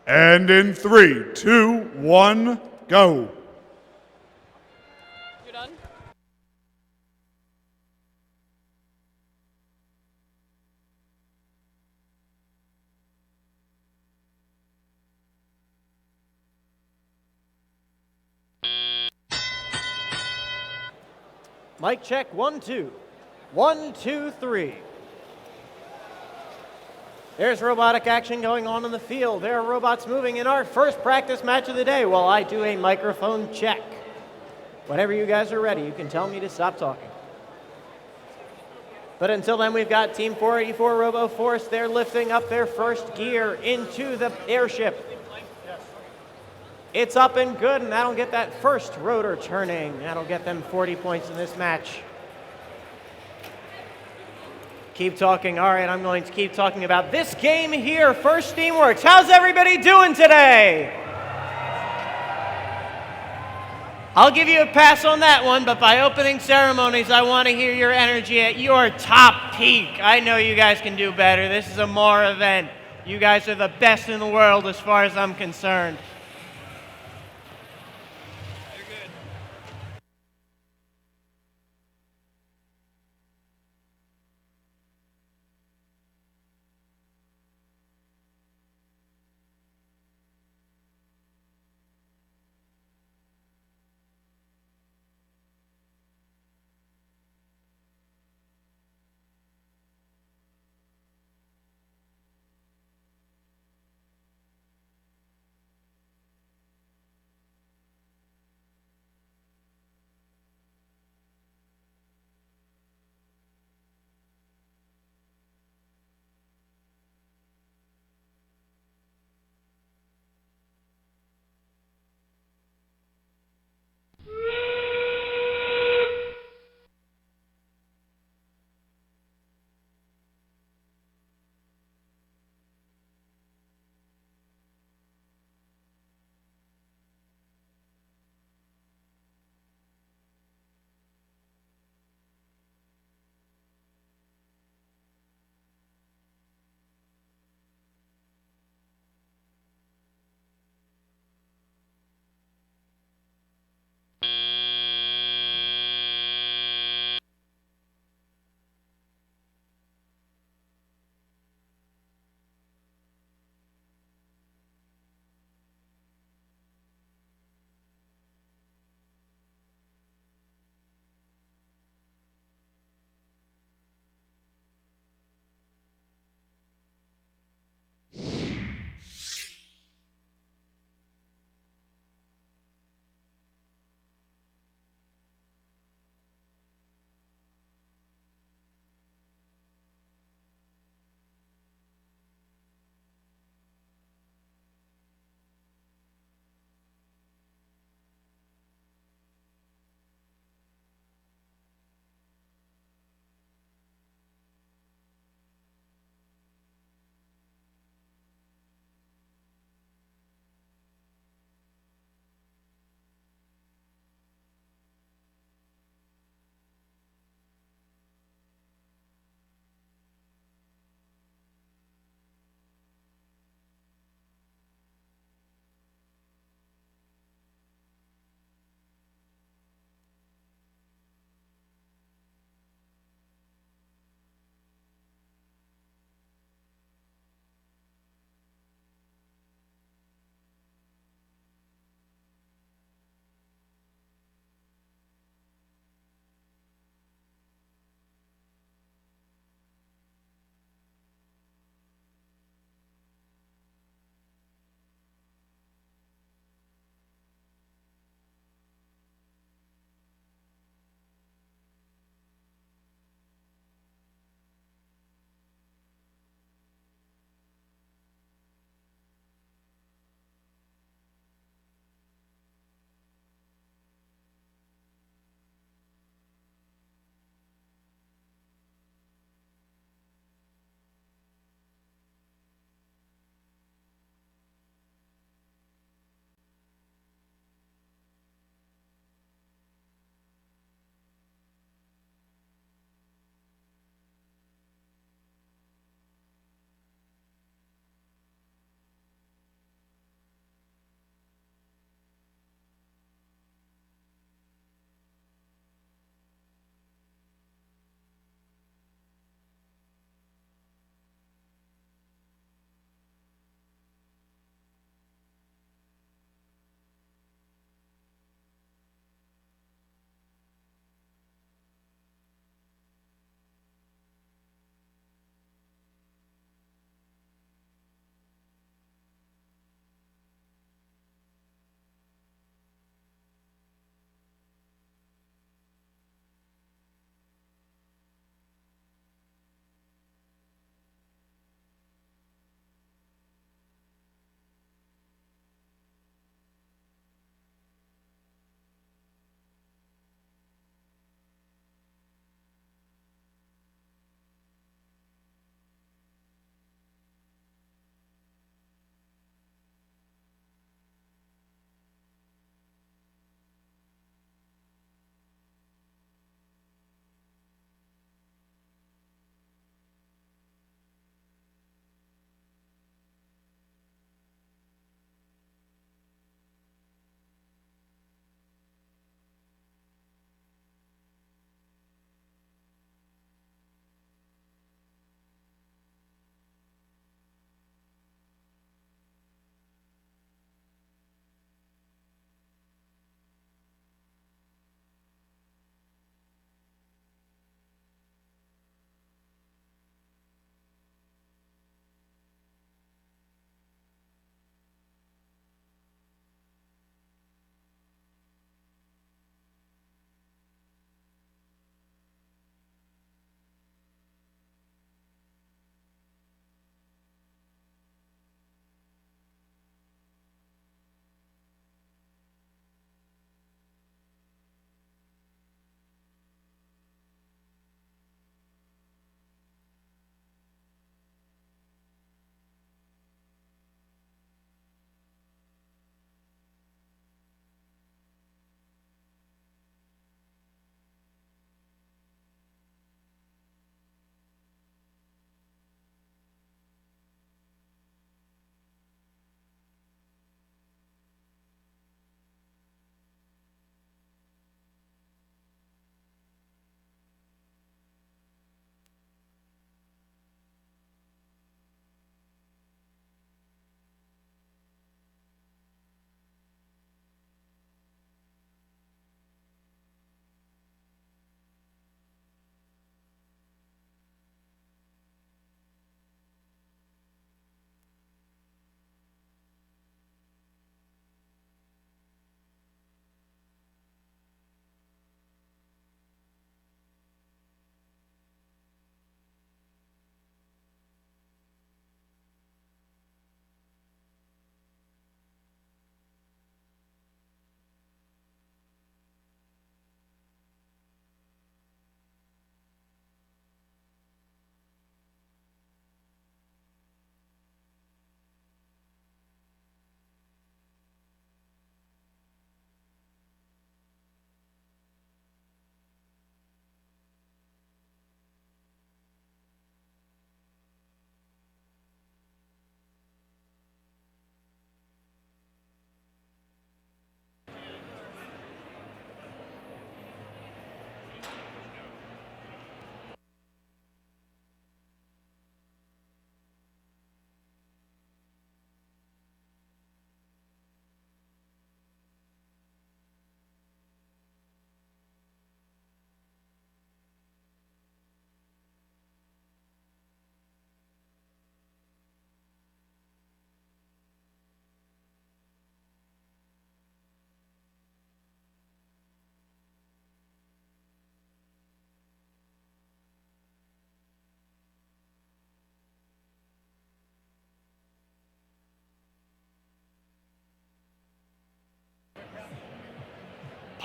And in 3, 2, 1, go. You're done? Mic check, 1, 2. 1, 2, 3. There's robotic action going on in the field. There are robots moving in our first practice match of the day while I do a microphone check. Whenever you guys are ready, you can tell me to stop talking. But until then, we've got Team 484 RoboForce. They're lifting up their first gear into the airship. It's up and good, and that'll get that first rotor turning. That'll get them 40 points in this match. Keep talking. All right, I'm going to keep talking about this game here. First Steamworks. How's everybody doing today? I'll give you a pass on that one, but by opening ceremonies, I want to hear your energy at your top peak. I know you guys can do better. This is a more event. You guys are the best in the world as far as I'm concerned.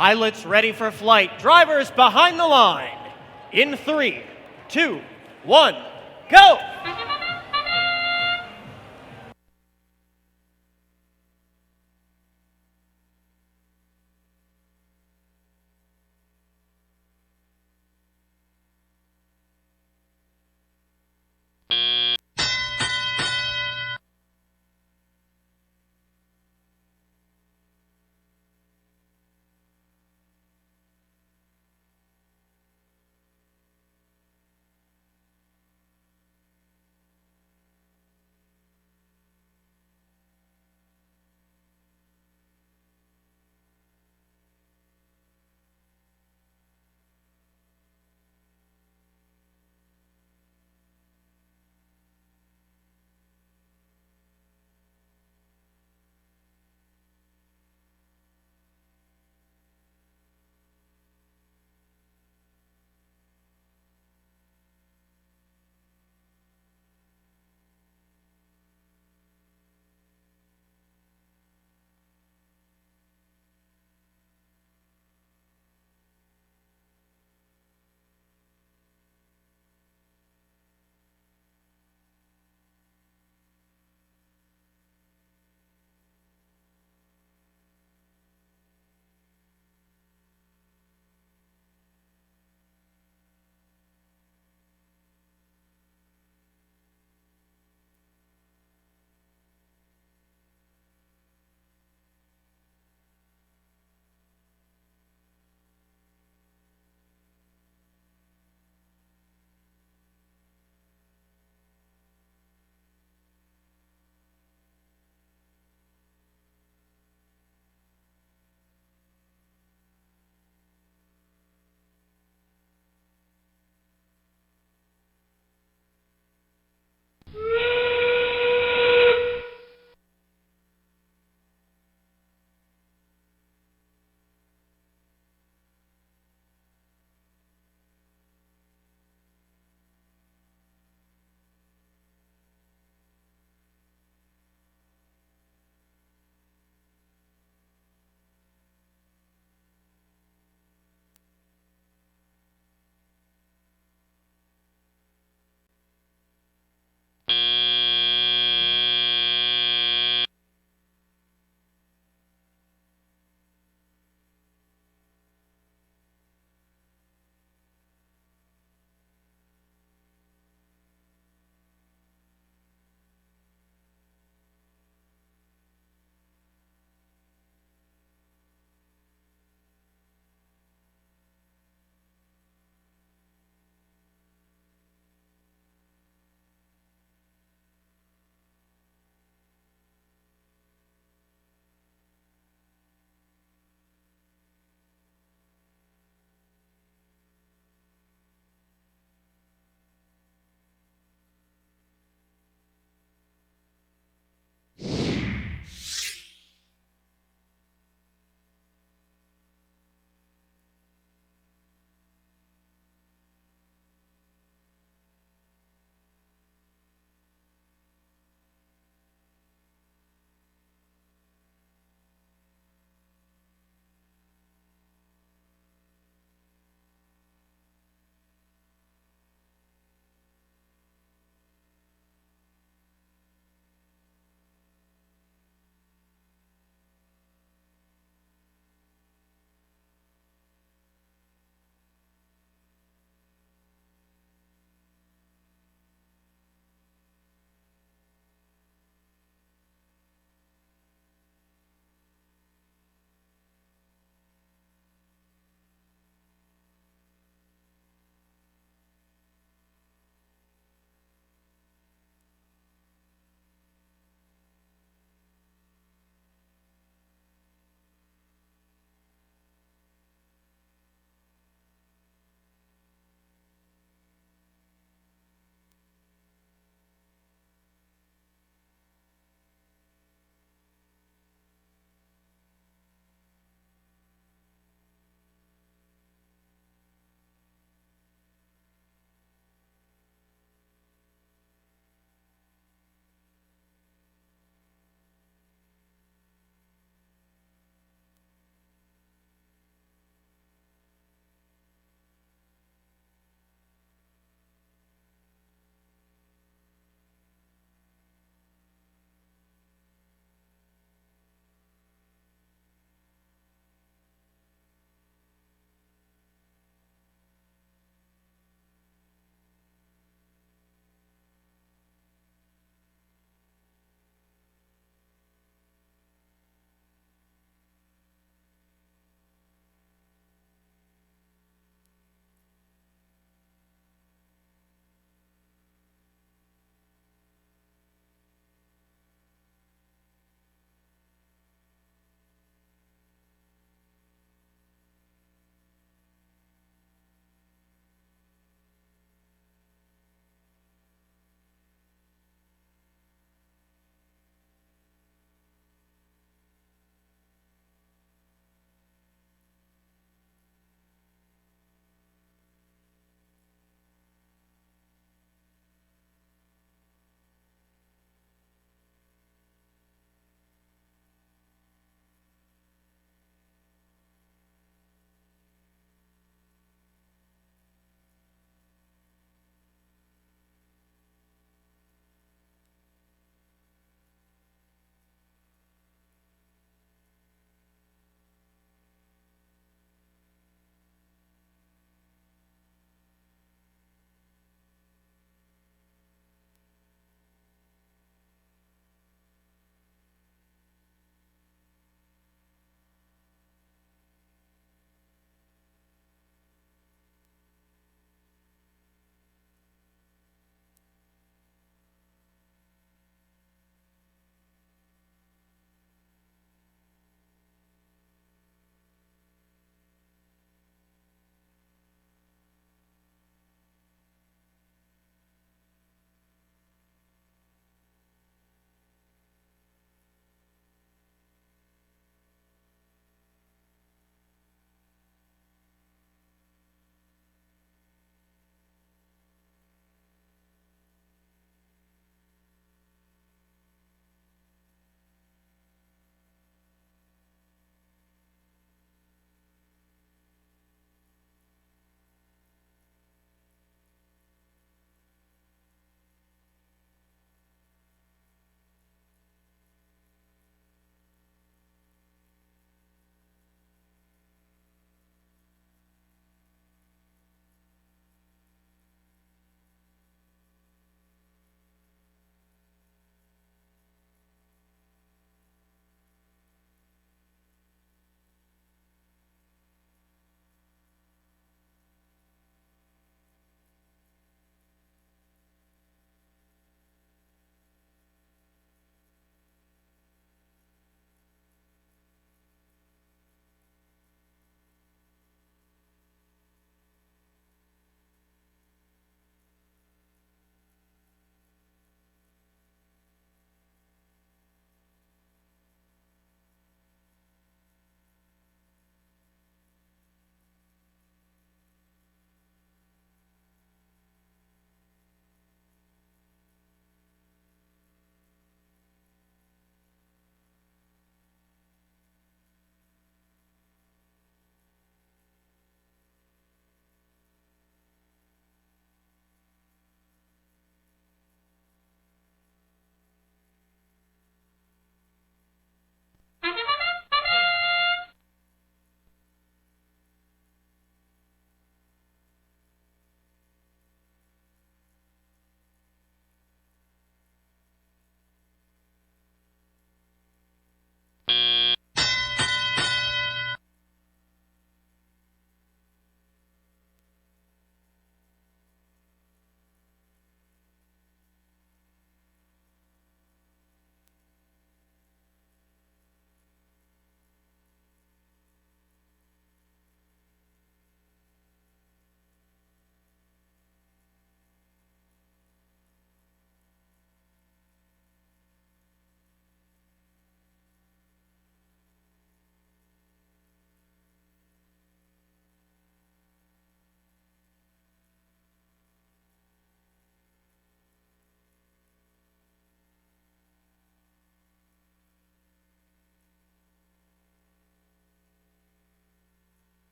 Pilots ready for flight. Drivers behind the line. In 3, 2, 1, go!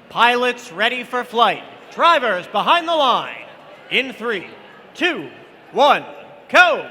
Pilots ready for flight. Drivers behind the line. In 3, 2, 1, go!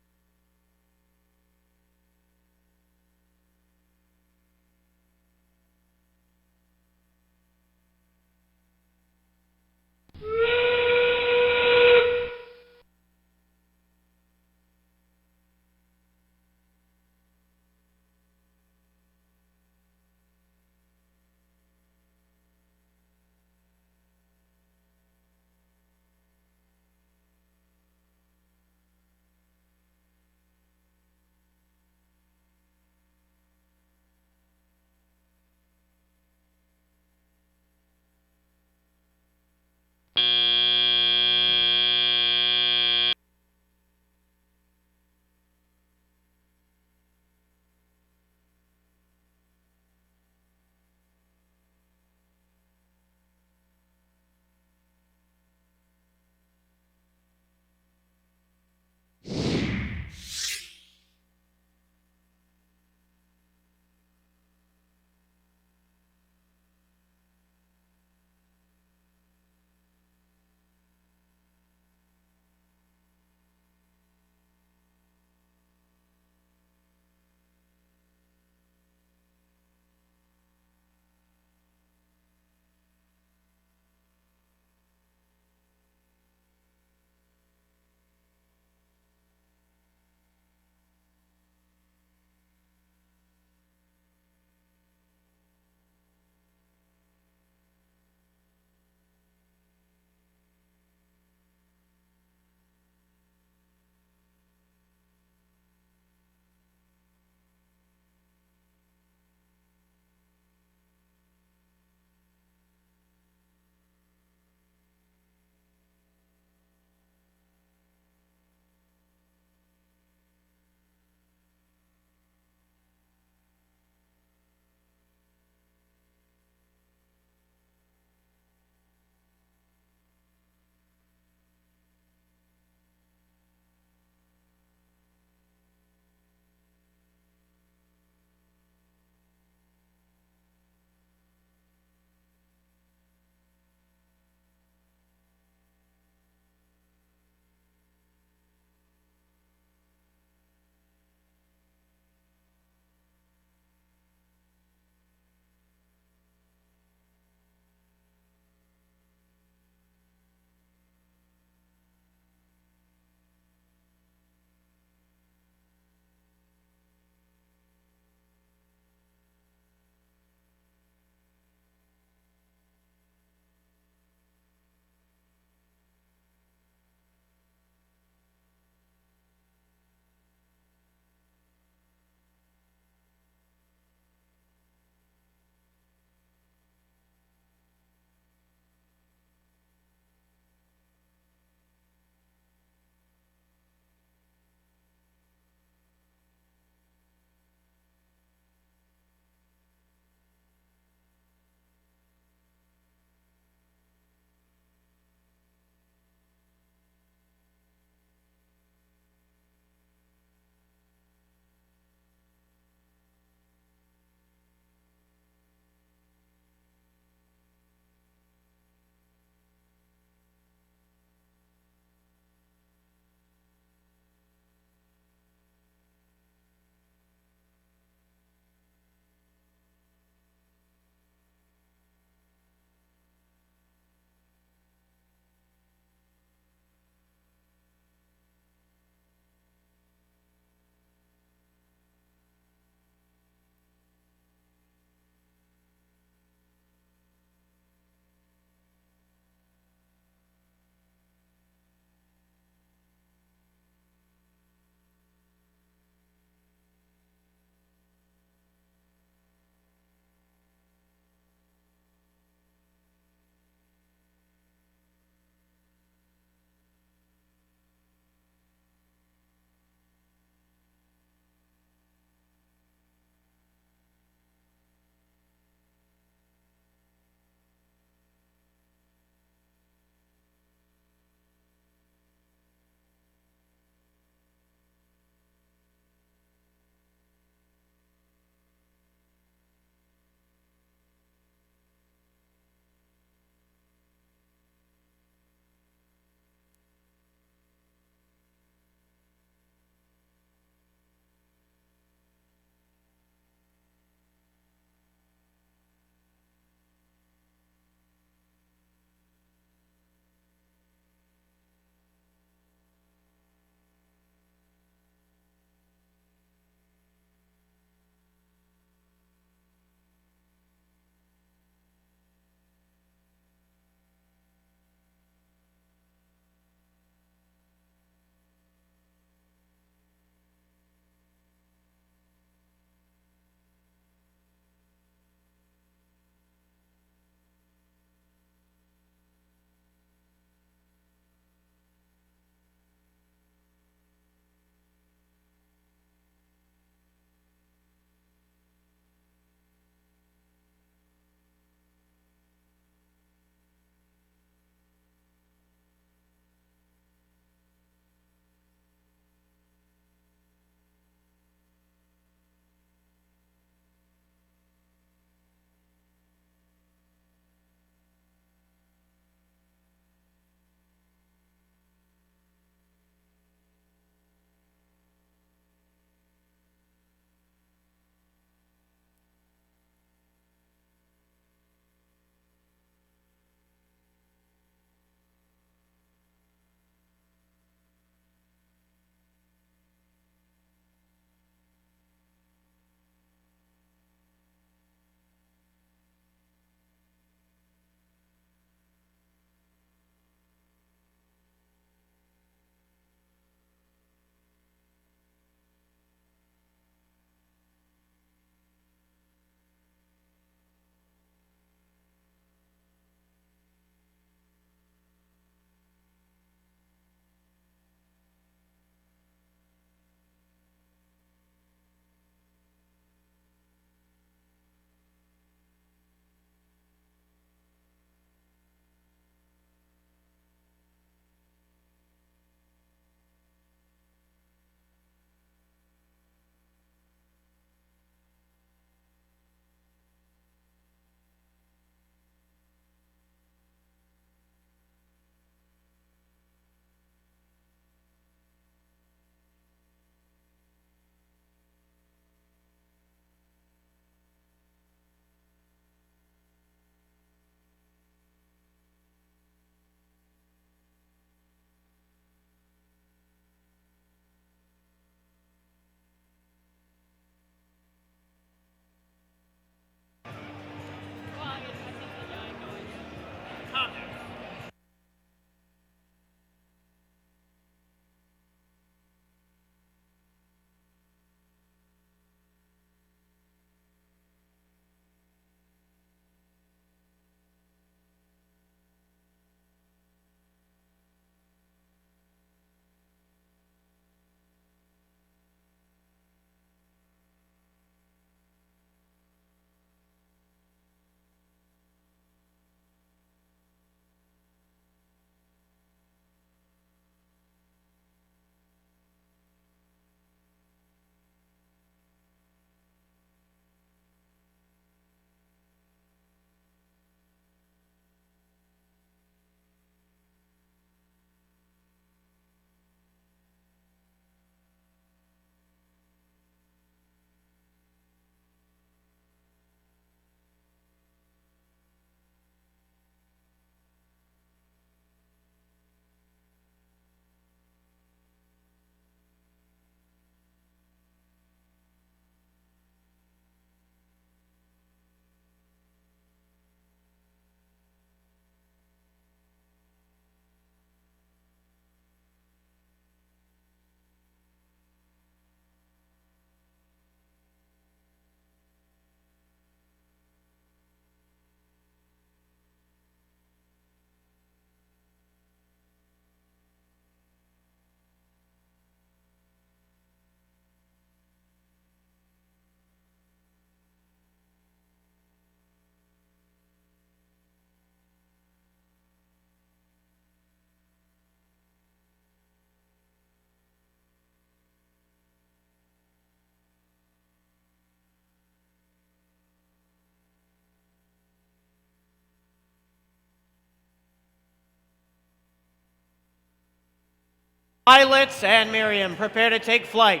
Pilots and Miriam, prepare to take flight.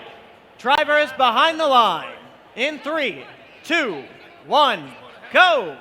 Drivers behind the line. In 3, 2, 1, go!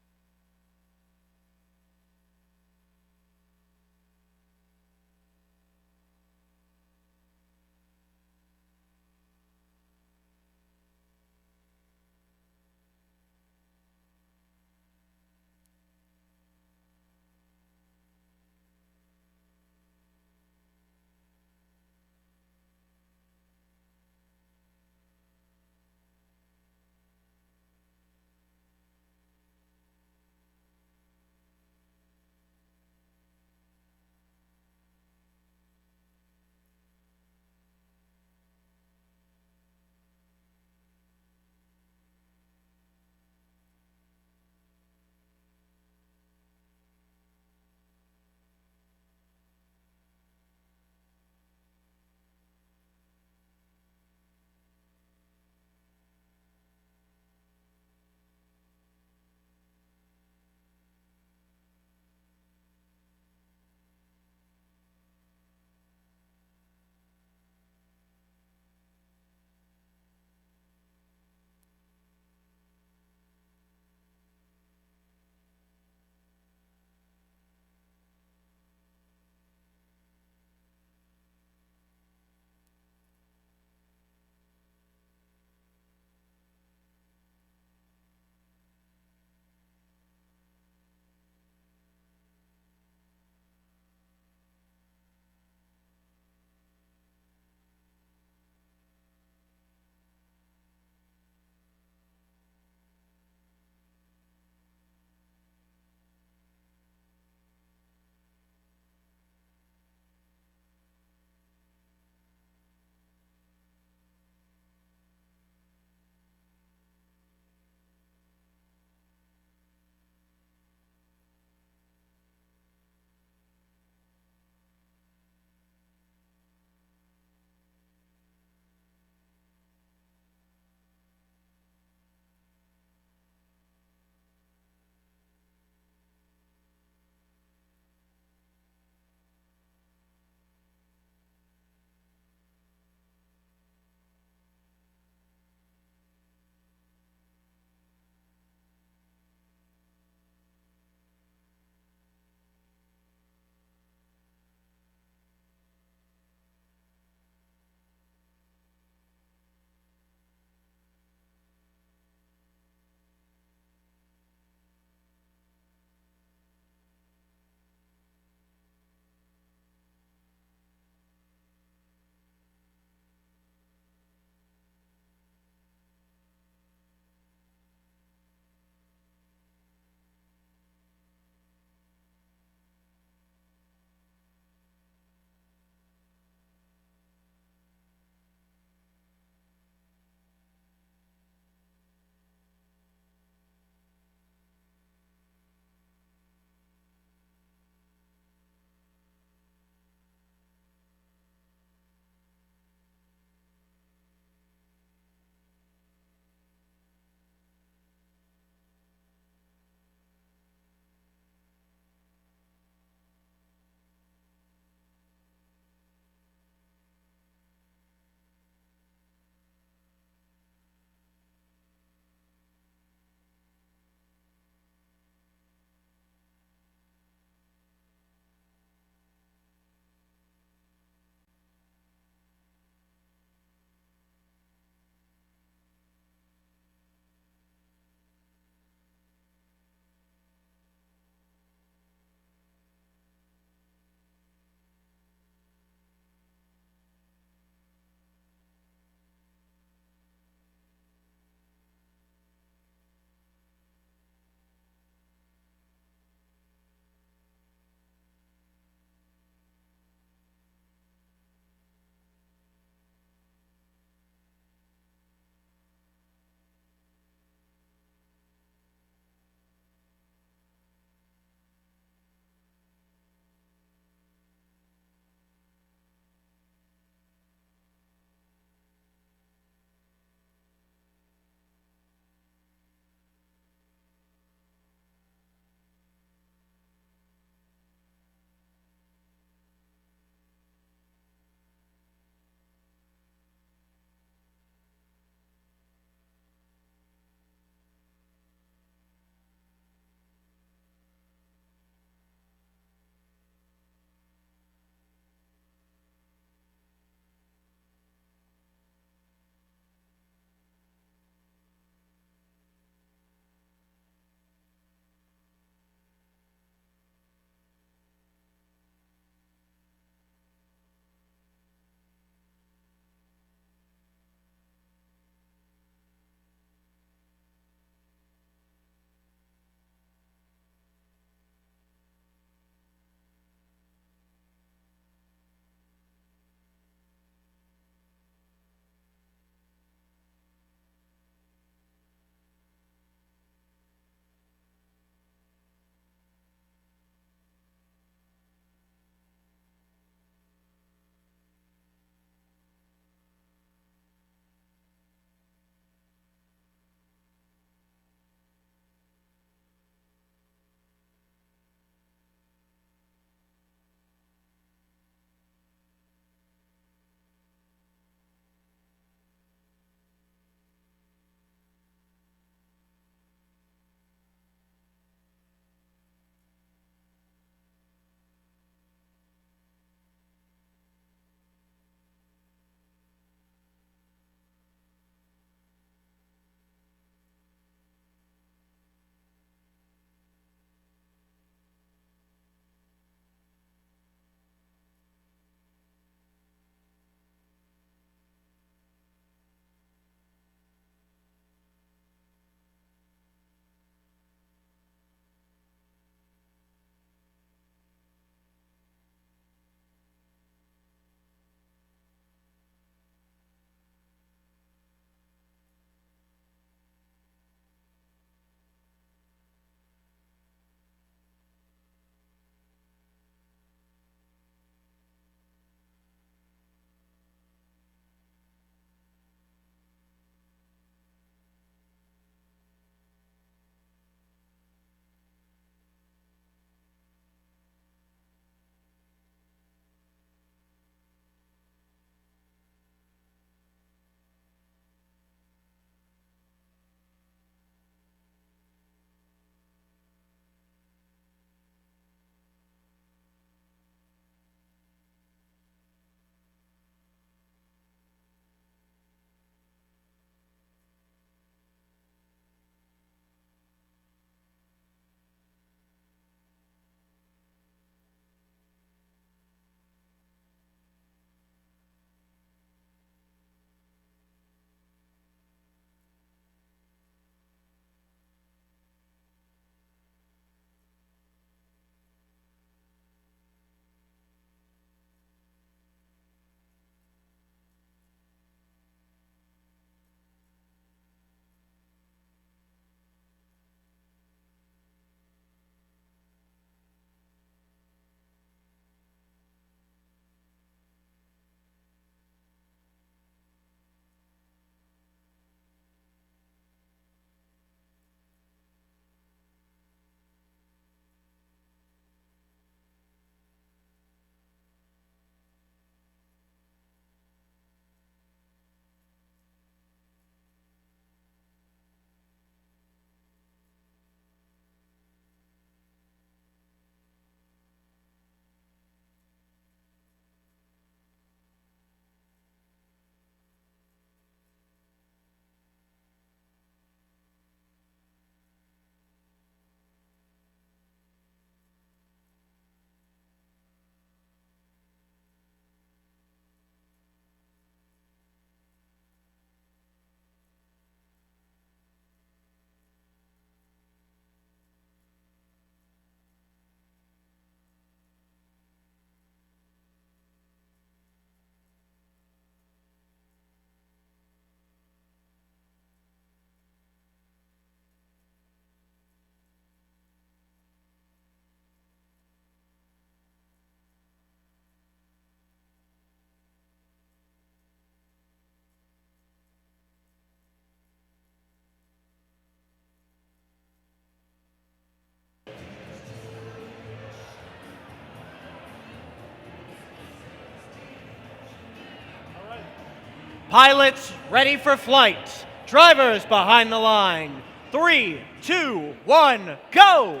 Pilots ready for flight. Drivers behind the line. 3, 2, 1, go!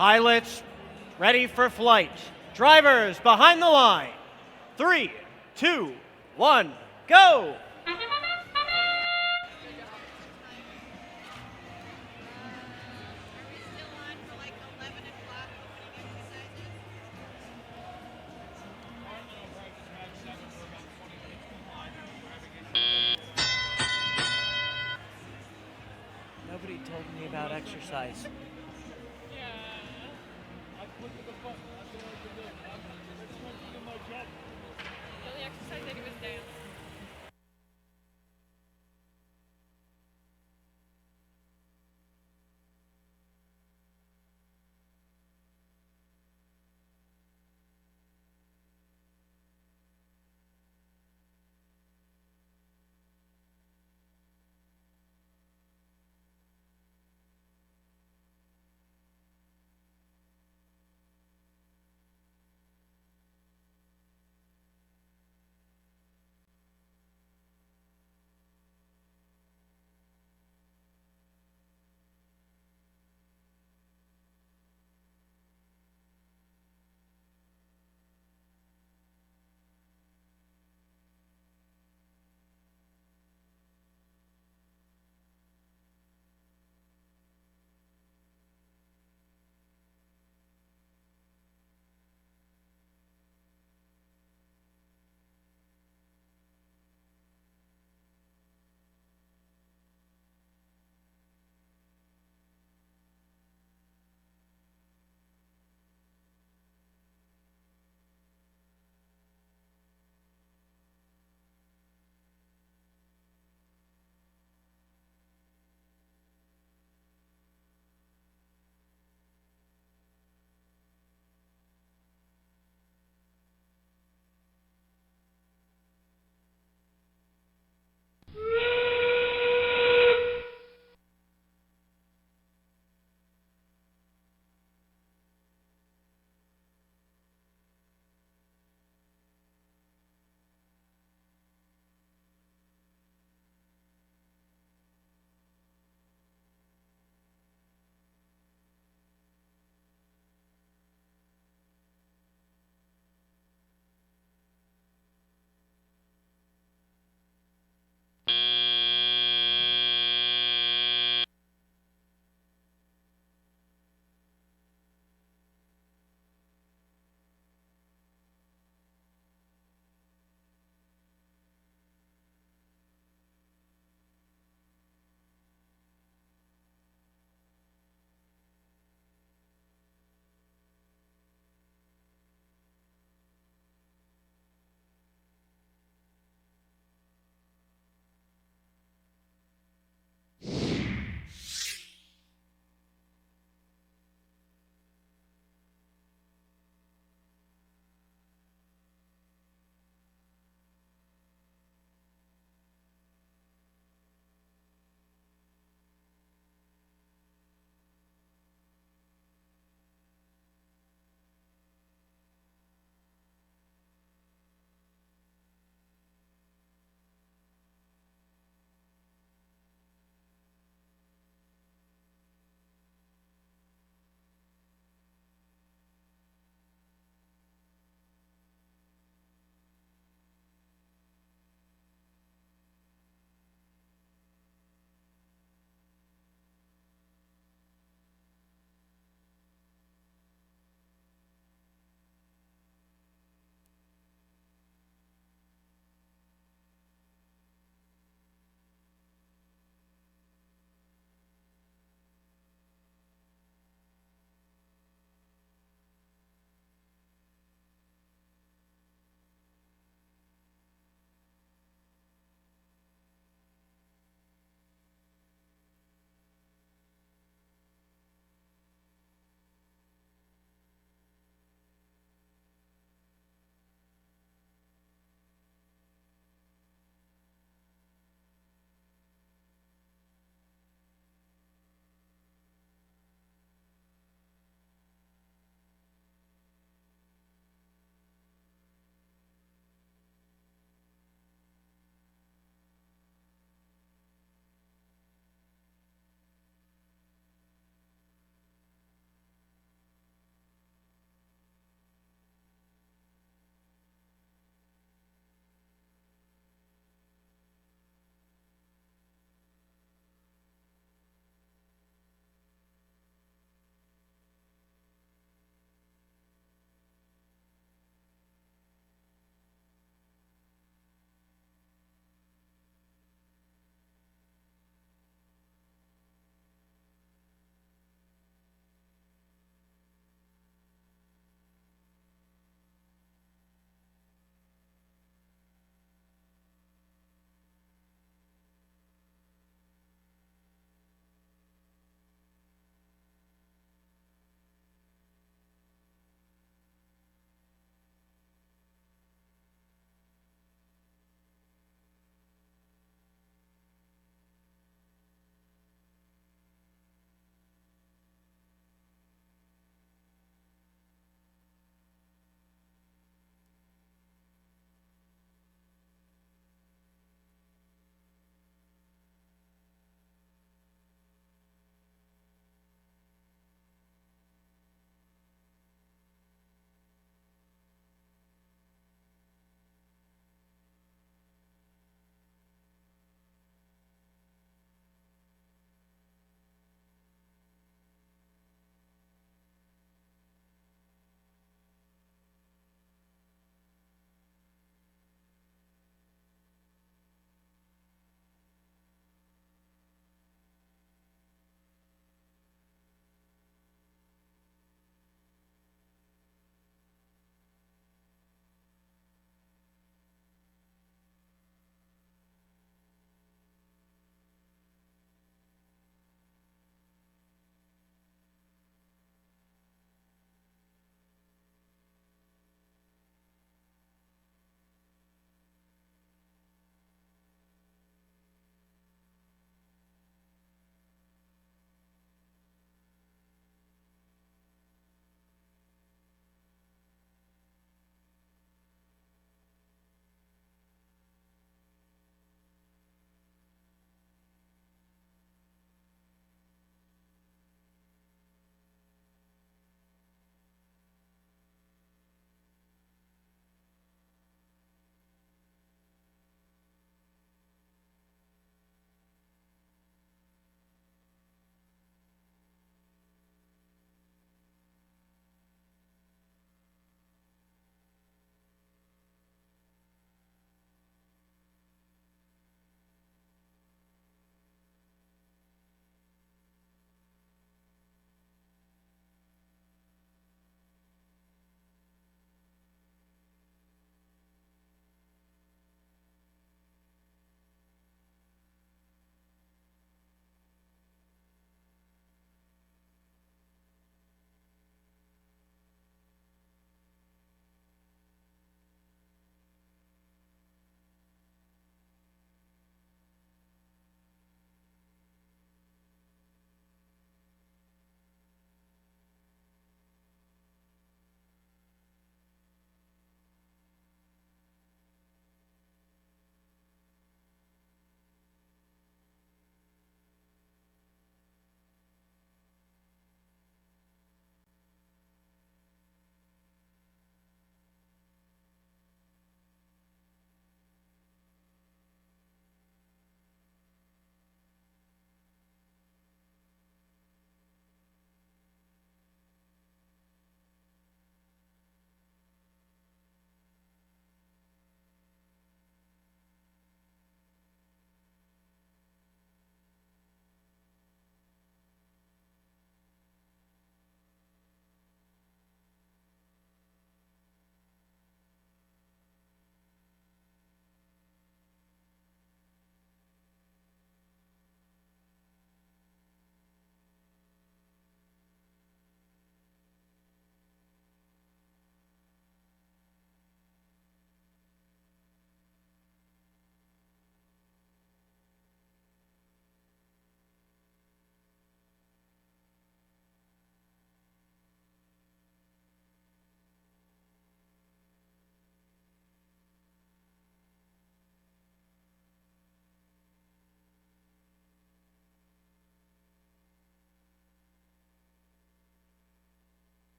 Pilots, ready for flight. Drivers, behind the line. 3, 2, 1, go! Nobody told me about exercise. The only exercise I do is dance.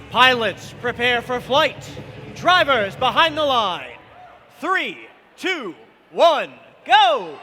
Pilots, prepare for flight. Drivers behind the line. 3, 2, 1, go!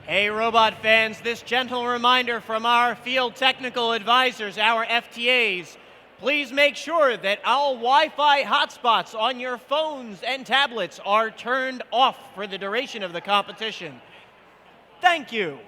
Hey, robot fans, this gentle reminder from our field technical advisors, our FTAs. Please make sure that all Wi-Fi hotspots on your phones and tablets are turned off for the duration of the competition. Thank you.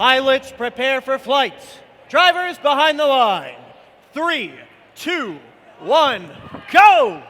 Pilots, prepare for flight. Drivers behind the line. 3, 2, 1, go!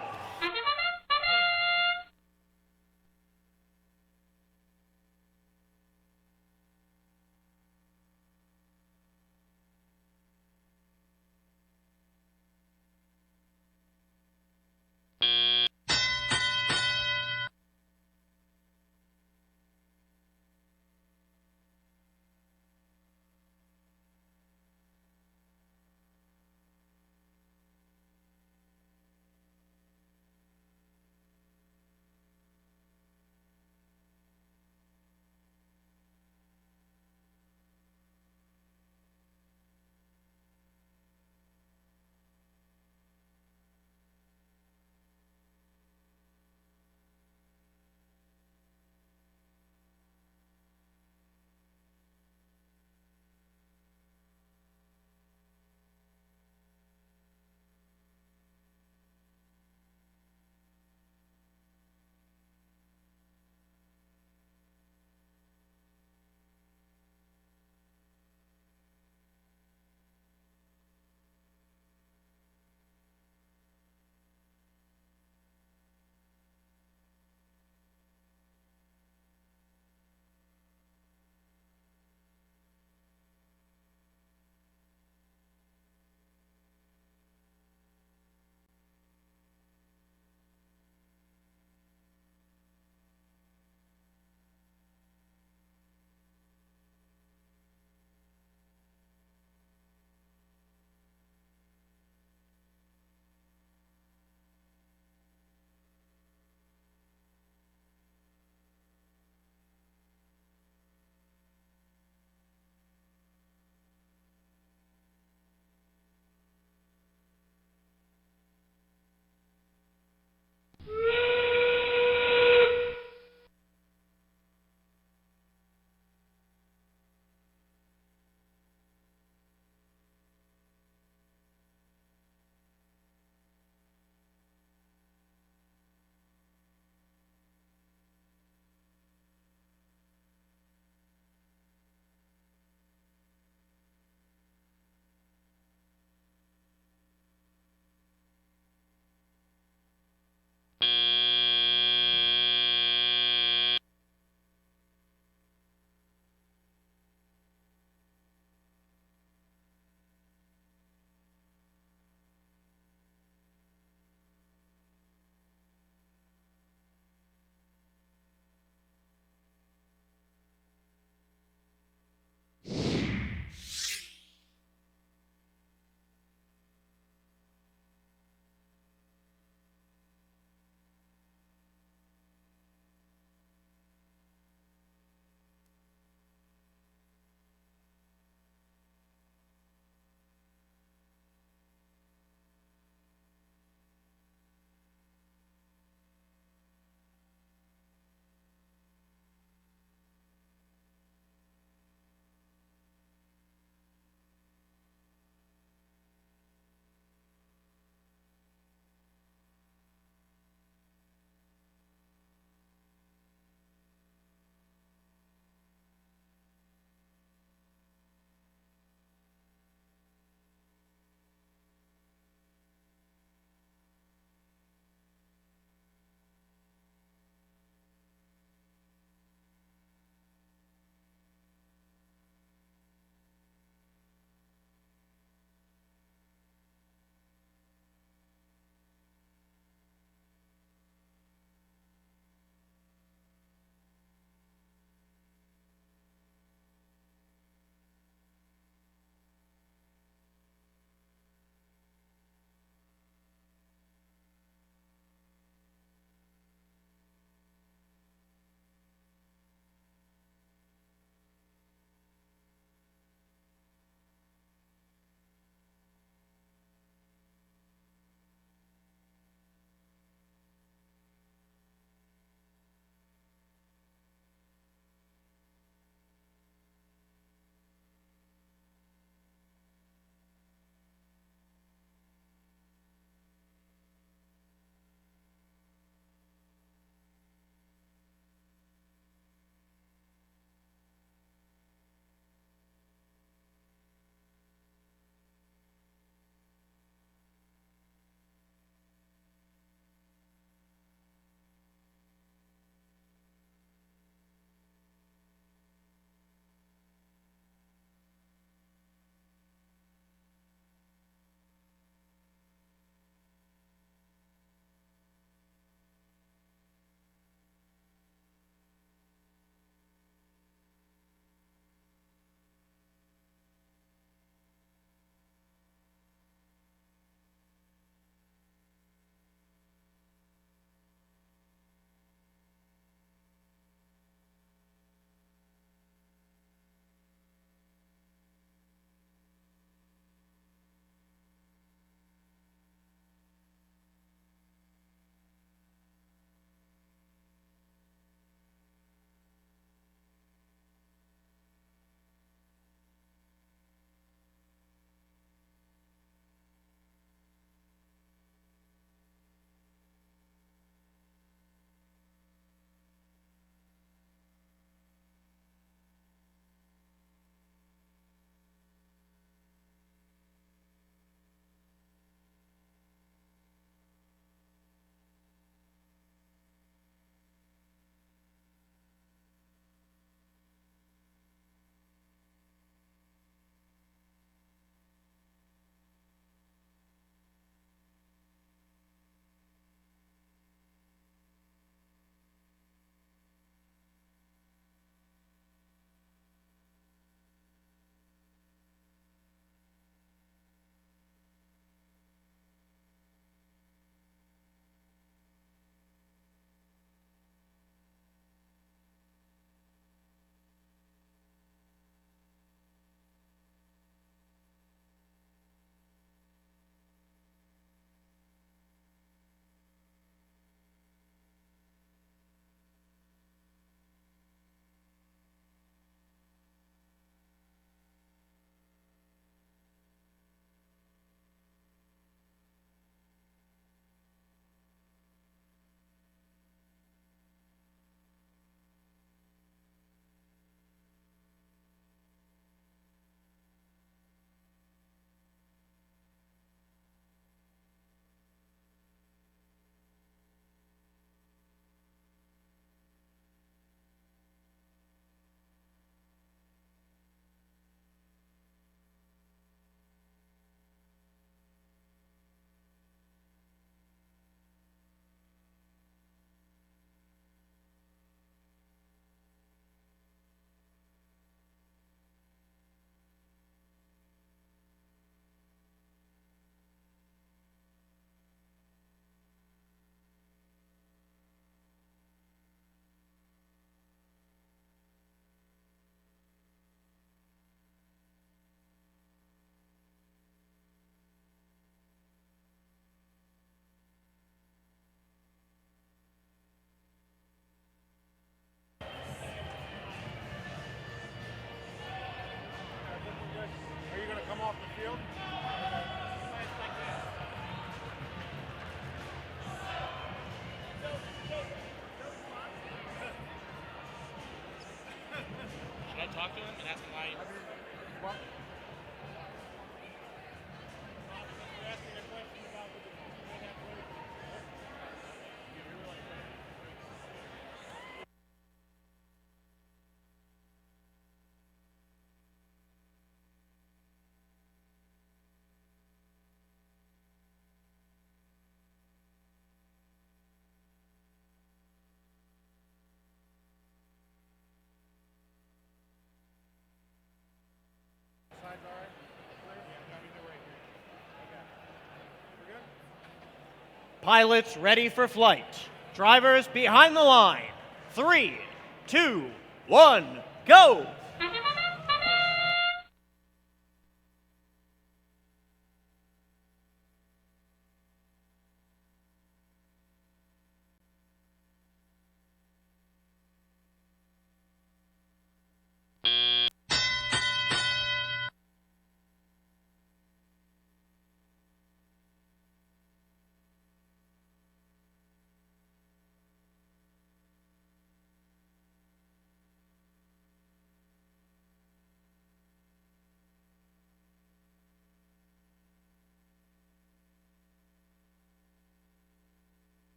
Pilots ready for flight. Drivers behind the line. 3, 2, 1, go!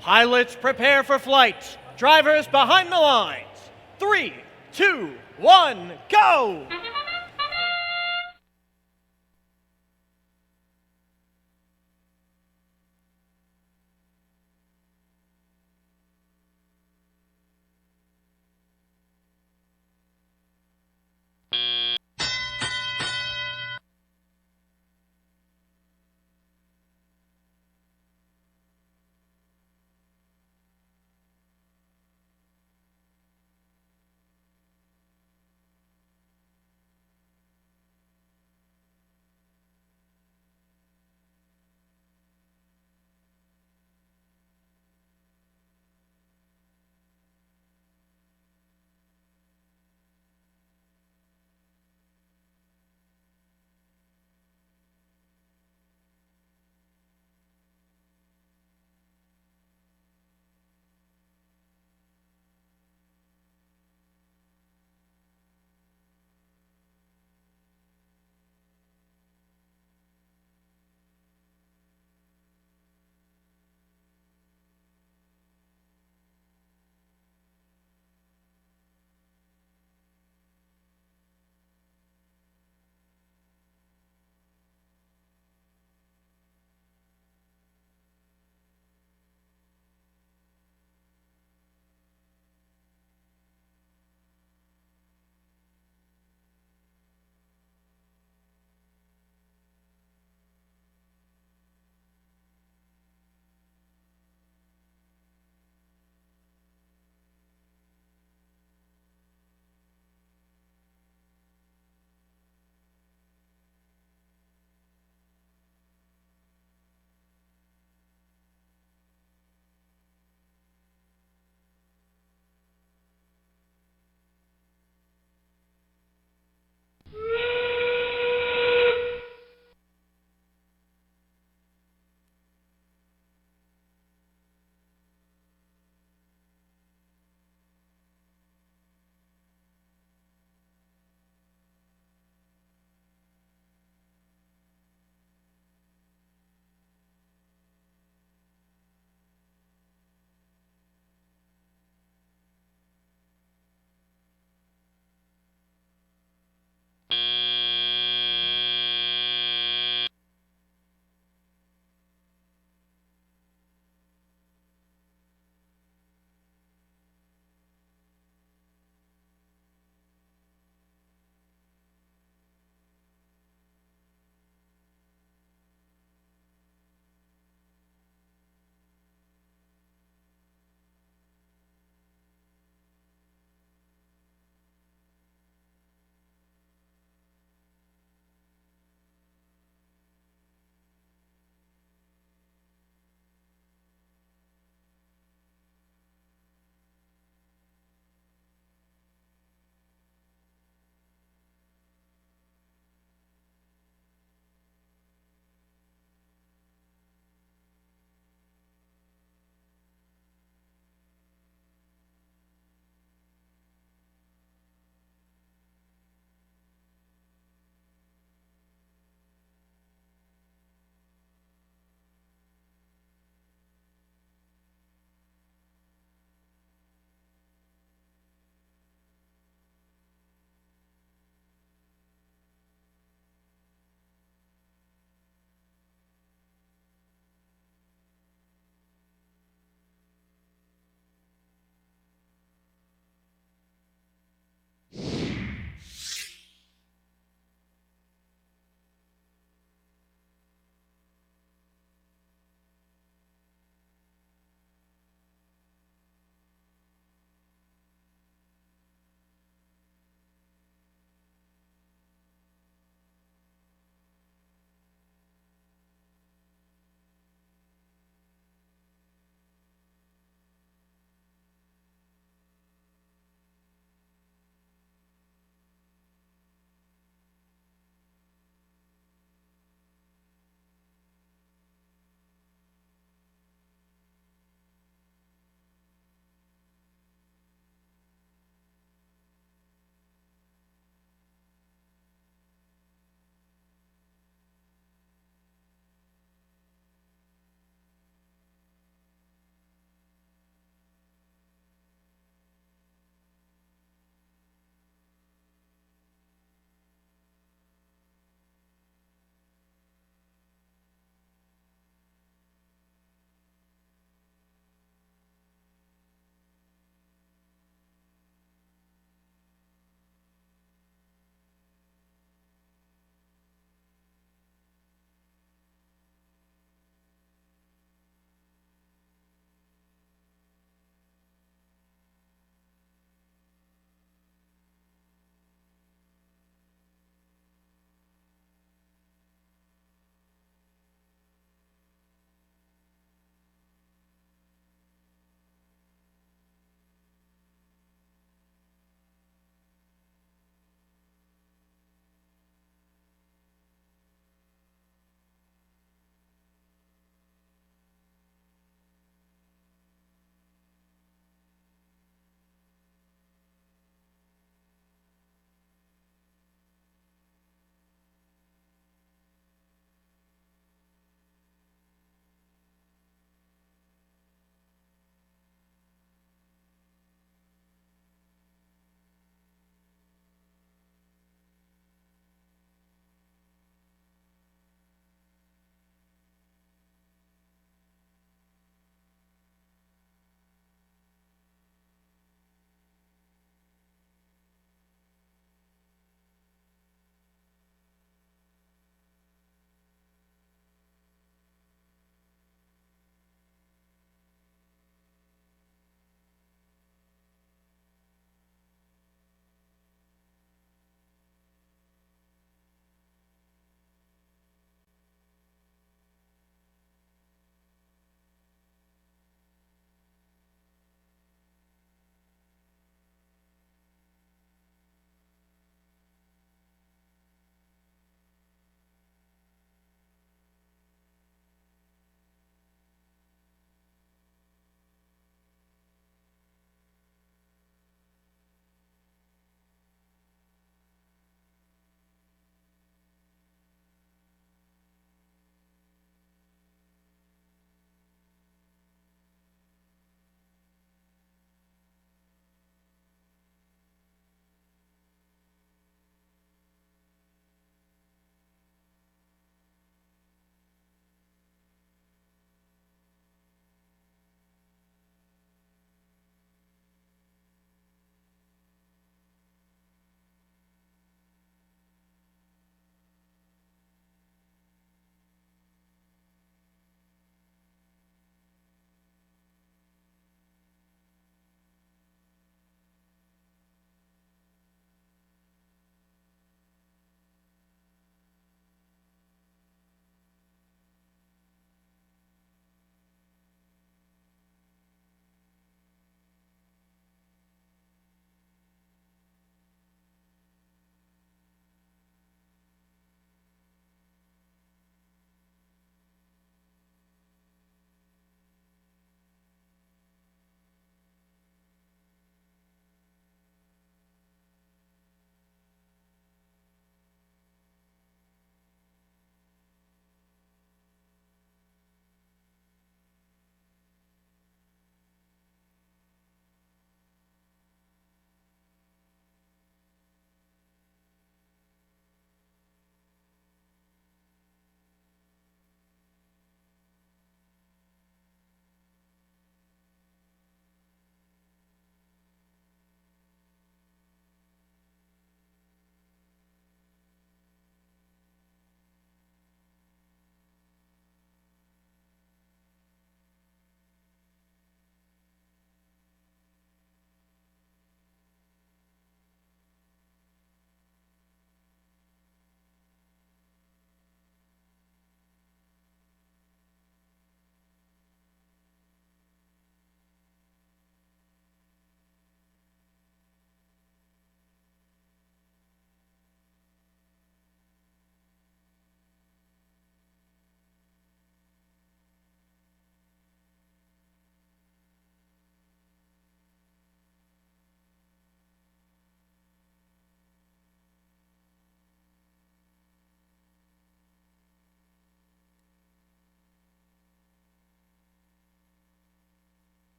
Pilots prepare for flight. Drivers behind the lines. 3, 2, 1, go!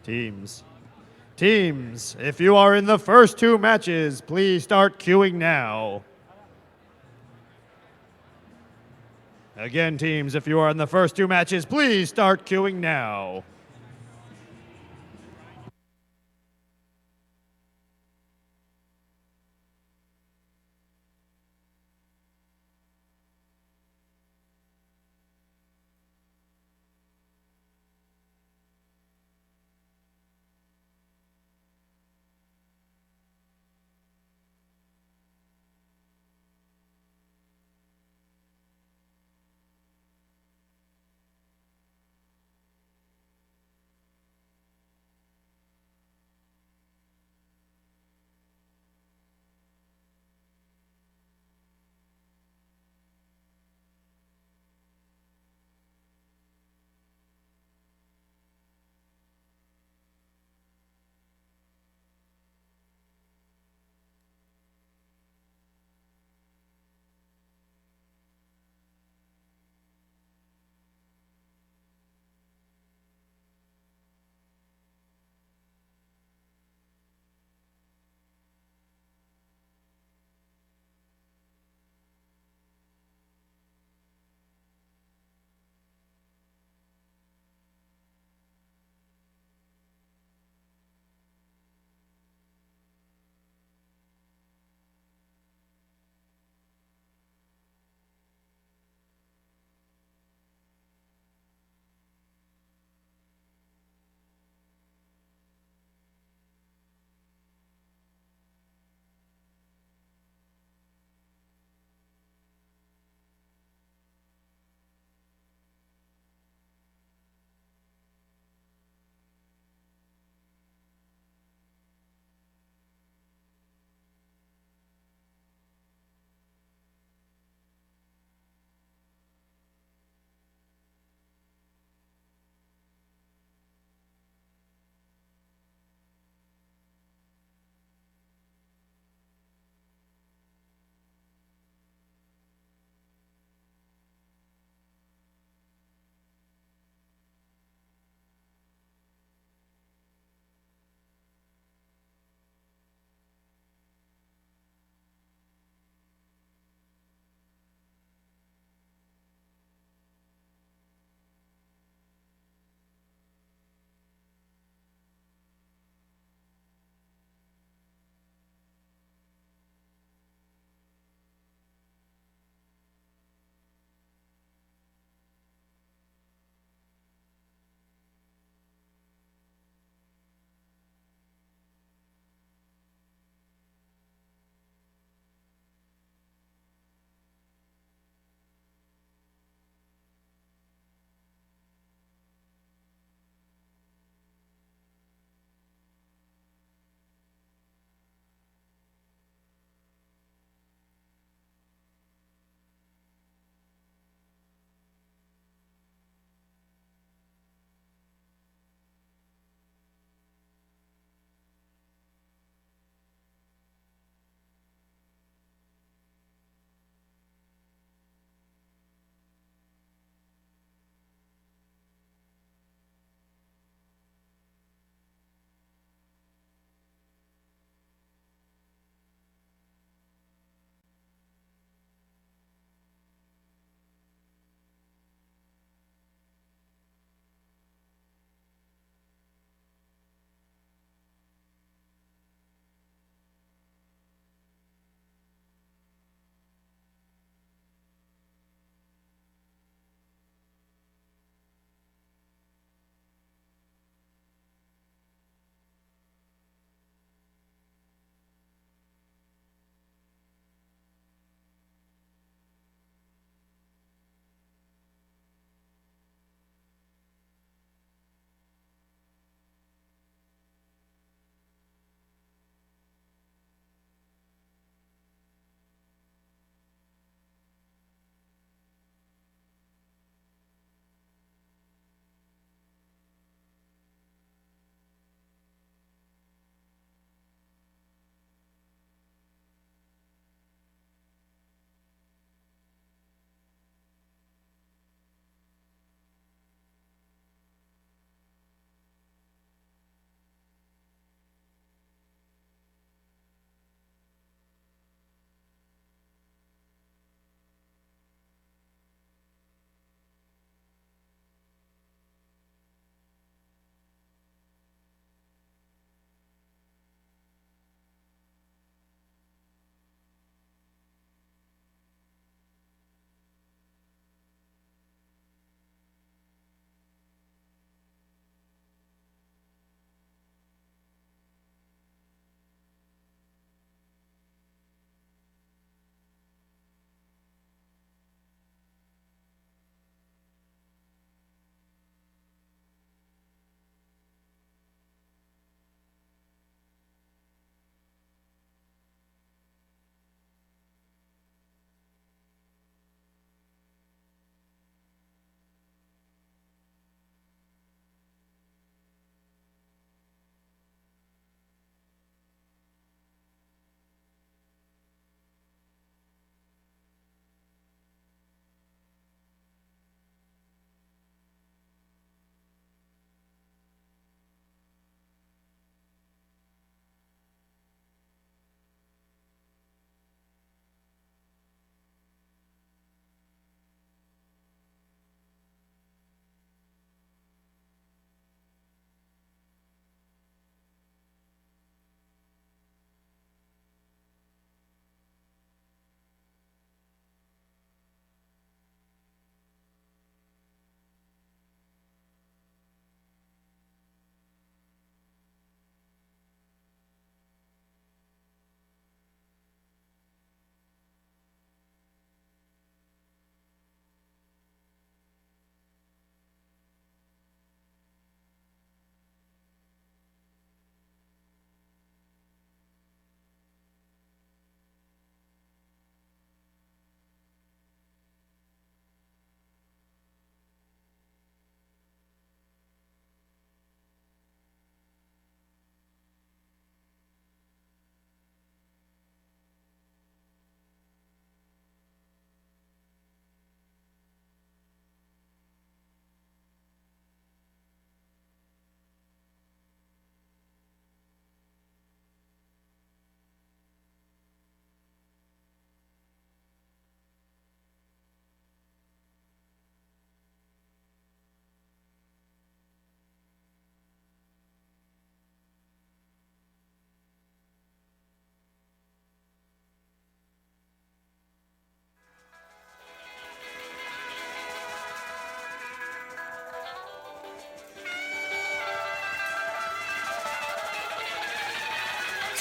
Teams. Teams, if you are in the first two matches, please start queuing now. Again, teams, if you are in the first two matches, please start queuing now.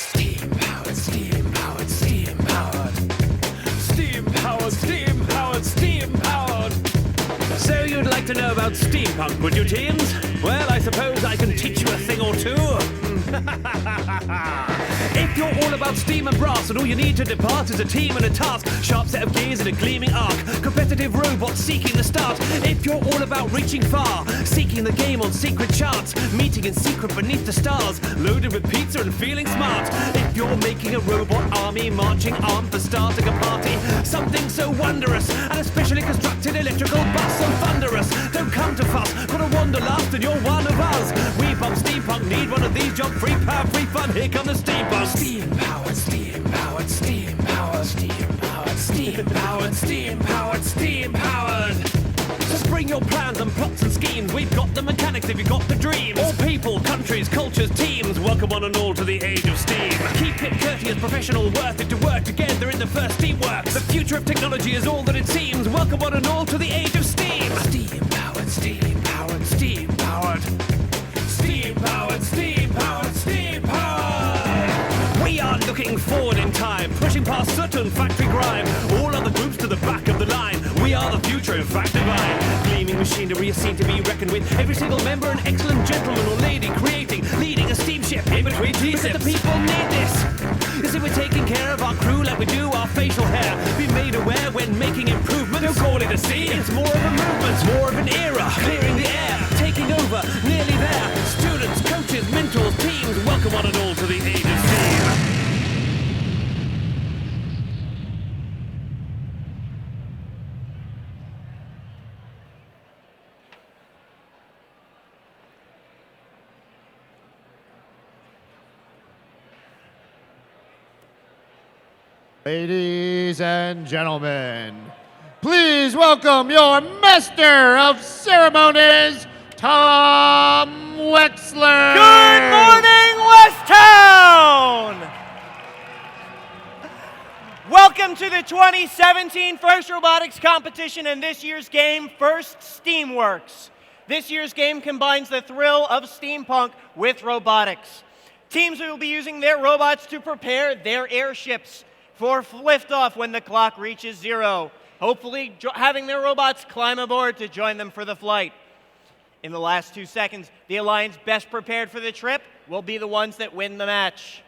Steam powered, steam powered, steam powered. Steam powered, steam powered, steam powered. So you'd like to know about steampunk, would you, teens? Well, I suppose I can teach you a thing or two. If you're all about steam and brass, and all you need to depart is a team and a task, sharp set of gears and a gleaming arc, competitive robots seeking the start. If you're all about reaching far, seeking the game on secret charts, meeting in secret beneath the stars, loaded with pizza and feeling smart. If you're making a robot army, marching armed for starting a party, something so wondrous, and a specially constructed electrical bus so thunderous. Don't come to fuss, got a wanderlust and you're one of us. We bump steampunk, need one of these, jump free power, free fun, here come the steampunk. Steam powered, steam powered, steam powered, steam powered, steam powered, steam powered, steam powered. Just bring your plans and plots and schemes. We've got the mechanics if you've got the dreams. All people, countries, cultures, teams. Welcome one and all to the age of steam. Keep it courteous, professional, worth it to work together in the first teamwork. The future of technology is all that it seems. Welcome one and all to the age of steam. Steam powered, steam powered, steam powered. Steam powered, steam powered, steam powered. We are looking forward in time, pushing past certain factory grime. All other groups to the back of the line. We are the future, in fact divine. Gleaming machinery is seen to be reckoned with. Every single member an excellent gentleman or lady, creating, leading a steamship in between T-ships. Because the people need this. You see, we're taking care of our crew like we do our facial hair. Be made aware when making improvements. Don't call it a scene, it's more of a movement, more of an era. Clearing the air, taking over, nearly there. Students, coaches, mentors, teams, welcome one and all to the age of steam. Ladies and gentlemen, please welcome your Master of Ceremonies, Tom Wexler. Good morning, Westtown! Welcome to the 2017 First Robotics Competition and this year's game, First Steamworks. This year's game combines the thrill of steampunk with robotics. Teams will be using their robots to prepare their airships for liftoff when the clock reaches 0, hopefully having their robots climb aboard to join them for the flight. In the last 2 seconds, the alliance best prepared for the trip will be the ones that win the match.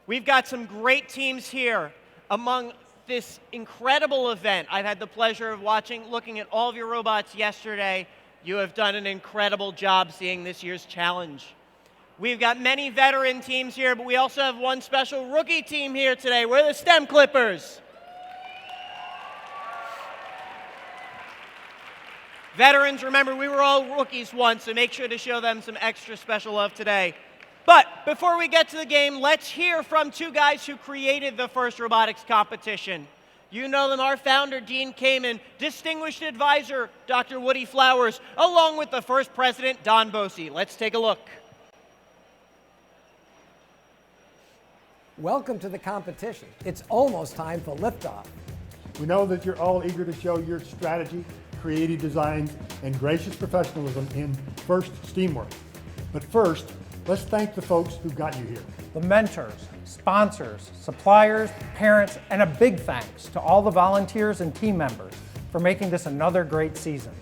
We've got some great teams here among this incredible event. I've had the pleasure of looking at all of your robots yesterday. You have done an incredible job seeing this year's challenge. We've got many veteran teams here, but we also have one special rookie team here today. We're the STEM Clippers. Veterans, remember, we were all rookies once, so make sure to show them some extra special love today. But before we get to the game, let's hear from two guys who created the First Robotics Competition. You know them, our founder, Dean Kamen, distinguished advisor, Dr. Woody Flowers, along with the first president, Don Bosey. Let's take a look. Welcome to the competition. It's almost time for liftoff. We know that you're all eager to show your strategy, creative designs, and gracious professionalism in First Steamworks. But first, let's thank the folks who got you here. The mentors, sponsors, suppliers, parents, and a big thanks to all the volunteers and team members for making this another great season.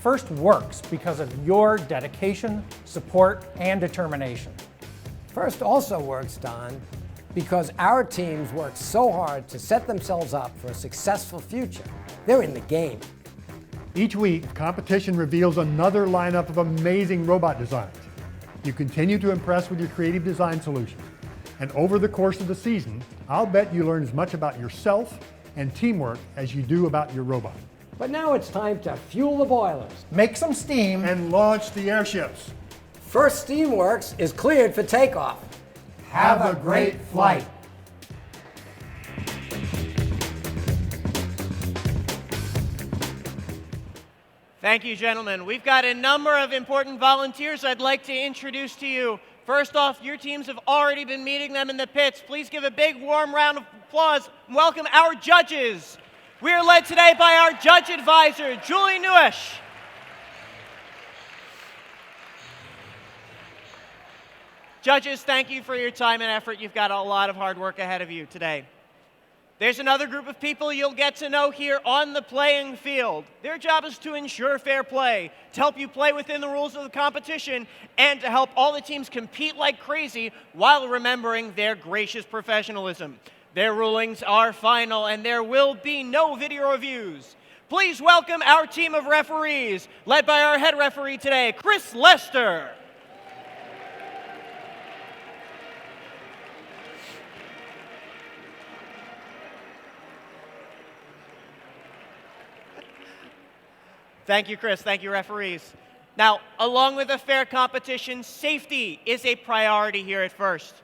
First works because of your dedication, support, and determination. First also works, Don, because our teams work so hard to set themselves up for a successful future. They're in the game. Each week, competition reveals another lineup of amazing robot designs. You continue to impress with your creative design solutions. And over the course of the season, I'll bet you learn as much about yourself and teamwork as you do about your robot. But now it's time to fuel the boilers. Make some steam. And launch the airships. First Steamworks is cleared for takeoff. Have a great flight. Thank you, gentlemen. We've got a number of important volunteers I'd like to introduce to you. First off, your teams have already been meeting them in the pits. Please give a big, warm round of applause and welcome our judges. We are led today by our judge advisor, Julie Newish. Judges, thank you for your time and effort. You've got a lot of hard work ahead of you today. There's another group of people you'll get to know here on the playing field. Their job is to ensure fair play, to help you play within the rules of the competition, and to help all the teams compete like crazy while remembering their gracious professionalism. Their rulings are final, and there will be no video reviews. Please welcome our team of referees, led by our head referee today, Chris Lester. Thank you, Chris. Thank you, referees. Now, along with a fair competition, safety is a priority here at First.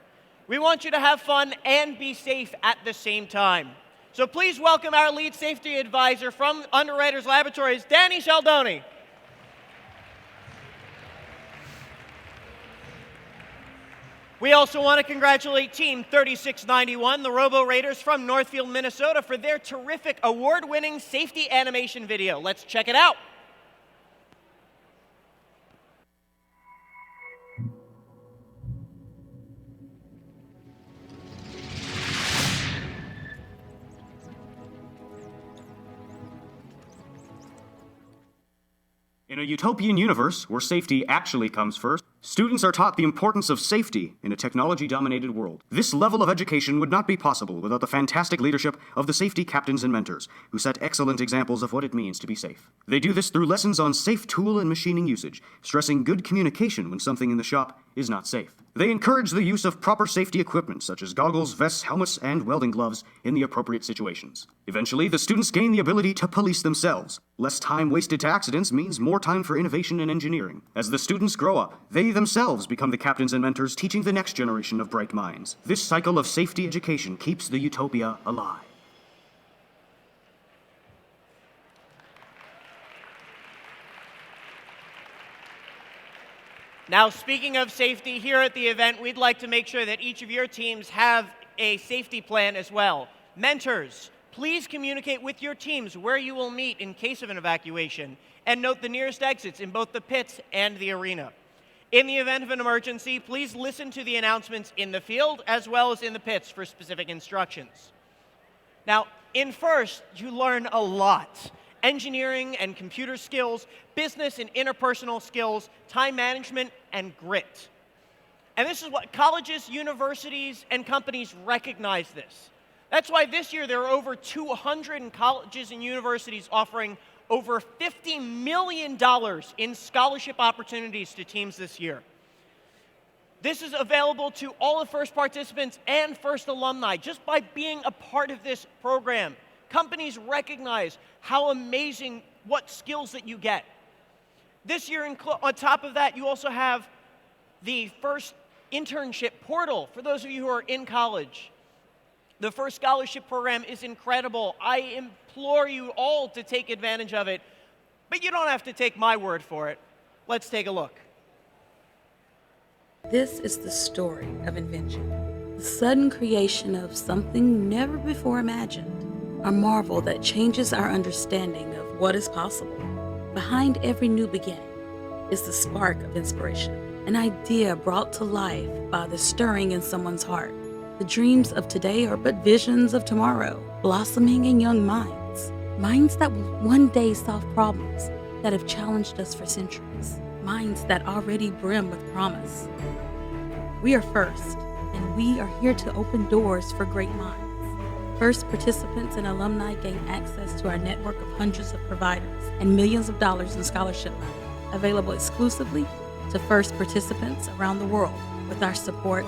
We want you to have fun and be safe at the same time. So please welcome our lead safety advisor from Underwriters Laboratories, Danny Cialdoni. We also want to congratulate Team 3691, the Robo Raiders from Northfield, Minnesota, for their terrific award-winning safety animation video. Let's check it out. In a utopian universe where safety actually comes first, students are taught the importance of safety in a technology-dominated world. This level of education would not be possible without the fantastic leadership of the safety captains and mentors, who set excellent examples of what it means to be safe. They do this through lessons on safe tool and machining usage, stressing good communication when something in the shop is not safe. They encourage the use of proper safety equipment such as goggles, vests, helmets, and welding gloves in the appropriate situations. Eventually, the students gain the ability to police themselves. Less time wasted to accidents means more time for innovation and engineering. As the students grow up, they themselves become the captains and mentors teaching the next generation of bright minds. This cycle of safety education keeps the utopia alive. Now, speaking of safety, here at the event, we'd like to make sure that each of your teams have a safety plan as well. Mentors, please communicate with your teams where you will meet in case of an evacuation, and note the nearest exits in both the pits and the arena. In the event of an emergency, please listen to the announcements in the field as well as in the pits for specific instructions. Now, in First, you learn a lot. Engineering and computer skills, business and interpersonal skills, time management, and grit. And this is what colleges, universities, and companies recognize this. That's why this year there are over 200 colleges and universities offering over $50 million in scholarship opportunities to teams this year. This is available to all the First participants and First alumni just by being a part of this program. Companies recognize how amazing what skills that you get. This year, on top of that, you also have the First internship portal for those of you who are in college. The First scholarship program is incredible. I implore you all to take advantage of it, but you don't have to take my word for it. Let's take a look. This is the story of invention, the sudden creation of something never before imagined. A marvel that changes our understanding of what is possible. Behind every new beginning is the spark of inspiration, an idea brought to life by the stirring in someone's heart. The dreams of today are but visions of tomorrow, blossoming in young minds. Minds that will one day solve problems that have challenged us for centuries. Minds that already brim with promise. We are First, and we are here to open doors for great minds. First participants and alumni gain access to our network of hundreds of providers and millions of dollars in scholarship money, available exclusively to First participants around the world. With our support,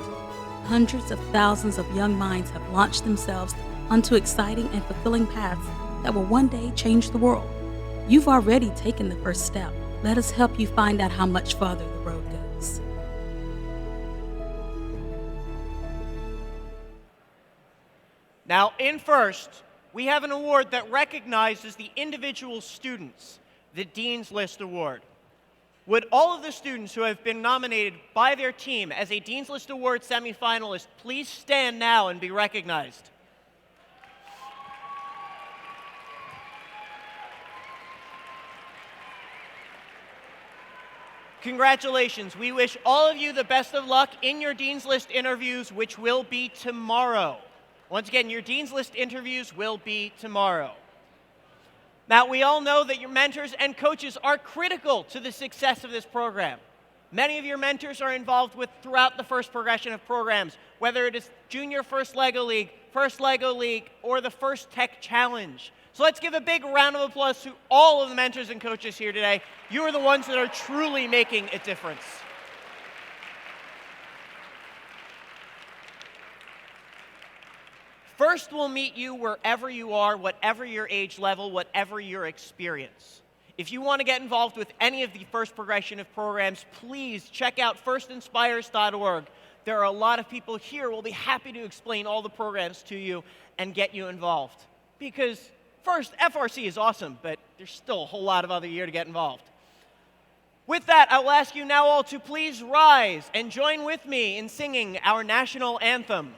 hundreds of thousands of young minds have launched themselves onto exciting and fulfilling paths that will one day change the world. You've already taken the first step. Let us help you find out how much farther the road goes. Now, in First, we have an award that recognizes the individual students, the Dean's List Award. Would all of the students who have been nominated by their team as a Dean's List Award semifinalist please stand now and be recognized? Congratulations. We wish all of you the best of luck in your Dean's List interviews, which will be tomorrow. Once again, your Dean's List interviews will be tomorrow. Now, we all know that your mentors and coaches are critical to the success of this program. Many of your mentors are involved with throughout the first progression of programs, whether it is Junior First LEGO League, or the First Tech Challenge. So let's give a big round of applause to all of the mentors and coaches here today. You are the ones that are truly making a difference. First, we'll meet you wherever you are, whatever your age level, whatever your experience. If you want to get involved with any of the first progression of programs, please check out firstinspires.org. There are a lot of people here who will be happy to explain all the programs to you and get you involved. Because first, FRC is awesome, but there's still a whole lot of other year to get involved. With that, I will ask you now all to please rise and join with me in singing our national anthem.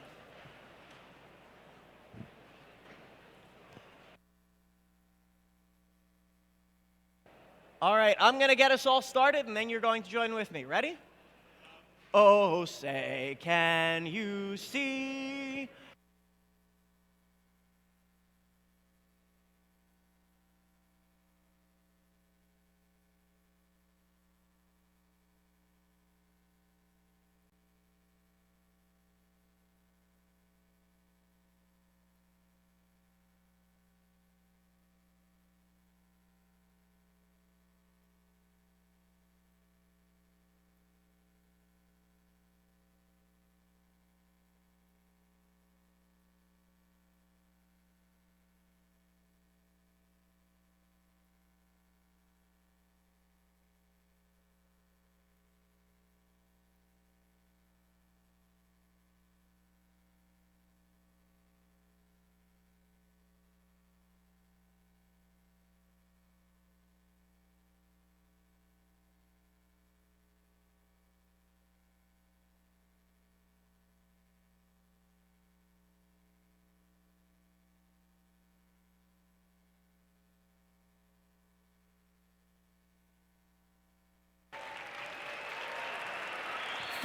All right, I'm going to get us all started, and then you're going to join with me. Ready? Oh, say, can you see?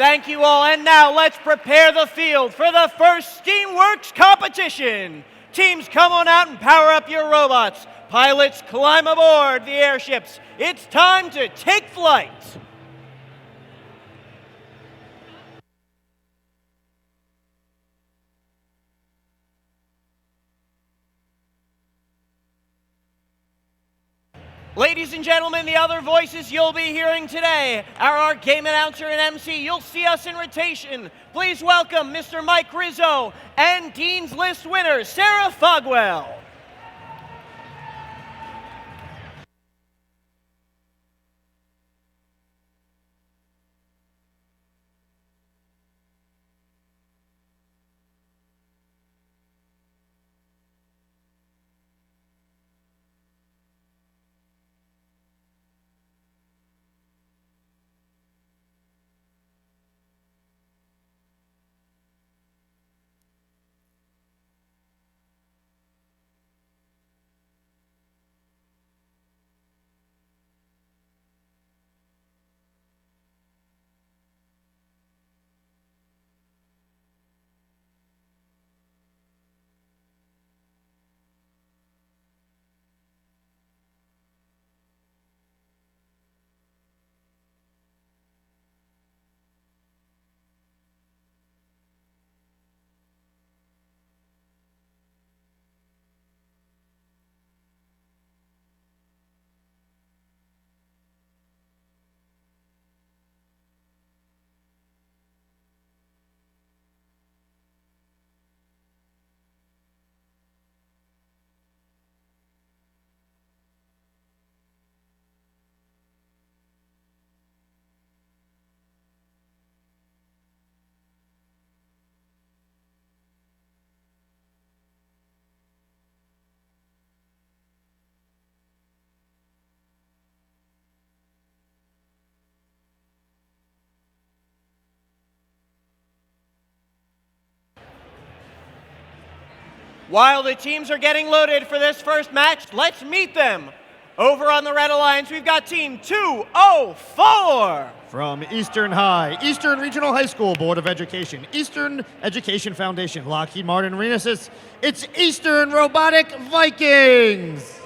Thank you all, and now let's prepare the field for the first Steamworks competition. Teams, come on out and power up your robots. Pilots, climb aboard the airships. It's time to take flight. Ladies and gentlemen, the other voices you'll be hearing today are our game announcer and MC. You'll see us in rotation. Please welcome Mr. Mike Rizzo and Dean's List winner, Sarah Fogwell. While the teams are getting loaded for this first match, let's meet them. Over on the Red Alliance, we've got Team 204. From Eastern High, Eastern Regional High School Board of Education, Eastern Education Foundation, Lockheed Martin Renesis, it's Eastern Robotic Vikings.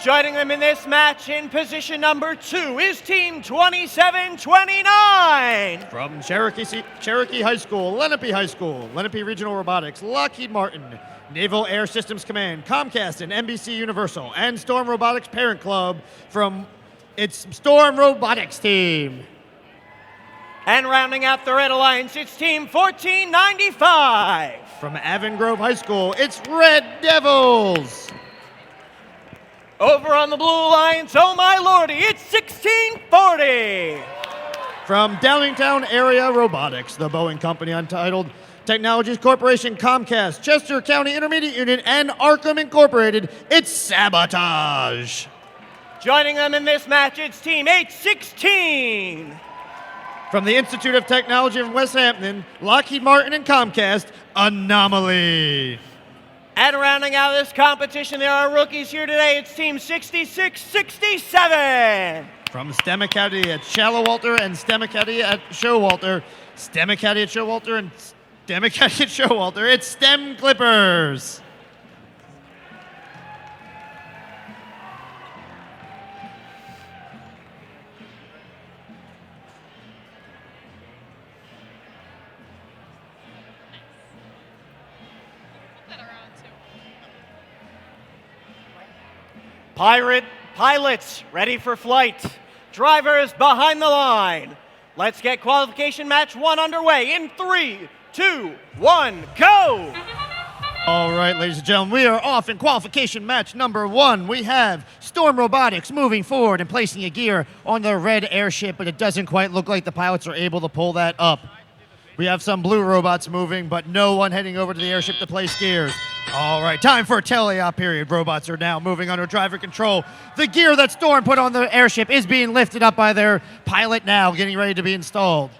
Joining them in this match in position number 2 is Team 2729. From Cherokee High School, Lenape Regional Robotics, Lockheed Martin, Naval Air Systems Command, Comcast and NBC Universal, and Storm Robotics Parent Club from its Storm Robotics team. And rounding out the Red Alliance, it's Team 1495. From Avon Grove High School, it's Red Devils. Over on the Blue Alliance, oh my lordy, it's 1640. From Downingtown Area Robotics, the Boeing Company Untitled Technologies Corporation, Comcast, Chester County Intermediate Unit, and Arkham Incorporated, it's Sabotage. Joining them in this match, it's Team 816. From the Institute of Technology of West Hampton, Lockheed Martin and Comcast, Anomaly. And rounding out this competition, there are rookies here today. It's Team 6667. From STEM Academy at Shallowalter and STEM Academy at Showalter, STEM Academy at Showalter and STEM Academy at Showalter, it's STEM Clippers. Pilots ready for flight. Drivers behind the line. Let's get qualification match 1 underway in 3, 2, 1, go! All right, ladies and gentlemen, we are off in qualification match number 1. We have Storm Robotics moving forward and placing a gear on the red airship, but it doesn't quite look like the pilots are able to pull that up. We have some blue robots moving, but no one heading over to the airship to place gears. All right, time for a teleop period. Robots are now moving under driver control. The gear that Storm put on the airship is being lifted up by their pilot now, getting ready to be installed.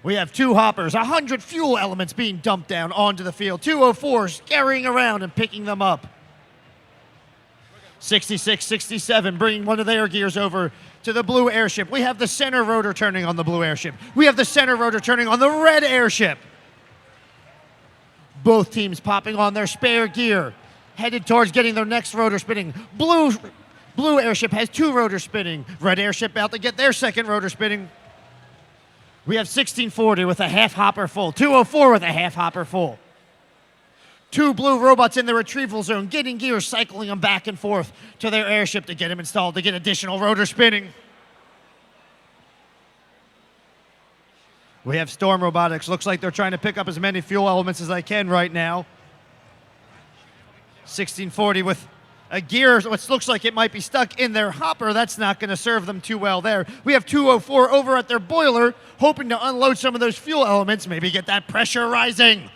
We have 2 hoppers, 100 fuel elements being dumped down onto the field. 204s carrying around and picking them up. 66, 67 bringing one of their gears over to the blue airship. We have the center rotor turning on the blue airship. We have the center rotor turning on the red airship. Both teams popping on their spare gear, headed towards getting their next rotor spinning. Blue airship has 2 rotors spinning. Red airship about to get their second rotor spinning. We have 1640 with a half hopper full. 204 with a half hopper full. 2 blue robots in the retrieval zone, getting gears, cycling them back and forth to their airship to get them installed, to get additional rotor spinning. We have Storm Robotics. Looks like they're trying to pick up as many fuel elements as they can right now. 1640 with a gear, which looks like it might be stuck in their hopper. That's not going to serve them too well there. We have 204 over at their boiler, hoping to unload some of those fuel elements, maybe get that pressure rising.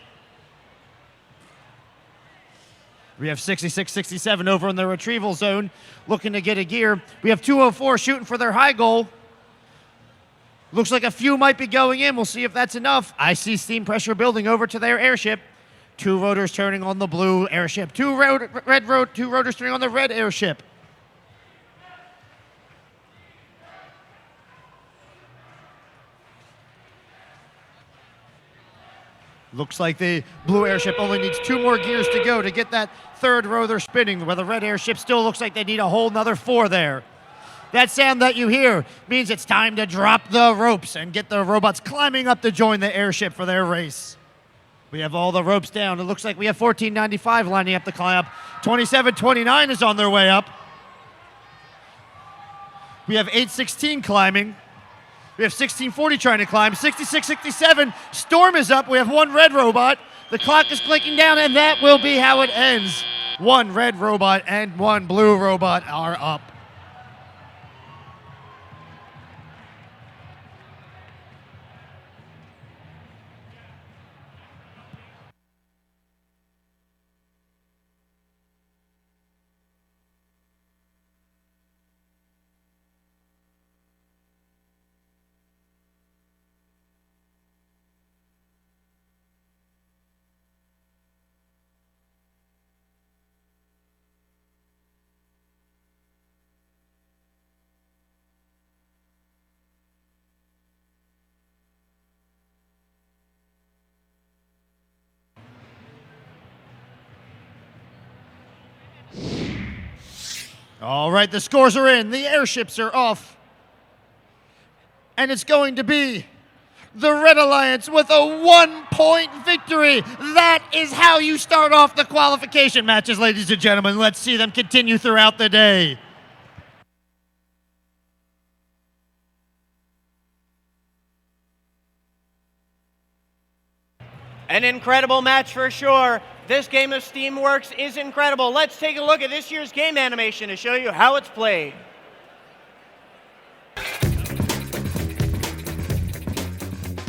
We have 66, 67 over in the retrieval zone, looking to get a gear. We have 204 shooting for their high goal. Looks like a few might be going in. We'll see if that's enough. I see steam pressure building over to their airship. 2 rotors turning on the blue airship. 2 rotors turning on the red airship. Looks like the blue airship only needs 2 more gears to go to get that third rotor spinning, where the red airship still looks like they need a whole nother 4 there. That sound that you hear means it's time to drop the ropes and get the robots climbing up to join the airship for their race. We have all the ropes down. It looks like we have 1495 lining up to climb up. 2729 is on their way up. We have 816 climbing. We have 1640 trying to climb. 66, 67. Storm is up. We have 1 red robot. The clock is clicking down, and that will be how it ends. 1 red robot and 1 blue robot are up. All right, the scores are in. The airships are off. And it's going to be the Red Alliance with a 1-point victory. That is how you start off the qualification matches, ladies and gentlemen. Let's see them continue throughout the day. An incredible match for sure. This game of Steamworks is incredible. Let's take a look at this year's game animation to show you how it's played.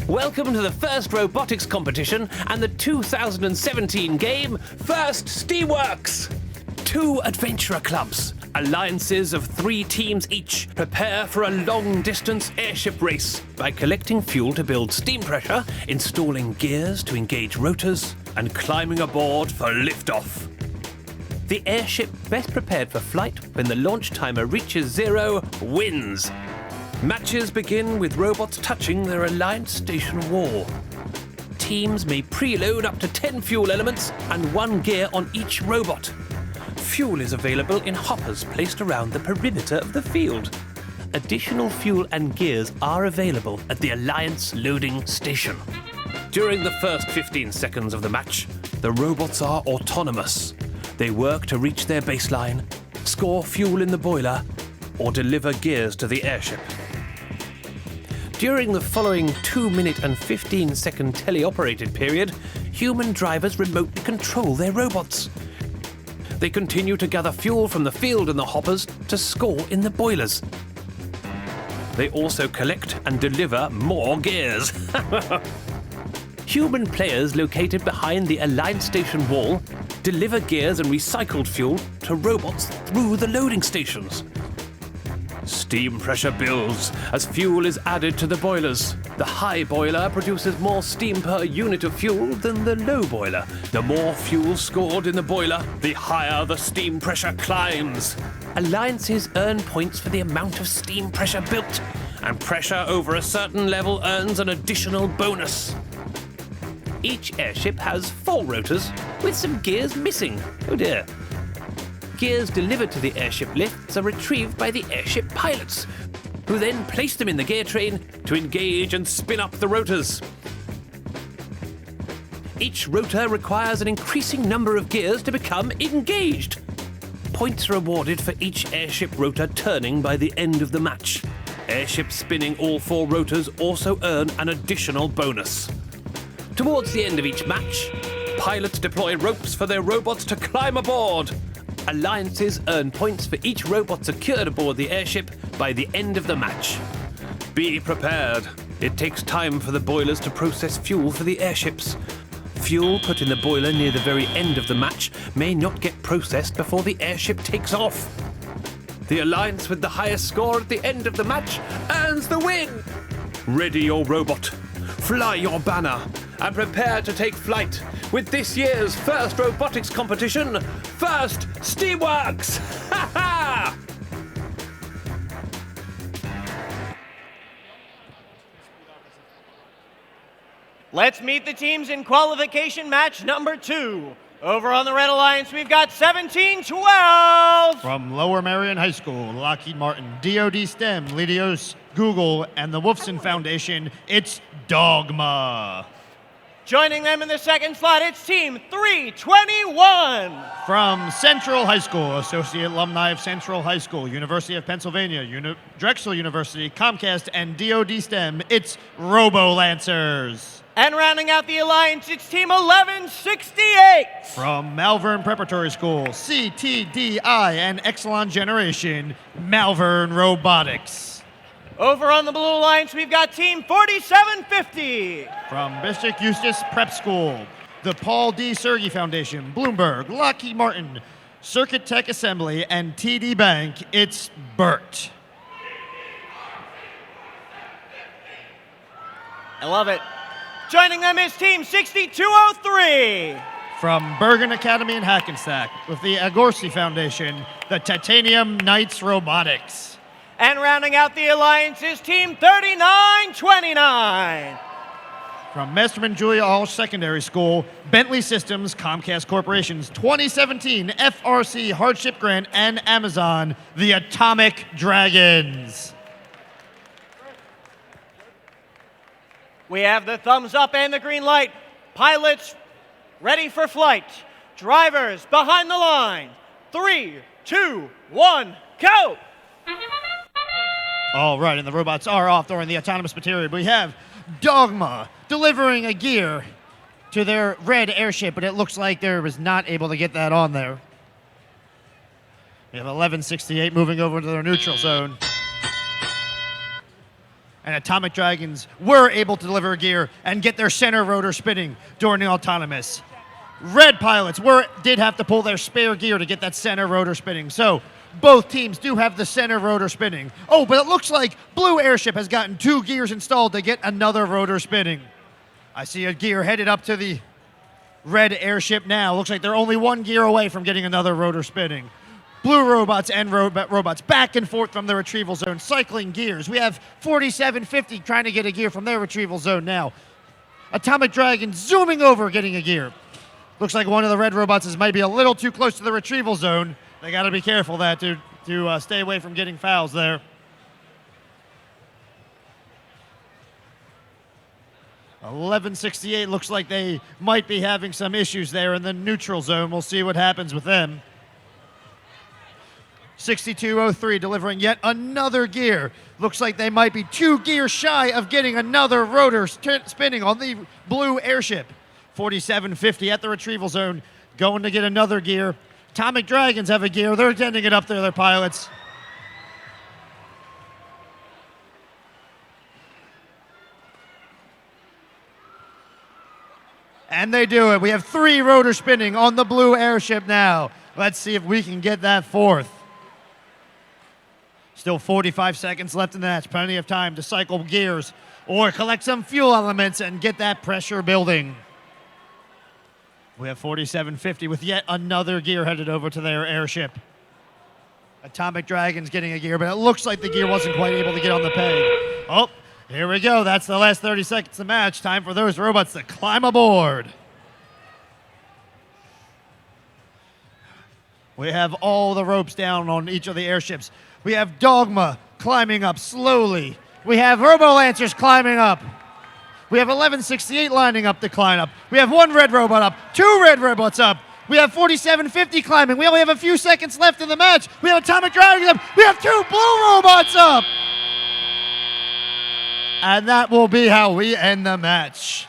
Welcome to the first robotics competition and the 2017 game, First Steamworks. 2 adventurer clubs, alliances of 3 teams each, prepare for a long-distance airship race by collecting fuel to build steam pressure, installing gears to engage rotors, and climbing aboard for liftoff. The airship best prepared for flight when the launch timer reaches 0 wins. Matches begin with robots touching their Alliance station wall. Teams may preload up to 10 fuel elements and 1 gear on each robot. Fuel is available in hoppers placed around the perimeter of the field. Additional fuel and gears are available at the Alliance loading station. During the first 15 seconds of the match, the robots are autonomous. They work to reach their baseline, score fuel in the boiler, or deliver gears to the airship. During the following 2-minute and 15-second teleoperated period, human drivers remotely control their robots. They continue to gather fuel from the field and the hoppers to score in the boilers. They also collect and deliver more gears. Human players located behind the Alliance station wall deliver gears and recycled fuel to robots through the loading stations. Steam pressure builds as fuel is added to the boilers. The high boiler produces more steam per unit of fuel than the low boiler. The more fuel scored in the boiler, the higher the steam pressure climbs. Alliances earn points for the amount of steam pressure built, and pressure over a certain level earns an additional bonus. Each airship has 4 rotors with some gears missing. Oh dear. Gears delivered to the airship lifts are retrieved by the airship pilots, who then place them in the gear train to engage and spin up the rotors. Each rotor requires an increasing number of gears to become engaged. Points are awarded for each airship rotor turning by the end of the match. Airships spinning all 4 rotors also earn an additional bonus. Towards the end of each match, pilots deploy ropes for their robots to climb aboard. Alliances earn points for each robot secured aboard the airship by the end of the match. Be prepared. It takes time for the boilers to process fuel for the airships. Fuel put in the boiler near the very end of the match may not get processed before the airship takes off. The alliance with the highest score at the end of the match earns the win. Ready your robot, fly your banner, and prepare to take flight with this year's first robotics competition, First Steamworks! Ha ha! Let's meet the teams in qualification match number 2. Over on the Red Alliance, we've got 17-12. From Lower Marion High School, Lockheed Martin, DoD STEM, Lidios, Google, and the Wolfson Foundation, it's Dogma. Joining them in the second slot, it's Team 321. From Central High School, Associate Alumni of Central High School, University of Pennsylvania, Drexel University, Comcast, and DoD STEM, it's Robo Lancers. And rounding out the alliance, it's Team 1168. From Malvern Preparatory School, CTDI, and Exelon Generation, Malvern Robotics. Over on the Blue Alliance, we've got Team 4750. From Bishop Eustace Prep School, the Paul D. Sergey Foundation, Bloomberg, Lockheed Martin, Circuit Tech Assembly, and TD Bank, it's Bert. I love it. Joining them is Team 6203. From Bergen Academy in Hackensack, with the Agorsi Foundation, the Titanium Knights Robotics. And rounding out the alliance is Team 3929. from Masterman Julia Hall Secondary School, Bentley Systems, Comcast Corporation's 2017 FRC Hardship Grant, and Amazon, the Atomic Dragons. We have the thumbs up and the green light. Pilots ready for flight. Drivers behind the line. 3, 2, 1, go! All right, and the robots are off during the autonomous material. We have Dogma delivering a gear to their red airship, but it looks like they was not able to get that on there. We have 1168 moving over to their neutral zone. And Atomic Dragons were able to deliver a gear and get their center rotor spinning during the autonomous. Red pilots did have to pull their spare gear to get that center rotor spinning. So both teams do have the center rotor spinning. Oh, but it looks like Blue Airship has gotten 2 gears installed to get another rotor spinning. I see a gear headed up to the red airship now. Looks like they're only 1 gear away from getting another rotor spinning. Blue robots and robots back and forth from the retrieval zone, cycling gears. We have 4750 trying to get a gear from their retrieval zone now. Atomic Dragon zooming over, getting a gear. Looks like one of the red robots might be a little too close to the retrieval zone. They got to be careful that to stay away from getting fouls there. $11.68 looks like they might be having some issues there in the neutral zone. We'll see what happens with them. 6203 delivering yet another gear. Looks like they might be 2 gears shy of getting another rotor spinning on the Blue Airship. 4750 at the retrieval zone, going to get another gear. Atomic Dragons have a gear. They're sending it up there, their pilots. And they do it. We have 3 rotor spinning on the Blue Airship now. Let's see if we can get that 4th. Still 45 seconds left in the match. Plenty of time to cycle gears or collect some fuel elements and get that pressure building. We have 4750 with yet another gear headed over to their airship. Atomic Dragons getting a gear, but it looks like the gear wasn't quite able to get on the peg. Oh, here we go. That's the last 30 seconds of the match. Time for those robots to climb aboard. We have all the ropes down on each of the airships. We have Dogma climbing up slowly. We have Robo-Lancers climbing up. We have 1168 lining up to climb up. We have 1 red robot up, 2 red robots up. We have 4750 climbing. We only have a few seconds left in the match. We have Atomic Dragons up. We have 2 blue robots up. And that will be how we end the match.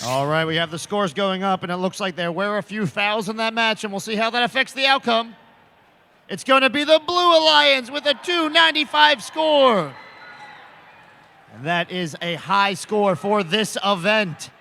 All right, we have the scores going up, and it looks like there were a few fouls in that match, and we'll see how that affects the outcome. It's going to be the Blue Alliance with a 295 score. And that is a high score for this event.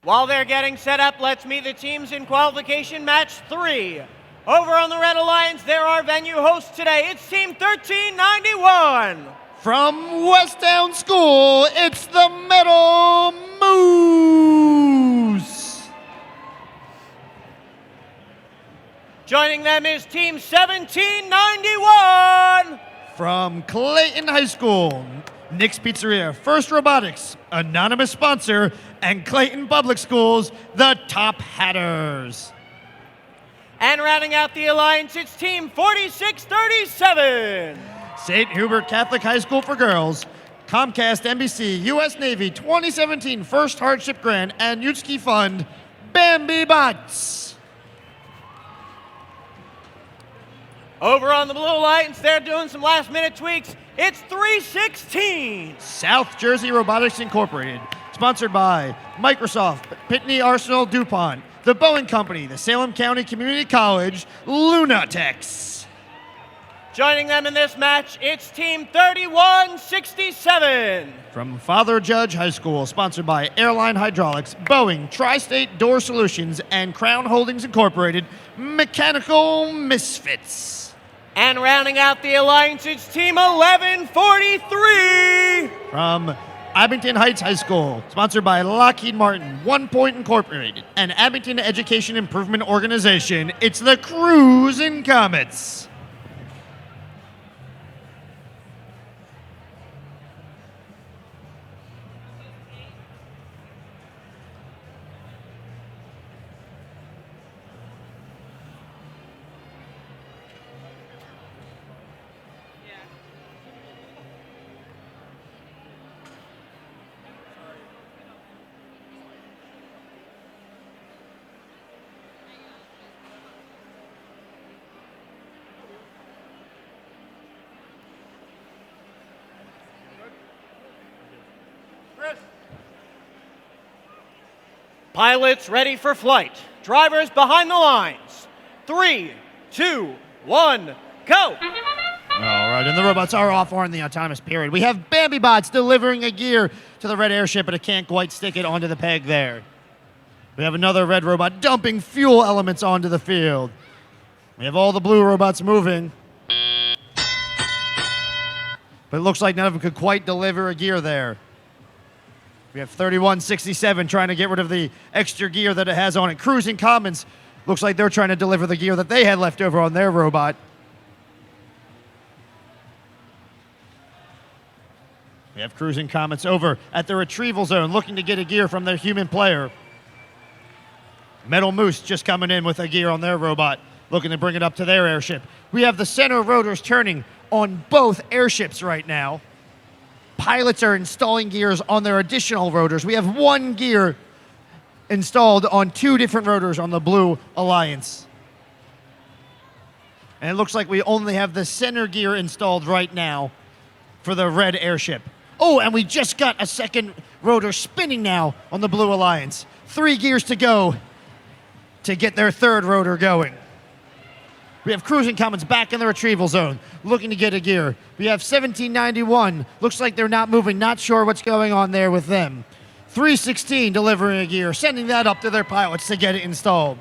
While they're getting set up, let's meet the teams in qualification match 3. Over on the Red Alliance, they're our venue hosts today. It's Team 1391. From Westtown School, it's the Metal Moose. Joining them is Team 1791. From Clayton High School, Nick's Pizzeria, First Robotics, anonymous sponsor, and Clayton Public Schools, the Top Hatters. And rounding out the alliance, it's Team 4637. St. Hubert Catholic High School for Girls, Comcast NBC, U.S. Navy 2017 First Hardship Grant and Youth Ski Fund, Bambi Bots. Over on the Blue Alliance, they're doing some last-minute tweaks. It's 316. South Jersey Robotics Incorporated, sponsored by Microsoft, Pitney Arsenal DuPont, the Boeing Company, the Salem County Community College, Lunatex. Joining them in this match, it's Team 3167. From Father Judge High School, sponsored by Airline Hydraulics, Boeing, Tri-State Door Solutions, and Crown Holdings Incorporated, Mechanical Misfits. And rounding out the alliance, it's Team 1143. From Abington Heights High School, sponsored by Lockheed Martin, One Point Incorporated, and Abington Education Improvement Organization, it's the Cruisin' Comets. Pilots ready for flight. Drivers behind the lines. 3, 2, 1, go! All right, and the robots are off or in the autonomous period. We have Bambi Bots delivering a gear to the red airship, but it can't quite stick it onto the peg there. We have another red robot dumping fuel elements onto the field. We have all the blue robots moving. But it looks like none of them could quite deliver a gear there. We have 3167 trying to get rid of the extra gear that it has on it. Cruising Commons looks like they're trying to deliver the gear that they had left over on their robot. We have Cruising Comets over at the retrieval zone looking to get a gear from their human player. Metal Moose just coming in with a gear on their robot, looking to bring it up to their airship. We have the center rotors turning on both airships right now. Pilots are installing gears on their additional rotors. We have one gear installed on 2 different rotors on the Blue Alliance. And it looks like we only have the center gear installed right now for the red airship. Oh, and we just got a second rotor spinning now on the Blue Alliance. 3 gears to go to get their third rotor going. We have Cruising Commons back in the retrieval zone, looking to get a gear. We have 1791. Looks like they're not moving, not sure what's going on there with them. 316 delivering a gear, sending that up to their pilots to get it installed.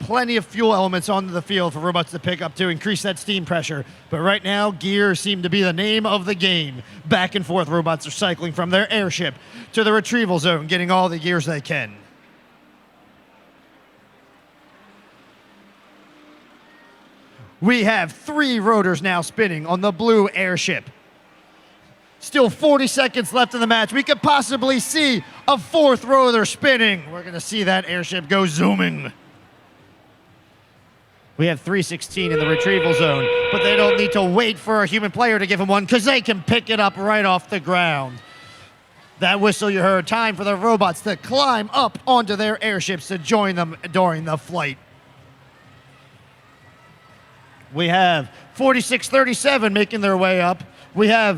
Plenty of fuel elements onto the field for robots to pick up to increase that steam pressure. But right now, gears seem to be the name of the game. Back and forth, robots are cycling from their airship to the retrieval zone, getting all the gears they can. We have 3 rotors now spinning on the blue airship. Still 40 seconds left in the match. We could possibly see a 4th rotor spinning. We're going to see that airship go zooming. We have 316 in the retrieval zone, but they don't need to wait for a human player to give them one because they can pick it up right off the ground. That whistle you heard, time for the robots to climb up onto their airships to join them during the flight. We have 4637 making their way up. We have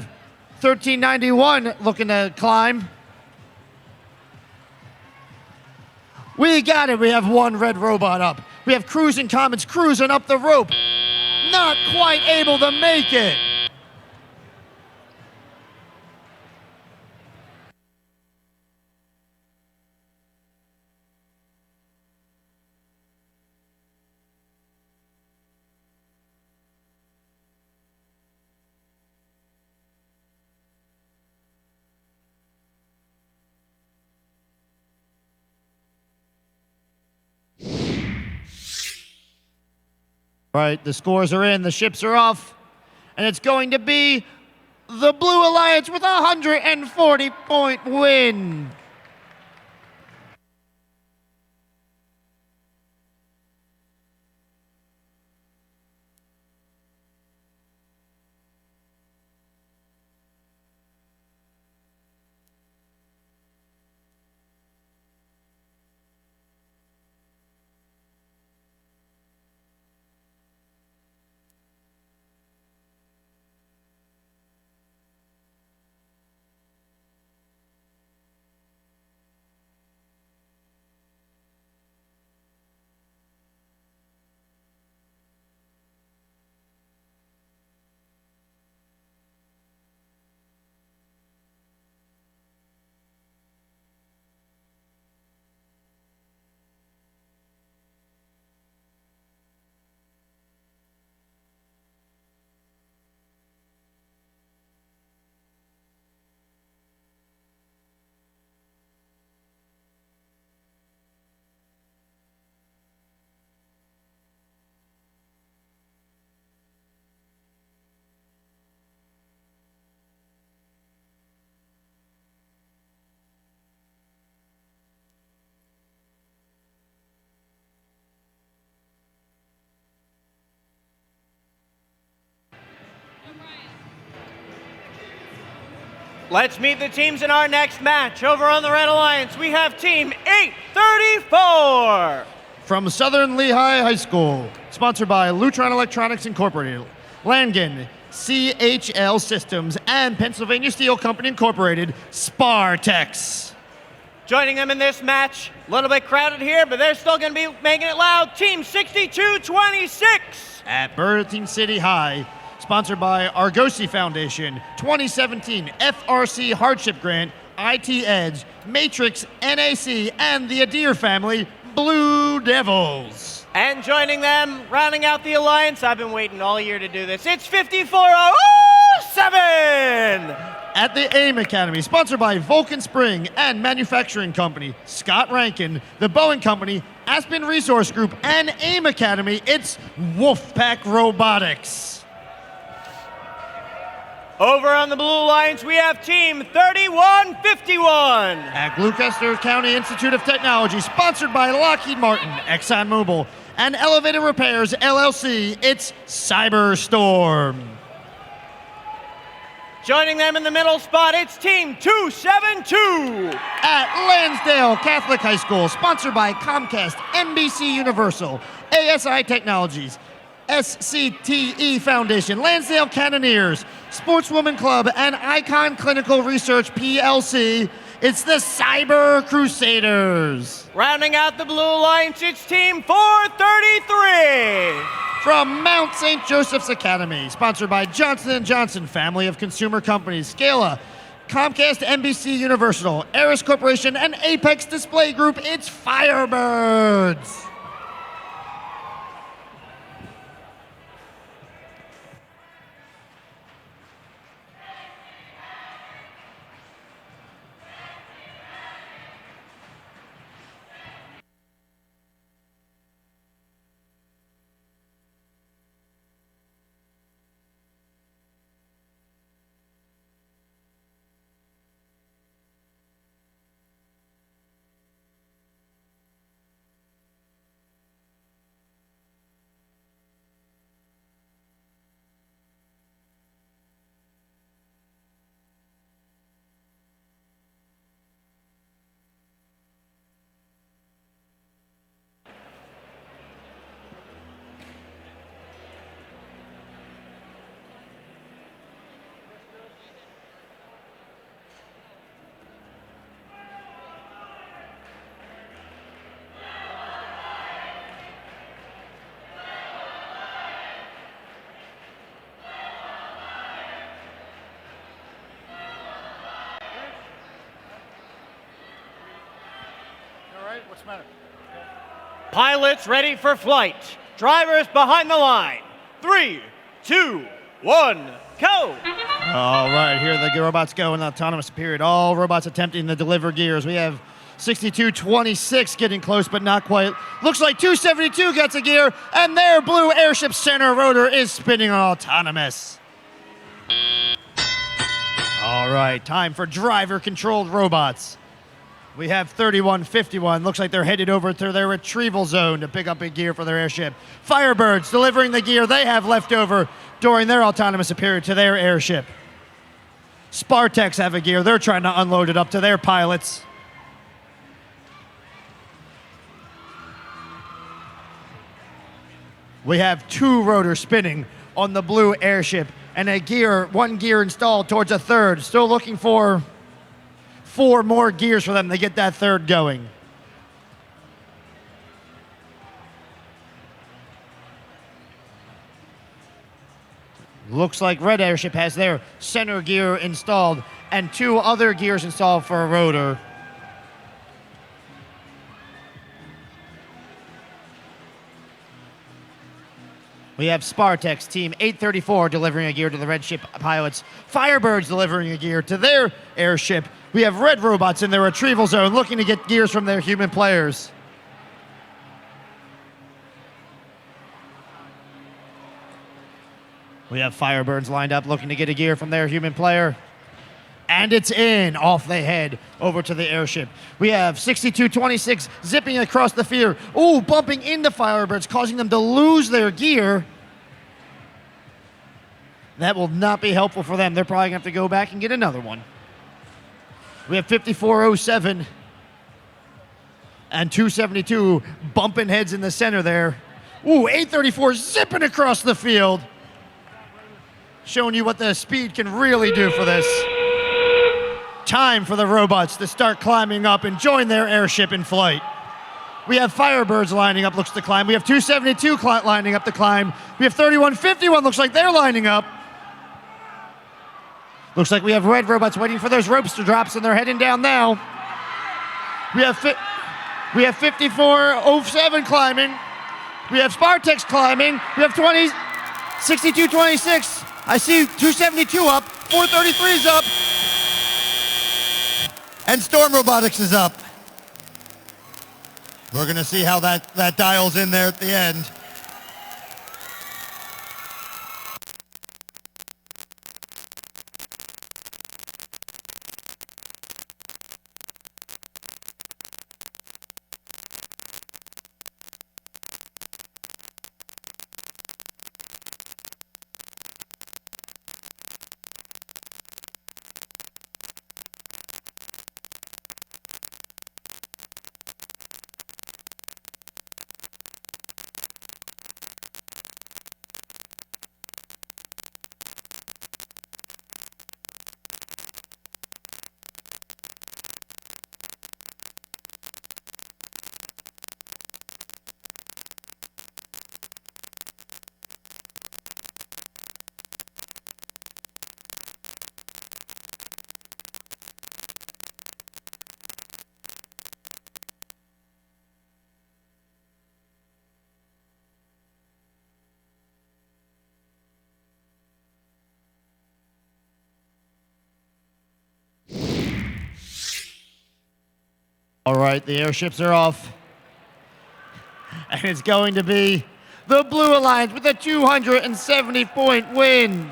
1391 looking to climb. We got it. We have one red robot up. We have Cruising Comets cruising up the rope. Not quite able to make it. Right, the scores are in, the ships are off, and it's going to be the Blue Alliance with a 140-point win. Let's meet the teams in our next match. Over on the Red Alliance, we have Team 834. From Southern Lehigh High School, sponsored by Lutron Electronics Incorporated, Langen, CHL Systems, and Pennsylvania Steel Company Incorporated, Spartex. Joining them in this match, a little bit crowded here, but they're still going to be making it loud, Team 6226. At Burlington City High, sponsored by Argosy Foundation, 2017 FRC Hardship Grant, IT Edge, Matrix, NAC, and the Adair family, Blue Devils. And joining them, rounding out the alliance, I've been waiting all year to do this, it's 5407! At the AIM Academy, sponsored by Vulcan Spring and Manufacturing Company, Scott Rankin, the Boeing Company, Aspen Resource Group, and AIM Academy, it's Wolfpack Robotics. Over on the Blue Alliance, we have Team 3151. At Gloucester County Institute of Technology, sponsored by Lockheed Martin, ExxonMobil, and Elevated Repairs, LLC, it's Cyberstorm. Joining them in the middle spot, it's Team 272. At Lansdale Catholic High School, sponsored by Comcast, NBC Universal, ASI Technologies, SCTE Foundation, Lansdale Cannoneers, Sportswoman Club, and Icon Clinical Research PLC, it's the Cyber Crusaders. Rounding out the Blue Alliance, it's Team 433. From Mount St. Joseph's Academy, sponsored by Johnson & Johnson, family of consumer companies, Scala, Comcast, NBC Universal, Aris Corporation, and Apex Display Group, it's Firebirds. What's the matter? Pilots ready for flight. Drivers behind the line. 3, 2, 1, go! All right, here the robots go in the autonomous period. All robots attempting to deliver gears. We have 6226 getting close, but not quite. Looks like 272 gets a gear, and their blue airship center rotor is spinning on autonomous. All right, time for driver-controlled robots. We have 3151. Looks like they're headed over to their retrieval zone to pick up a gear for their airship. Firebirds delivering the gear they have left over during their autonomous period to their airship. Spartex have a gear. They're trying to unload it up to their pilots. We have 2 rotors spinning on the blue airship and one gear installed towards a third. Still looking for 4 more gears for them to get that third going. Looks like red airship has their center gear installed and 2 other gears installed for a rotor. We have Spartex Team 834 delivering a gear to the red ship pilots. Firebirds delivering a gear to their airship. We have red robots in their retrieval zone looking to get gears from their human players. We have Firebirds lined up looking to get a gear from their human player. And it's in. Off they head over to the airship. We have 6226 zipping across the field. Ooh, bumping into Firebirds, causing them to lose their gear. That will not be helpful for them. They're probably going to have to go back and get another one. We have 5407 and 272 bumping heads in the center there. Ooh, 834 zipping across the field. Showing you what the speed can really do for this. Time for the robots to start climbing up and join their airship in flight. We have Firebirds lining up, looks to climb. We have 272 lining up to climb. We have 3151, looks like they're lining up. Looks like we have red robots waiting for those ropes to drop, and they're heading down now. We have 5407 climbing. We have Spartex climbing. We have 6226. I see 272 up. 433 is up. And Storm Robotics is up. We're going to see how that dials in there at the end. All right, the airships are off. And it's going to be the Blue Alliance with a 270-point win.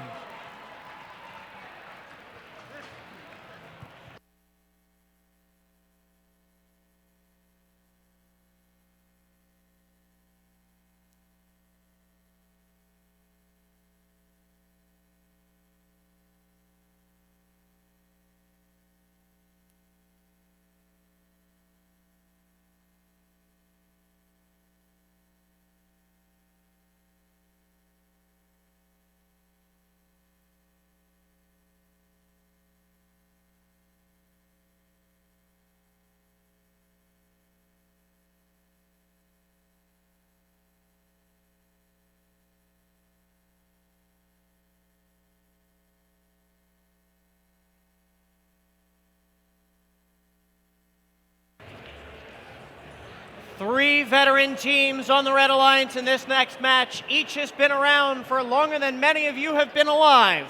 3 veteran teams on the Red Alliance in this next match. Each has been around for longer than many of you have been alive.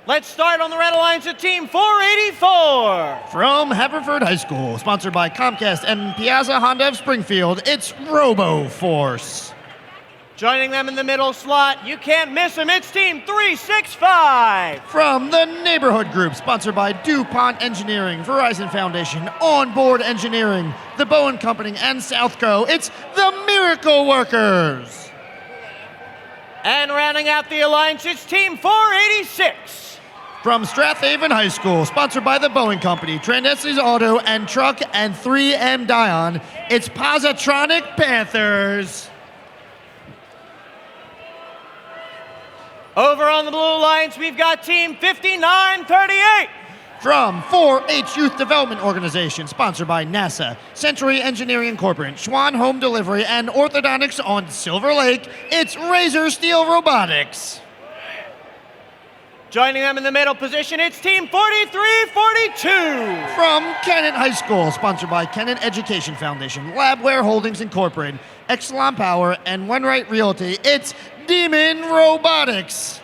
Let's start on the Red Alliance with Team 484. From Haverford High School, sponsored by Comcast and Piazza Honda of Springfield, it's RoboForce. Joining them in the middle slot, you can't miss them, it's Team 365. From the Neighborhood Group, sponsored by DuPont Engineering, Verizon Foundation, Onboard Engineering, The Bowen Company, and Southco, it's the Miracle Workers. And rounding out the alliance, it's Team 486. From Strathaven High School, sponsored by the Boeing Company, Trandesses Auto and Truck, and 3M Dion, it's Positronic Panthers. Over on the Blue Alliance, we've got Team 5938. From 4-H Youth Development Organization, sponsored by NASA, Century Engineering Incorporated, Schwann Home Delivery, and Orthodontics on Silver Lake, it's Razor Steel Robotics. Joining them in the middle position, it's Team 4342. From Kennet High School, sponsored by Kennet Education Foundation, Labware Holdings Incorporated, Exelon Power, and Wenright Realty, it's Demon Robotics.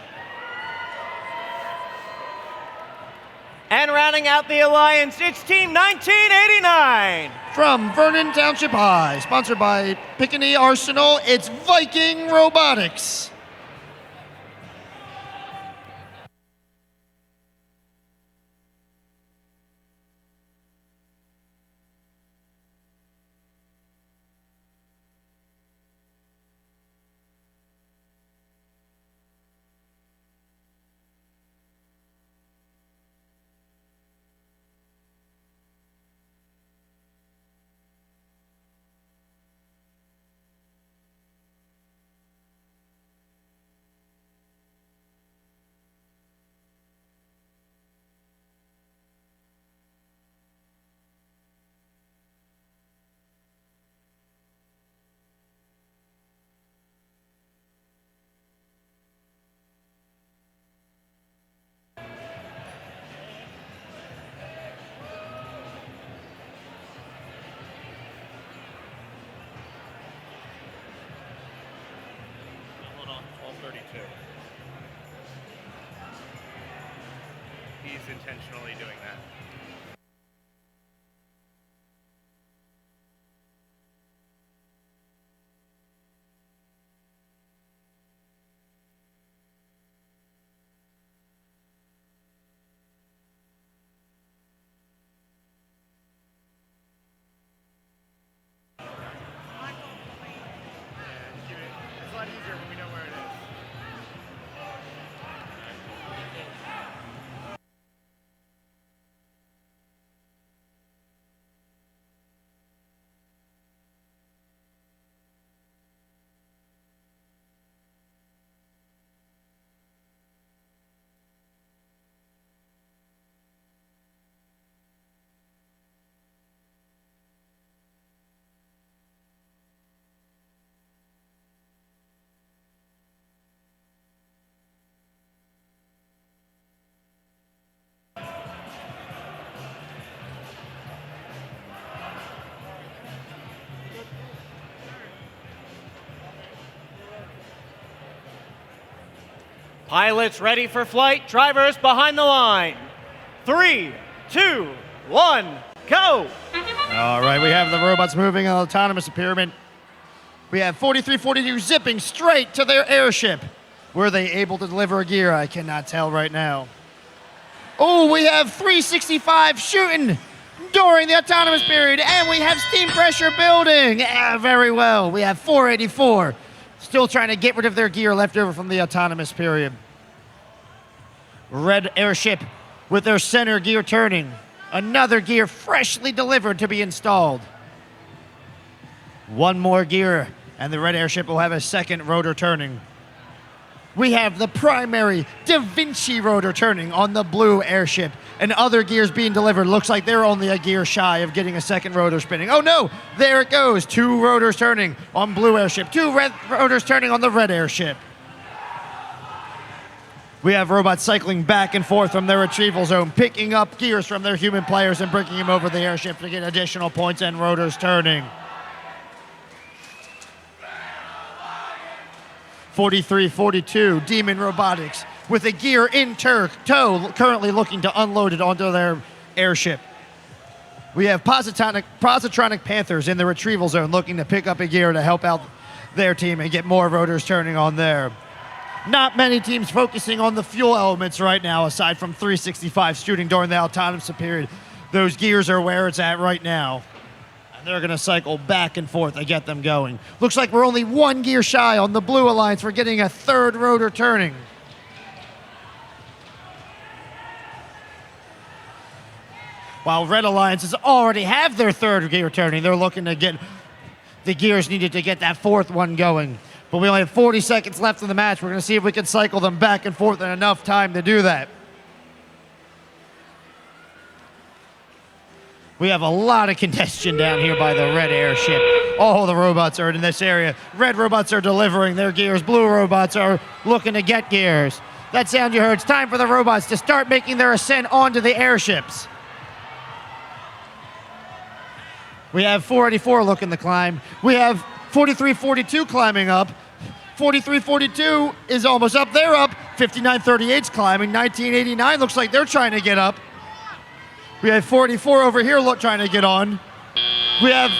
And rounding out the alliance, it's Team 1989. From Vernon Township High, sponsored by Pickney Arsenal, it's Viking Robotics. He's intentionally doing that. It's a lot easier when we know where it is. Pilots ready for flight, drivers behind the line. 3, 2, 1, go! All right, we have the robots moving on autonomous pyramid. We have 4342 zipping straight to their airship. Were they able to deliver a gear? I cannot tell right now. Oh, we have 365 shooting during the autonomous period, and we have steam pressure building. Very well. We have 484 still trying to get rid of their gear left over from the autonomous period. Red airship with their center gear turning. Another gear freshly delivered to be installed. One more gear, and the red airship will have a second rotor turning. We have the primary Da Vinci rotor turning on the blue airship, and other gears being delivered. Looks like they're only a gear shy of getting a second rotor spinning. Oh no, there it goes. 2 rotors turning on blue airship, 2 red rotors turning on the red airship. We have robots cycling back and forth from their retrieval zone, picking up gears from their human players and bringing them over the airship to get additional points and rotors turning. 4342, Demon Robotics, with a gear in tow, currently looking to unload it onto their airship. We have Positronic Panthers in the retrieval zone looking to pick up a gear to help out their team and get more rotors turning on there. Not many teams focusing on the fuel elements right now, aside from 365 shooting during the autonomous period. Those gears are where it's at right now. They're going to cycle back and forth to get them going. Looks like we're only one gear shy on the Blue Alliance for getting a third rotor turning. While Red Alliances already have their third gear turning, they're looking to get the gears needed to get that fourth one going. But we only have 40 seconds left in the match. We're going to see if we can cycle them back and forth in enough time to do that. We have a lot of congestion down here by the red airship. All the robots are in this area. Red robots are delivering their gears. Blue robots are looking to get gears. That sound you heard, it's time for the robots to start making their ascent onto the airships. We have 484 looking to climb. We have 4342 climbing up. 4342 is almost up. They're up. 5938's climbing. 1989 looks like they're trying to get up. We have 44 over here trying to get on. We have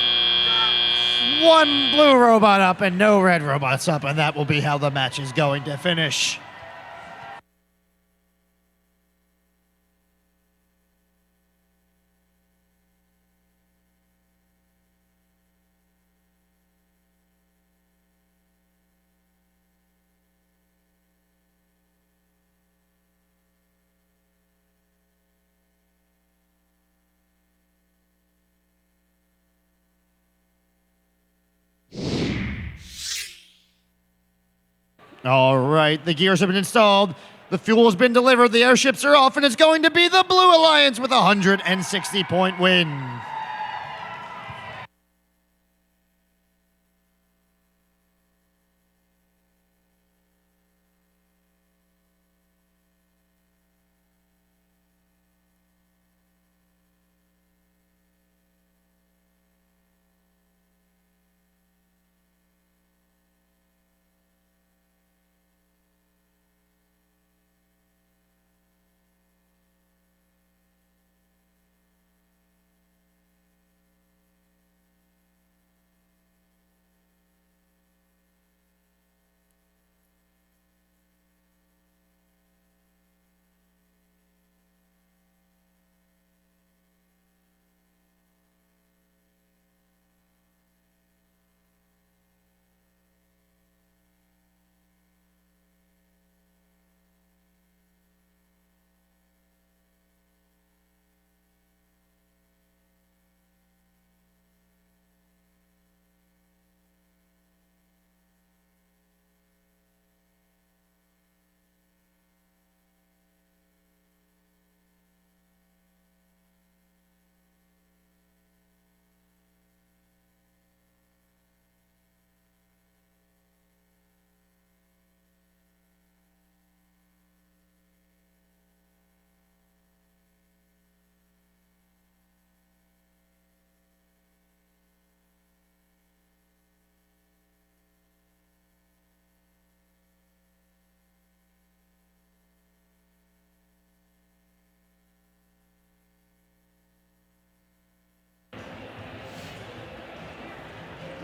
one blue robot up and no red robots up, and that will be how the match is going to finish. All right, the gears have been installed. The fuel has been delivered. The airships are off, and it's going to be the Blue Alliance with a 160-point win.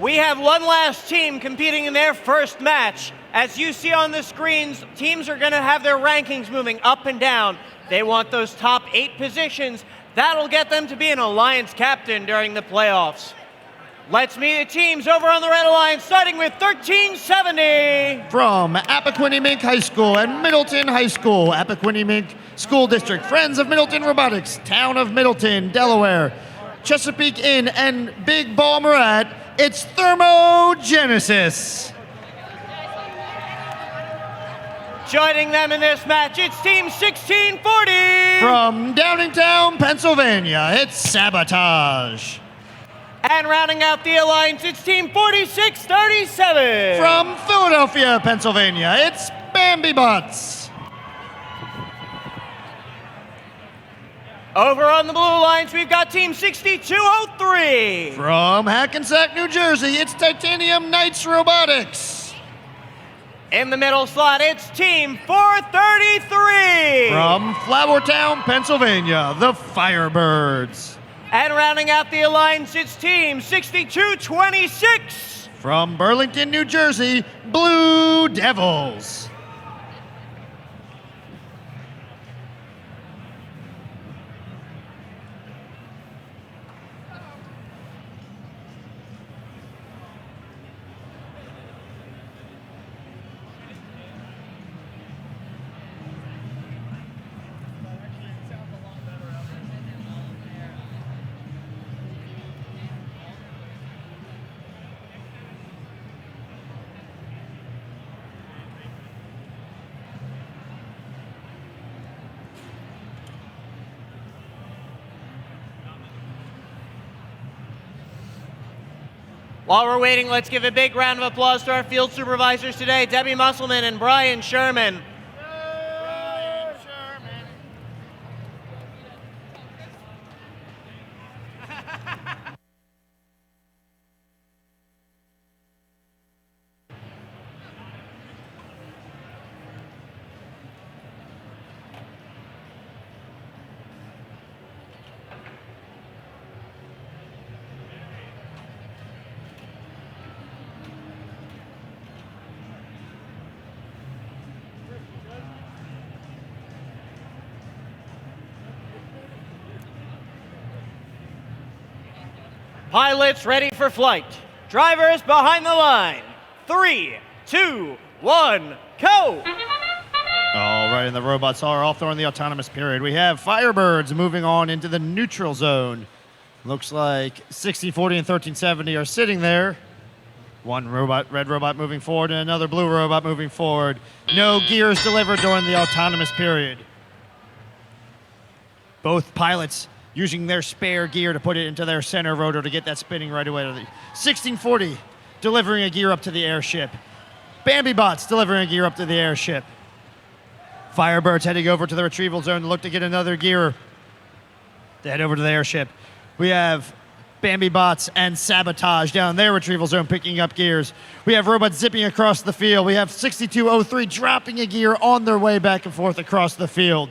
We have one last team competing in their first match. As you see on the screens, teams are going to have their rankings moving up and down. They want those top 8 positions. That'll get them to be an Alliance captain during the playoffs. Let's meet the teams over on the Red Alliance, starting with 1370. From Appaquinimink High School and Middleton High School, Appaquinimink School District, Friends of Middleton Robotics, Town of Middleton, Delaware, Chesapeake Inn, and Big Ball Murat, it's Thermogenesis. Joining them in this match, it's Team 1640. From Downingtown, Pennsylvania, it's Sabotage. And rounding out the Alliance, it's Team 4637. From Philadelphia, Pennsylvania, it's Bambi Butts. Over on the Blue Alliance, we've got Team 6203. From Hackensack, New Jersey, it's Titanium Knights Robotics. In the middle slot, it's Team 433. From Flowertown, Pennsylvania, the Firebirds. And rounding out the alliance, it's Team 6226. From Burlington, New Jersey, Blue Devils. While we're waiting, let's give a big round of applause to our field supervisors today, Debbie Musselman and Brian Sherman. Pilots ready for flight. Drivers behind the line. 3, 2, 1, go! All right, and the robots are all throwing the autonomous period. We have Firebirds moving on into the neutral zone. Looks like 1640 and 1370 are sitting there. One robot, red robot moving forward, and another blue robot moving forward. No gears delivered during the autonomous period. Both pilots using their spare gear to put it into their center rotor to get that spinning right away. 1640 delivering a gear up to the airship. Bambi bots delivering a gear up to the airship. Firebirds heading over to the retrieval zone to look to get another gear to head over to the airship. We have Bambi bots and Sabotage down their retrieval zone picking up gears. We have robots zipping across the field. We have 6203 dropping a gear on their way back and forth across the field.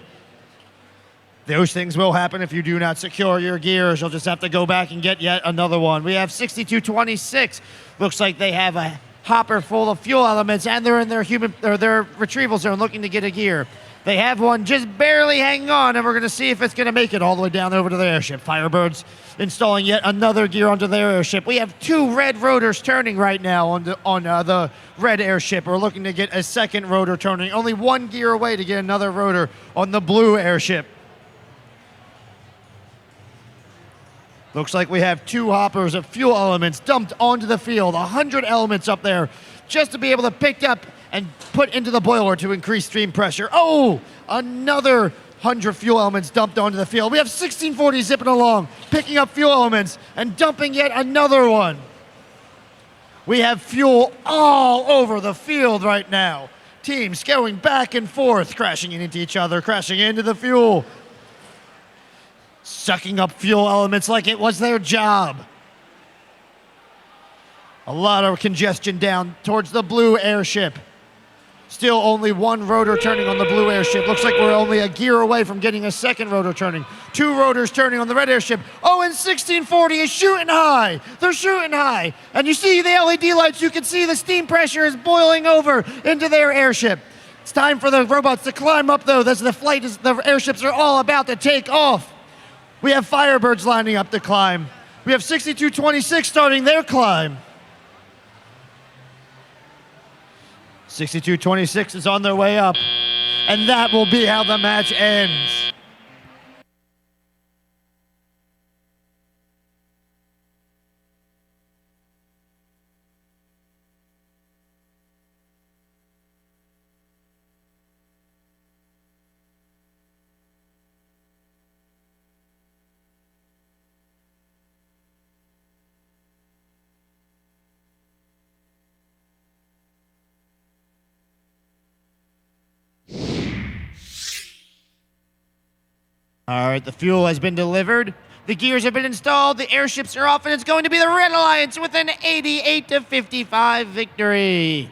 Those things will happen if you do not secure your gears. You'll just have to go back and get yet another one. We have 6226. Looks like they have a hopper full of fuel elements, and they're in their retrieval zone looking to get a gear. They have one just barely hanging on, and we're going to see if it's going to make it all the way down over to the airship. Firebirds installing yet another gear onto their airship. We have 2 red rotors turning right now on the red airship. We're looking to get a second rotor turning. Only 1 gear away to get another rotor on the blue airship. Looks like we have 2 hoppers of fuel elements dumped onto the field. 100 elements up there just to be able to pick up and put into the boiler to increase stream pressure. Oh, another 100 fuel elements dumped onto the field. We have 1640 zipping along, picking up fuel elements and dumping yet another one. We have fuel all over the field right now. Teams going back and forth, crashing into each other, crashing into the fuel. Sucking up fuel elements like it was their job. A lot of congestion down towards the blue airship. Still only 1 rotor turning on the blue airship. Looks like we're only a gear away from getting a second rotor turning. 2 rotors turning on the red airship. Oh, and 1640 is shooting high. They're shooting high. And you see the LED lights. You can see the steam pressure is boiling over into their airship. It's time for the robots to climb up, though, as the airships are all about to take off. We have Firebirds lining up to climb. We have 6226 starting their climb. 6226 is on their way up. And that will be how the match ends. All right, the fuel has been delivered. The gears have been installed. The airships are off, and it's going to be the Red Alliance with an 88-55 victory.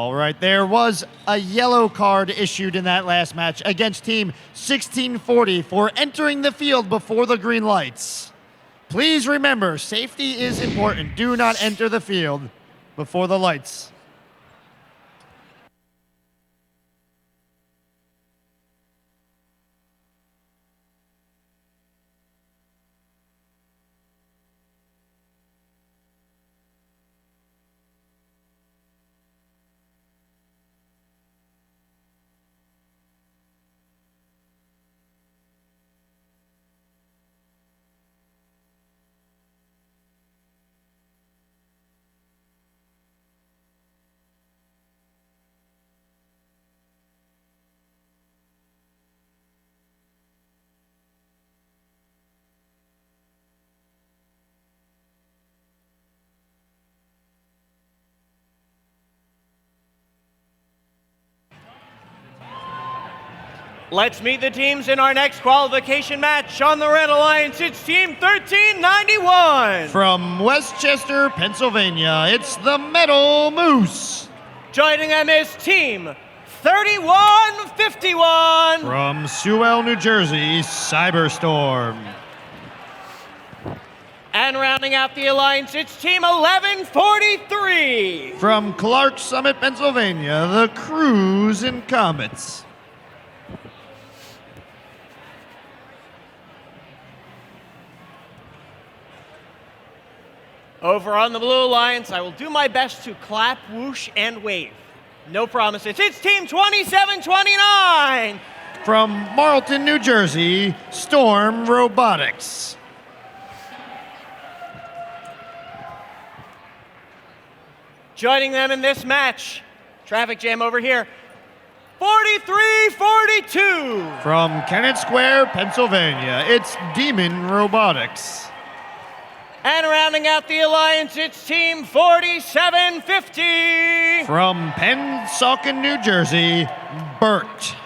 All right, there was a yellow card issued in that last match against Team 1640 for entering the field before the green lights. Please remember, safety is important. Do not enter the field before the lights. Let's meet the teams in our next qualification match. On the Red Alliance, it's Team 1391. From Westchester, Pennsylvania, it's the Metal Moose. Joining them is Team 3151. From Sewell, New Jersey, Cyberstorm. And rounding out the alliance, it's Team 1143. From Clark Summit, Pennsylvania, the Cruisin' Comets. Over on the Blue Alliance, I will do my best to clap, whoosh, and wave. No promises. It's Team 2729. From Marlton, New Jersey, Storm Robotics. Joining them in this match, traffic jam over here, 4342. From Kennett Square, Pennsylvania, it's Demon Robotics. And rounding out the alliance, it's Team 4750. From Pennsauken, New Jersey, Bert.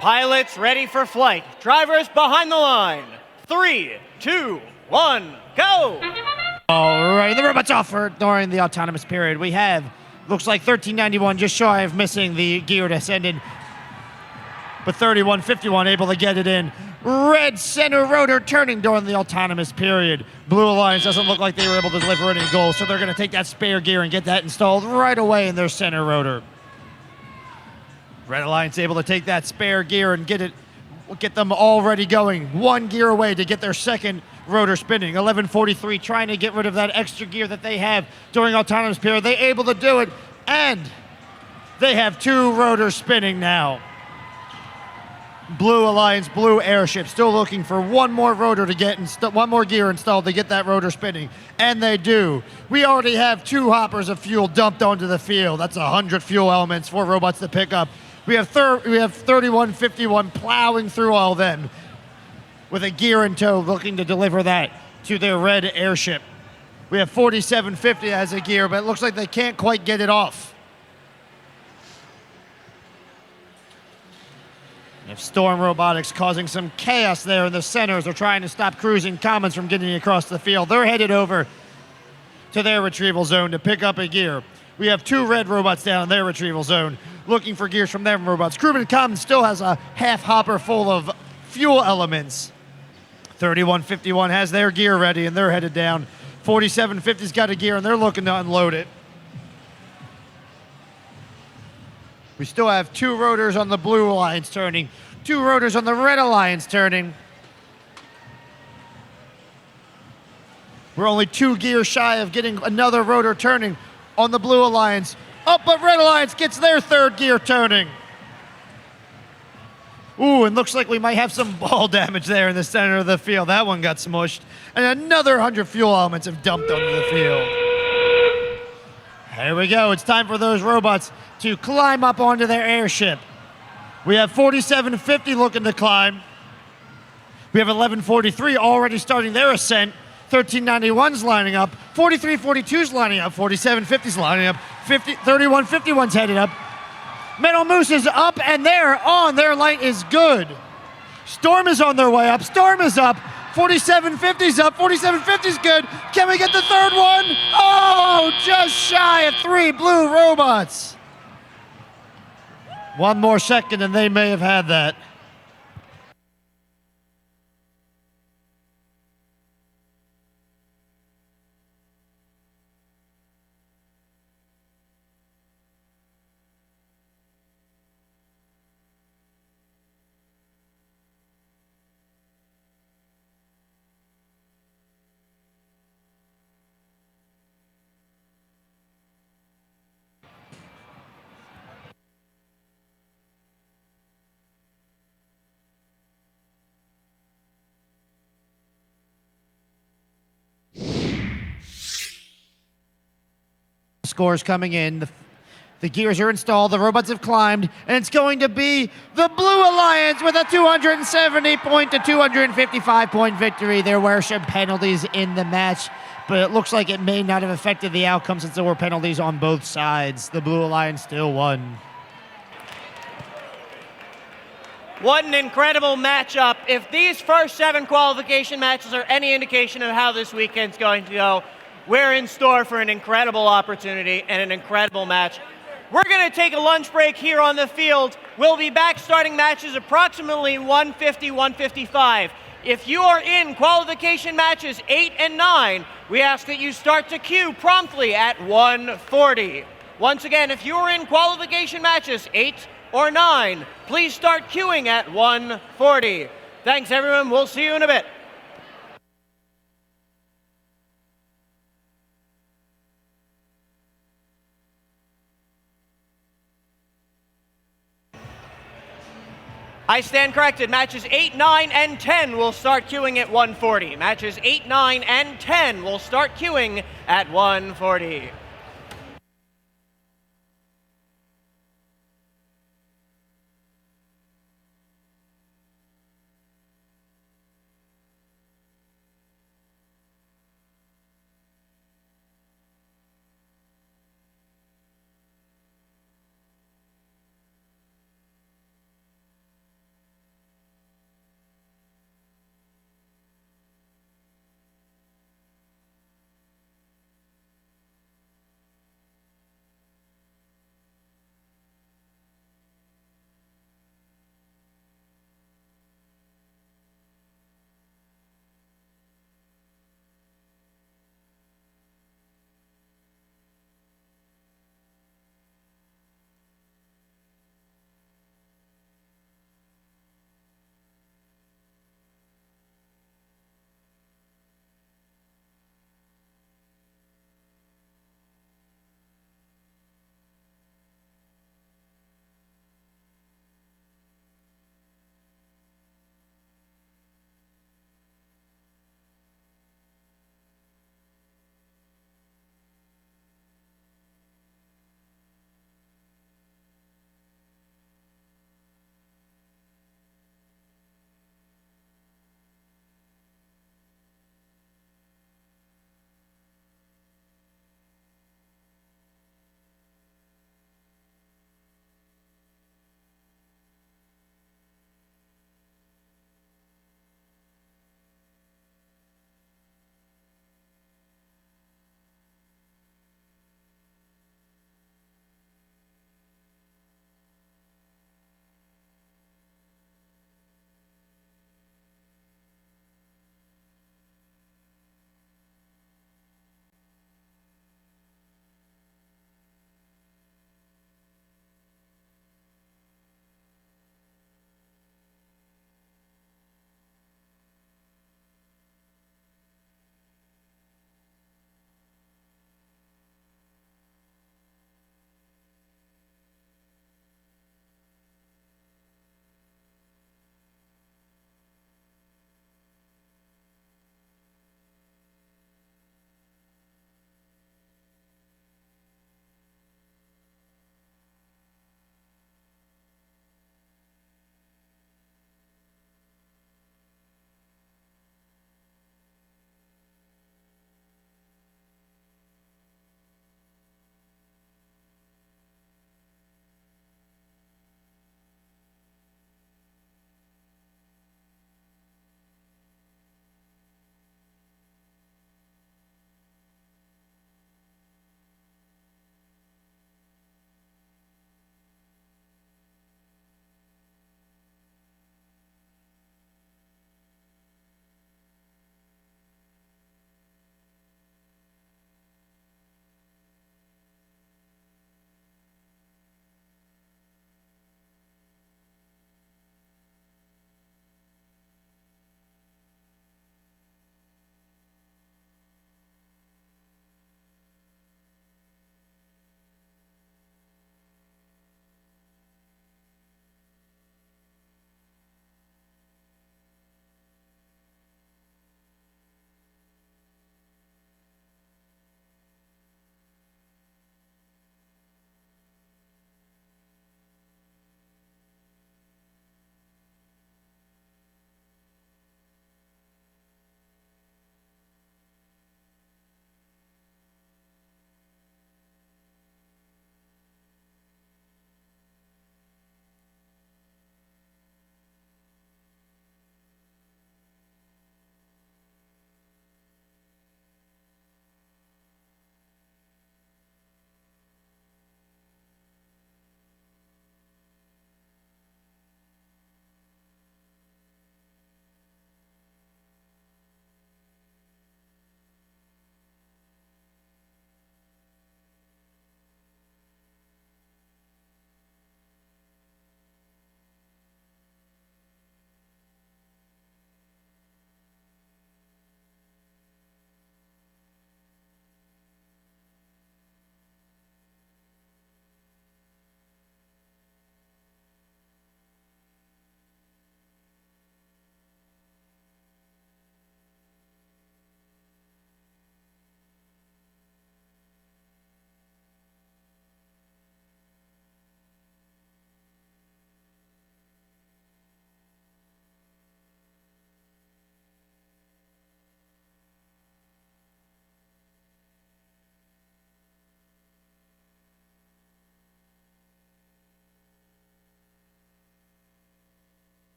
Pilots ready for flight. Drivers behind the line. 3, 2, 1, go! All right, the robots offer during the autonomous period. We have, looks like 1391 just shy of missing the gear to send in, but 3151 able to get it in. Red center rotor turning during the autonomous period. Blue Alliance doesn't look like they were able to deliver any goals, so they're going to take that spare gear and get that installed right away in their center rotor. Red Alliance able to take that spare gear and get them already going. One gear away to get their second rotor spinning. 1143 trying to get rid of that extra gear that they have during autonomous period. They able to do it, and they have two rotors spinning now. Blue Alliance, Blue Airship, still looking for one more rotor to get one more gear installed to get that rotor spinning, and they do. We already have 2 hoppers of fuel dumped onto the field. That's 100 fuel elements for robots to pick up. We have 3151 plowing through all them with a gear in tow, looking to deliver that to their red airship. We have 4750 as a gear, but it looks like they can't quite get it off. If Storm Robotics causing some chaos there in the centers, they're trying to stop Cruising Commons from getting across the field. They're headed over to their retrieval zone to pick up a gear. We have 2 red robots down in their retrieval zone looking for gears from them robots. Cruising Commons still has a half hopper full of fuel elements. 3151 has their gear ready and they're headed down. 4750's got a gear and they're looking to unload it. We still have 2 rotors on the blue alliance turning, 2 rotors on the red alliance turning. We're only 2 gears shy of getting another rotor turning on the blue alliance. Oh, but red alliance gets their 3rd gear turning. Ooh, and looks like we might have some ball damage there in the center of the field. That one got smushed. And another 100 fuel elements have dumped onto the field. Here we go. It's time for those robots to climb up onto their airship. We have 4750 looking to climb. We have 1143 already starting their ascent. 1391's lining up. 4342's lining up. 4750's lining up. 3151's headed up. Metal Moose is up and they're on. Their light is good. Storm is on their way up. Storm is up. 4750's up. 4750's good. Can we get the 3rd one? Oh, just shy of 3 blue robots. One more second and they may have had that. Scores coming in. The gears are installed. The robots have climbed. And it's going to be the Blue Alliance with a 270-point to 255-point victory. There were some penalties in the match, but it looks like it may not have affected the outcome since there were penalties on both sides. The Blue Alliance still won. What an incredible matchup. If these first 7 qualification matches are any indication of how this weekend's going to go, we're in store for an incredible opportunity and an incredible match. We're going to take a lunch break here on the field. We'll be back starting matches approximately 1:50, 1:55. If you are in qualification matches 8 and 9, we ask that you start to queue promptly at 1:40. Once again, if you are in qualification matches 8 or 9, please start queuing at 1:40. Thanks, everyone. We'll see you in a bit. I stand corrected. Matches 8, 9, and 10 will start queuing at 1:40. Matches 8, 9, and 10 will start queuing at 1:40.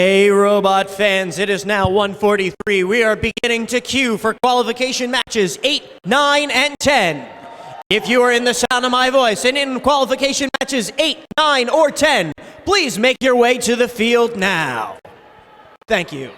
Hey, robot fans, it is now 1:43. We are beginning to queue for qualification matches 8, 9, and 10. If you are in the sound of my voice and in qualification matches 8, 9, or 10, please make your way to the field now. Thank you.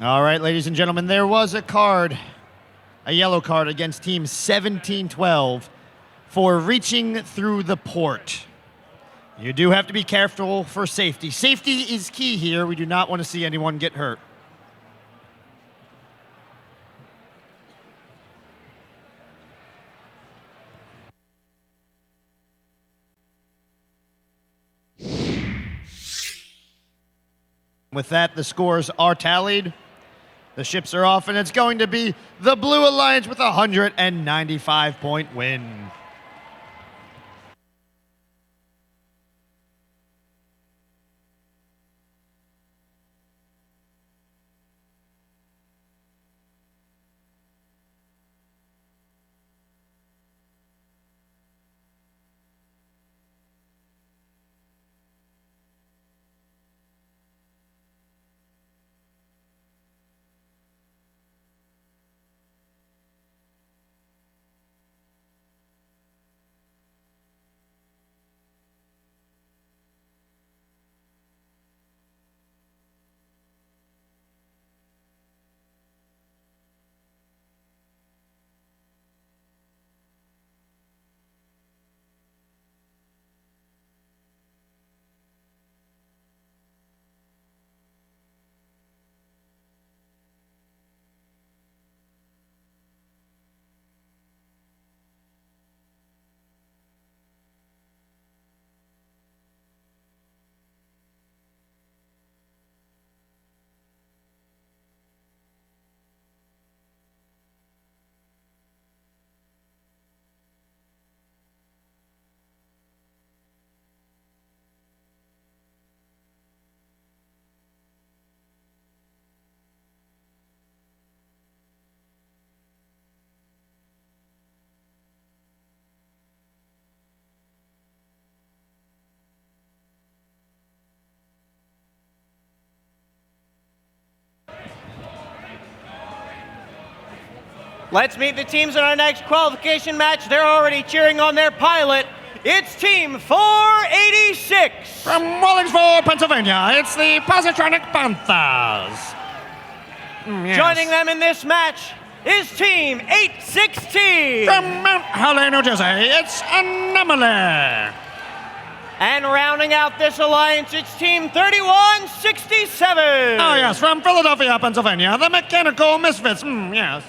All right, ladies and gentlemen, there was a card, a yellow card against Team 1712 for reaching through the port. You do have to be careful for safety. Safety is key here. We do not want to see anyone get hurt. With that, the scores are tallied. The ships are off, and it's going to be the Blue Alliance with a 195-point win. Let's meet the teams in our next qualification match. They're already cheering on their pilot. It's Team 486. From Wallingford, Pennsylvania, it's the Positronic Panthers. Yes. Joining them in this match is Team 816. From Mount Holly, New Jersey, it's Anomaly. And rounding out this alliance, it's Team 3167. Oh, yes, from Philadelphia, Pennsylvania, the Mechanical Misfits. Yes.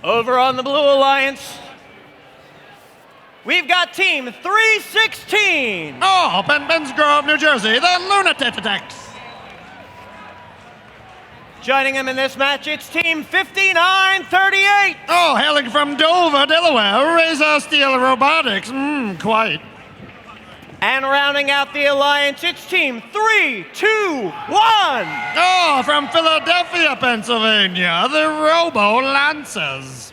Over on the Blue Alliance, we've got Team 316. Oh, Ben's Grove, New Jersey, the Lunatics. Joining them in this match, it's Team 5938. Oh, hailing from Dover, Delaware, Razor Steel Robotics. Quite. And rounding out the alliance, it's Team 321. Oh, from Philadelphia, Pennsylvania, the Robo Lancers.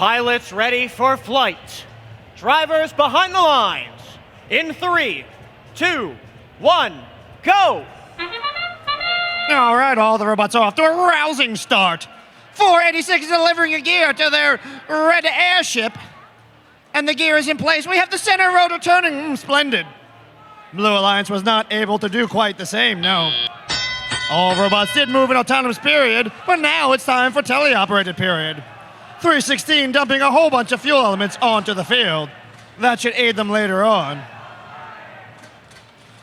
Pilots ready for flight. Drivers behind the lines. In 3, 2, 1, go! All right, all the robots are off to a rousing start. 486 is delivering a gear to their red airship. And the gear is in place. We have the center rotor turning. Splendid. Blue Alliance was not able to do quite the same, no. All robots did move in autonomous period, but now it's time for teleoperated period. 316 dumping a whole bunch of fuel elements onto the field. That should aid them later on.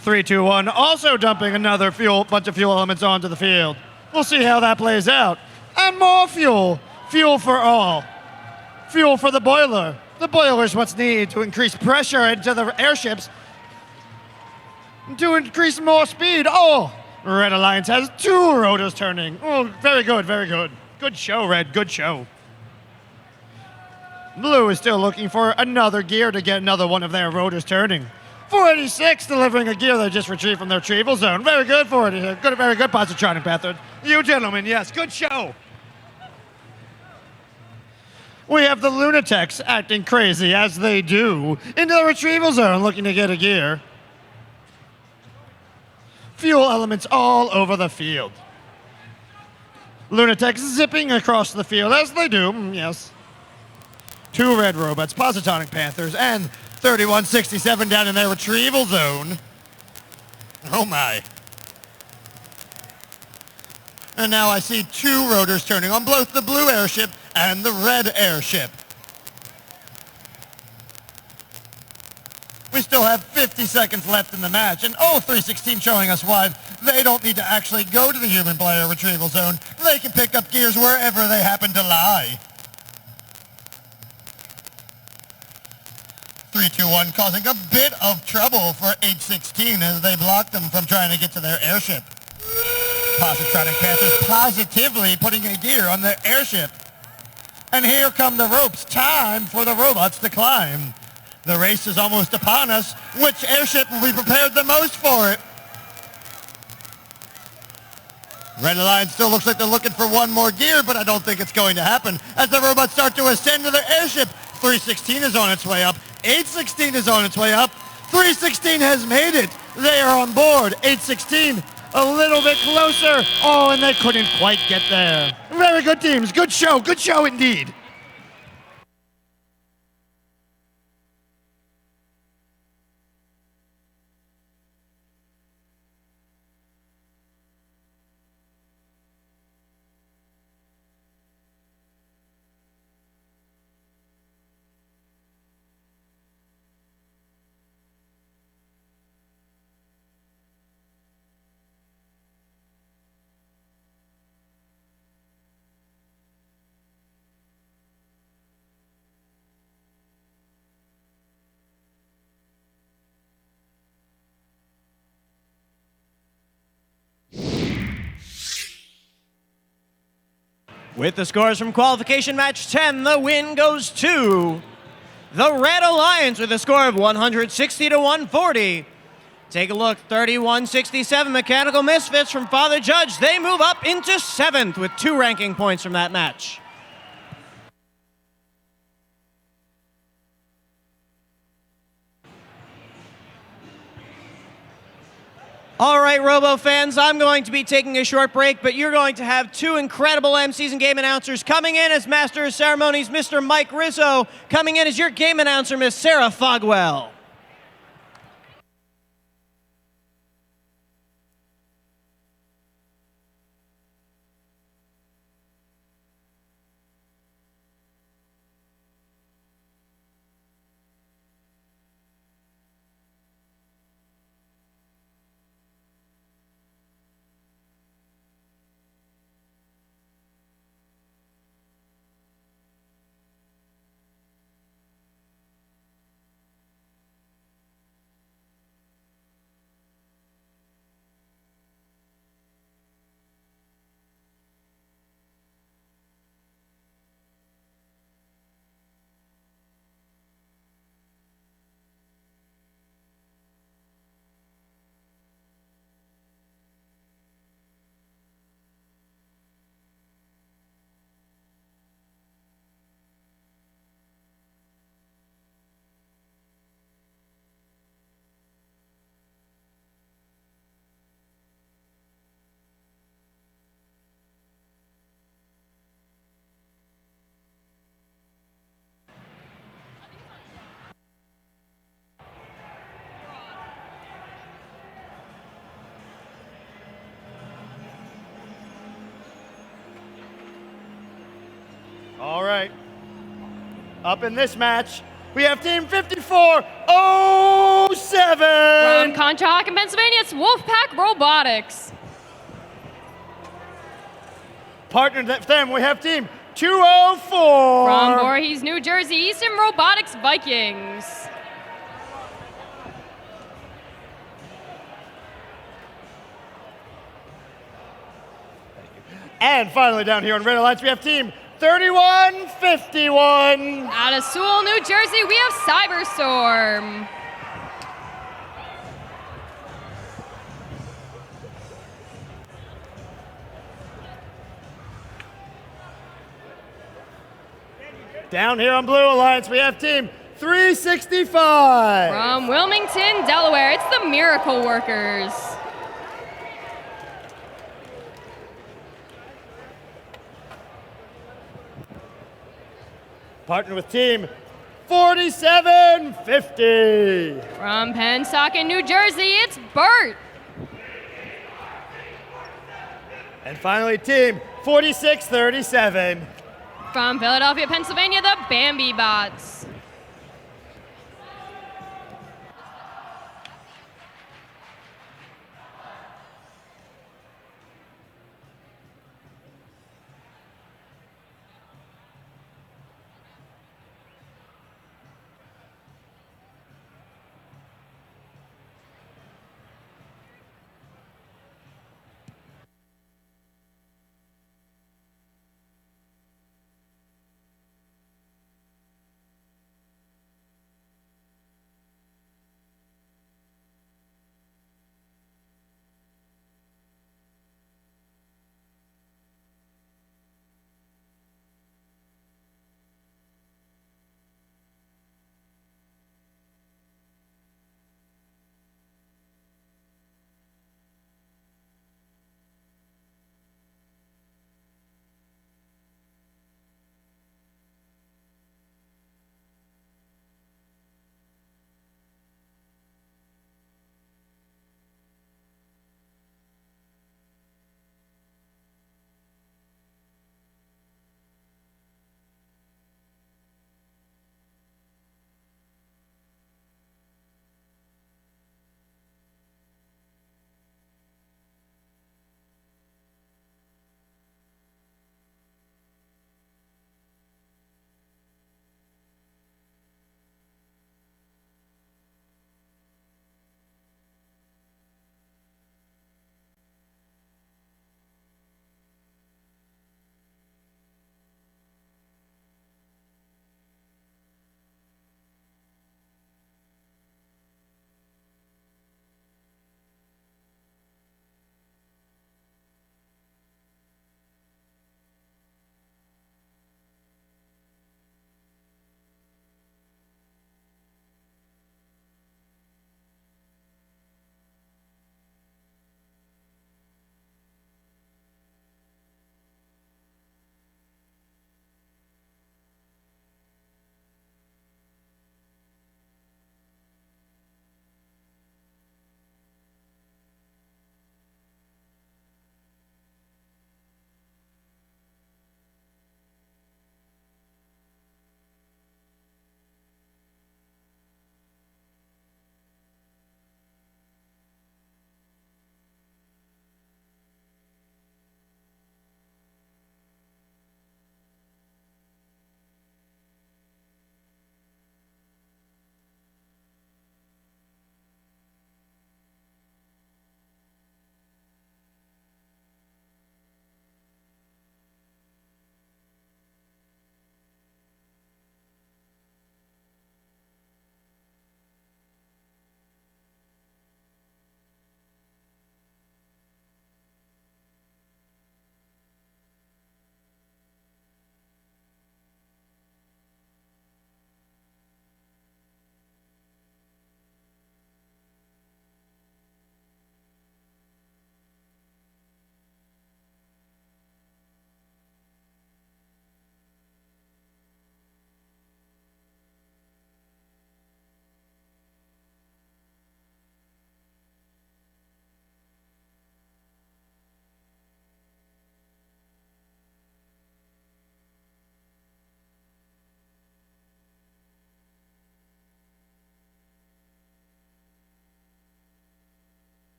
321 also dumping another bunch of fuel elements onto the field. We'll see how that plays out. And more fuel. Fuel for all. Fuel for the boiler. The boiler is what's needed to increase pressure into the airships to increase more speed. Oh, Red Alliance has 2 rotors turning. Oh, very good, very good. Good show, Red, good show. Blue is still looking for another gear to get another one of their rotors turning. 486 delivering a gear they just retrieved from their retrieval zone. Very good for it. Good, very good, Positronic Panther. You gentlemen, yes, good show. We have the Lunatics acting crazy, as they do, into the retrieval zone looking to get a gear. Fuel elements all over the field. Lunatics zipping across the field, as they do, yes. 2 red robots, Positonic Panthers, and 3167 down in their retrieval zone. Oh my. And now I see 2 rotors turning on both the blue airship and the red airship. We still have 50 seconds left in the match, and 316 showing us why they don't need to actually go to the human player retrieval zone. They can pick up gears wherever they happen to lie. 321 causing a bit of trouble for H16 as they block them from trying to get to their airship. Positronic Panthers positively putting a gear on their airship. And here come the ropes. Time for the robots to climb. The race is almost upon us. Which airship will be prepared the most for it? Red Alliance still looks like they're looking for one more gear, but I don't think it's going to happen as the robots start to ascend to their airship. 316 is on its way up. 816 is on its way up. 316 has made it. They are on board. 816 a little bit closer. Oh, and they couldn't quite get there. Very good teams. Good show indeed. With the scores from qualification match 10, the win goes to the Red Alliance with a score of 160 to 140. Take a look, 31-67 Mechanical Misfits from Father Judge. They move up into 7th with 2 ranking points from that match. All right, Robo fans, I'm going to be taking a short break, but you're going to have 2 incredible MCs and game announcers coming in as Master of Ceremonies, Mr. Mike Rizzo, coming in as your game announcer, Miss Sarah Fogwell. All right. Up in this match, we have Team 5407. From Conshohocken, Pennsylvania, it's Wolfpack Robotics. Partnered with them, we have Team 204. From Voorhees, New Jersey, Eastern Robotics Vikings. And finally down here on Red Alliance, we have Team 3151. Out of Sewell, New Jersey, we have Cyberstorm. Down here on Blue Alliance, we have Team 365. From Wilmington, Delaware, it's the Miracle Workers. Partnered with Team 4750. From Pennsauken, New Jersey, it's Bert. And finally, Team 4637. From Philadelphia, Pennsylvania, the Bambi Bots.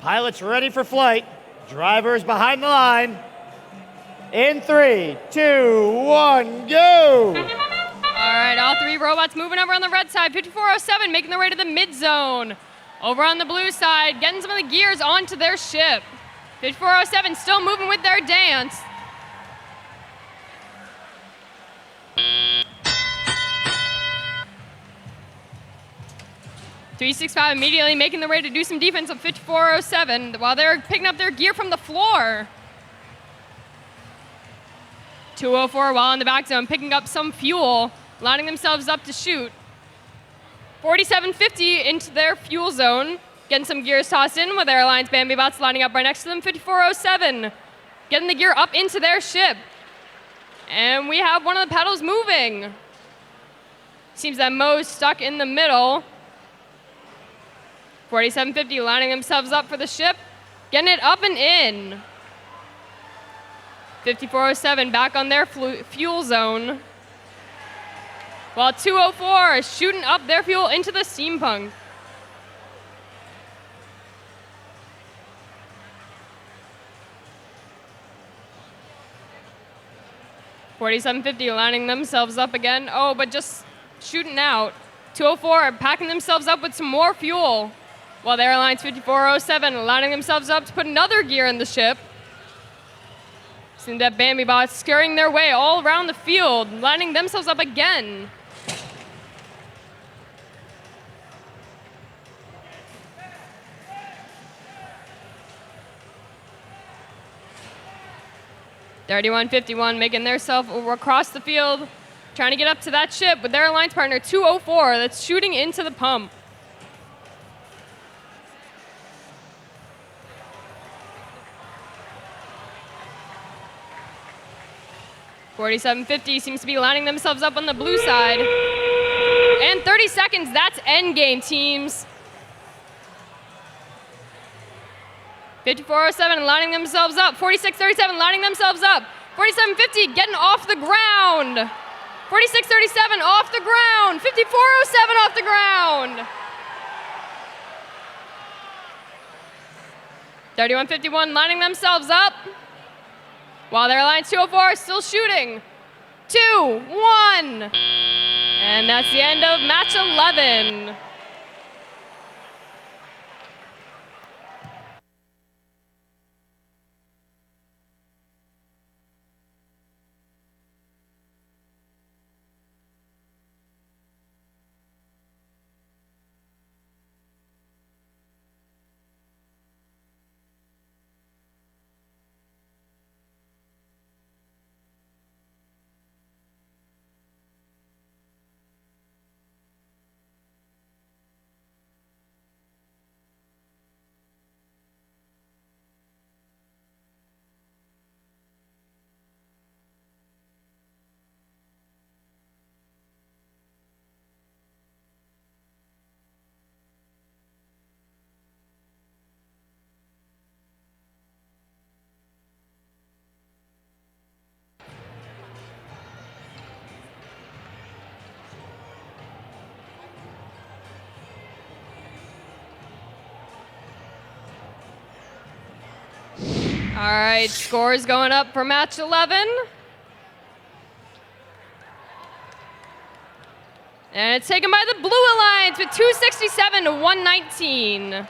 Pilots ready for flight. Drivers behind the line. In 3, 2, 1, go! All right, all three robots moving over on the red side. 5407 making their way to the mid zone. Over on the blue side, getting some of the gears onto their ship. 5407 still moving with their dance. .365 immediately making their way to do some defense on 5407 while they're picking up their gear from the floor. 204 while in the back zone, picking up some fuel, lining themselves up to shoot. 4750 into their fuel zone, getting some gears tossed in with Airlines Bambi Bots lining up right next to them. 5407 getting the gear up into their ship. And we have one of the pedals moving. Seems that Mo's stuck in the middle. 4750 lining themselves up for the ship, getting it up and in. 5407 back on their fuel zone. While 204 is shooting up their fuel into the steampunk. .4750 lining themselves up again. Oh, but just shooting out. 204 packing themselves up with some more fuel. While the Airlines 5407 lining themselves up to put another gear in the ship. Seeing that Bambi Bots scurrying their way all around the field, lining themselves up again. .3151 making themselves across the field, trying to get up to that ship with their alliance partner 204 that's shooting into the pump. .4750 seems to be lining themselves up on the blue side. And 30 seconds, that's endgame, teams. 5407 lining themselves up. 4637 lining themselves up. 4750 getting off the ground. 4637 off the ground. 5407 off the ground. 3151 lining themselves up. While their Alliance 204 is still shooting. 2, 1. And that's the end of match 11. All right, scores going up for match 11. And it's taken by the Blue Alliance with 267 to 119.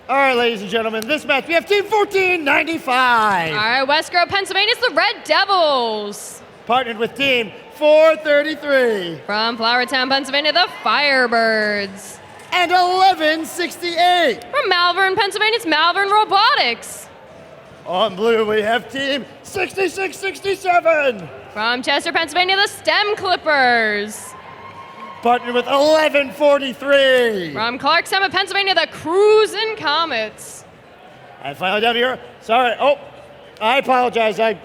All right, ladies and gentlemen, this match, we have Team 1495. All right, West Grove, Pennsylvania, it's the Red Devils. Partnered with Team 433. From Flowertown, Pennsylvania, the Firebirds. And 1168. From Malvern, Pennsylvania, it's Malvern Robotics. On blue, we have Team 6667. From Chester, Pennsylvania, the Stem Clippers. Partnered with 1143. From Clarkston, Pennsylvania, the Cruisin' Comets. And finally down here, sorry, I apologize. I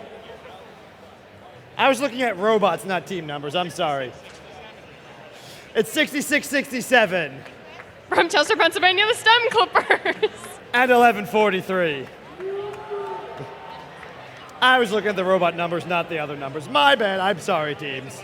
was looking at robots, not team numbers. I'm sorry. It's 6667. From Chester, Pennsylvania, the Stem Clippers. And 1143. I was looking at the robot numbers, not the other numbers. My bad. I'm sorry, teams.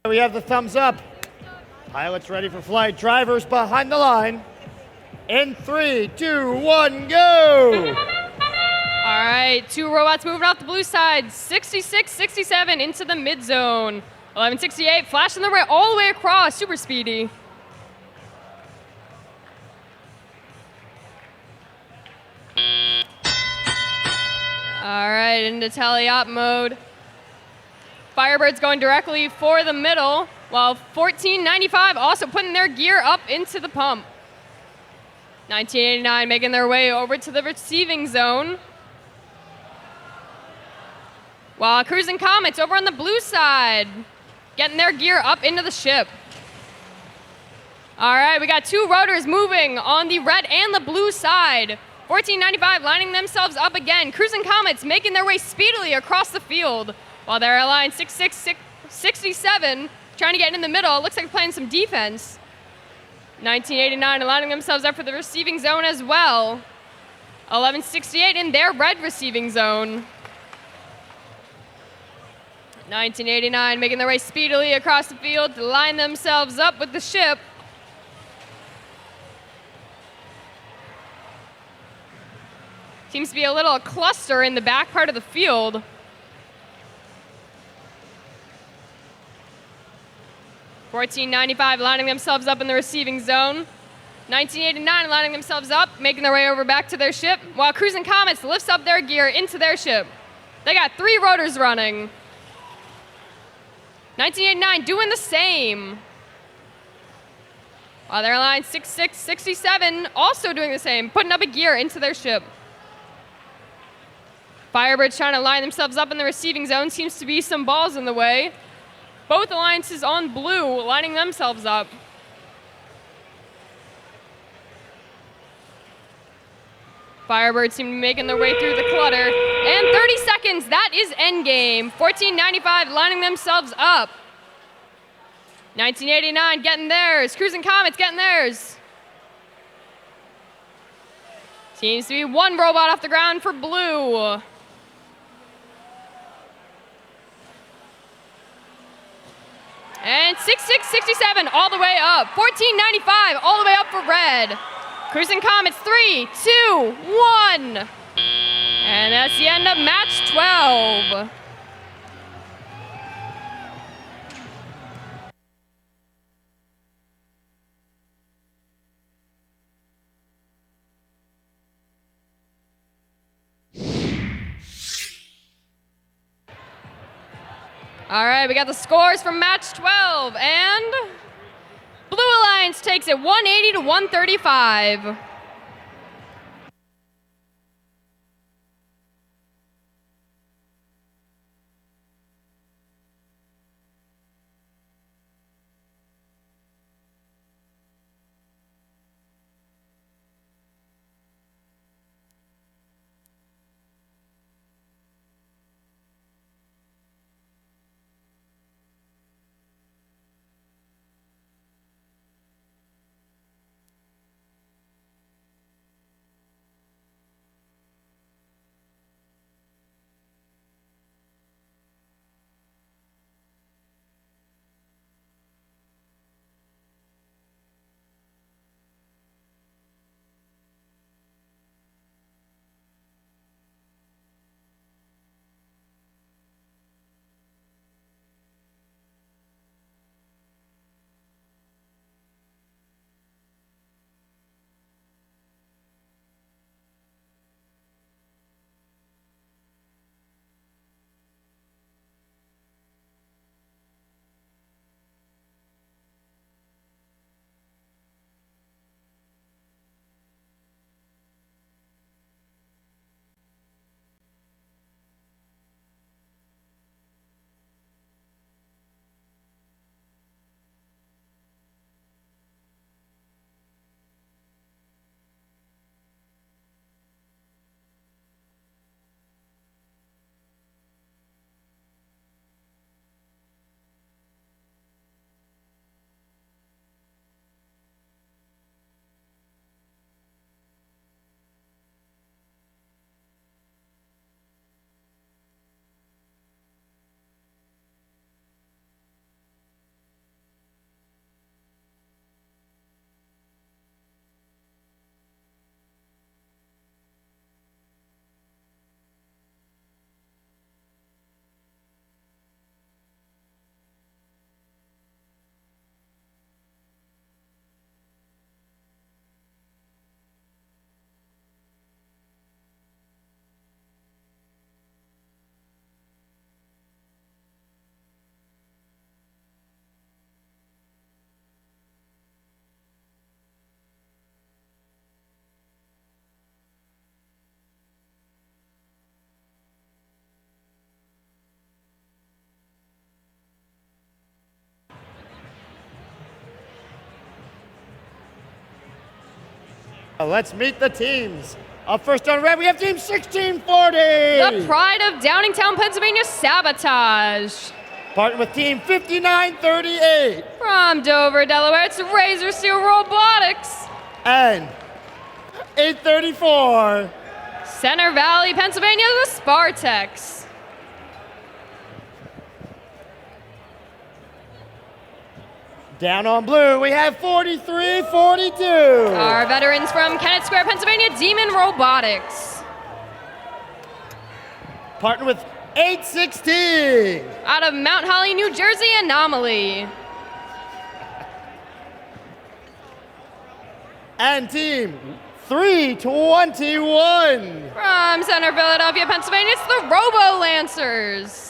We have the thumbs up. Pilots ready for flight. Drivers behind the line. In 3, 2, 1, go! All right, 2 robots moving off the blue side. 66, 67 into the mid zone. 1168 flashing the right all the way across. Super speedy. All right, into tele-op mode. Firebirds going directly for the middle, while 1495 also putting their gear up into the pump. 1989 making their way over to the receiving zone. While Cruising Comets over on the blue side, getting their gear up into the ship. All right, we got 2 rotors moving on the red and the blue side. 1495 lining themselves up again. Cruising Comets making their way speedily across the field, while they're aligned 6667 trying to get in the middle. Looks like they're playing some defense. 1989 lining themselves up for the receiving zone as well. 1168 in their red receiving zone. 1989 making their way speedily across the field to line themselves up with the ship. Seems to be a little cluster in the back part of the field. $14.95 lining themselves up in the receiving zone. $19.89 lining themselves up, making their way over back to their ship, while Cruising Comets lifts up their gear into their ship. They got 3 rotors running. $19.89 doing the same. While they're aligned 6667 also doing the same, putting up a gear into their ship. Firebirds trying to line themselves up in the receiving zone. Seems to be some balls in the way. Both alliances on blue lining themselves up. Firebirds seem to be making their way through the clutter. And 30 seconds, that is endgame. 14.95 lining themselves up. 1989 getting theirs. Cruising Comets getting theirs. Seems to be 1 robot off the ground for blue. And 6667 all the way up. 14.95 all the way up for red. Cruising Comets 3, 2, 1. And that's the end of match 12. All right, we got the scores from match 12, and Blue Alliance takes it 180 to 135. Let's meet the teams. Up first on red, we have team 1640. The pride of Downingtown, Pennsylvania, Sabotage. Partnered with team 5938. From Dover, Delaware, it's Razor Steel Robotics. And 834. Center Valley, Pennsylvania, the Spartex. Down on blue, we have 4342. Our veterans from Kennett Square, Pennsylvania, Demon Robotics. Partnered with 816. Out of Mount Holly, New Jersey, Anomaly. And team 321. From Center Philadelphia, Pennsylvania, it's the Robo Lancers.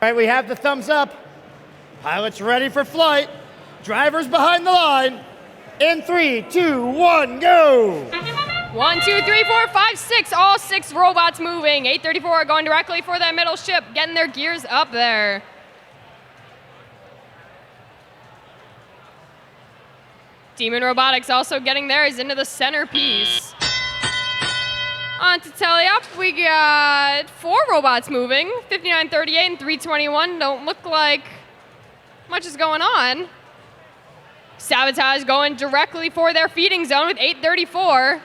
All right, we have the thumbs up. Pilots ready for flight. Drivers behind the line. In 3, 2, 1, go. 1, 2, 3, 4, 5, 6. All 6 robots moving. 834 going directly for that middle ship, getting their gears up there. Demon Robotics also getting theirs into the centerpiece. On to tally up, we got 4 robots moving. 5938 and 321 don't look like much is going on. Sabotage going directly for their feeding zone with 834.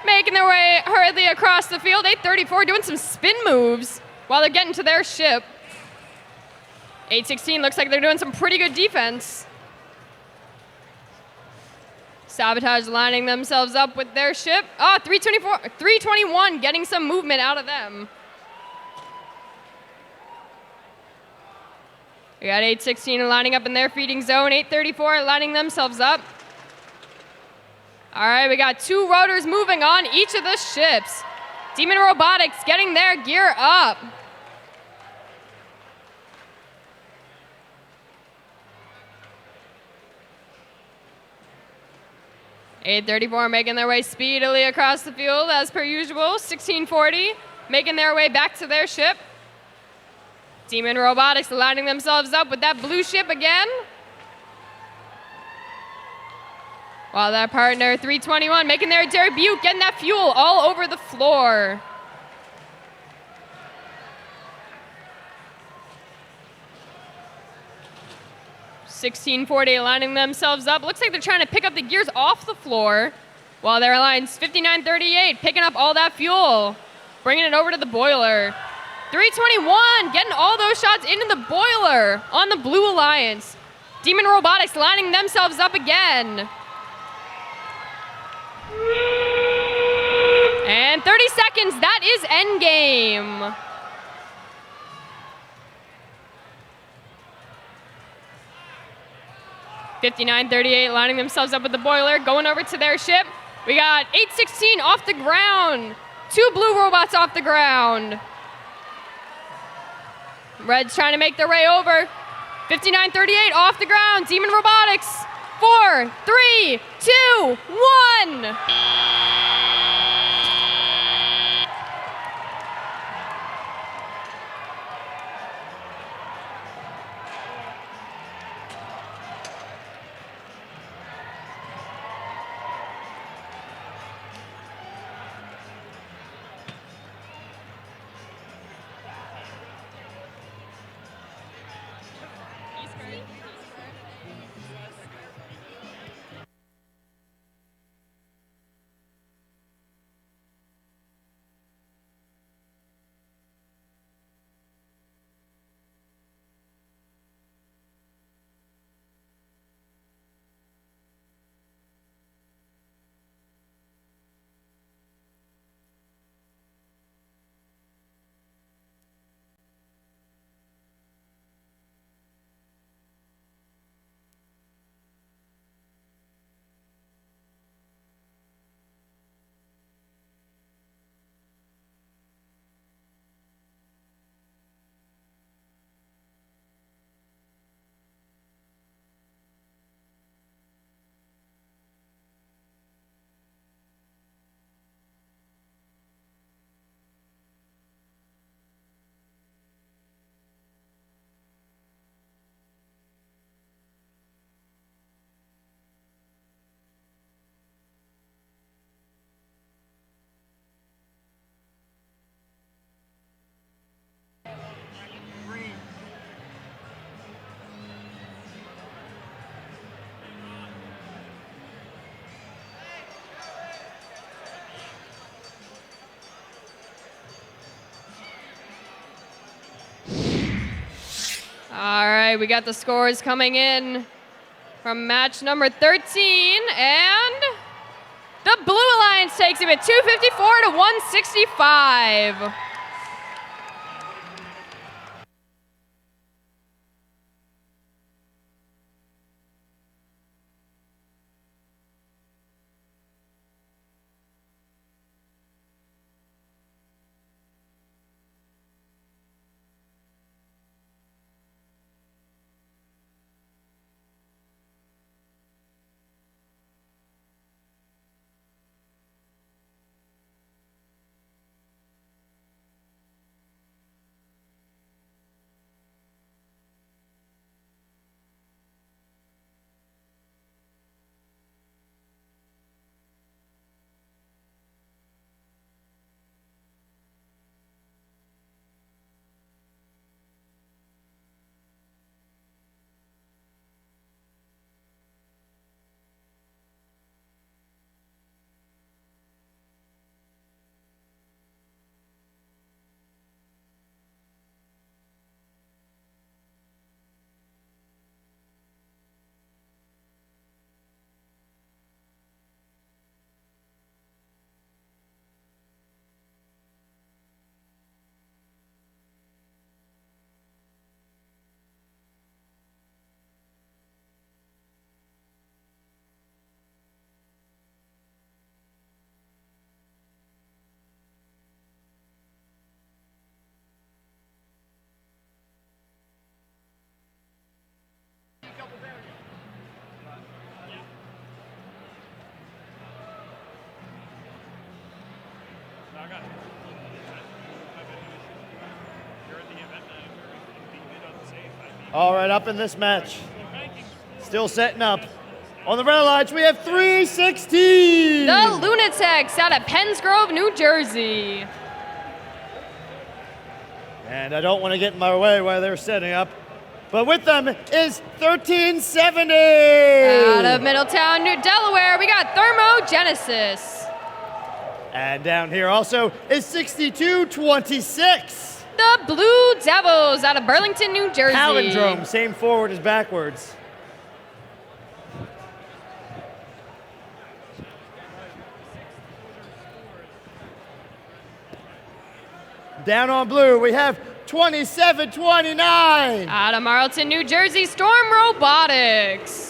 Making their way hurriedly across the field. 834 doing some spin moves while they're getting to their ship. 816 looks like they're doing some pretty good defense. Sabotage lining themselves up with their ship. 321 getting some movement out of them. We got 816 lining up in their feeding zone. 834 lining themselves up. All right, we got 2 rotors moving on each of the ships. Demon Robotics getting their gear up. (834) making their way speedily across the field as per usual. 1640 making their way back to their ship. Demon Robotics lining themselves up with that blue ship again. While their partner 321 making their debut, getting that fuel all over the floor. (1640) lining themselves up. Looks like they're trying to pick up the gears off the floor. While their alliance 5938 picking up all that fuel, bringing it over to the boiler. 321 getting all those shots into the boiler on the Blue Alliance. Demon Robotics lining themselves up again. And 30 seconds, that is endgame. (5938) lining themselves up with the boiler, going over to their ship. We got 816 off the ground. 2 blue robots off the ground. Red's trying to make their way over. 5938 off the ground. Demon Robotics. 4, 3, 2, 1. All right, we got the scores coming in from match number 13, and the Blue Alliance takes it with 254 to 165. All right, up in this match. Still setting up. On the red alliance, we have 316. The Lunatics out of Penns Grove, New Jersey. And I don't want to get in my way while they're setting up. But with them is 1370. Out of Middletown, New Delaware, we got Thermogenesis. And down here also is 6226. The Blue Devils out of Burlington, New Jersey. Palindrome, same forward as backwards. Down on blue, we have 2729. Out of Marlton, New Jersey, Storm Robotics.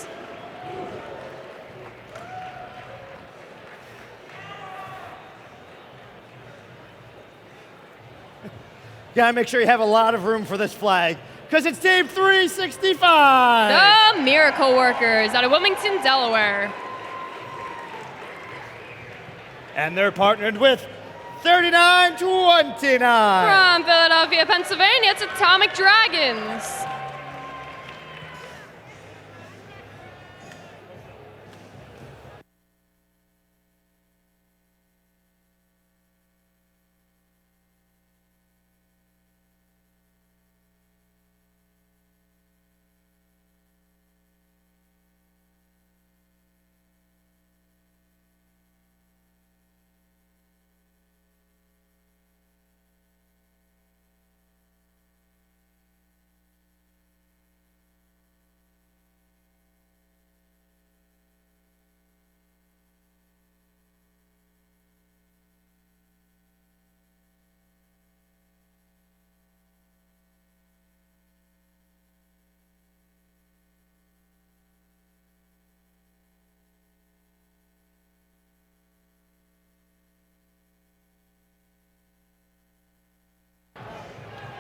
Gotta make sure you have a lot of room for this flag, because it's Team 365. The Miracle Workers out of Wilmington, Delaware. And they're partnered with 3929. From Philadelphia, Pennsylvania, it's Atomic Dragons.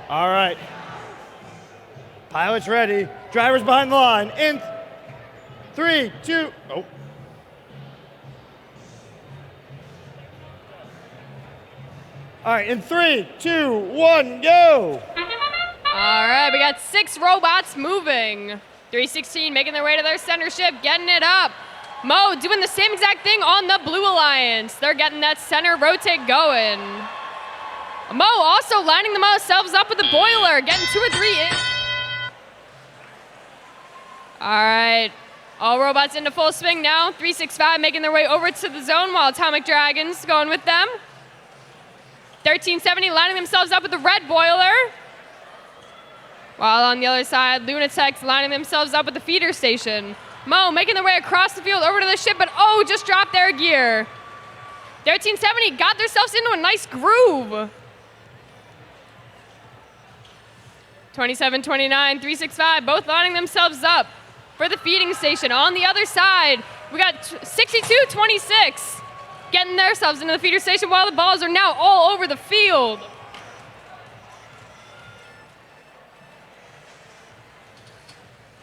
All right. Pilots ready. Drivers behind the line. In 3, 2, oh. All right, in 3, 2, 1, go. All right, we got 6 robots moving. 316 making their way to their center ship, getting it up. Mo doing the same exact thing on the Blue Alliance. They're getting that center rotate going. Mo also lining themselves up with the boiler, getting 2 or 3 in. All right, all robots into full swing now. 365 making their way over to the zone while Atomic Dragons going with them. 1370 lining themselves up with the red boiler. While on the other side, Lunatics lining themselves up with the feeder station. Mo making their way across the field over to the ship, but oh, just dropped their gear. 1370 got themselves into a nice groove. 2729, 365, both lining themselves up for the feeding station. On the other side, we got 6226 getting themselves into the feeder station while the balls are now all over the field.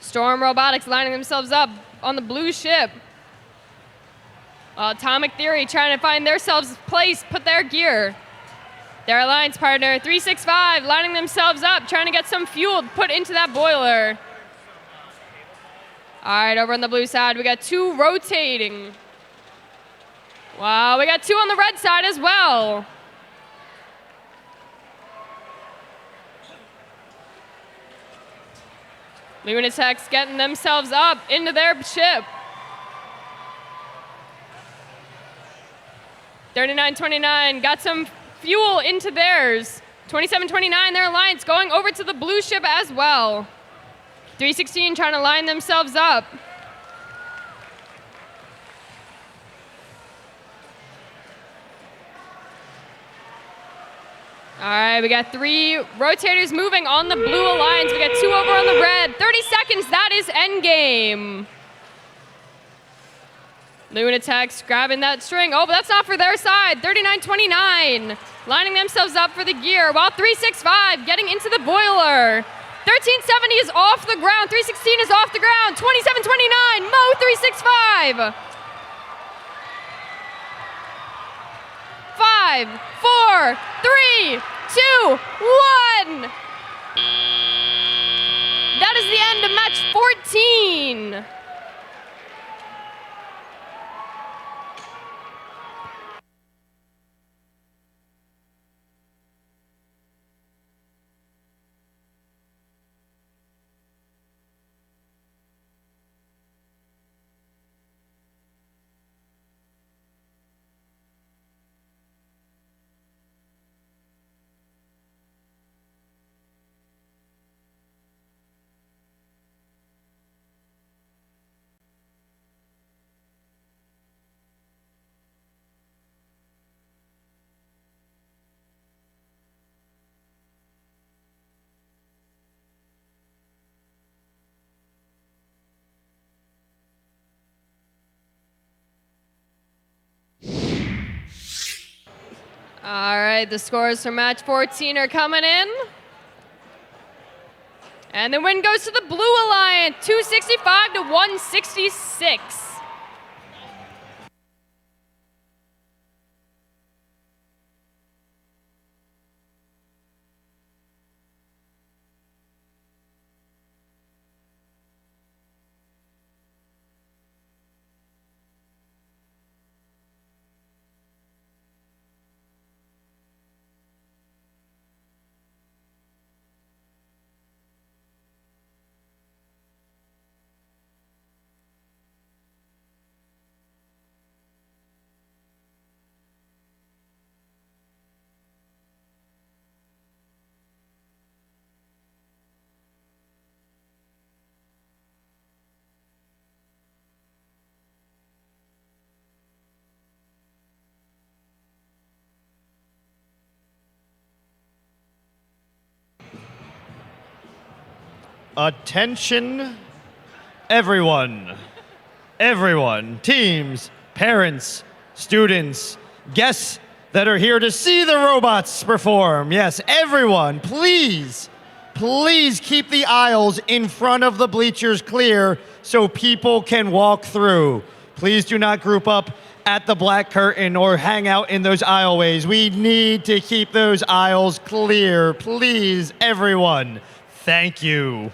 Storm Robotics lining themselves up on the blue ship. Atomic Theory trying to find themselves place, put their gear. Their alliance partner, 365, lining themselves up, trying to get some fuel put into that boiler. All right, over on the blue side, we got 2 rotating. Wow, we got 2 on the red side as well. Lunatics getting themselves up into their ship. 3929 got some fuel into theirs. 2729, their alliance going over to the blue ship as well. 316 trying to line themselves up. All right, we got 3 rotators moving on the blue alliance. We got 2 over on the red. 30 seconds, that is endgame. Lunatics grabbing that string. Oh, but that's not for their side. 3929 lining themselves up for the gear, while 365 getting into the boiler. 1370 is off the ground. 316 is off the ground. 2729, Mo 365. 5, 4, 3, 2, 1. That is the match 14. All right, the scores for match 14 are coming in. And the win goes to the Blue Alliance, 265 to 166. Attention, everyone. Everyone, teams, parents, students, guests that are here to see the robots perform. Yes, everyone, please, please keep the aisles in front of the bleachers clear so people can walk through. Please do not group up at the black curtain or hang out in those aisleways. We need to keep those aisles clear. Please, everyone. Thank you.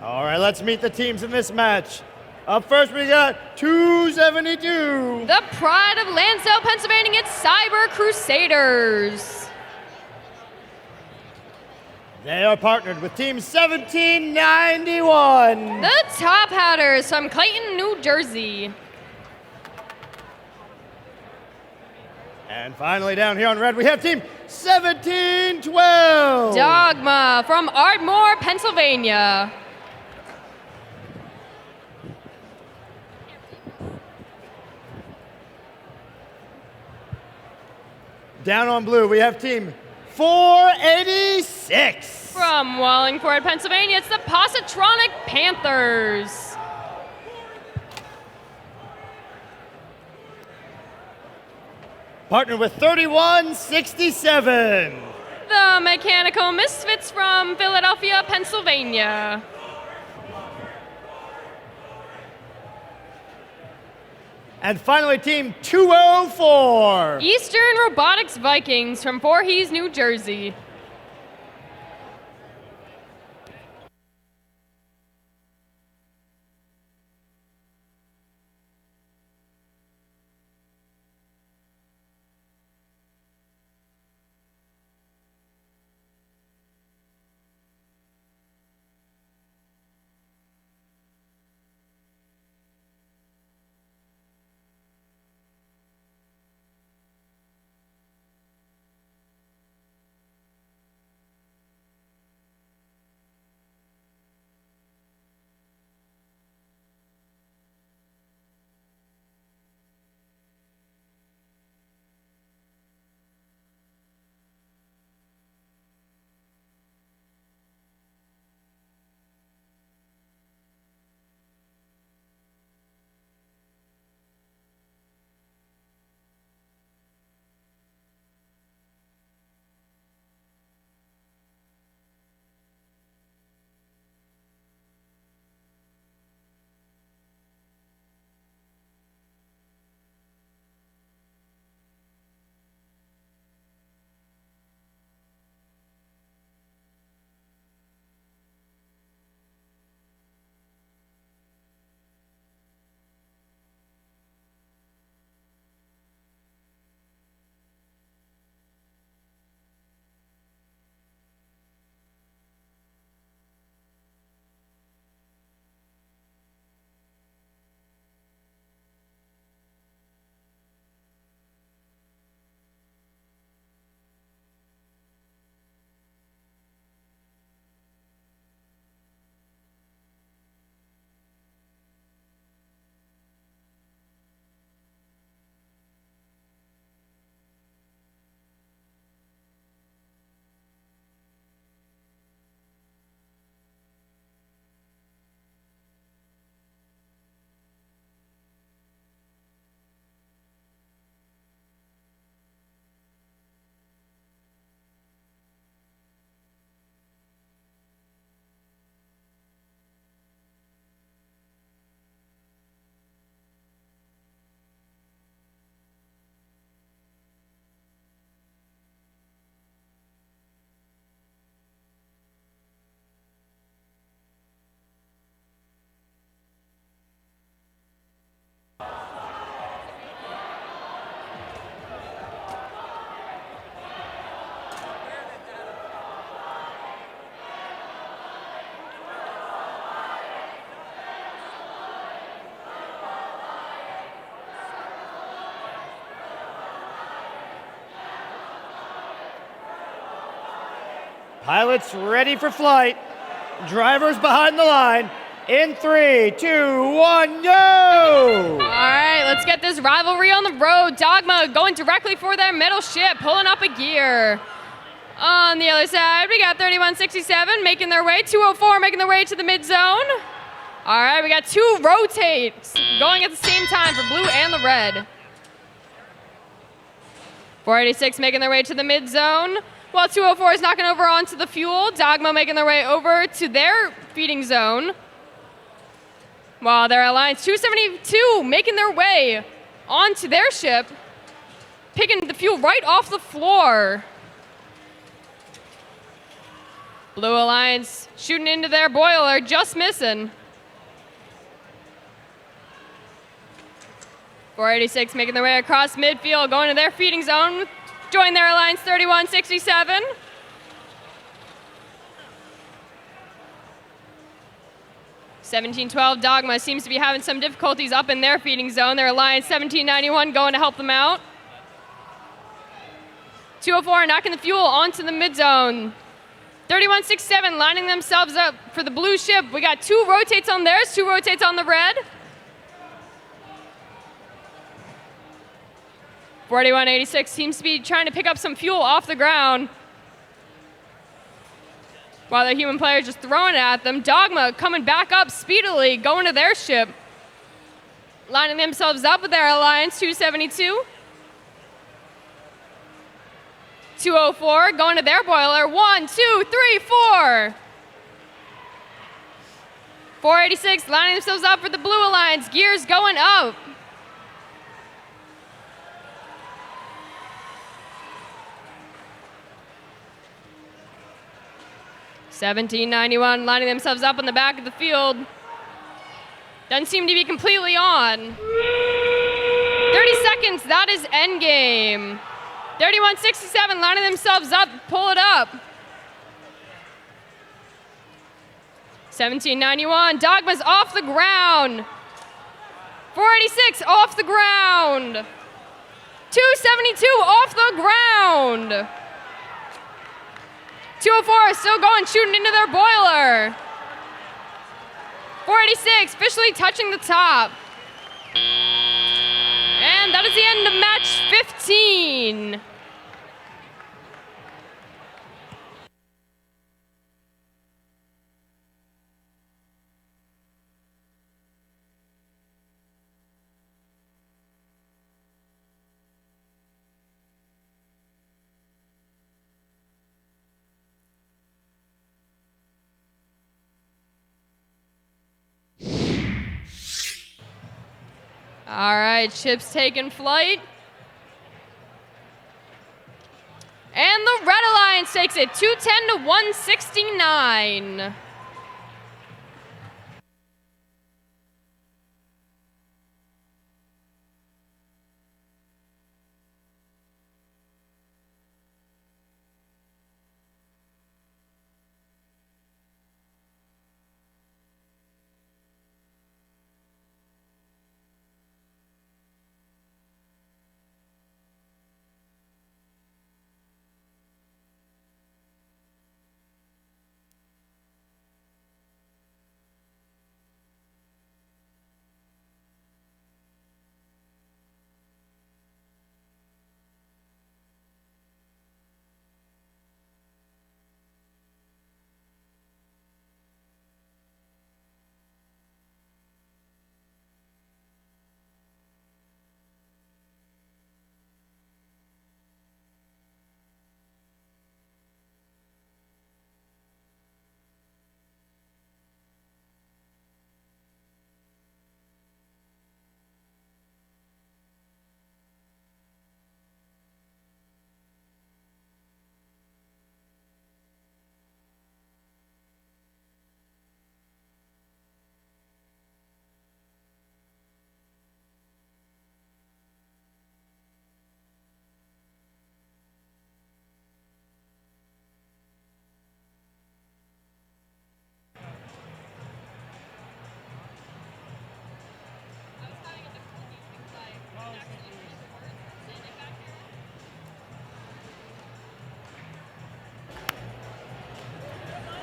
All right, let's meet the teams in this match. Up first, we got 272. The pride of Lansdale, Pennsylvania, it's Cyber Crusaders. They are partnered with Team 1791. The Top Hatters from Clayton, New Jersey. And finally, down here on red, we have Team 1712. Dogma from Ardmore, Pennsylvania. Down on blue, we have Team 486. From Wallingford, Pennsylvania, it's the Positronic Panthers. Partnered with 3167. The Mechanical Misfits from Philadelphia, Pennsylvania. And finally, Team 204. Eastern Robotics Vikings from Voorhees, New Jersey. Pilots ready for flight. Drivers behind the line. In 3, 2, 1, go! All right, let's get this rivalry on the road. Dogma going directly for their middle ship, pulling up a gear. On the other side, we got 3167 making their way, 204 making their way to the mid zone. All right, we got 2 rotates going at the same time for blue and the red. 486 making their way to the mid zone, while 204 is knocking over onto the fuel. Dogma making their way over to their feeding zone, while their Alliance 272 making their way onto their ship, picking the fuel right off the floor. Blue Alliance shooting into their boiler, just missing. 486 making their way across midfield, going to their feeding zone, join their Alliance 3167. 1712 Dogma seems to be having some difficulties up in their feeding zone. Their Alliance 1791 going to help them out. 204 knocking the fuel onto the mid zone. 3167 lining themselves up for the blue ship. We got 2 rotates on theirs, 2 rotates on the red. 4186 seems to be trying to pick up some fuel off the ground, while their human players just throwing it at them. Dogma coming back up speedily, going to their ship, lining themselves up with their Alliance 272. 204 going to their boiler. 1, 2, 3, 4. 486 lining themselves up for the Blue Alliance. Gears going up. $17.91 lining themselves up on the back of the field. Doesn't seem to be completely on. 30 seconds, that is endgame. 3167 lining themselves up, pull it up. 1791, Dogma's off the ground. 486 off the ground. 272 off the ground. 204 is still going, shooting into their boiler. 486 officially touching the top. And that is the end of match 15. All right, ship's taking flight. And the Red Alliance takes it 210 to 169.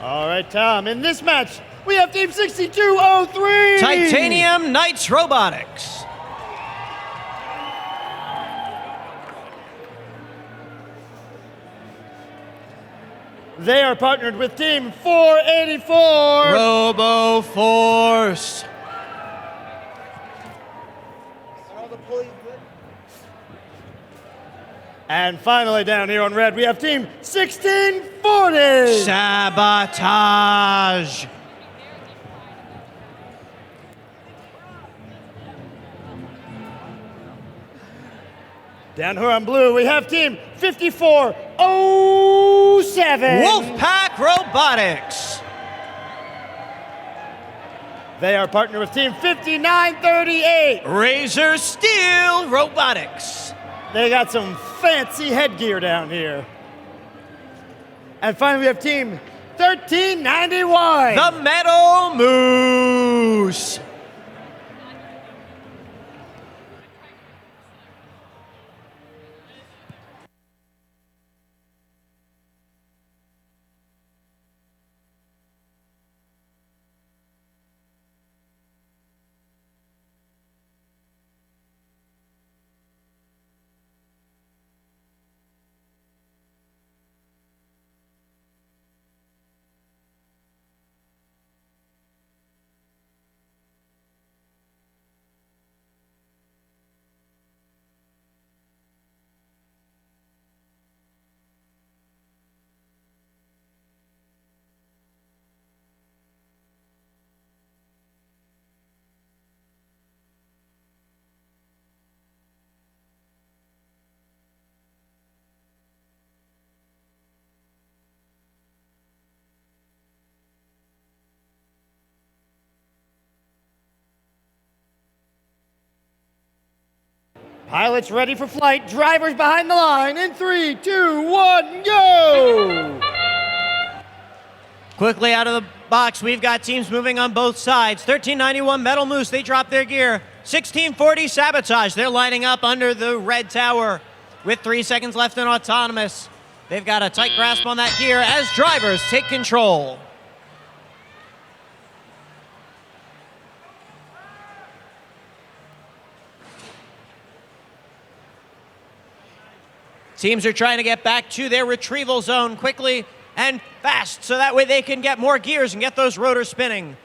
All right, Tom. In this match, we have Team 6203. Titanium Knights Robotics. They are partnered with Team 484. Robo Force. And finally, down here on red, we have Team 1640. Sabotage. Down here on blue, we have Team 5407. Wolfpack Robotics. They are partnered with Team 5938. Razor Steel Robotics. They got some fancy headgear down here. And finally, we have Team 1391. The Metal Moose. Pilots ready for flight. Drivers behind the line. In 3, 2, 1, go! Quickly out of the box, we've got teams moving on both sides. 1391 Metal Moose, they drop their gear. 1640 Sabotage, they're lining up under the red tower with 3 seconds left in autonomous. They've got a tight grasp on that gear as drivers take control. Teams are trying to get back to their retrieval zone quickly and fast so that way they can get more gears and get those rotors spinning.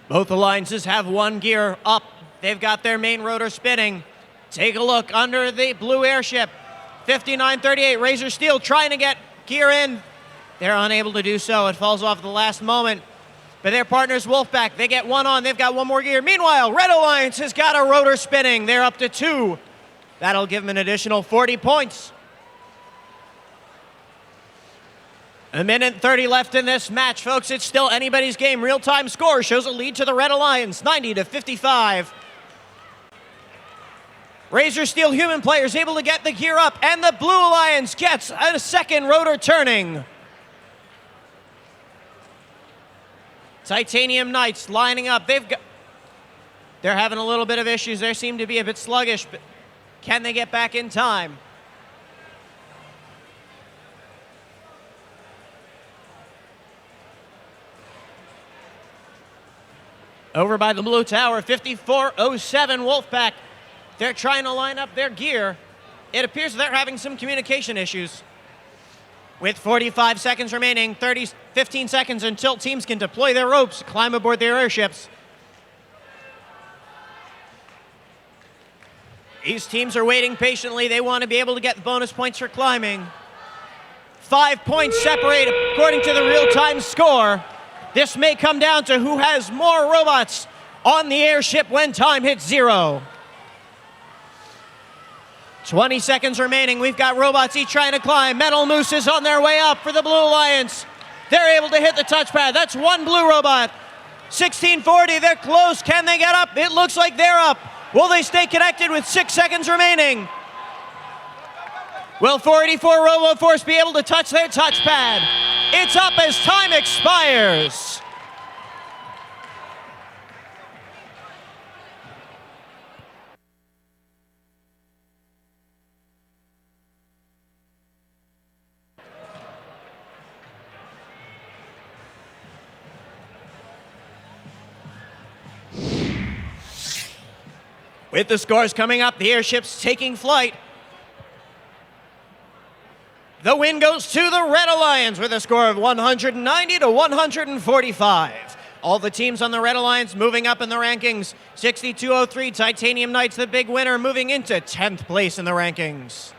Both alliances have one gear up. They've got their main rotor spinning. Take a look under the blue airship. 5938 Razor Steel trying to get gear in. They're unable to do so. It falls off at the last moment. But their partners Wolfpack, they get one on. They've got one more gear. Meanwhile, Red Alliance has got a rotor spinning. They're up to 2. That'll give them an additional 40 points. A minute and 30 left in this match, folks. It's still anybody's game. Real-time score shows a lead to the Red Alliance, 90-55. Razor Steel human players able to get the gear up, and the Blue Alliance gets a second rotor turning. Titanium Knights lining up. They're having a little bit of issues. They seem to be a bit sluggish, but can they get back in time? Over by the blue tower, 5407 Wolfpack. They're trying to line up their gear. It appears they're having some communication issues. With 45 seconds remaining, 15 seconds until teams can deploy their ropes, climb aboard their airships. These teams are waiting patiently. They want to be able to get bonus points for climbing. 5 points separate according to the real-time score. This may come down to who has more robots on the airship when time hits 0. 20 seconds remaining. We've got robots each trying to climb. Metal Moose is on their way up for the Blue Alliance. They're able to hit the touchpad. That's one blue robot. 1640, they're close. Can they get up? It looks like they're up. Will they stay connected with 6 seconds remaining? Will 484 RoboForce be able to touch their touchpad? It's up as time expires. With the scores coming up, the airship's taking flight. The win goes to the Red Alliance with a score of 190 to 145. All the teams on the Red Alliance moving up in the rankings. 6203 Titanium Knights, the big winner, moving into 10th place in the rankings.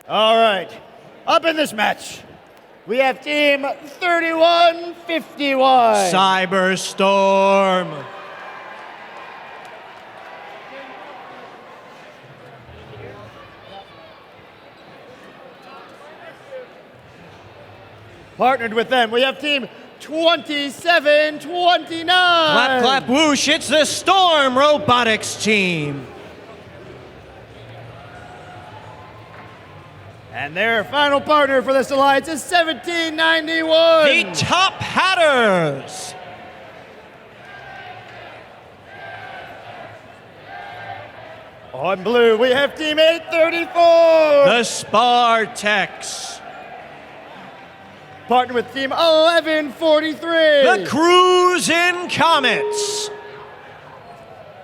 All right, up in this match, we have Team 3151. Cyberstorm. Partnered with them, we have Team 2729. Clap, clap, whoosh, it's the Storm Robotics team. And their final partner for this alliance is 1791. The Top Hatters. On blue, we have Team 834. The Spartex. Partnered with Team 1143. The Cruisin' Comets.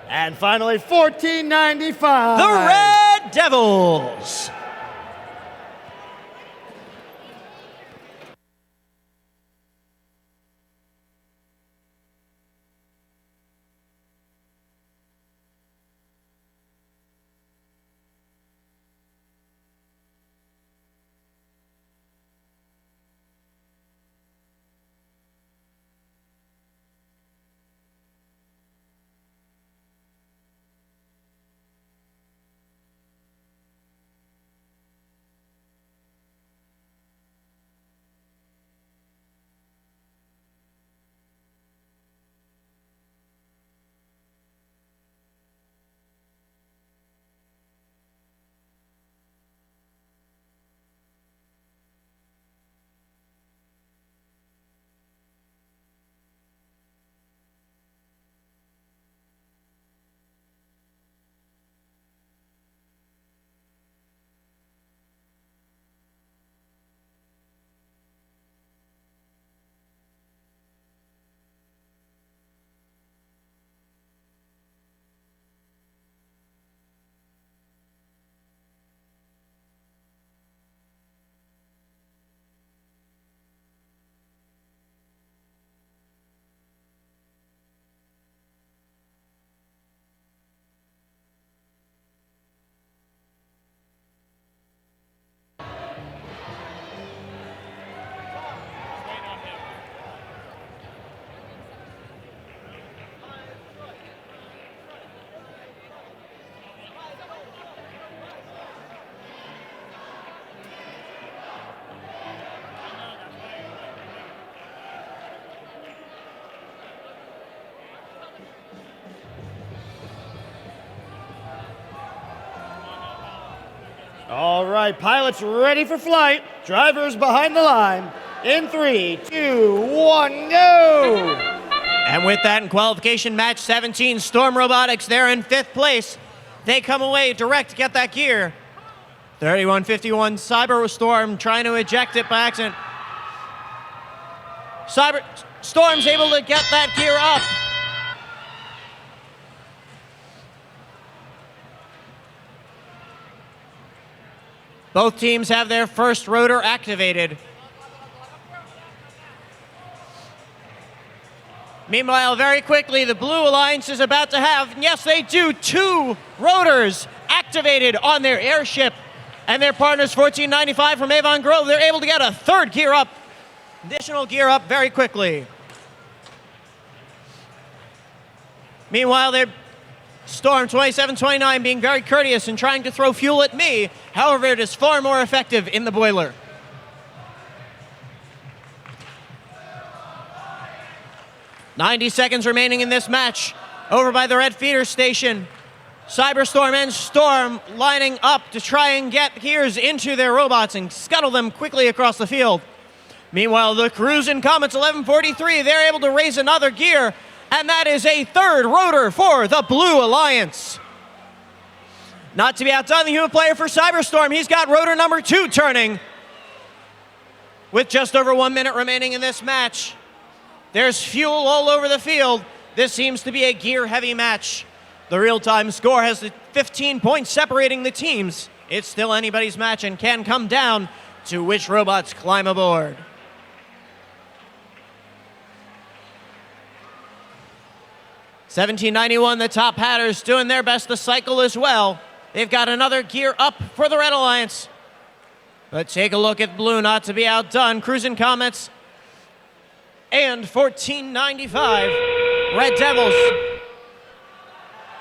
And finally, 1495. The Red Devils. All right, pilots ready for flight. Drivers behind the line. In 3, 2, 1, go! And with that in qualification match 17, Storm Robotics, they're in 5th place. They come away direct to get that gear. 3151 Cyberstorm trying to eject it by accident. Storm's able to get that gear up. Both teams have their first rotor activated. Meanwhile, very quickly, the Blue Alliance is about to have, and yes, they do, 2 rotors activated on their airship. And their partners, 1495 from Avon Grove, they're able to get a 3rd gear up, additional gear up very quickly. Meanwhile, they're Storm 2729 being very courteous and trying to throw fuel at me. However, it is far more effective in the boiler. "90 seconds remaining in this match. Over by the red feeder station. Cyberstorm and Storm lining up to try and get gears into their robots and scuttle them quickly across the field. Meanwhile, the Cruisin' Comets 1143, they're able to raise another gear, and that is a 3rd rotor for the Blue Alliance. Not to be outdone, the human player for Cyberstorm, he's got rotor number 2 turning. With just over 1 minute remaining in this match. There's fuel all over the field. This seems to be a gear-heavy match. The real-time score has the 15 points separating the teams. It's still anybody's match and can come down to which robots climb aboard. $17.91, the top hatters doing their best to cycle as well. They've got another gear up for the Red Alliance. But take a look at Blue, not to be outdone. Cruisin' Comets and 1495 Red Devils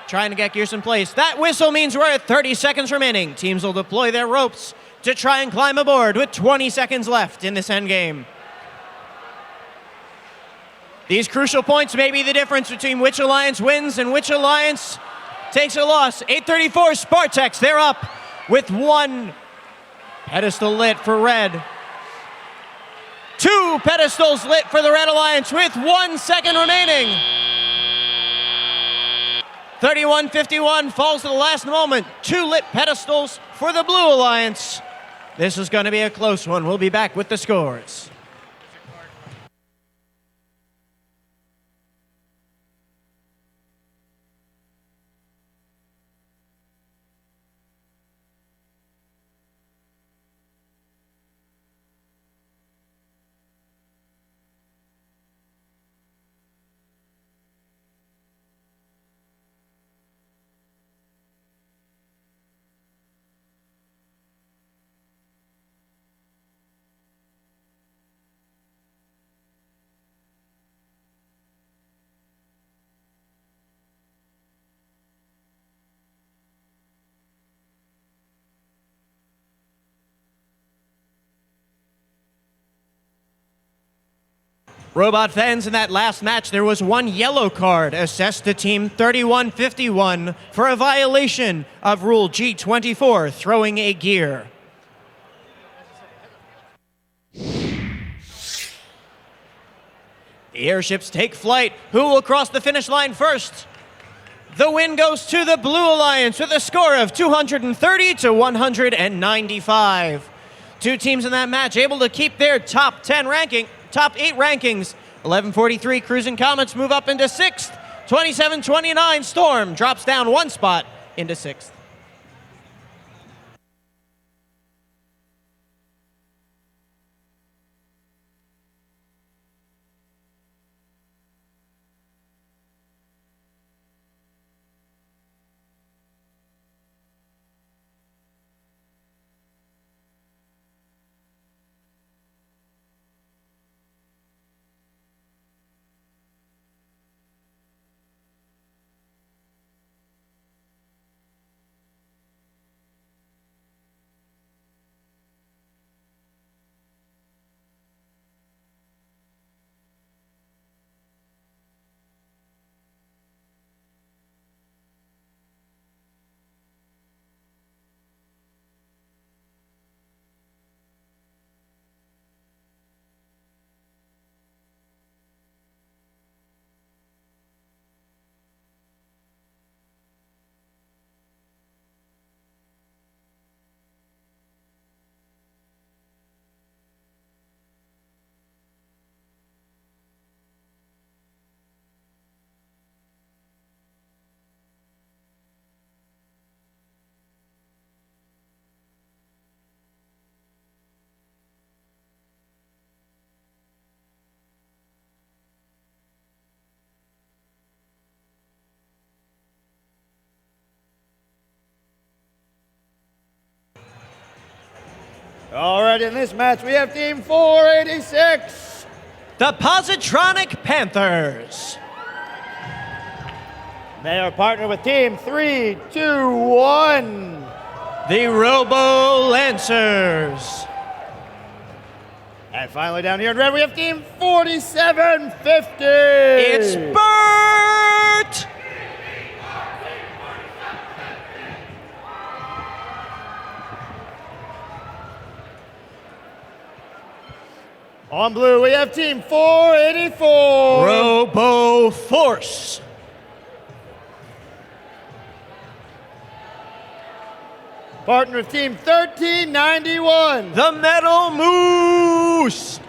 trying to get gears in place. That whistle means we're at 30 seconds remaining. Teams will deploy their ropes to try and climb aboard with 20 seconds left in this endgame. These crucial points may be the difference between which alliance wins and which alliance takes a loss. 834 Spartex, they're up with 1 pedestal lit for red. 2 pedestals lit for the Red Alliance with 1 second remaining. 3151 falls to the last moment. 2 lit pedestals for the Blue Alliance. This is going to be a close one. We'll be back with the scores. Robot fans, in that last match, there was 1 yellow card assessed to Team 3151 for a violation of Rule G24, throwing a gear. The airships take flight. Who will cross the finish line first? The win goes to the Blue Alliance with a score of 230 to 195. 2 teams in that match able to keep their top 8 rankings. 1143 Cruisin' Comets move up into 6th. 2729 Storm drops down 1 spot into 6th. All right, in this match, we have Team 486. The Positronic Panthers. They are partnered with Team 321. The Robo Lancers. And finally, down here in red, we have Team 4750. It's Bert! On blue, we have Team 484. Robo Force. Partner with Team 1391. The Metal Moose.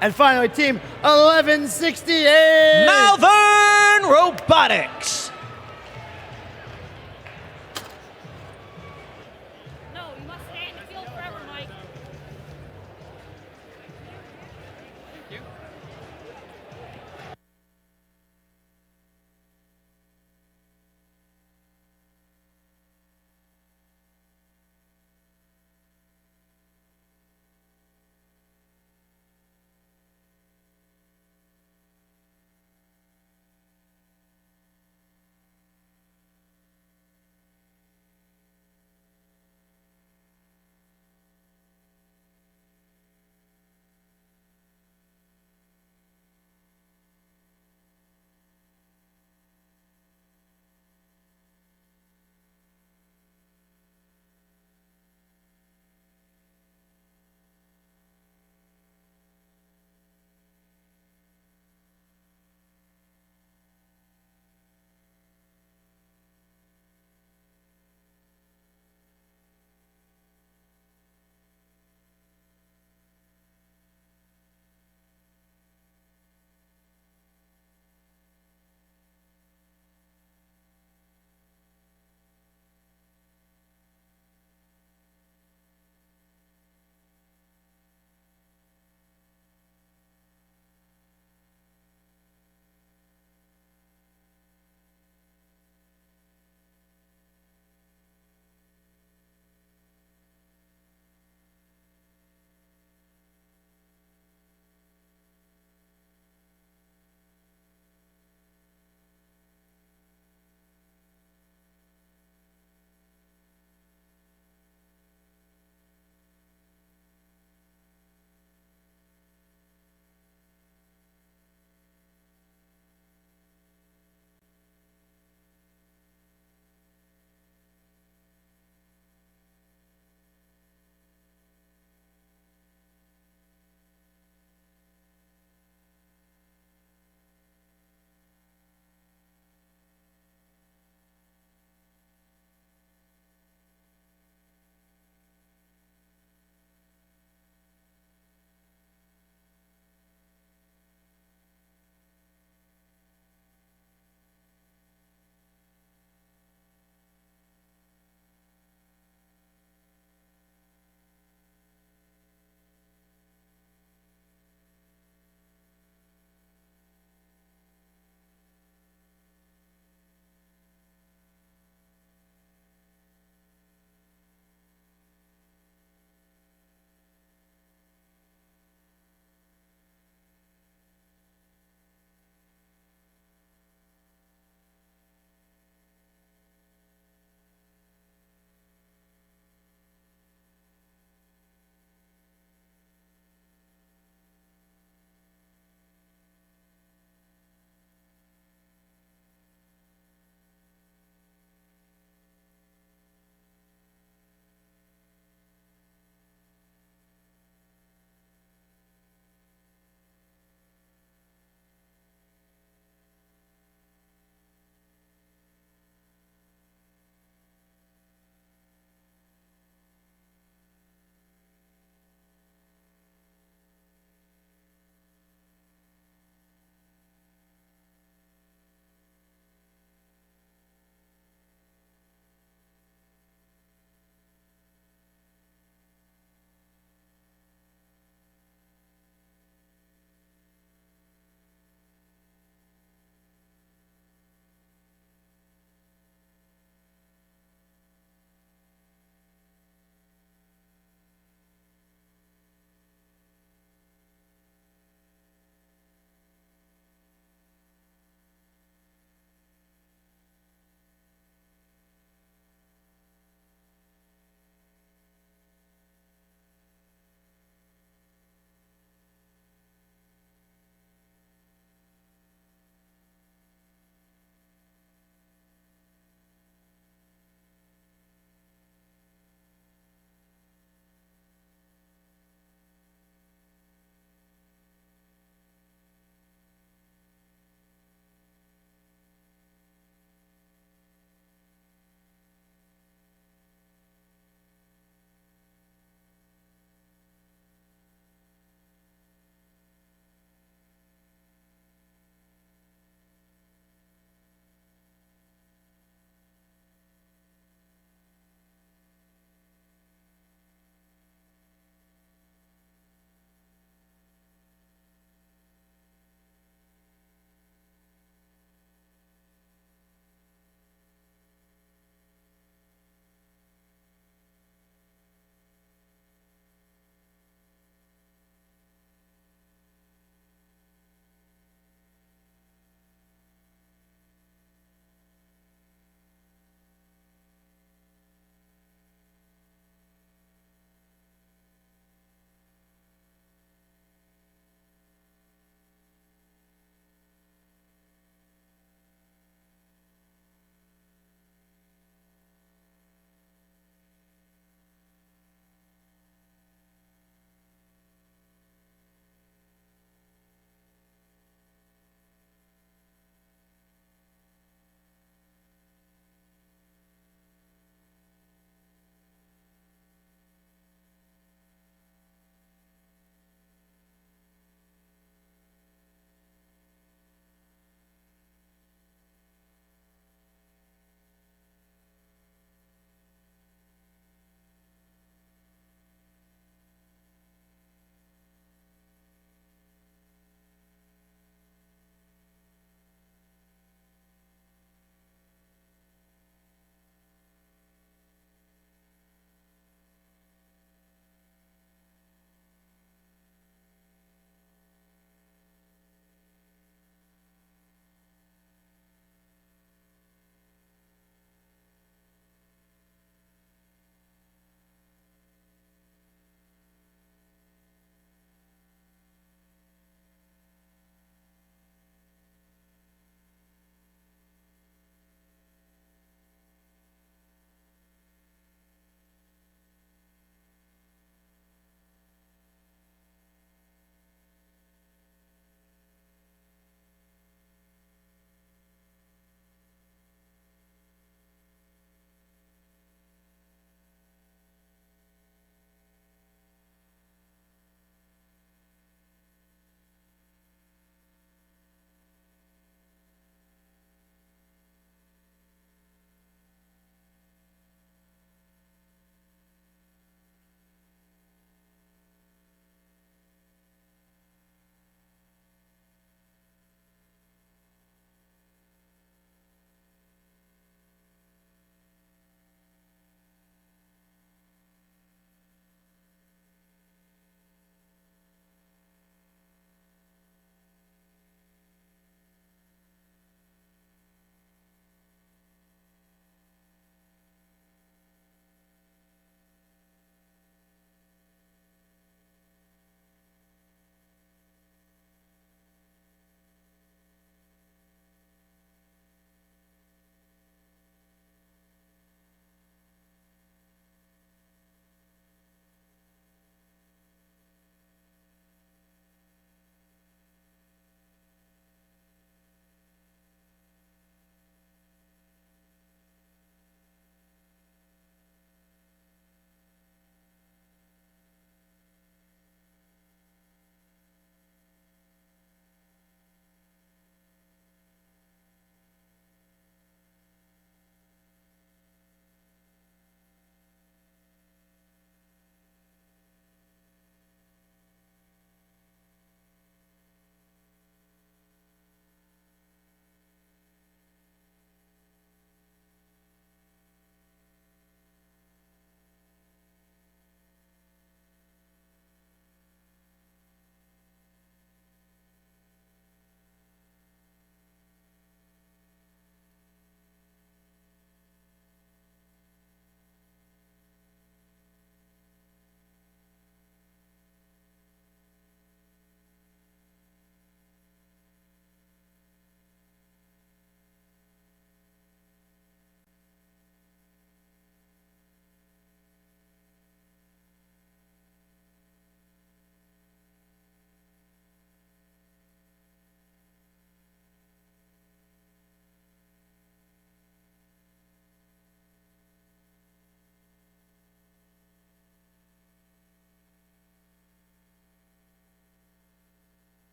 And finally, Team 1168. Malvern Robotics. No, you must stay in the field forever, Mike. Thank you.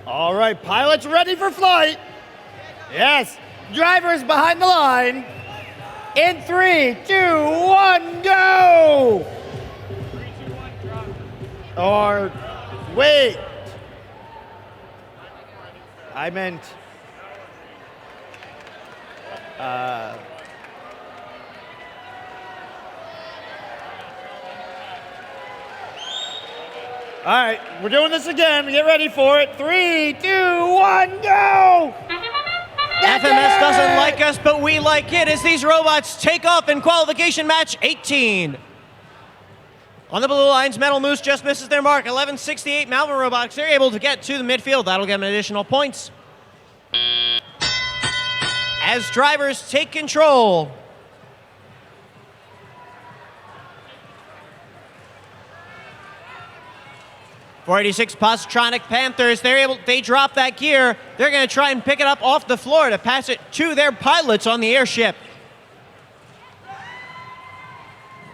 All right, pilots ready for flight. Yes, drivers behind the line. In 3, 2, 1, go! 3, 2, 1, drop. Or, wait. I meant, all right, we're doing this again. Get ready for it. 3, 2, 1, go! FMS doesn't like us, but we like it as these robots take off in qualification match 18. On the blue lines, Metal Moose just misses their mark. 1168 Malvern Robotics, they're able to get to the midfield. That'll give them additional points. As drivers take control. .486 Positronic Panthers, they drop that gear. They're going to try and pick it up off the floor to pass it to their pilots on the airship.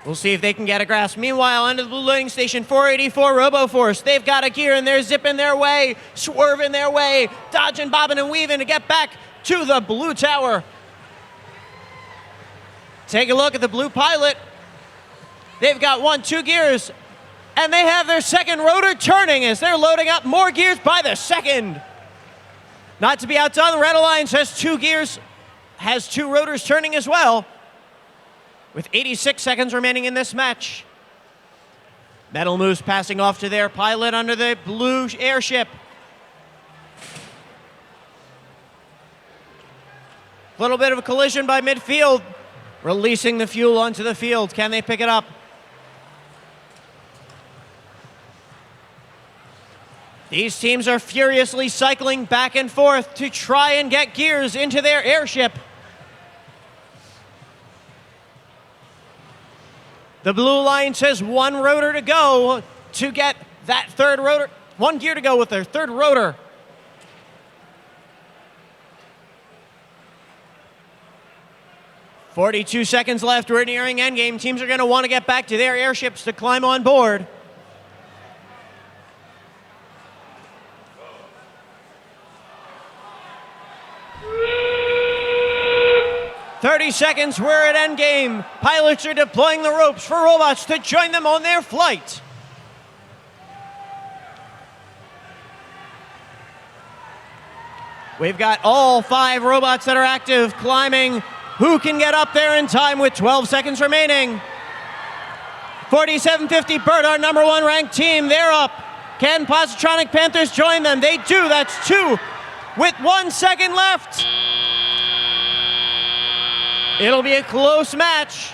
We'll see if they can get a grasp. Meanwhile, under the blue landing station, 484 RoboForce. They've got a gear and they're zipping their way, swerving their way, dodging, bobbing, and weaving to get back to the blue tower. Take a look at the blue pilot. They've got 1, 2 gears, and they have their second rotor turning as they're loading up more gears by the second. Not to be outdone, Red Alliance has 2 gears, has 2 rotors turning as well, with 86 seconds remaining in this match. Metal Moose passing off to their pilot under the blue airship. A little bit of a collision by midfield, releasing the fuel onto the field. Can they pick it up? These teams are furiously cycling back and forth to try and get gears into their airship. The blue line says 1 rotor to go to get that third rotor, 1 gear to go with their third rotor. .42 seconds left, we're nearing endgame. Teams are gonna wanna get back to their airships to climb on board. .30 seconds, we're at endgame. Pilots are deploying the ropes for robots to join them on their flight. We've got all 5 robots that are active, climbing. Who can get up there in time with 12 seconds remaining? 4750 Burt, our number 1 ranked team, they're up. Can Positronic Panthers join them? They do, that's 2 with 1 second left. It'll be a close match.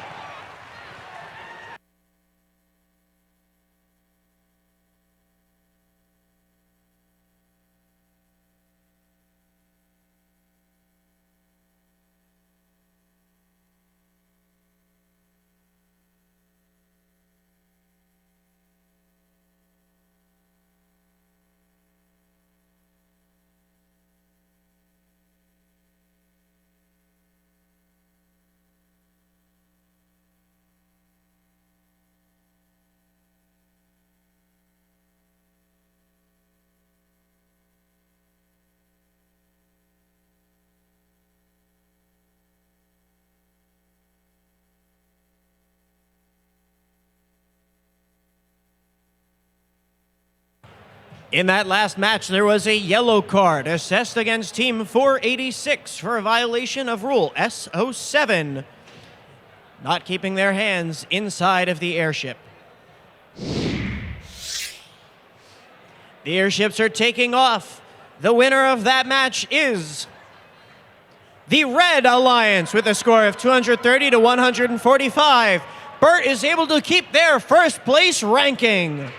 In that last match, there was a yellow card assessed against Team 486 for a violation of Rule S07, not keeping their hands inside of the airship. The airships are taking off. The winner of that match is the Red Alliance with a score of 230 to 145. Burt is able to keep their first place ranking.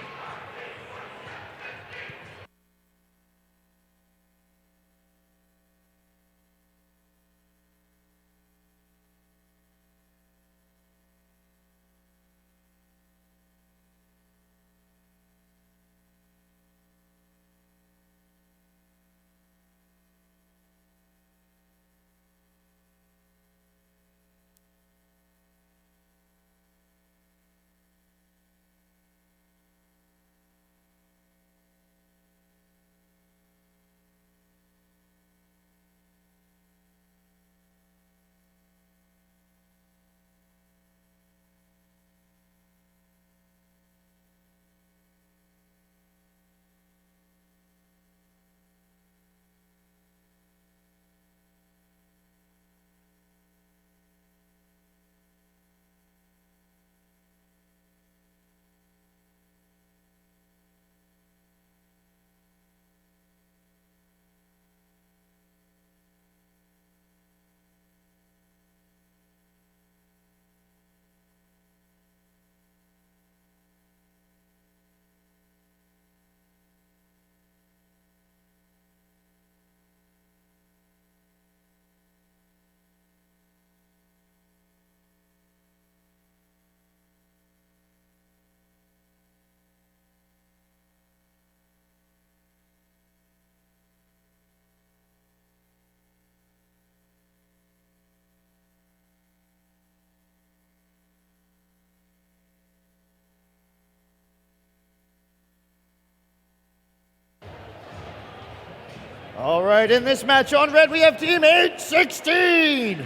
All right, in this match on red, we have Team 816.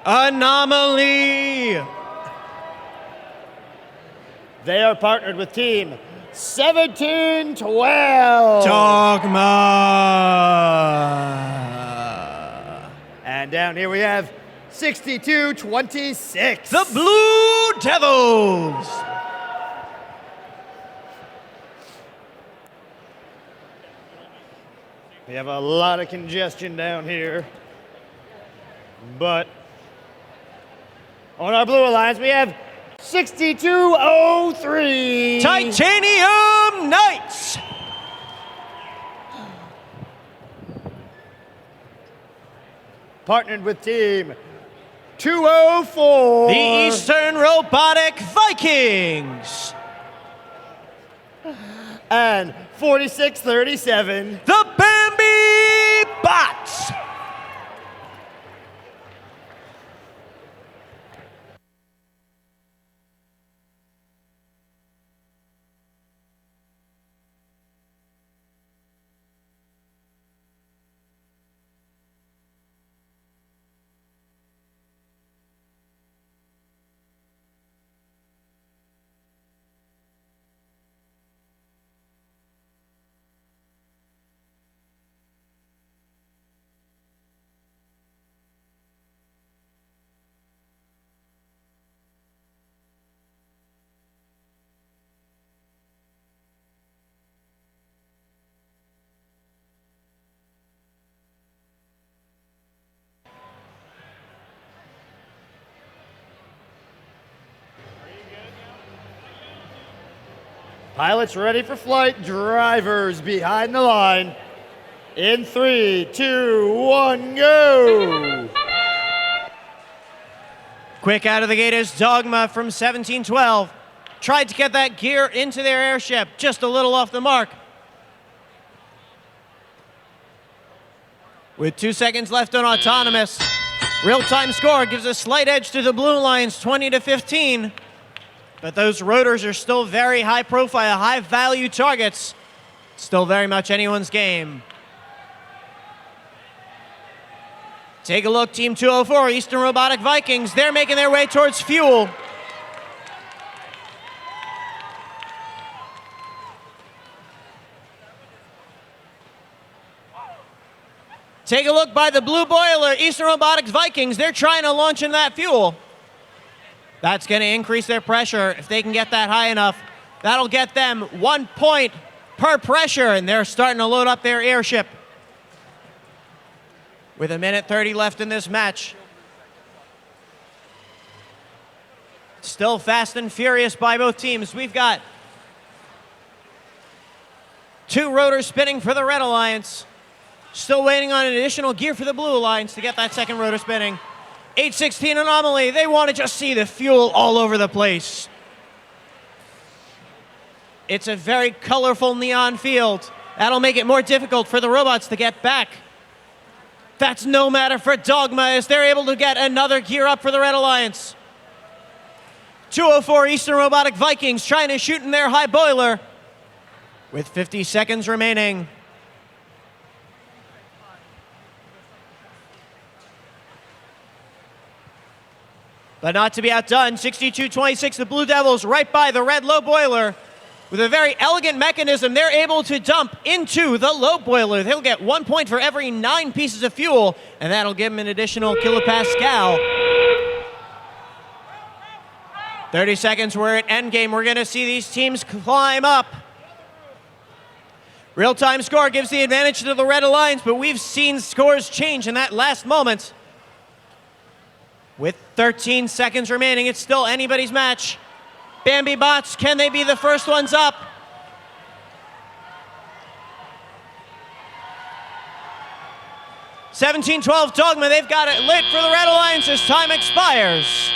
Anomaly. They are partnered with Team 1712. Dogma. And down here we have 6226. The Blue Devils. We have a lot of congestion down here. But on our blue alliance, we have 6203. Titanium Knights. Partnered with Team 204. The Eastern Robotic Vikings. And 4637. The Bambi Bots. Pilots ready for flight. Drivers behind the line. In 3, 2, 1, go! Quick out of the gate is Dogma from 1712. Tried to get that gear into their airship, just a little off the mark. With 2 seconds left on Autonomous, real-time score gives a slight edge to the Blue Lions, 20-15. But those rotors are still very high-profile, high-value targets. Still very much anyone's game. Take a look, Team 204, Eastern Robotic Vikings. They're making their way towards fuel. Take a look by the blue boiler, Eastern Robotics Vikings. They're trying to launch in that fuel. That's going to increase their pressure. If they can get that high enough, that'll get them 1 point per pressure, and they're starting to load up their airship. With 1:30 left in this match. Still fast and furious by both teams. We've got 2 rotors spinning for the Red Alliance. Still waiting on an additional gear for the Blue Alliance to get that second rotor spinning. 816 Anomaly, they want to just see the fuel all over the place. It's a very colorful neon field. That'll make it more difficult for the robots to get back. That's no matter for Dogma as they're able to get another gear up for the Red Alliance. 204 Eastern Robotic Vikings trying to shoot in their high boiler with 50 seconds remaining. But not to be outdone, 62-26, the Blue Devils right by the red low boiler. With a very elegant mechanism, they're able to dump into the low boiler. They'll get 1 point for every 9 pieces of fuel, and that'll give them an additional kilopascal. 30 seconds, we're at endgame. We're gonna see these teams climb up. Real-time score gives the advantage to the Red Alliance, but we've seen scores change in that last moment. With 13 seconds remaining, it's still anybody's match. Bambi Bots, can they be the first ones up? (1712) Dogma, they've got it lit for the Red Alliance as time expires.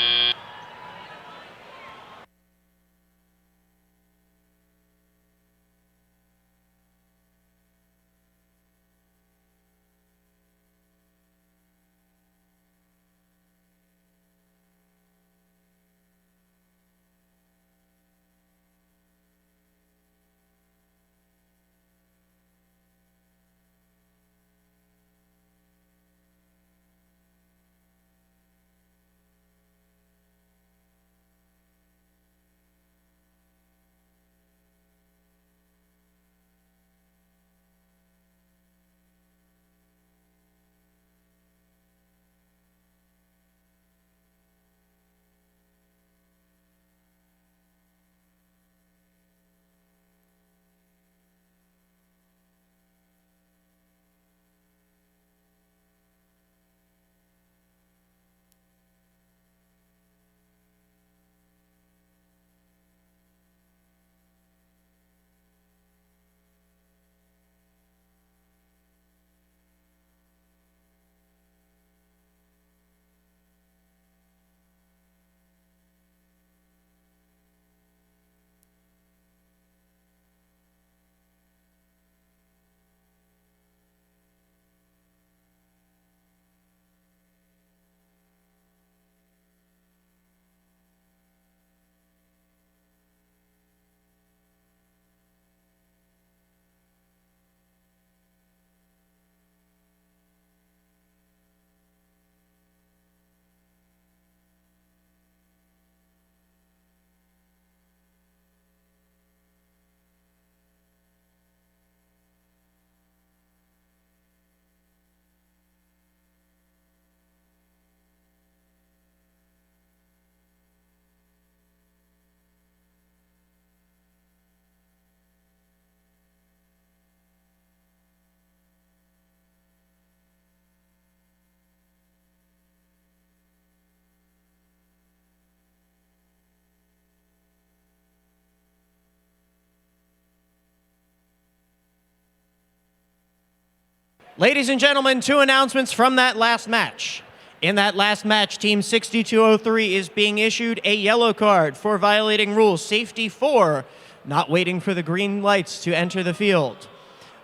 Ladies and gentlemen, 2 announcements from that last match. In that last match, Team 6203 is being issued a yellow card for violating Rule Safety 4, not waiting for the green lights to enter the field.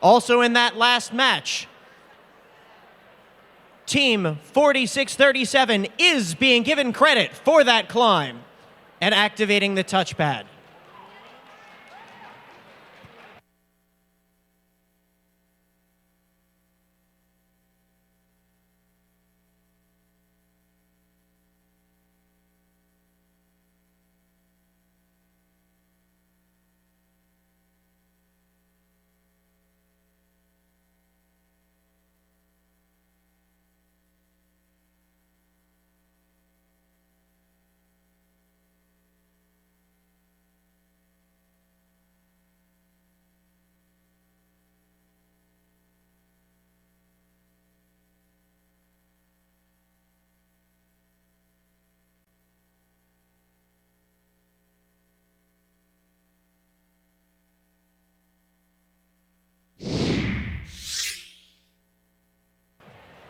Also in that last match, Team 4637 is being given credit for that climb and activating the touchpad.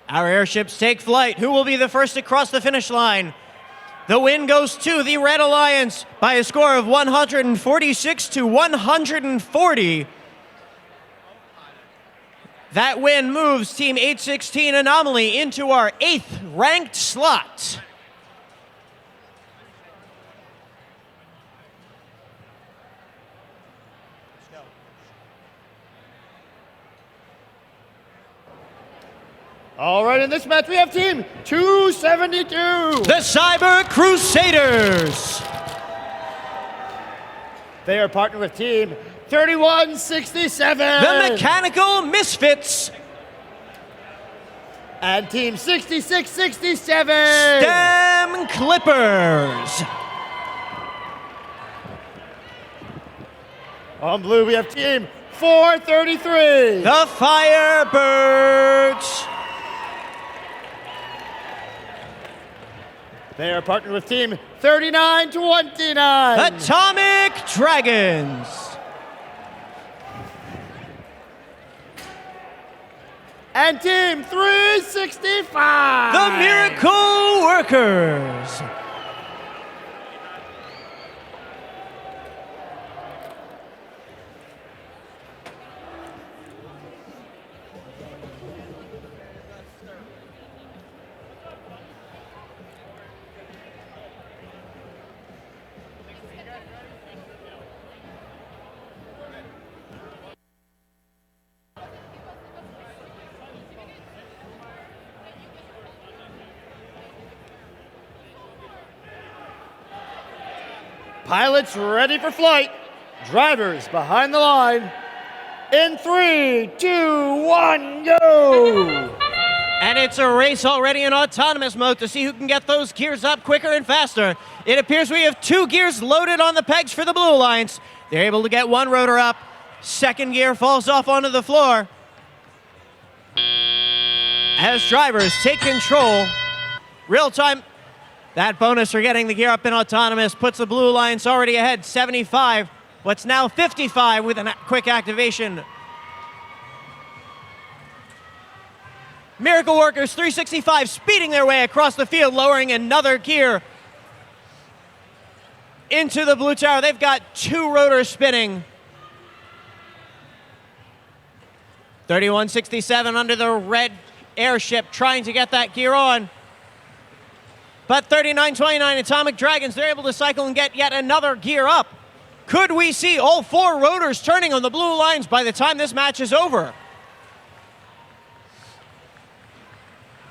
Our airships take flight. Who will be the first to cross the finish line? The win goes to the Red Alliance by a score of 146 to 140. That win moves Team 816 Anomaly into our 8th ranked slot. All right, in this match, we have Team 272. The Cyber Crusaders. They are partnered with Team 3167. The Mechanical Misfits. And Team 6667. STEM Clippers. On blue, we have Team 433. The Firebirds. They are partnered with Team 3929. Atomic Dragons. And Team 365. The Miracle Workers. Pilots ready for flight. Drivers behind the line. In 3, 2, 1, go! And it's a race already in autonomous mode to see who can get those gears up quicker and faster. It appears we have 2 gears loaded on the pegs for the Blue Alliance. They're able to get 1 rotor up. Second gear falls off onto the floor. As drivers take control, real time. That bonus for getting the gear up in autonomous puts the Blue Alliance already ahead, 75. What's now 55 with a quick activation. Miracle Workers 365 speeding their way across the field, lowering another gear into the blue tower. They've got 2 rotors spinning. 3167 under the red airship trying to get that gear on. But 3929 Atomic Dragons, they're able to cycle and get yet another gear up. Could we see all 4 rotors turning on the Blue Alliance by the time this match is over?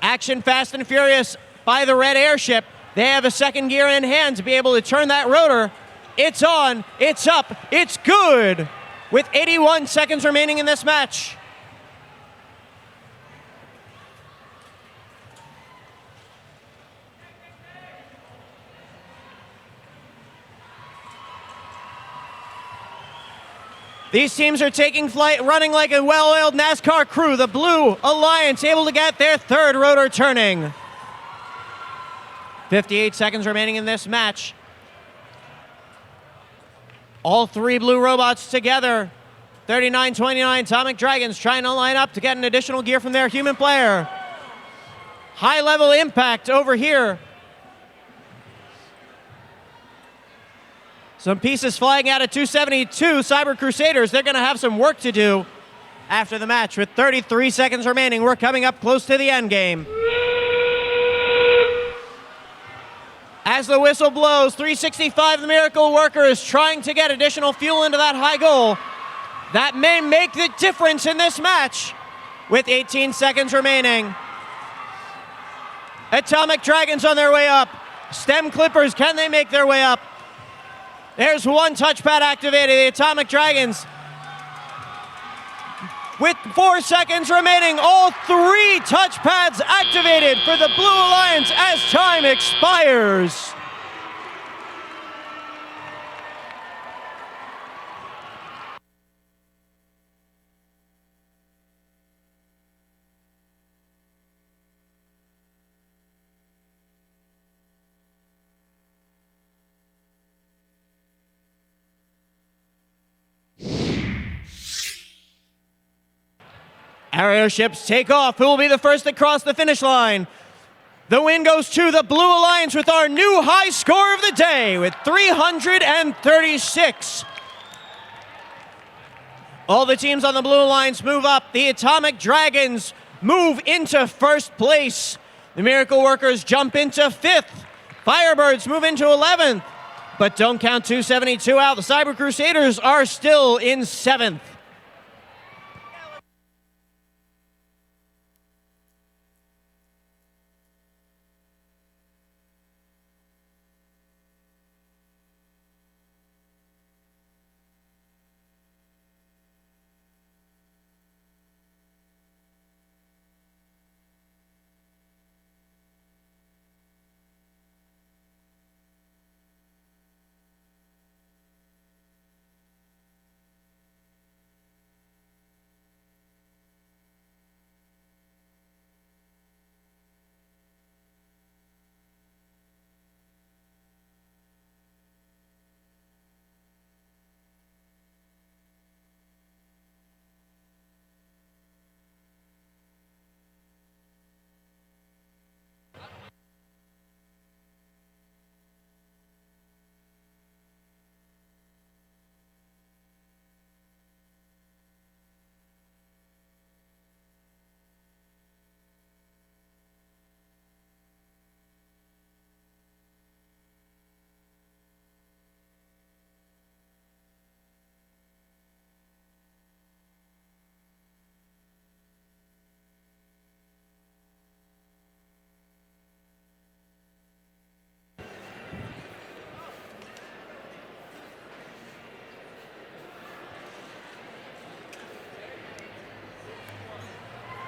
Action fast and furious by the red airship. They have a second gear in hand to be able to turn that rotor. It's on, it's up, it's good. With 81 seconds remaining in this match. These teams are taking flight, running like a well-oiled NASCAR crew. The Blue Alliance able to get their 3rd rotor turning. 58 seconds remaining in this match. All 3 blue robots together 39-29, Atomic Dragons trying to line up to get an additional gear from their human player. High-level impact over here. Some pieces flying out at 272. Cyber Crusaders, they're going to have some work to do after the match. With 33 seconds remaining, we're coming up close to the end game. As the whistle blows, 365, the Miracle Worker is trying to get additional fuel into that high goal. That may make the difference in this match with 18 seconds remaining. Atomic Dragons on their way up. Stem Clippers, can they make their way up? There's one touchpad activated. The Atomic Dragons, with 4 seconds remaining, all 3 touchpads activated for the Blue Alliance as time expires. Our airships take off. Who will be the first to cross the finish line? The win goes to the Blue Alliance with our new high score of the day with 336. All the teams on the Blue Alliance move up. The Atomic Dragons move into first place. The Miracle Workers jump into 5th. Firebirds move into 11th. But don't count 272 out. The Cyber Crusaders are still in 7th.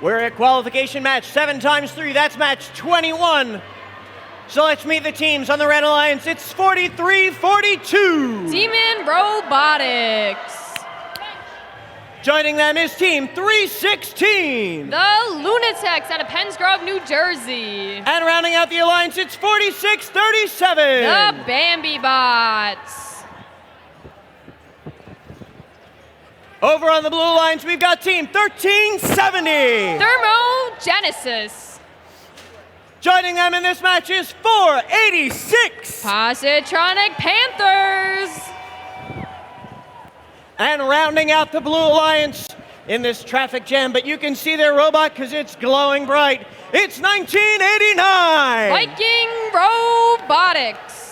We're at qualification match 7 times 3. That's match 21. So let's meet the teams on the Red Alliance. It's 43-42. Demon Robotics. Joining them is Team 316. The Lunatics out of Penns Grove, New Jersey. And rounding out the alliance, it's 46-37. The Bambi Bots. Over on the Blue Alliance, we've got Team 1370. Thermogenesis. Joining them in this match is 486. Positronic Panthers. And rounding out the Blue Alliance in this traffic jam, but you can see their robot because it's glowing bright. It's 1989. Viking Robotics.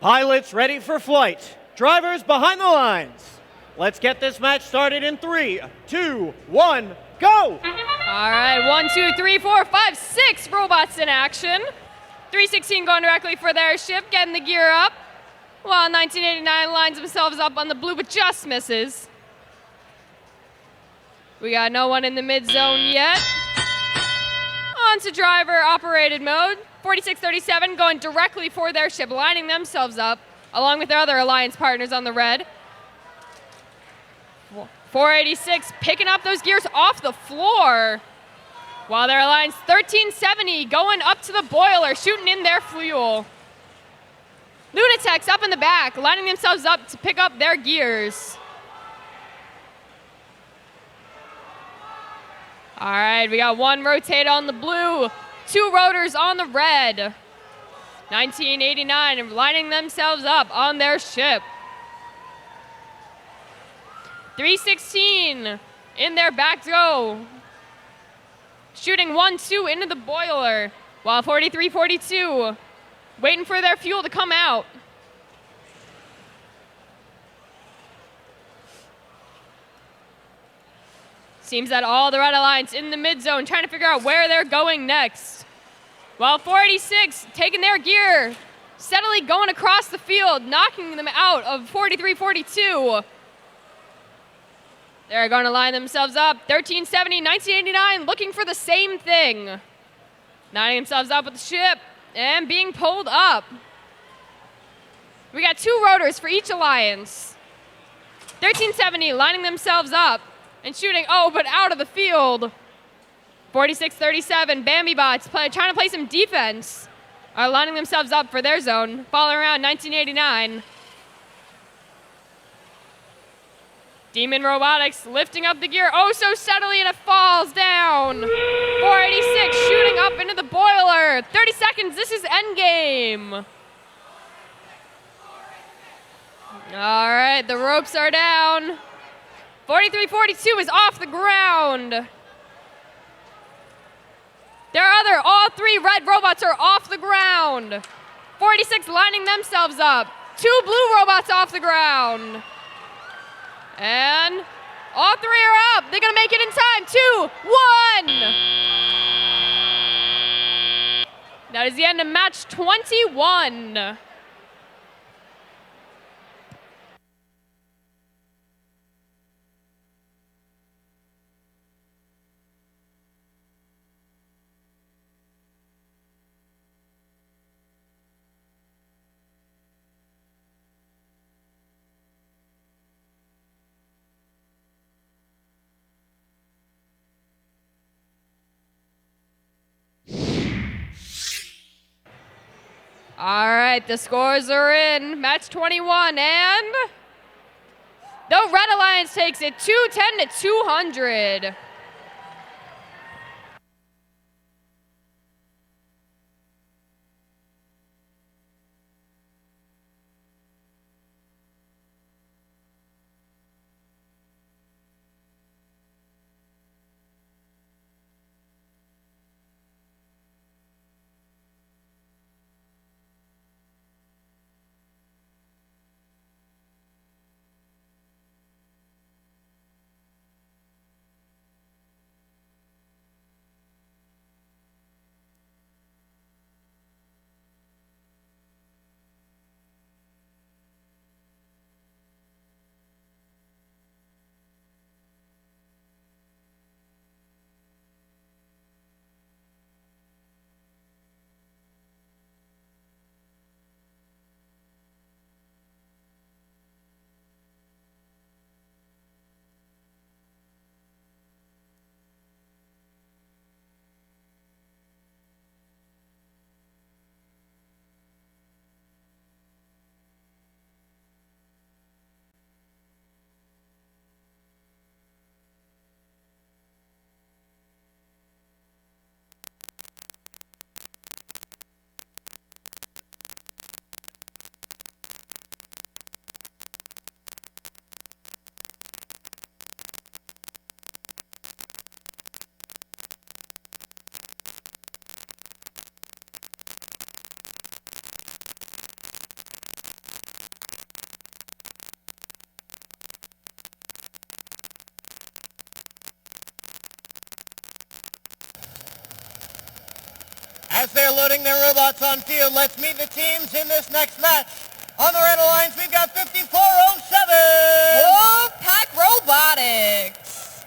Pilots ready for flight. Drivers behind the lines. Let's get this match started in 3, 2, 1, go! All right, 1, 2, 3, 4, 5, 6 robots in action. 316 going directly for their ship, getting the gear up, while 1989 lines themselves up on the blue but just misses. We got no one in the mid zone yet. On to driver operated mode. 4637 going directly for their ship, lining themselves up along with their other alliance partners on the red. 486 picking up those gears off the floor, while their alliance 1370 going up to the boiler, shooting in their fuel. Lunatics up in the back, lining themselves up to pick up their gears. All right, we got one rotate on the blue, 2 rotors on the red. 1989 lining themselves up on their ship. 316 in their back go, shooting 1-2 into the boiler, while 4342 waiting for their fuel to come out. Seems that all the Red Alliance in the mid zone trying to figure out where they're going next. While 486 taking their gear, steadily going across the field, knocking them out of 4342. They're going to line themselves up. 1370, 1989 looking for the same thing. Lining themselves up with the ship and being pulled up. We got 2 rotors for each alliance. 1370 lining themselves up and shooting, but out of the field. 4637, Bambi bots trying to play some defense, are lining themselves up for their zone, following around 1989. Demon Robotics lifting up the gear so steadily, and it falls down. 486 shooting up into the boiler. 30 seconds, this is endgame. All right, the ropes are down. 4342 is off the ground. All 3 red robots are off the ground. 46 lining themselves up. 2 blue robots off the ground. And all 3 are up. They're going to make it in time. 2, 1. That is the end of match 21. All right, the scores are in. Match 21, and the Red Alliance takes it 210 to 200. As they're loading their robots on field, let's meet the teams in this next match. On the Red Alliance, we've got 5407. Wolfpack Robotics.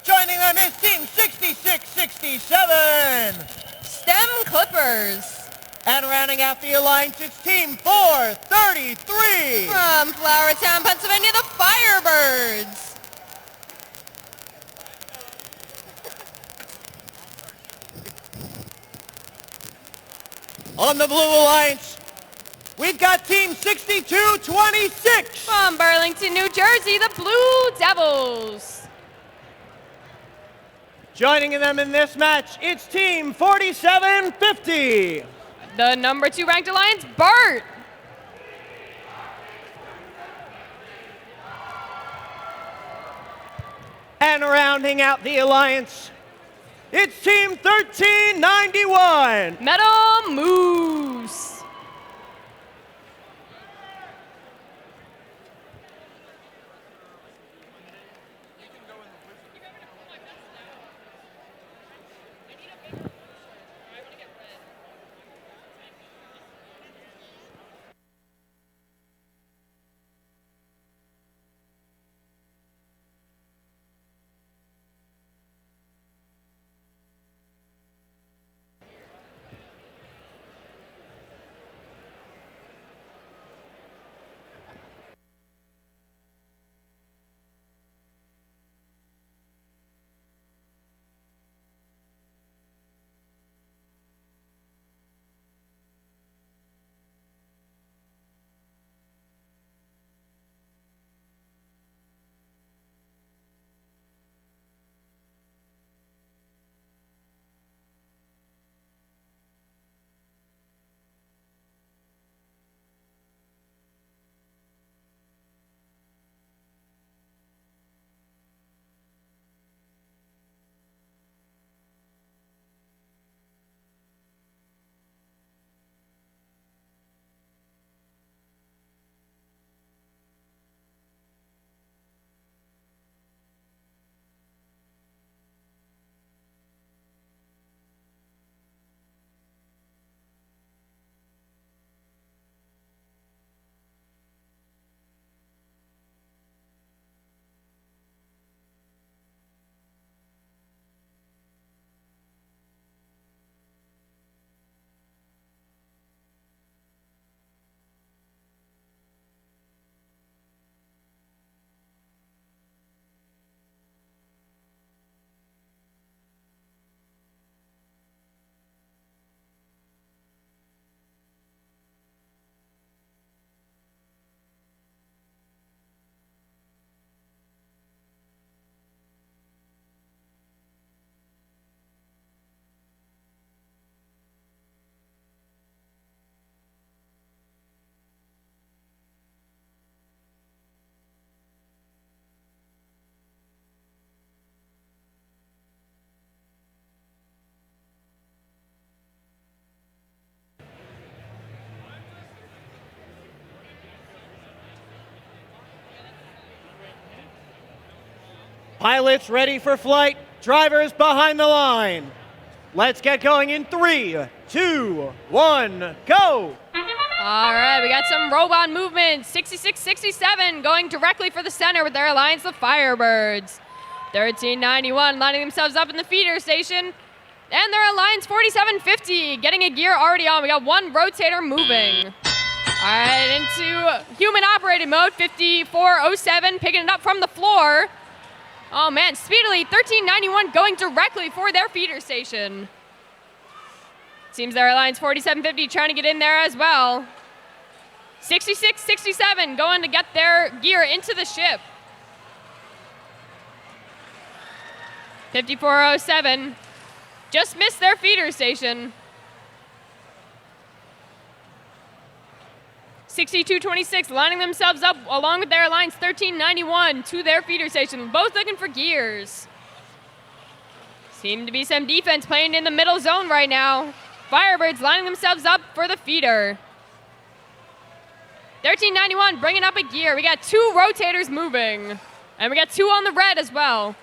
Joining them is Team 6667. STEM Clippers. And rounding out the alliance, it's Team 433. From Flowertown, Pennsylvania, the Firebirds. On the Blue Alliance, we've got Team 6226. From Burlington, New Jersey, the Blue Devils. Joining them in this match, it's Team 4750. The number 2 ranked alliance, Bart. And rounding out the alliance, it's Team 1391. Metal Moose. Pilots ready for flight. Drivers behind the line. Let's get going in 3, 2, 1, go! All right, we got some robot movement. 6667 going directly for the center with their alliance, the Firebirds. 1391 lining themselves up in the feeder station. And their alliance 4750 getting a gear already on. We got one rotator moving. All right, into human operated mode. 5407 picking it up from the floor. Oh man, speedily 1391 going directly for their feeder station. Seems their alliance 4750 trying to get in there as well. 6667 going to get their gear into the ship. 5407 just missed their feeder station. 6226 lining themselves up along with their alliance 1391 to their feeder station, both looking for gears. Seem to be some defense playing in the middle zone right now. Firebirds lining themselves up for the feeder. 1391 bringing up a gear. We got 2 rotators moving, and we got 2 on the red as well.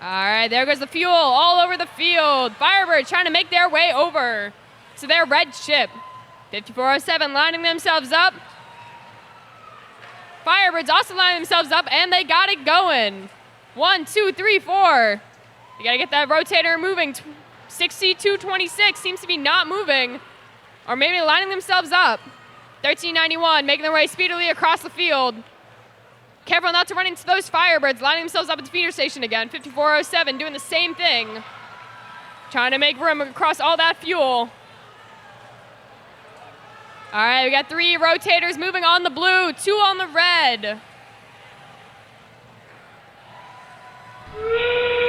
All right, there goes the fuel all over the field. Firebirds trying to make their way over to their red ship. 5407 lining themselves up. Firebirds also lining themselves up, and they got it going. 1, 2, 3, 4. You got to get that rotator moving. 6226 seems to be not moving, or maybe lining themselves up. 1391 making their way speedily across the field. Careful not to run into those Firebirds, lining themselves up at the feeder station again. 5407 doing the same thing. Trying to make room across all that fuel. All right, we got 3 rotators moving on the blue, 2 on the red.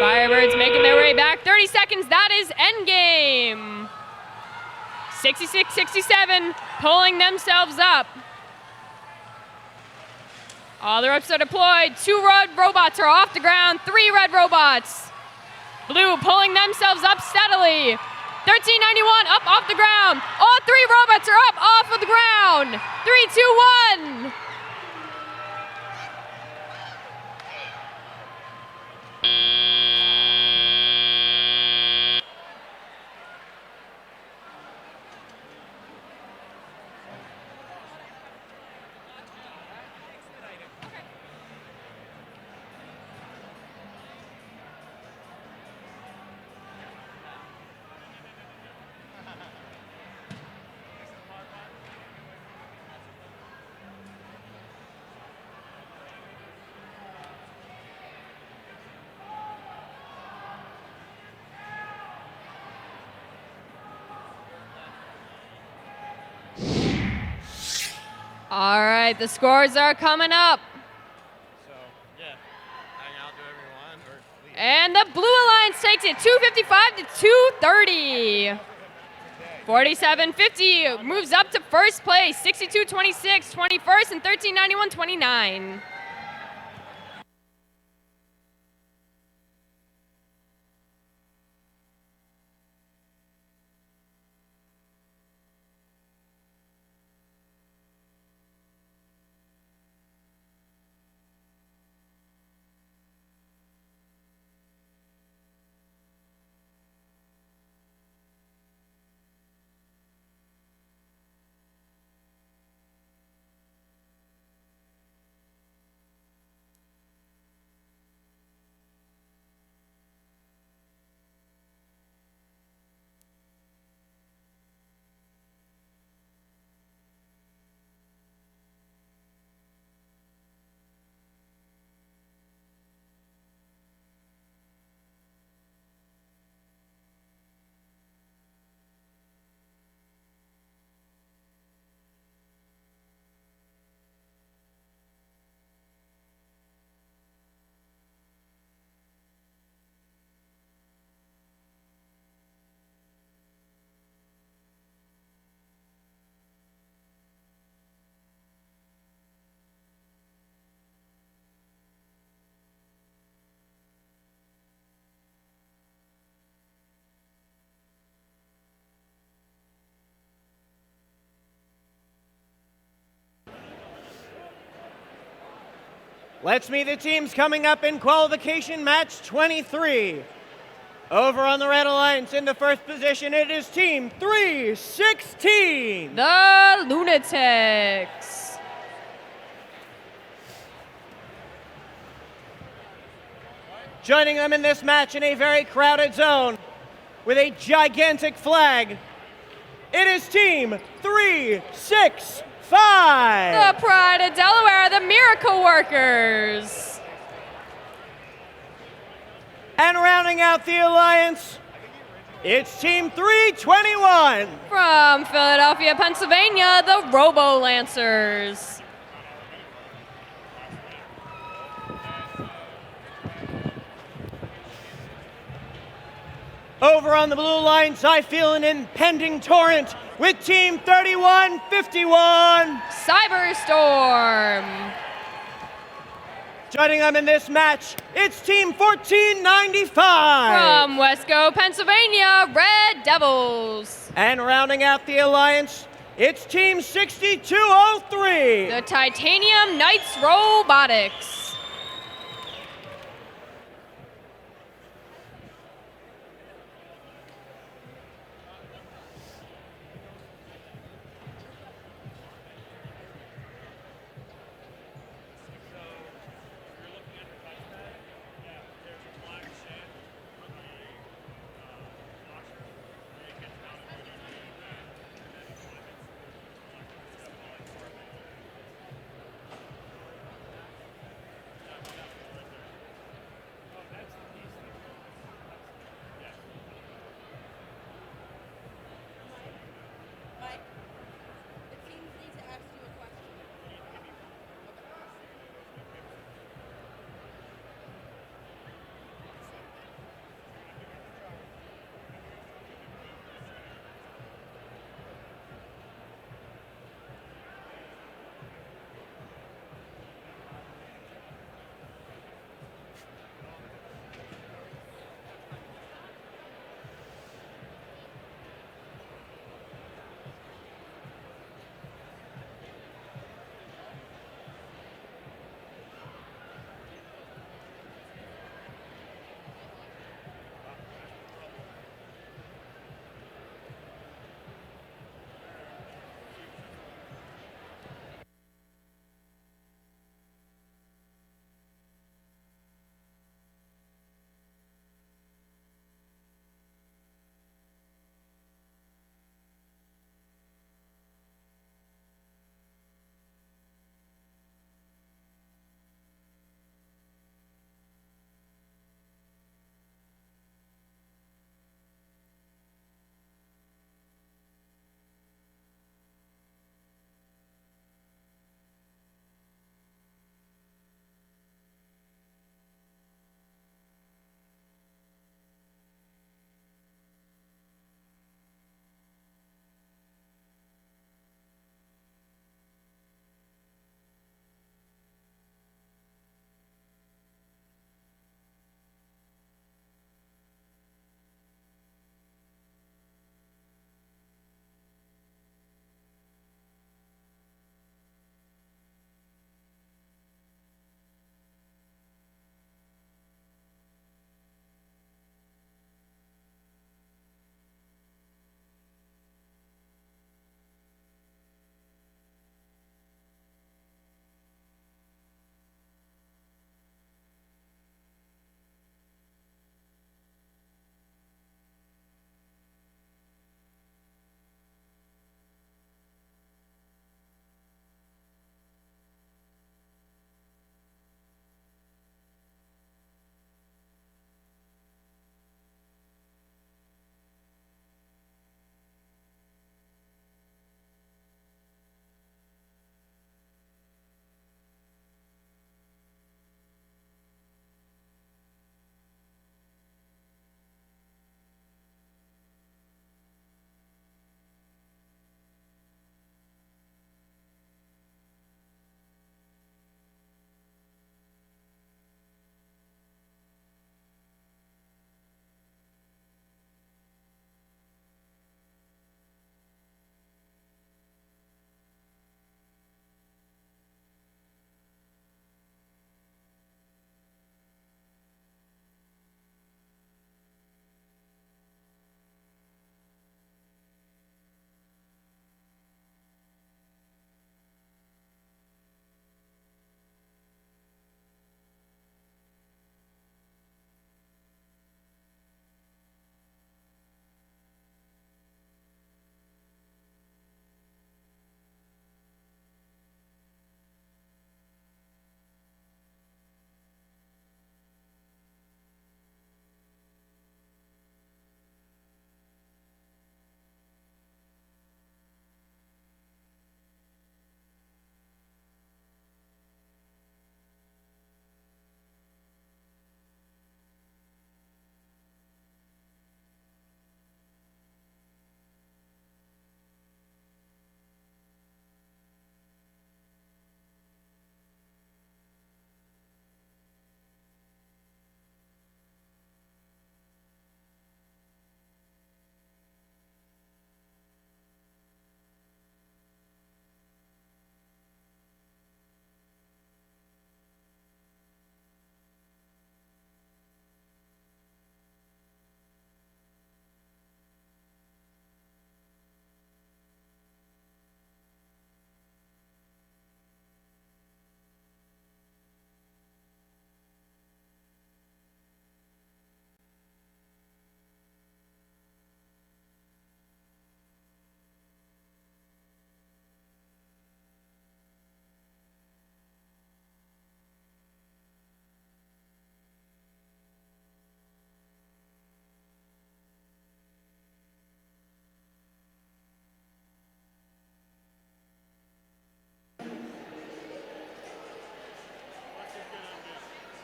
Firebirds making their way back. 30 seconds, that is endgame. 66-67, pulling themselves up. All the ropes are deployed. 2 red robots are off the ground. 3 red robots. Blue pulling themselves up steadily. 1391 up off the ground. All 3 robots are up off of the ground. 3, 2, 1. All right, the scores are coming up. And the Blue Alliance takes it 255 to 230. 4750 moves up to first place, 6226, 21st, and 1391, 29. Let's meet the teams coming up in qualification match 23. Over on the Red Alliance in the first position, it is Team 316. The Lunatics. Joining them in this match in a very crowded zone with a gigantic flag, it is Team 365. The Pride of Delaware, the Miracle Workers. And rounding out the alliance, it's Team 321. From Philadelphia, Pennsylvania, the Robo Lancers. Over on the Blue Alliance, I feel an impending torrent with Team 3151. Cyberstorm. Joining them in this match, it's Team 1495. From Westco, Pennsylvania, Red Devils. And rounding out the alliance, it's Team 6203. The Titanium Knights Robotics.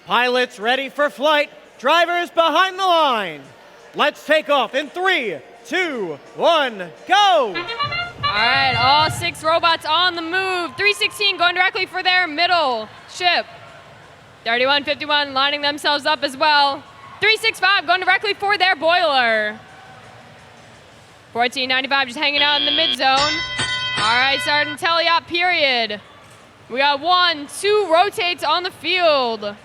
Pilots ready for flight. Drivers behind the line. Let's take off in 3, 2, 1, go! All right, all 6 robots on the move. 316 going directly for their middle ship. 3151 lining themselves up as well. 365 going directly for their boiler. 1495 just hanging out in the mid zone. All right, starting teleop period. We got 1, 2 rotates on the field.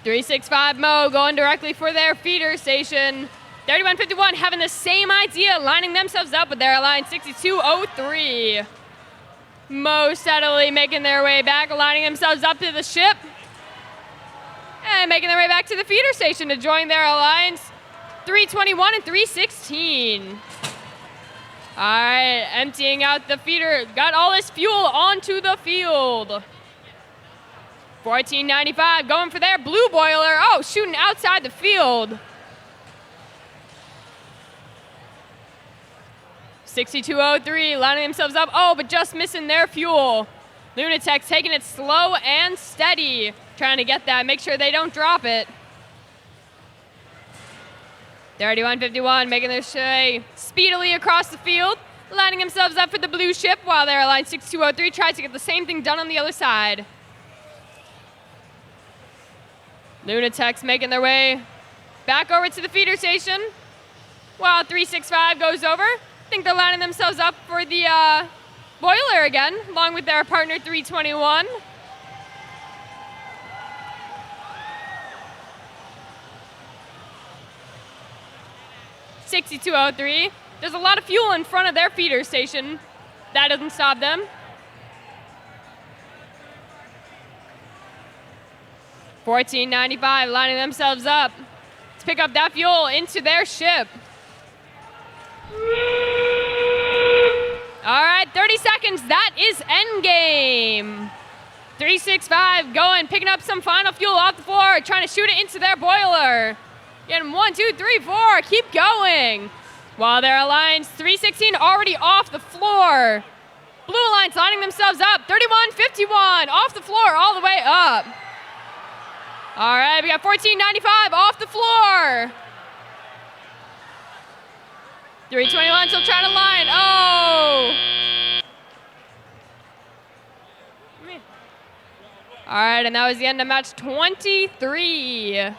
365 Mo going directly for their feeder station. 3151 having the same idea, lining themselves up with their line 6203. Mo steadily making their way back, lining themselves up to the ship. And making their way back to the feeder station to join their alliance 321 and 316. All right, emptying out the feeder. Got all this fuel onto the field. 1495 going for their blue boiler. Oh, shooting outside the field. 6203 lining themselves up. Oh, but just missing their fuel. Lunatech's taking it slow and steady. Trying to get that, make sure they don't drop it. 3151 making their way speedily across the field, lining themselves up for the blue ship while their line 6203 tries to get the same thing done on the other side. Lunatech's making their way back over to the feeder station while 365 goes over. I think they're lining themselves up for the boiler again, along with their partner 321. (6203). There's a lot of fuel in front of their feeder station. That doesn't stop them. (1495) lining themselves up to pick up that fuel into their ship. All right, 30 seconds. That is endgame. 365 going, picking up some final fuel off the floor, trying to shoot it into their boiler. Getting 1, 2, 3, 4. Keep going. While their Alliance 316 already off the floor. Blue Alliance lining themselves up. 3151 off the floor all the way up. All right, we got 1495 off the floor. 321 still trying to line. Oh. All right, and that was the end of match 23.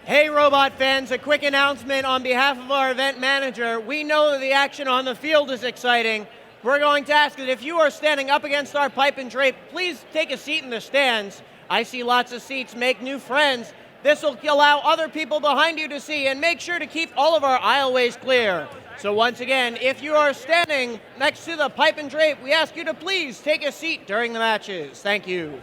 Hey Robot fans, a quick announcement on behalf of our event manager. We know that the action on the field is exciting. We're going to ask that if you are standing up against our pipe and drape, please take a seat in the stands. I see lots of seats, make new friends. This will allow other people behind you to see, and make sure to keep all of our aisleways clear. So once again, if you are standing next to the pipe and drape, we ask you to please take a seat during the matches. Thank you.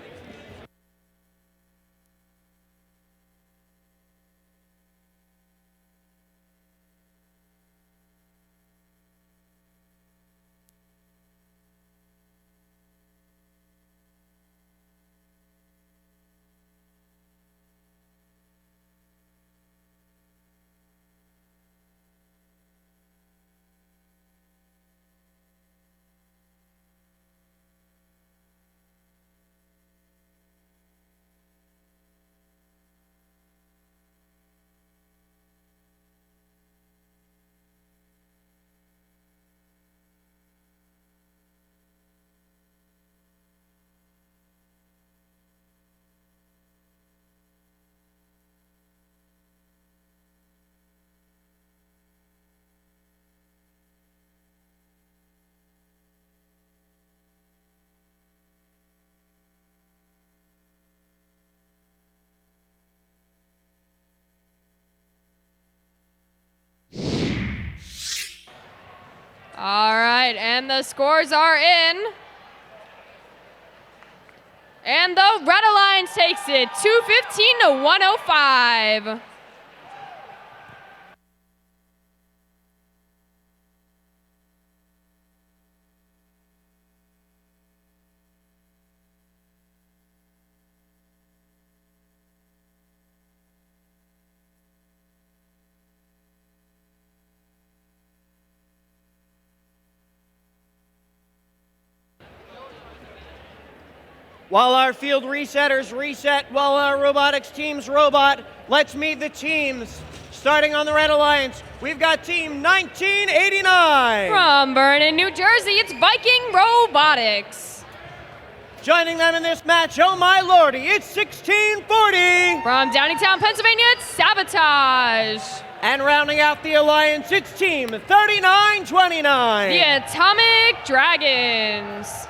All right, and the scores are in. And the Red Alliance takes it 215 to 105. While our field resetters reset, while our robotics teams robot, let's meet the teams. Starting on the Red Alliance, we've got Team 1989. From Vernon, New Jersey, it's Viking Robotics. Joining them in this match, oh my lordy, it's 1640. From Downingtown, Pennsylvania, it's Sabotage. And rounding out the alliance, it's Team 3929. The Atomic Dragons.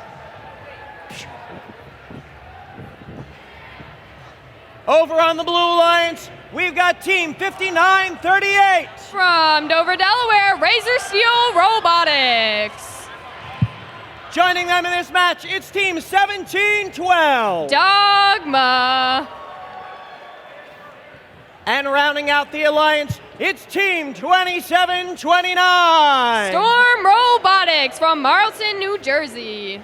Over on the Blue Alliance, we've got Team 5938. From Dover, Delaware, Razor Steel Robotics. Joining them in this match, it's Team 1712. Dogma. And rounding out the alliance, it's Team 2729. Storm Robotics from Marlton, New Jersey.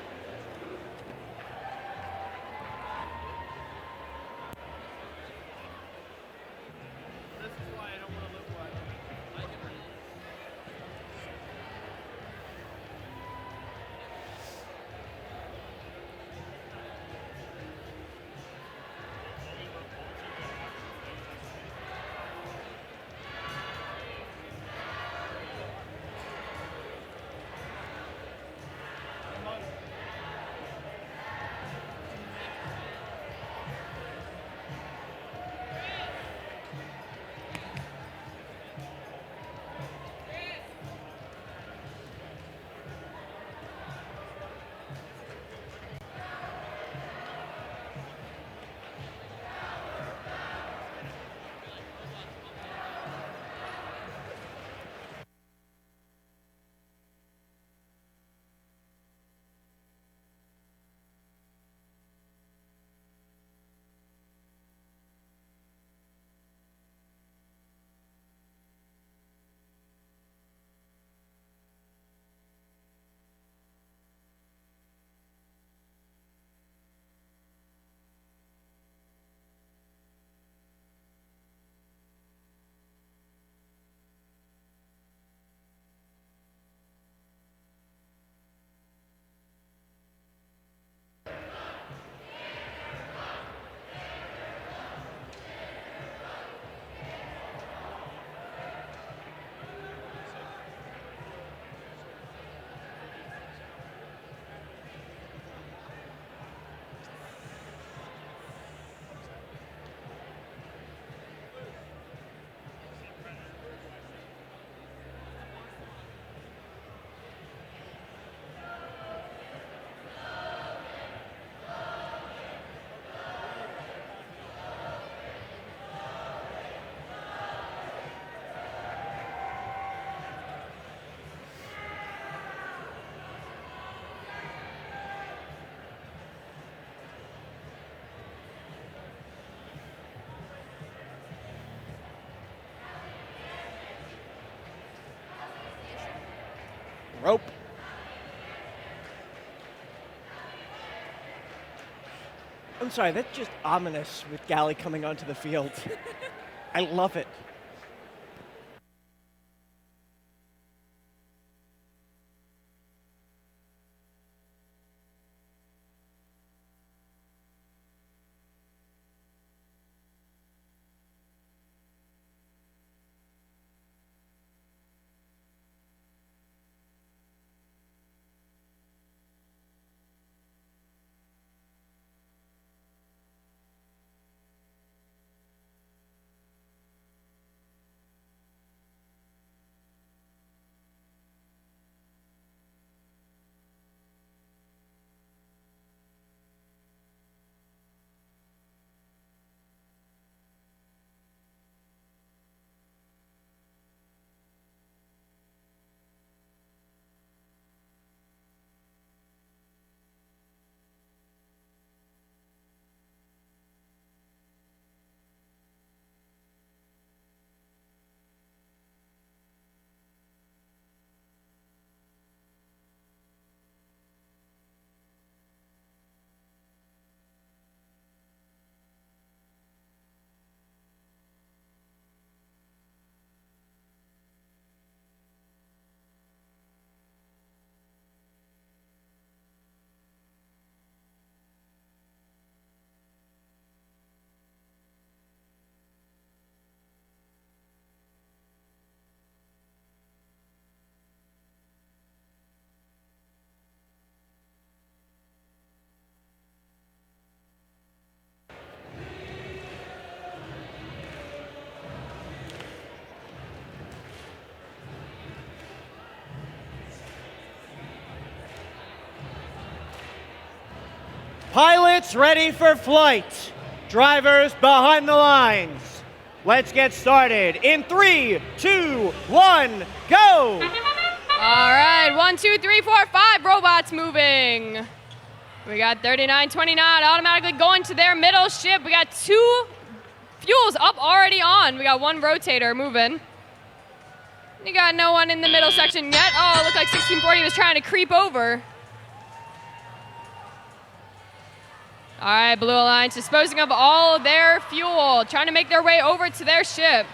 Rope. I'm sorry, that's just ominous with Galley coming onto the field. I love it. Pilots ready for flight. Drivers behind the lines. Let's get started in 3, 2, 1, go! All right, 1, 2, 3, 4, 5 robots moving. We got 3929 automatically going to their middle ship. We got 2 fuels up already on. We got 1 rotator moving. You got no one in the middle section yet. Oh, it looked like 1640 was trying to creep over. All right, Blue Alliance disposing of all of their fuel, trying to make their way over to their ship.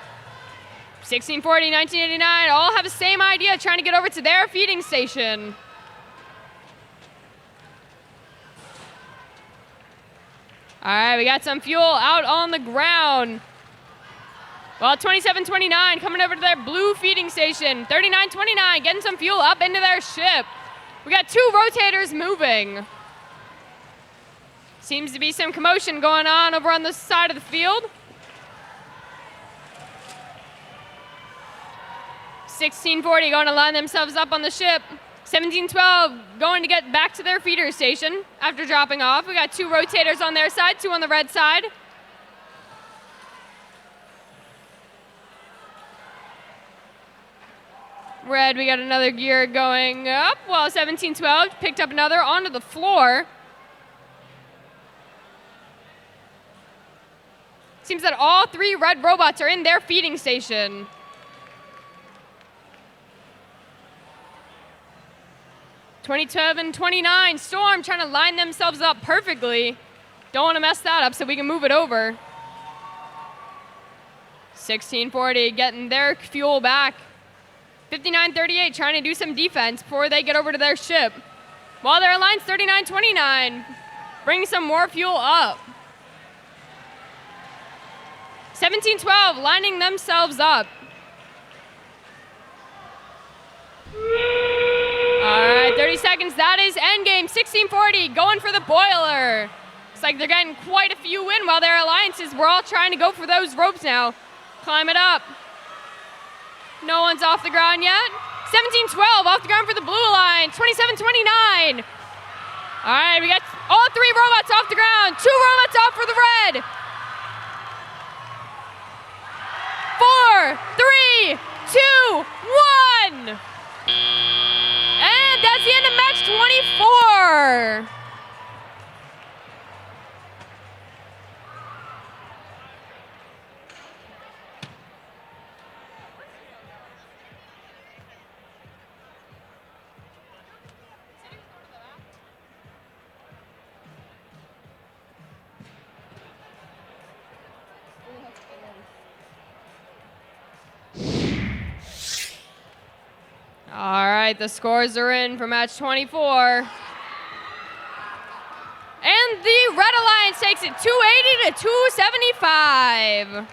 1640, 1989, all have the same idea, trying to get over to their feeding station. All right, we got some fuel out on the ground. Well, 2729 coming over to their blue feeding station. 3929 getting some fuel up into their ship. We got 2 rotators moving. Seems to be some commotion going on over on the side of the field. 1640 going to line themselves up on the ship. 1712 going to get back to their feeder station after dropping off. We got 2 rotators on their side, 2 on the red side. Red, we got another gear going up, while 1712 picked up another onto the floor. Seems that all 3 red robots are in their feeding station. '27 and 29, Storm trying to line themselves up perfectly. Don't want to mess that up so we can move it over. 1640 getting their fuel back. 5938 trying to do some defense before they get over to their ship. While their Alliance 3929 bring some more fuel up. 1712 lining themselves up. All right, 30 seconds, that is endgame. 1640 going for the boiler. Looks like they're getting quite a few in while their alliances, we're all trying to go for those ropes now. Climb it up. No one's off the ground yet. 1712 off the ground for the blue line. 2729. All right, we got all 3 robots off the ground. 2 robots off for the red. 4, 3, 2, 1. And that's the end of match 24. All right, the scores are in for match 24. And the Red Alliance takes it 280 to 275.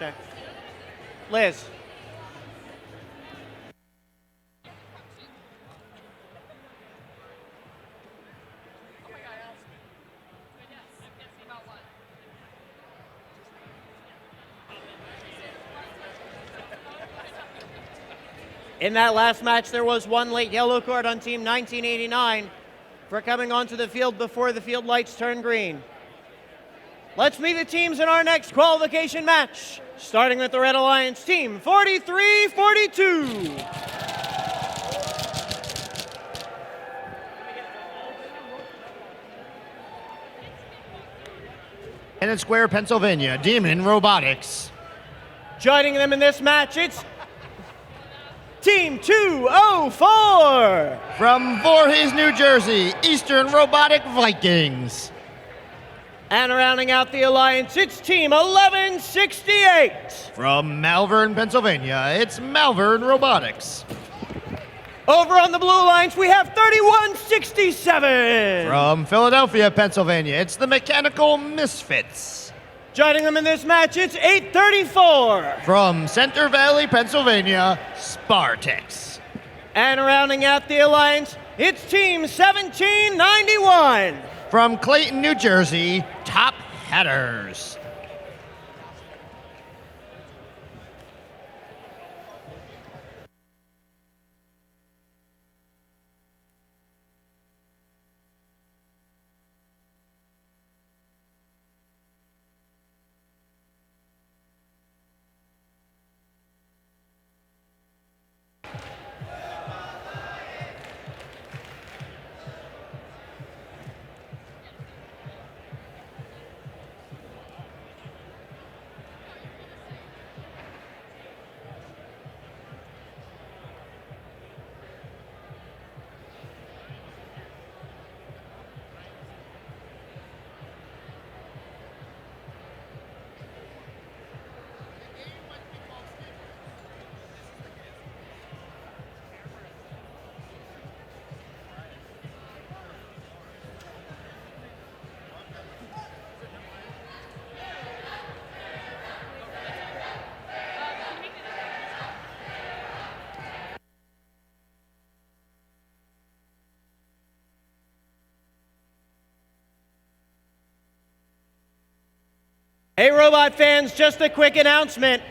Okay. Liz. In that last match, there was one late yellow card on Team 1989 for coming onto the field before the field lights turned green. Let's meet the teams in our next qualification match, starting with the Red Alliance team, 43-42. In Square, Pennsylvania, Demon Robotics. Joining them in this match, it's Team 204. From Voorhees, New Jersey, Eastern Robotic Vikings. And rounding out the alliance, it's Team 1168. From Malvern, Pennsylvania, it's Malvern Robotics. Over on the blue alliance, we have 3167. From Philadelphia, Pennsylvania, it's the Mechanical Misfits. Joining them in this match, it's 834. From Center Valley, Pennsylvania, Spartex. And rounding out the alliance, it's Team 1791. From Clayton, New Jersey, Top Hatters. Hey, robot fans, just a quick announcement.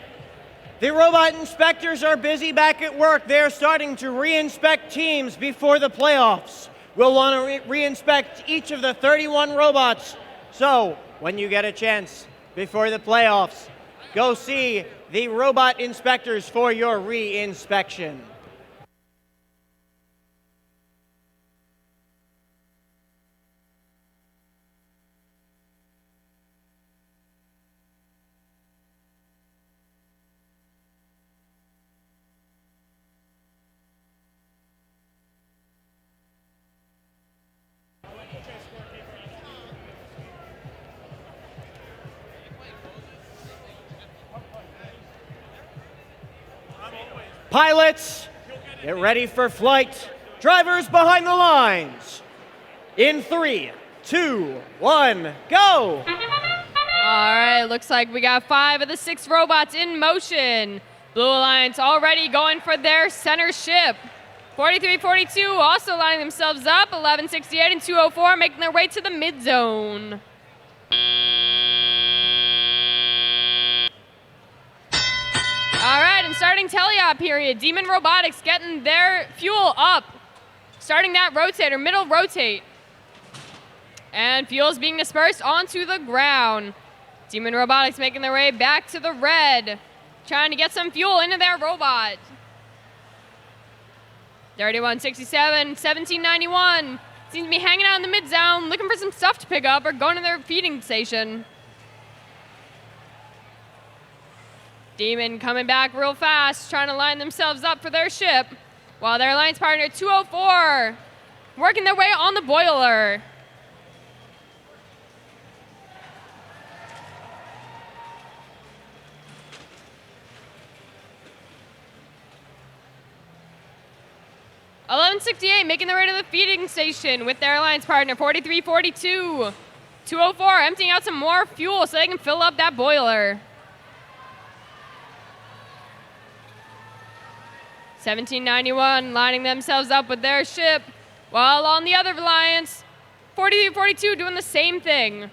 The robot inspectors are busy back at work. They're starting to re-inspect teams before the playoffs. We'll want to re-inspect each of the 31 robots. So, when you get a chance before the playoffs, go see the robot inspectors for your re-inspection. Pilots, get ready for flight. Drivers behind the lines. In 3, 2, 1, go! All right, looks like we got 5 of the 6 robots in motion. Blue Alliance already going for their center ship. 43-42 also lining themselves up. 1168 and 204 making their way to the mid zone. All right, and starting teleop period. Demon Robotics getting their fuel up. Starting that rotator, middle rotate. And fuel is being dispersed onto the ground. Demon Robotics making their way back to the red. Trying to get some fuel into their robot. 3167, 1791. Seems to be hanging out in the mid zone, looking for some stuff to pick up or going to their feeding station. Demon coming back real fast, trying to line themselves up for their ship, while their alliance partner 204 working their way on the boiler. $1168 making their way to the feeding station with their alliance partner 4342. 204 emptying out some more fuel so they can fill up that boiler. 1791 lining themselves up with their ship, while on the other alliance, 4342 doing the same thing.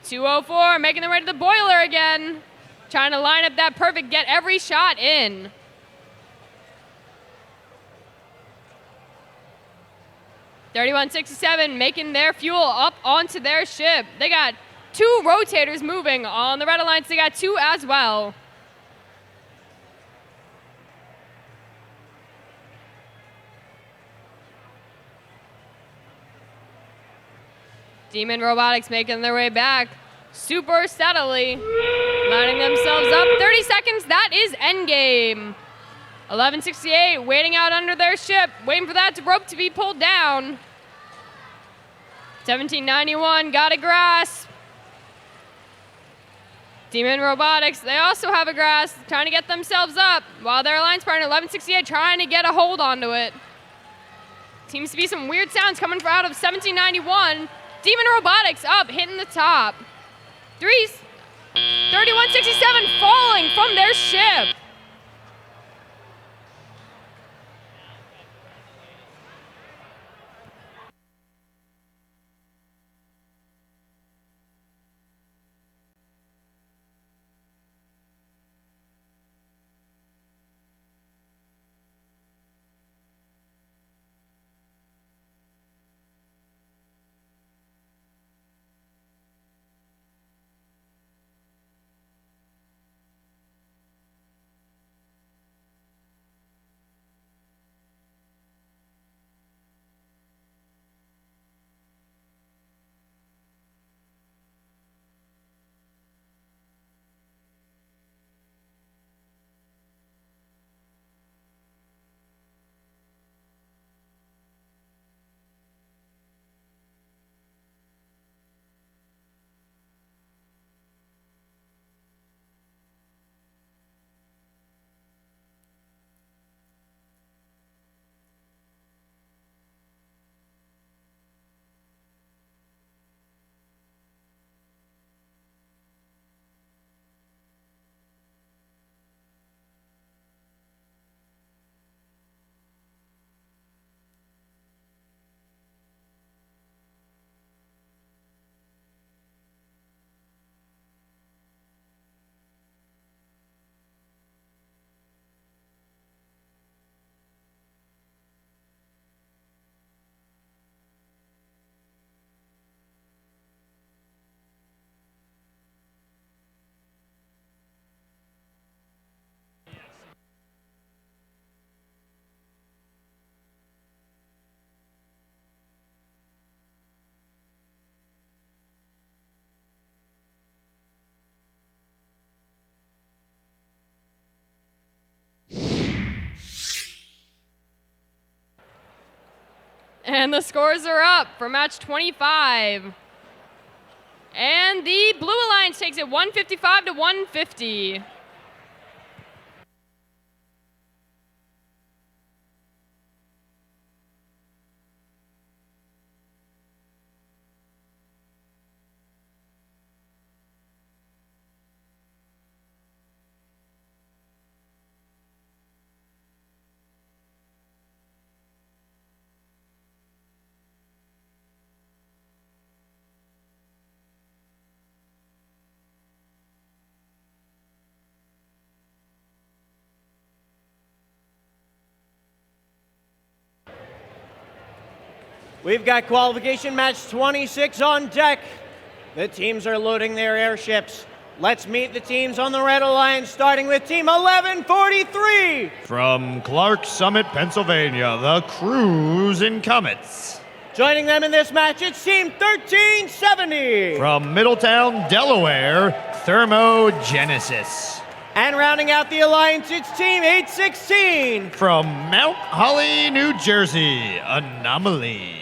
204 making their way to the boiler again, trying to line up that perfect, get every shot in. .3167 making their fuel up onto their ship. They got 2 rotators moving on the Red Alliance. They got 2 as well. Demon Robotics making their way back super steadily, lining themselves up. 30 seconds, that is endgame. 1168 waiting out under their ship, waiting for that rope to be pulled down. 1791 got a grasp. Demon Robotics, they also have a grasp, trying to get themselves up, while their alliance partner 1168 trying to get a hold onto it. Seems to be some weird sounds coming out of 1791. Demon Robotics up, hitting the top. 3167 falling from their ship. And the scores are up for match 25. And the Blue Alliance takes it 155 to 150. We've got qualification match 26 on deck. The teams are loading their airships. Let's meet the teams on the Red Alliance, starting with Team 1143. From Clark Summit, Pennsylvania, the Cruisin' Comets. Joining them in this match, it's Team 1370. From Middletown, Delaware, Thermogenesis. And rounding out the alliance, it's Team 816. From Mount Holly, New Jersey, Anomaly.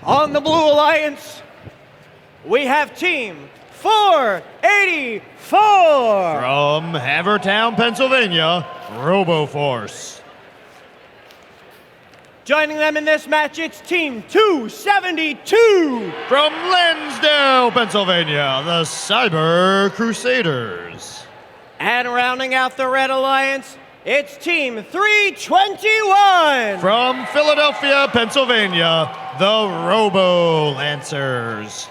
On the Blue Alliance, we have Team 484. From Havertown, Pennsylvania, RoboForce. Joining them in this match, it's Team 272. From Lansdale, Pennsylvania, the Cyber Crusaders. And rounding out the Red Alliance, it's Team 321! From Philadelphia, Pennsylvania, the Robo Lancers.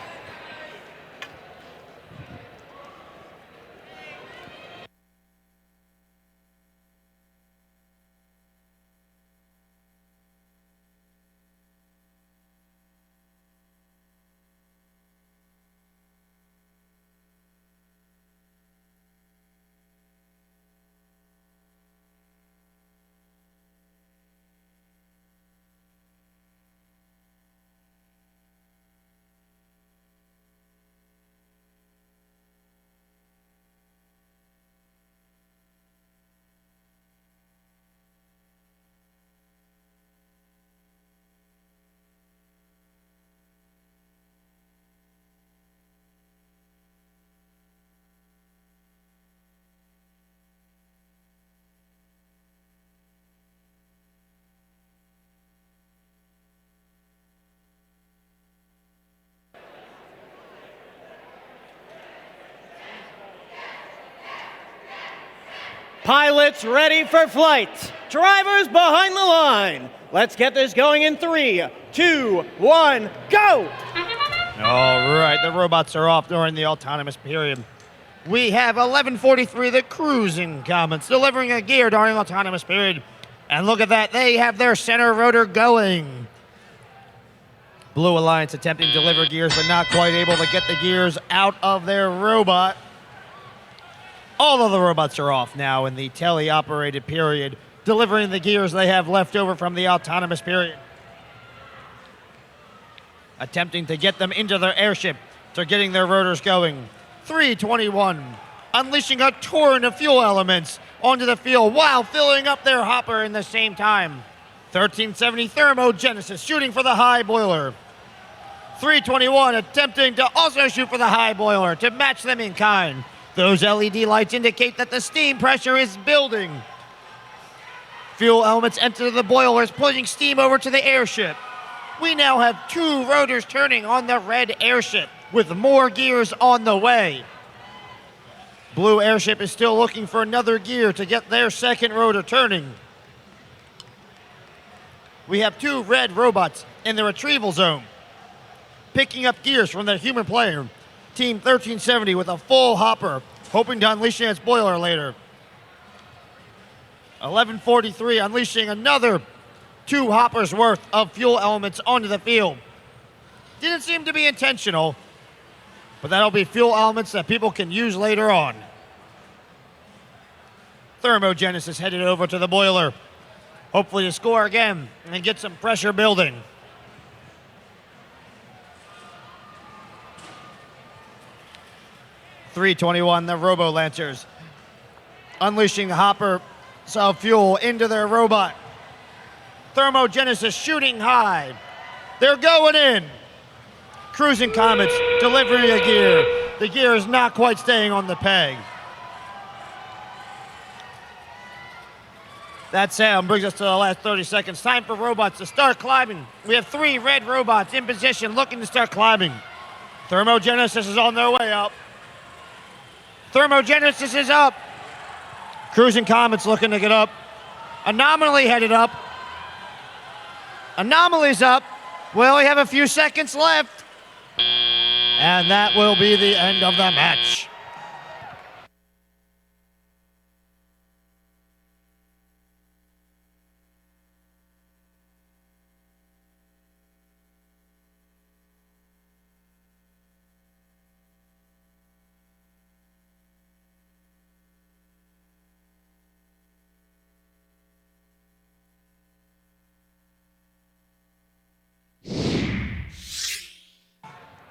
Pilots ready for flight. Drivers behind the line. Let's get this going in 3, 2, 1, go! All right, the robots are off during the autonomous period. We have 11:43, the cruising Comets, delivering a gear during autonomous period. And look at that, they have their center rotor going. Blue Alliance attempting to deliver gears, but not quite able to get the gears out of their robot. All of the robots are off now in the tele-operated period, delivering the gears they have left over from the autonomous period. Attempting to get them into their airship. They're getting their rotors going. 321, unleashing a torrent of fuel elements onto the field while filling up their hopper in the same time. 1370 Thermogenesis shooting for the high boiler. 321 attempting to also shoot for the high boiler to match them in kind. Those LED lights indicate that the steam pressure is building. Fuel elements enter the boilers, pushing steam over to the airship. We now have 2 rotors turning on the red airship, with more gears on the way. Blue airship is still looking for another gear to get their second rotor turning. We have 2 red robots in the retrieval zone, picking up gears from their human player. Team 1370 with a full hopper, hoping to unleash its boiler later. 11:43 unleashing another 2 hoppers worth of fuel elements onto the field. Didn't seem to be intentional, but that'll be fuel elements that people can use later on. Thermogenesis headed over to the boiler, hopefully to score again and get some pressure building. .321, the Robo Lancers, unleashing the hopper of fuel into their robot. Thermogenesis shooting high. They're going in. Cruising Comets delivering a gear. The gear is not quite staying on the peg. That sound brings us to the last 30 seconds. Time for robots to start climbing. We have 3 red robots in position looking to start climbing. Thermogenesis is on their way up. Thermogenesis is up. Cruising Comets looking to get up. Anomaly headed up. Anomaly's up. We only have a few seconds left. And that will be the end of the match.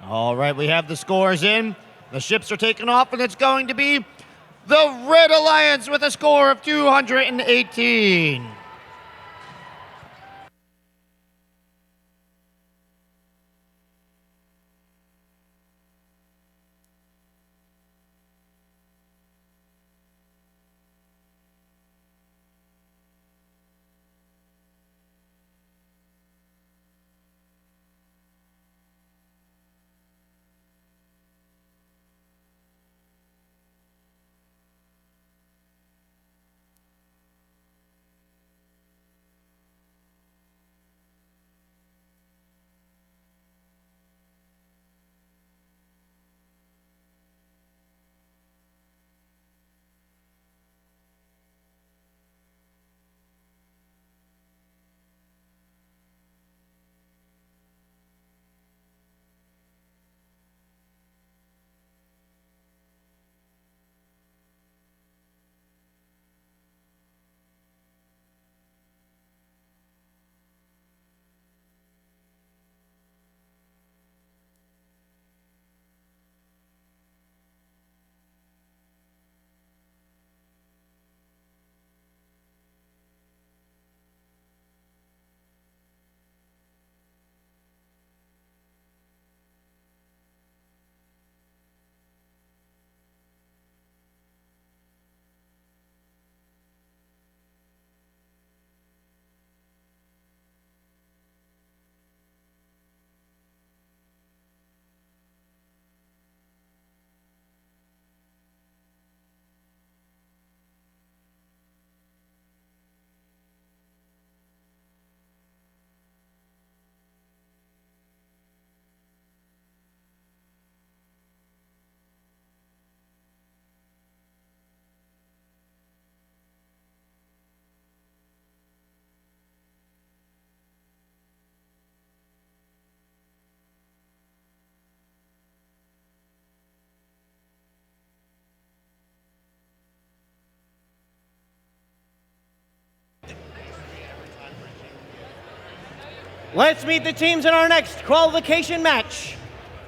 All right, we have the scores in. The ships are taking off, and it's going to be the Red Alliance with a score of 218. Let's meet the teams in our next qualification match.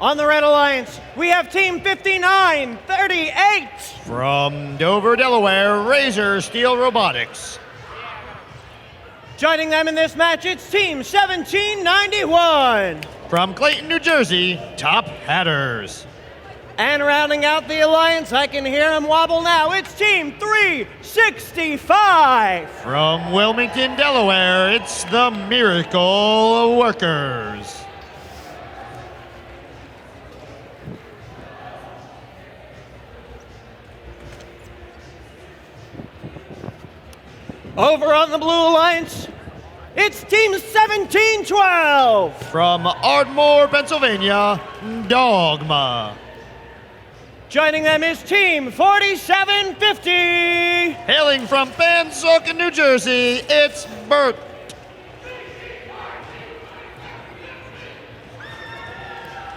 On the Red Alliance, we have Team 5938. From Dover, Delaware, Razor Steel Robotics. Joining them in this match, it's Team 1791. From Clayton, New Jersey, Top Hatters. And rounding out the alliance, I can hear him wobble now, it's Team 365. From Wilmington, Delaware, it's the Miracle Workers. Over on the Blue Alliance, it's Team 1712. From Ardmore, Pennsylvania, Dogma. Joining them is Team 4750. Hailing from Pennsauken, New Jersey, it's Bert.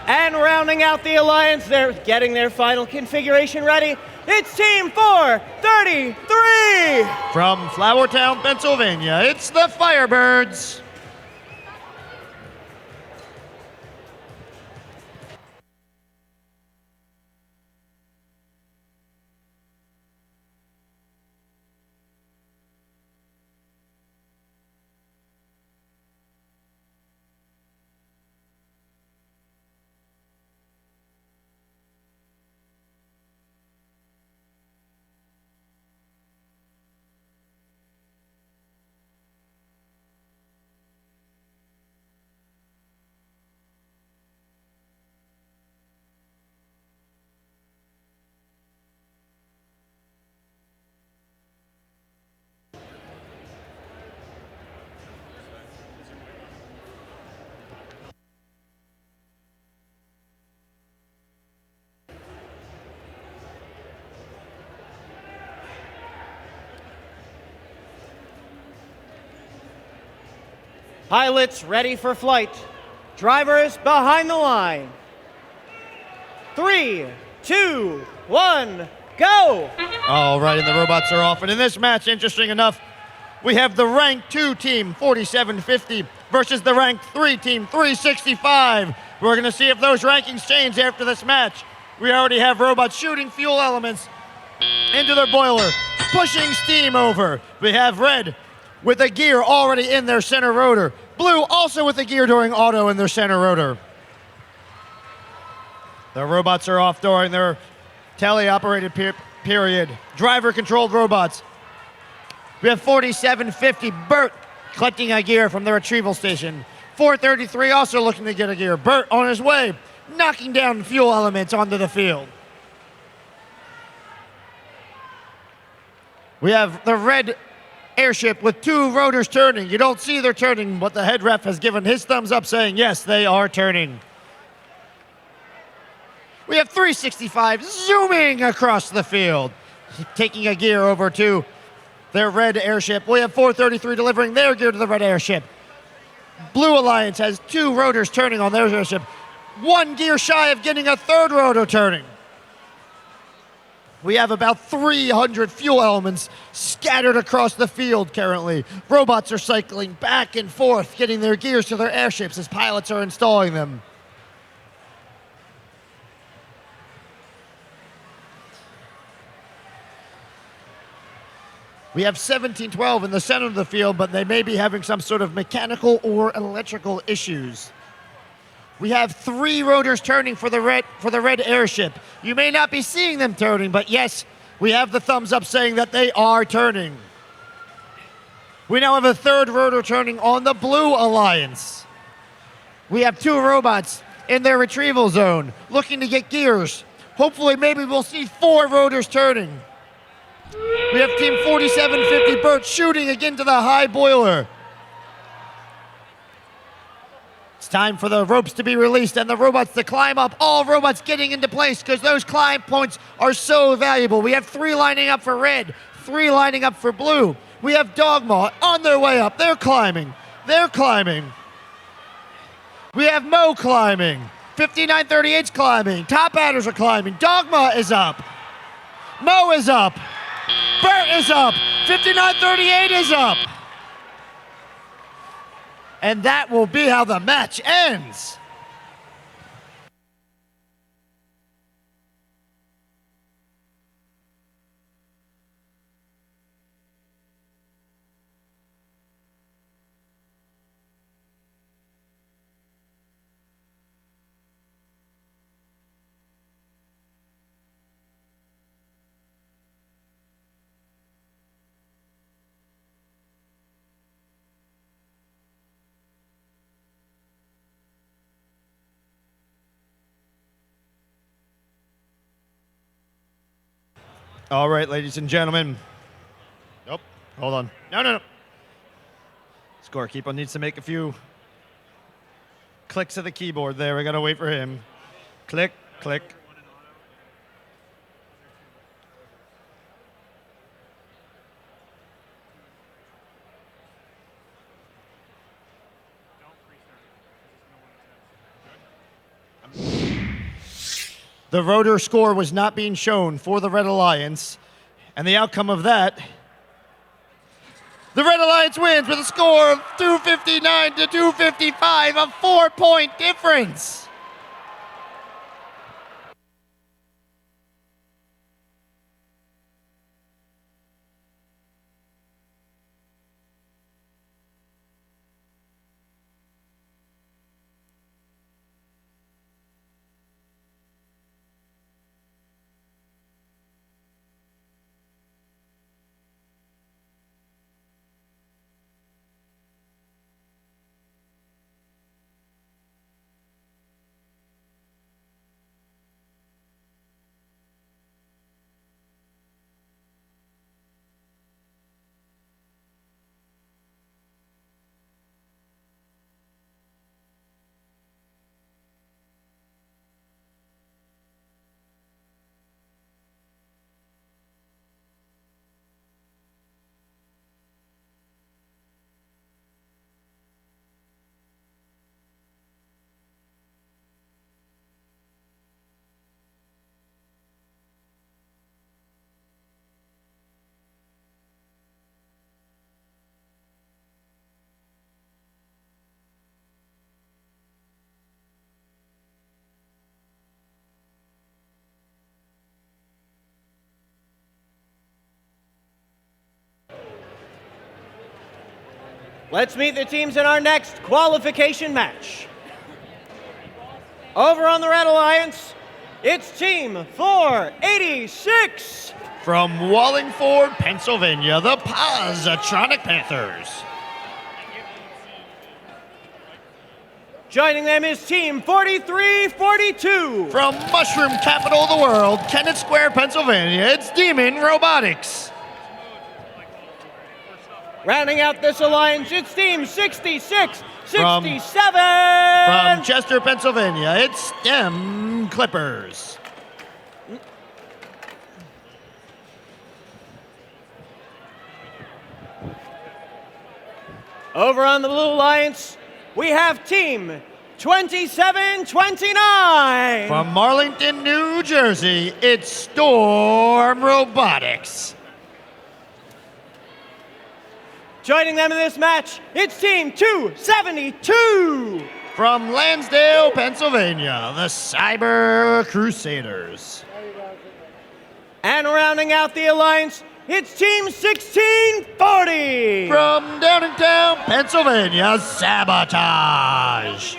And rounding out the alliance, they're getting their final configuration ready. It's Team 433. From Flowertown, Pennsylvania, it's the Firebirds. Pilots ready for flight. Drivers behind the line. 3, 2, 1, go! All right, and the robots are off. And in this match, interesting enough, we have the rank 2 team, 4750, versus the rank 3 team, 365. We're going to see if those rankings change after this match. We already have robots shooting fuel elements into their boiler, pushing steam over. We have red with a gear already in their center rotor. Blue also with a gear during auto in their center rotor. The robots are off during their tele-operated period. Driver-controlled robots. We have 4750, Bert, collecting a gear from the retrieval station. 433 also looking to get a gear. Bert on his way, knocking down fuel elements onto the field. We have the red airship with 2 rotors turning. You don't see they're turning, but the head ref has given his thumbs up saying, yes, they are turning. We have 365 zooming across the field, taking a gear over to their red airship. We have 433 delivering their gear to the red airship. Blue Alliance has 2 rotors turning on their airship. 1 gear shy of getting a 3rd rotor turning. We have about 300 fuel elements scattered across the field currently. Robots are cycling back and forth, getting their gears to their airships as pilots are installing them. We have 1712 in the center of the field, but they may be having some sort of mechanical or electrical issues. We have 3 rotors turning for the red airship. You may not be seeing them turning, but yes, we have the thumbs up saying that they are turning. We now have a 3rd rotor turning on the Blue Alliance. We have 2 robots in their retrieval zone looking to get gears. Hopefully, maybe we'll see 4 rotors turning. We have Team 4750 Bert shooting again to the high boiler. It's time for the ropes to be released and the robots to climb up. All robots getting into place because those climb points are so valuable. We have 3 lining up for red, 3 lining up for blue. We have Dogma on their way up. They're climbing. They're climbing. We have Mo climbing. 5938's climbing. Top Adders are climbing. Dogma is up. Mo is up. Bert is up. 5938 is up. And that will be how the match ends. All right, ladies and gentlemen. Nope, hold on. No. Scorekeeper needs to make a few clicks of the keyboard there. We gotta wait for him. Click, click. The rotor score was not being shown for the Red Alliance, and the outcome of that, the Red Alliance wins with a score of 259 to 255, a 4-point difference. Let's meet the teams in our next qualification match. Over on the Red Alliance, it's Team 486. From Wallingford, Pennsylvania, the Positronic Panthers. Joining them is Team 4342. From Mushroom Capital of the World, Kennett Square, Pennsylvania, it's Demon Robotics. Rounding out this alliance, it's Team 66, 67. From Chester, Pennsylvania, it's STEM Clippers. Over on the Blue Alliance, we have Team 2729. From Marlington, New Jersey, it's Storm Robotics. Joining them in this match, it's Team 272. From Lansdale, Pennsylvania, the Cyber Crusaders. And rounding out the alliance, it's Team 1640. From Downingtown, Pennsylvania, Sabotage.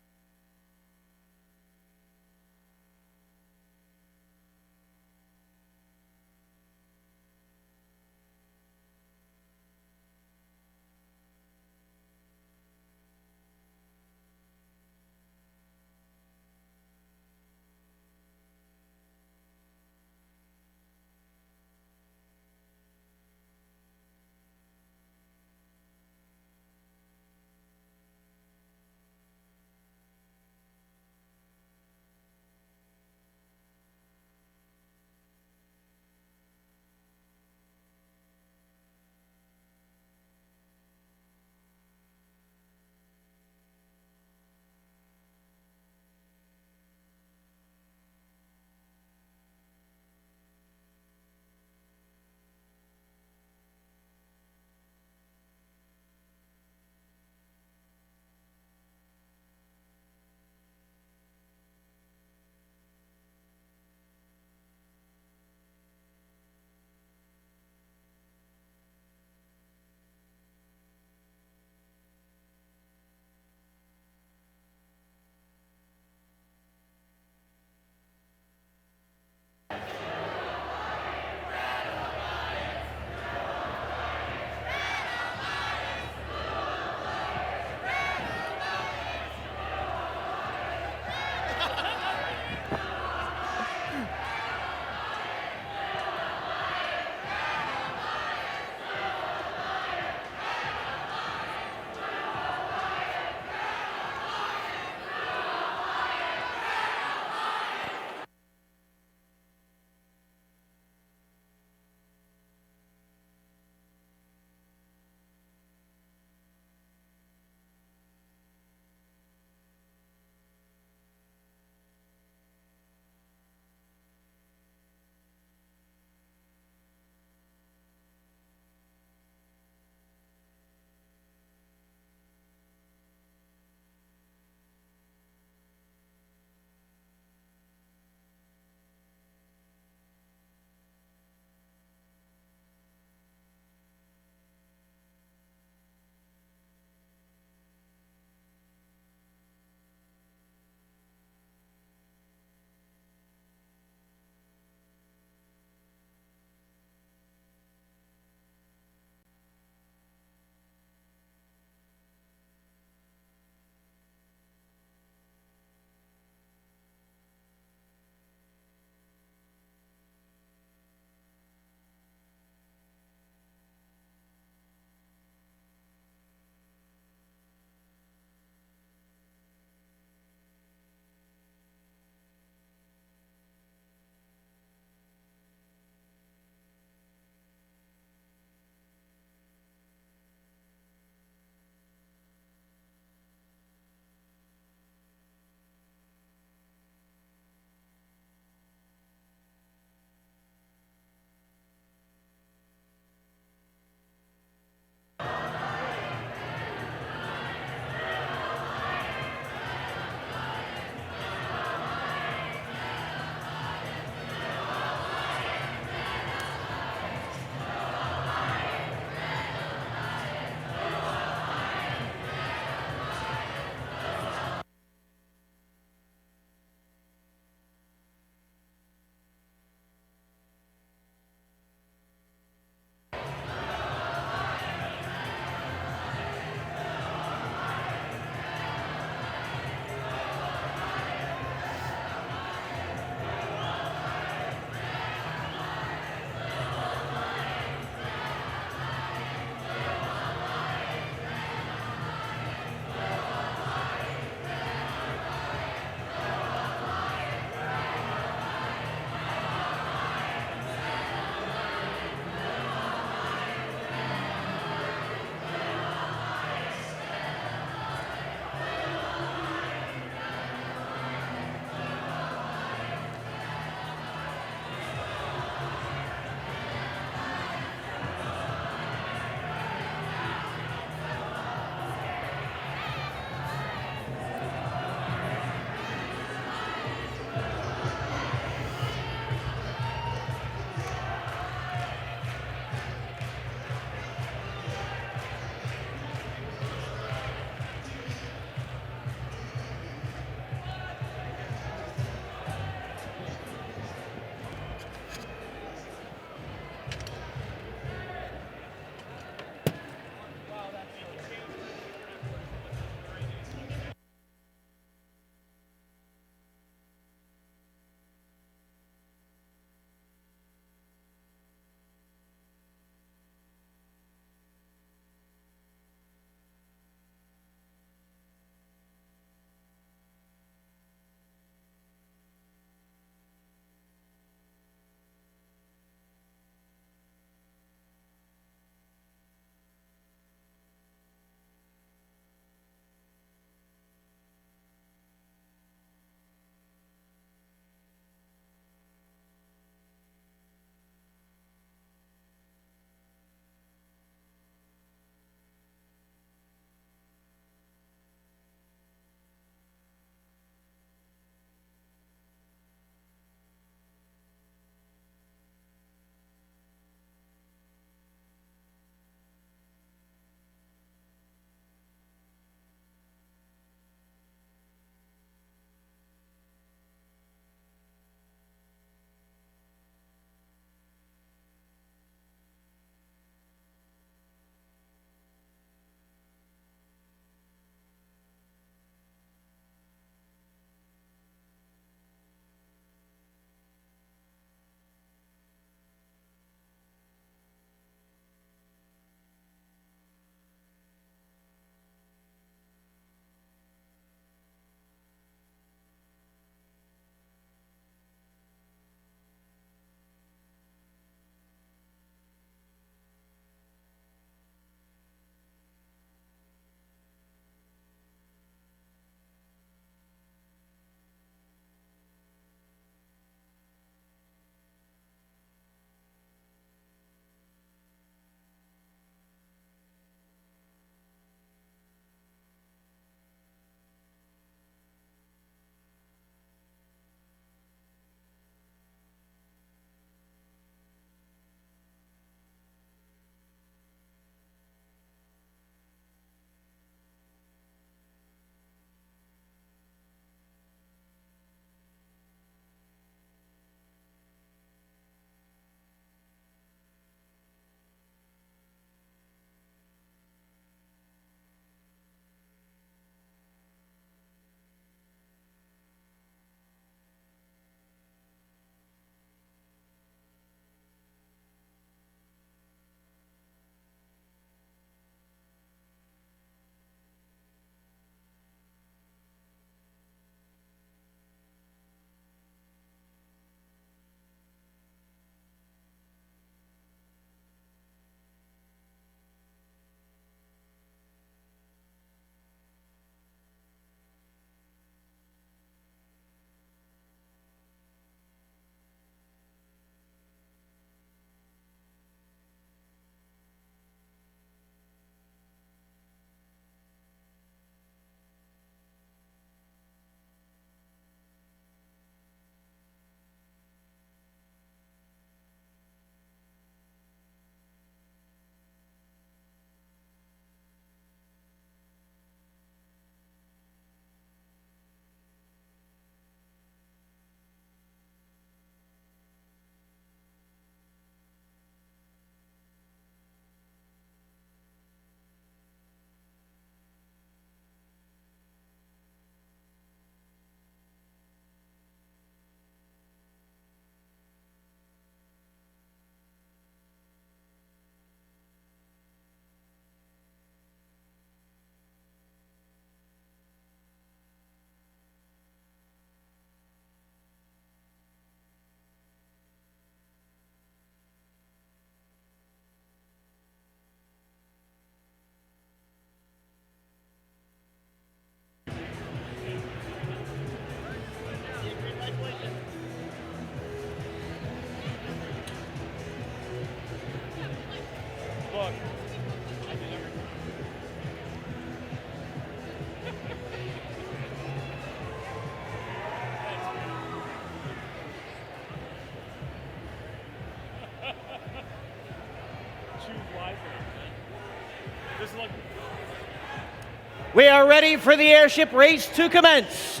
We are ready for the airship race to commence.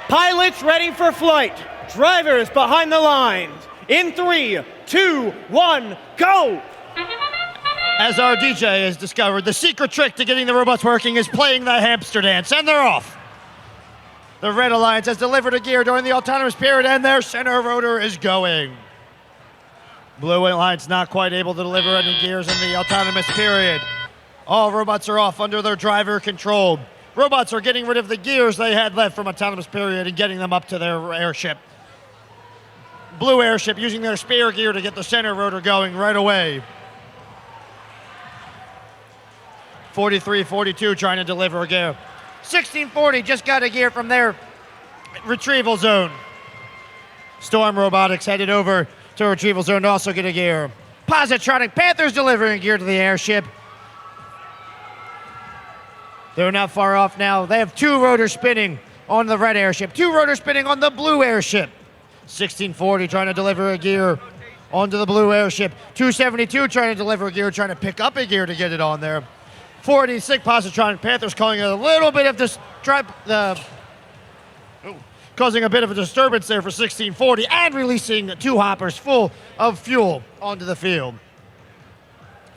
Pilots ready for flight. Drivers behind the lines. In 3, 2, 1, go! As our DJ has discovered, the secret trick to getting the robots working is playing the hamster dance, and they're off. The Red Alliance has delivered a gear during the autonomous period, and their center rotor is going. Blue Alliance not quite able to deliver any gears in the autonomous period. All robots are off under their driver control. Robots are getting rid of the gears they had left from autonomous period and getting them up to their airship. Blue airship using their spare gear to get the center rotor going right away. 43-42 trying to deliver a gear. 1640 just got a gear from their retrieval zone. Storm Robotics headed over to retrieval zone to also get a gear. Positronic Panthers delivering a gear to the airship. They're not far off now. They have 2 rotors spinning on the red airship, 2 rotors spinning on the blue airship. 1640 trying to deliver a gear onto the blue airship. 272 trying to deliver a gear, trying to pick up a gear to get it on there. 46 Positronic Panthers causing a little bit of causing a bit of a disturbance there for 1640 and releasing 2 hoppers full of fuel onto the field.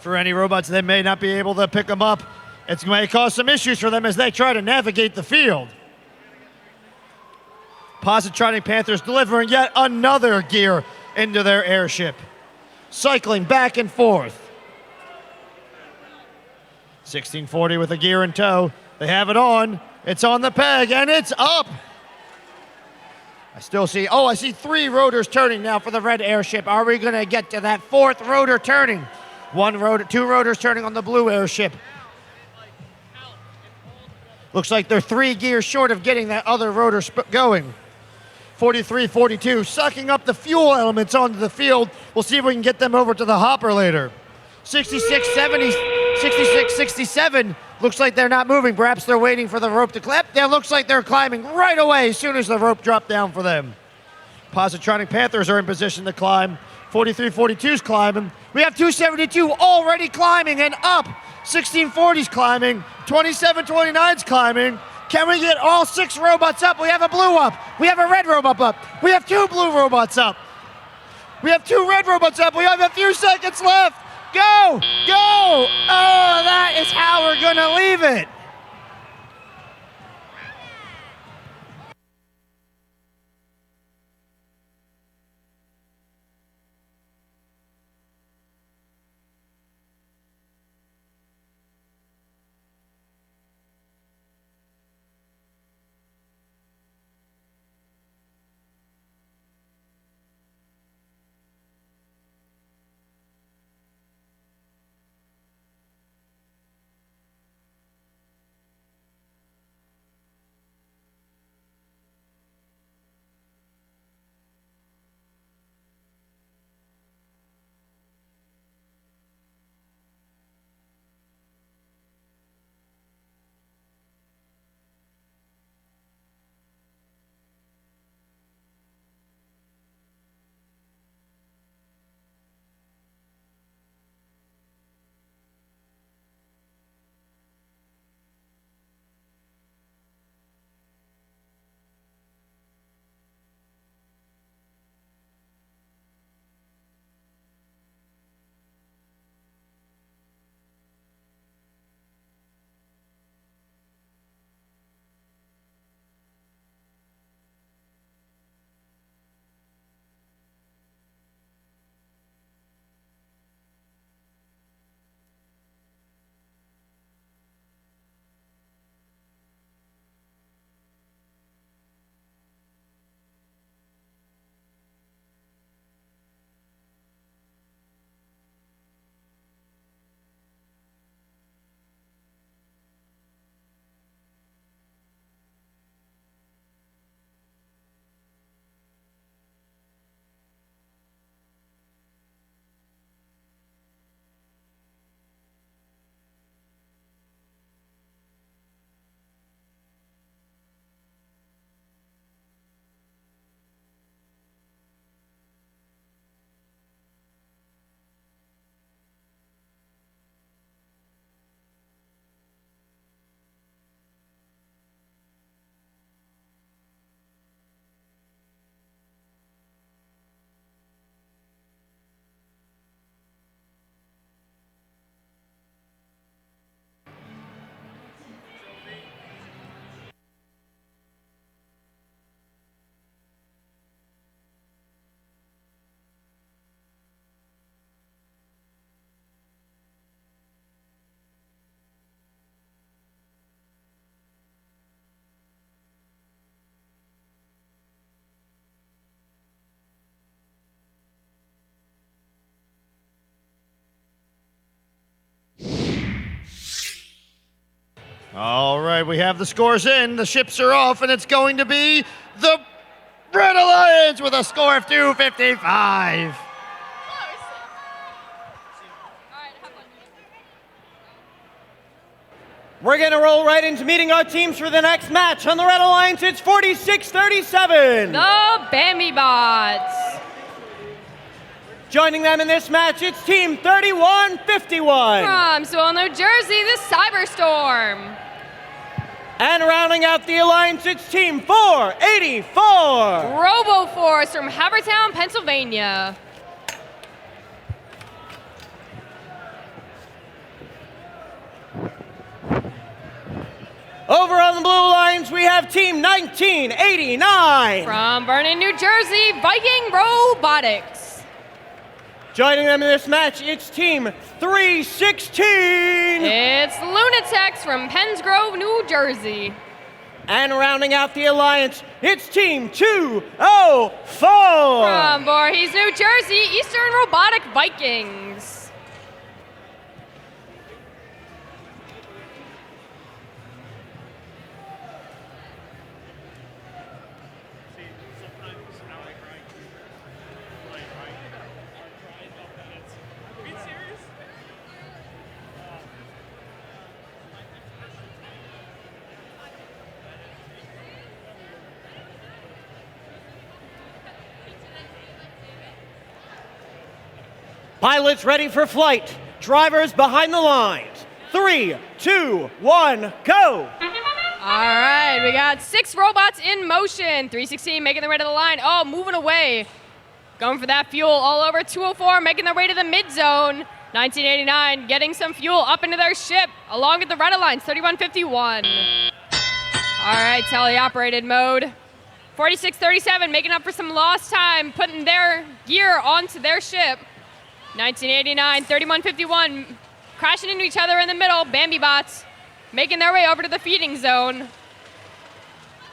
For any robots that may not be able to pick them up, it may cause some issues for them as they try to navigate the field. Positronic Panthers delivering yet another gear into their airship. Cycling back and forth. 1640 with a gear in tow. They have it on. It's on the peg and it's up. I see 3 rotors turning now for the red airship. Are we going to get to that 4th rotor turning? 2 rotors turning on the blue airship. Looks like they're 3 gears short of getting that other rotor going. 43-42 sucking up the fuel elements onto the field. We'll see if we can get them over to the hopper later. 66-67 looks like they're not moving. Perhaps they're waiting for the rope to clip. It looks like they're climbing right away as soon as the rope dropped down for them. Positronic Panthers are in position to climb. 43-42's climbing. We have 272 already climbing and up. 1640's climbing. 2729's climbing. Can we get all 6 robots up? We have a blue up. We have a red robot up. We have 2 blue robots up. We have 2 red robots up. We have a few seconds left. Go! Go! Oh, that is how we're going to leave it. All right, we have the scores in. The ships are off, and it's going to be the Red Alliance with a score of 255. We're going to roll right into meeting our teams for the next match. On the Red Alliance, it's 46-37. The Bambi Bots. Joining them in this match, it's Team 3151. From Sewell, New Jersey, the Cyberstorm. And rounding out the alliance, it's Team 484. RoboForce from Havertown, Pennsylvania. Over on the blue alliance, we have Team 1989. From Vernon, New Jersey, Viking Robotics. Joining them in this match, it's Team 316. It's Lunatex from Penns Grove, New Jersey. And rounding out the alliance, it's Team 204. From Voorhees, New Jersey, Eastern Robotic Vikings. Pilots ready for flight. Drivers behind the lines. 3, 2, 1, go! All right, we got 6 robots in motion. 316 making their way to the line. Oh, moving away. Going for that fuel all over. 204 making their way to the mid zone. 1989 getting some fuel up into their ship along with the Red Alliance, 3151. All right, teleoperated mode. 4637 making up for some lost time, putting their gear onto their ship. 1989, 3151, crashing into each other in the middle. Bambi Bots making their way over to the feeding zone.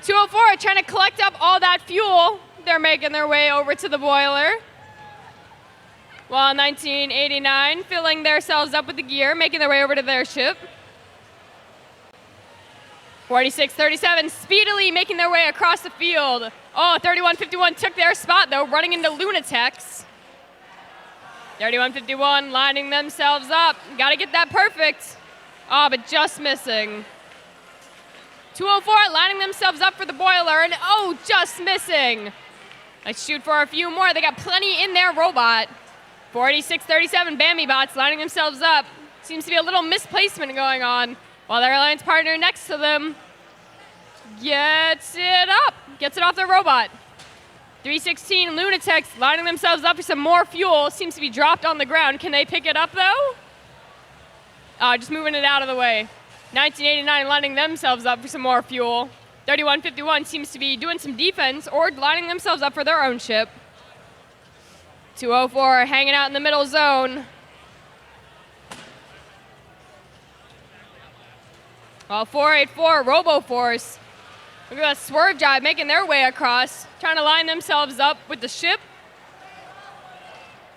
204 trying to collect up all that fuel. They're making their way over to the boiler. While 1989 filling themselves up with the gear, making their way over to their ship. 4637 speedily making their way across the field. Oh, 3151 took their spot though, running into Lunatex. 3151 lining themselves up. Got to get that perfect. Oh, but just missing. 204 lining themselves up for the boiler, and oh, just missing. Let's shoot for a few more. They got plenty in their robot. 4637 Bambi Bots lining themselves up. Seems to be a little misplacement going on, while their alliance partner next to them gets it up, gets it off their robot. 316 Lunatex lining themselves up for some more fuel. Seems to be dropped on the ground. Can they pick it up though? Just moving it out of the way. 1989 lining themselves up for some more fuel. 3151 seems to be doing some defense or lining themselves up for their own ship. 204 hanging out in the middle zone. While 484 RoboForce, look at that swerve drive making their way across, trying to line themselves up with the ship.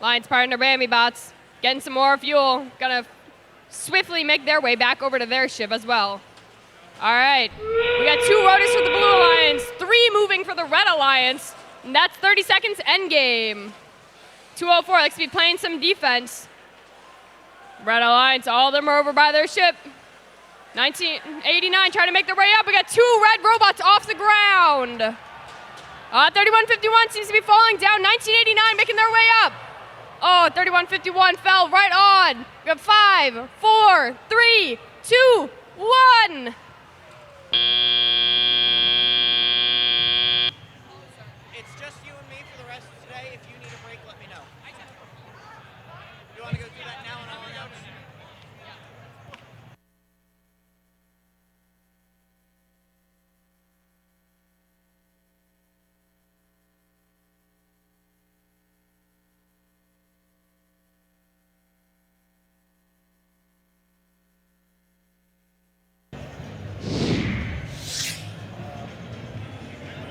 Alliance partner Bambi Bots getting some more fuel, gonna swiftly make their way back over to their ship as well. All right, we got 2 rotors for the Blue Alliance, 3 moving for the Red Alliance, and that's 30 seconds endgame. 204 likes to be playing some defense. Red Alliance, all of them are over by their ship. 1989 trying to make their way up. We got 2 red robots off the ground. 3151 seems to be falling down. 1989 making their way up. Oh, 3151 fell right on. We have 5, 4, 3, 2, 1. It's just you and me for the rest of today. If you need a break, let me know. You want to go do that now and I'll announce?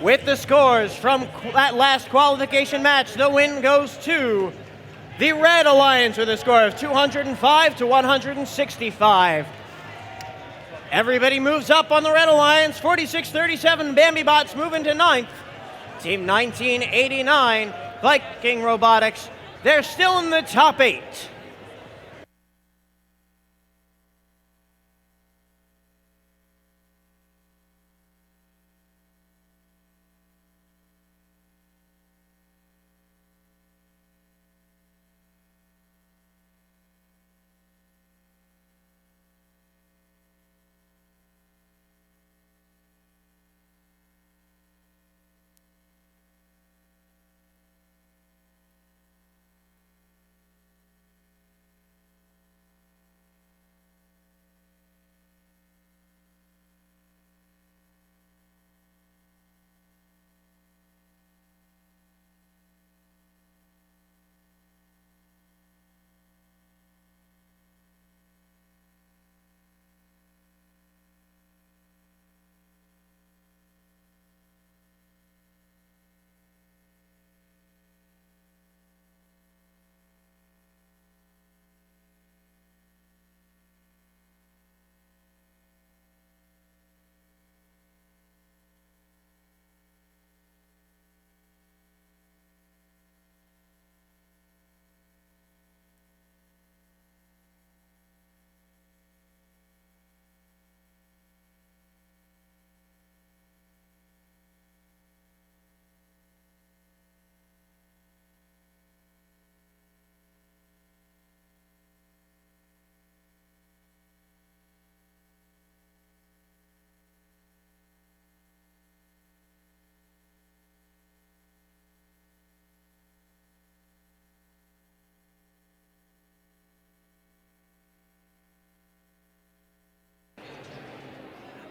With the scores from that last qualification match, the win goes to the Red Alliance with a score of 205 to 165. Everybody moves up on the Red Alliance. 46-37, Bambi Bots moving to 9th. Team 1989, Viking Robotics, they're still in the top 8.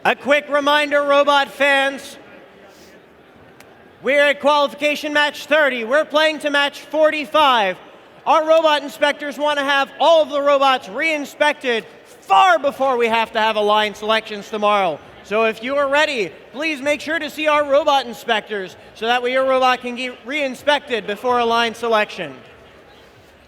A quick reminder, robot fans, we're at qualification match 30. We're playing to match 45. Our robot inspectors want to have all of the robots re-inspected far before we have to have a line selections tomorrow. So if you are ready, please make sure to see our robot inspectors so that way your robot can get re-inspected before a line selection.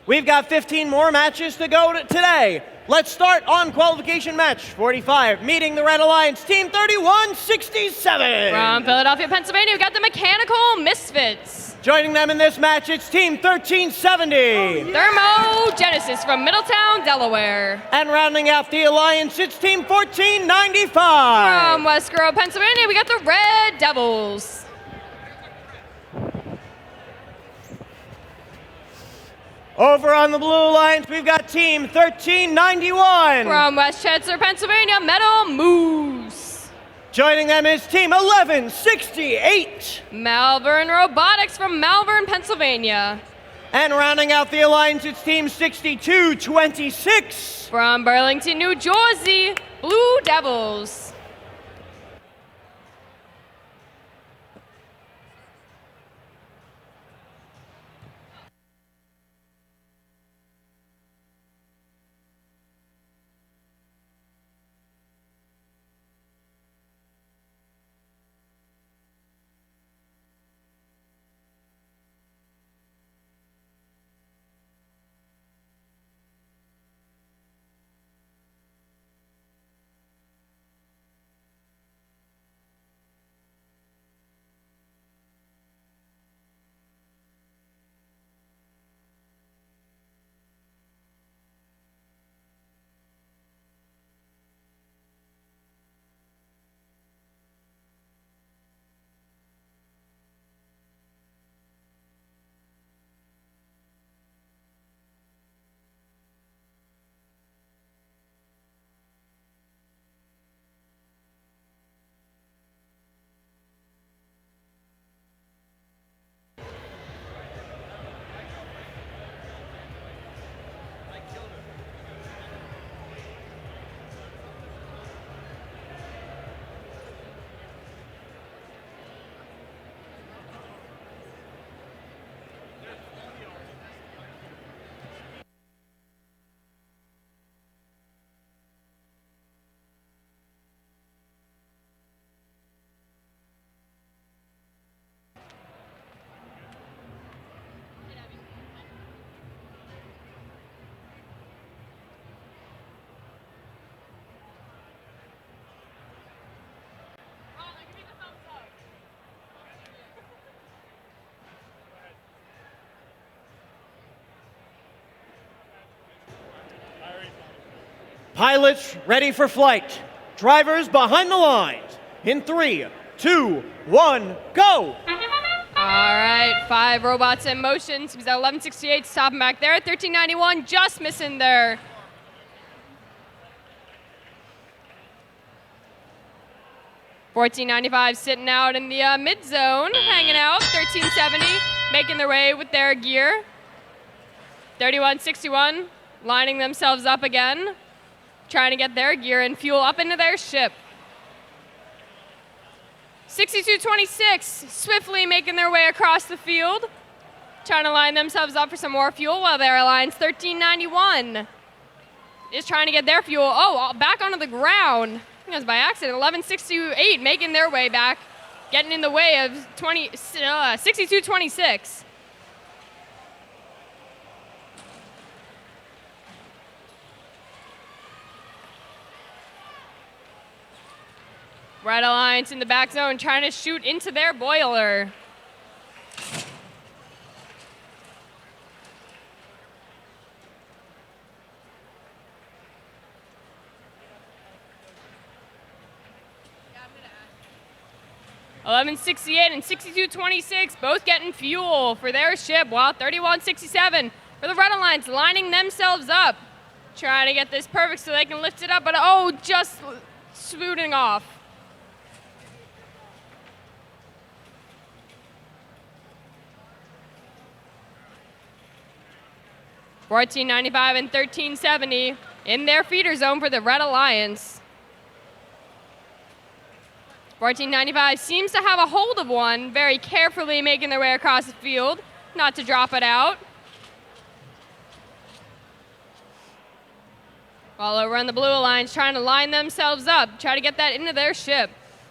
We've got 15 more matches to go today. Let's start on qualification match 45, meeting the Red Alliance, Team 3167. From Philadelphia, Pennsylvania, we've got the Mechanical Misfits. Joining them in this match, it's Team 1370. Thermo Genesis from Middletown, Delaware. And rounding out the alliance, it's Team 1495. From West Grove, Pennsylvania, we got the Red Devils. Over on the Blue Alliance, we've got Team 1391. From West Chester, Pennsylvania, Metal Moose. Joining them is Team 1168. Malvern Robotics from Malvern, Pennsylvania. And rounding out the alliance, it's Team 6226. From Burlington, New Jersey, Blue Devils. Pilots ready for flight. Drivers behind the lines. In 3, 2, 1, go! All right, 5 robots in motion. Seems that 1168 stopping back there. 1391 just missing there. $14.95 sitting out in the mid zone, hanging out. 1370 making their way with their gear. 3161 lining themselves up again, trying to get their gear and fuel up into their ship. 6226 swiftly making their way across the field, trying to line themselves up for some more fuel, while their Alliance 1391 is trying to get their fuel. Oh, back onto the ground. I think it was by accident. 1168 making their way back, getting in the way of 6226. Red Alliance in the back zone trying to shoot into their boiler. $11.68 and 62.26 both getting fuel for their ship, while 31.67 for the Red Alliance lining themselves up, trying to get this perfect so they can lift it up, but oh, just swooting off. $14.95 and 13.70 in their feeder zone for the Red Alliance. 1495 seems to have a hold of one, very carefully making their way across the field, not to drop it out. While over on the Blue Alliance trying to line themselves up, try to get that into their ship.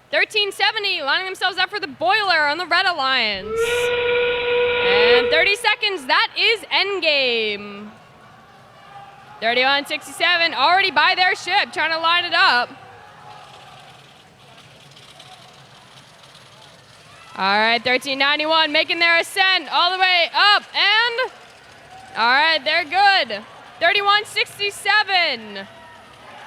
1370 lining themselves up for the boiler on the Red Alliance. And 30 seconds, that is endgame. 3167 already by their ship, trying to line it up. All right, 1391 making their ascent all the way up, and all right, they're good. 3167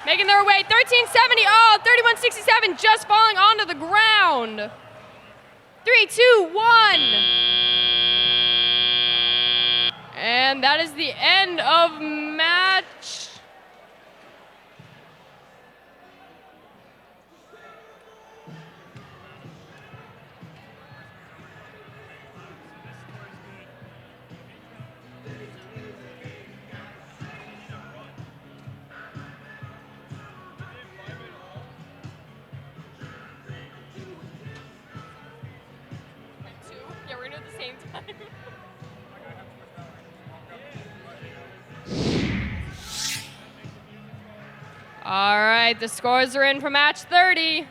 making their way. 1370, oh, 3167 just falling onto the ground. 3, 2, 1. And that is the end of match. Yeah, we're gonna do it at the same time. All right, the scores are in for match 30.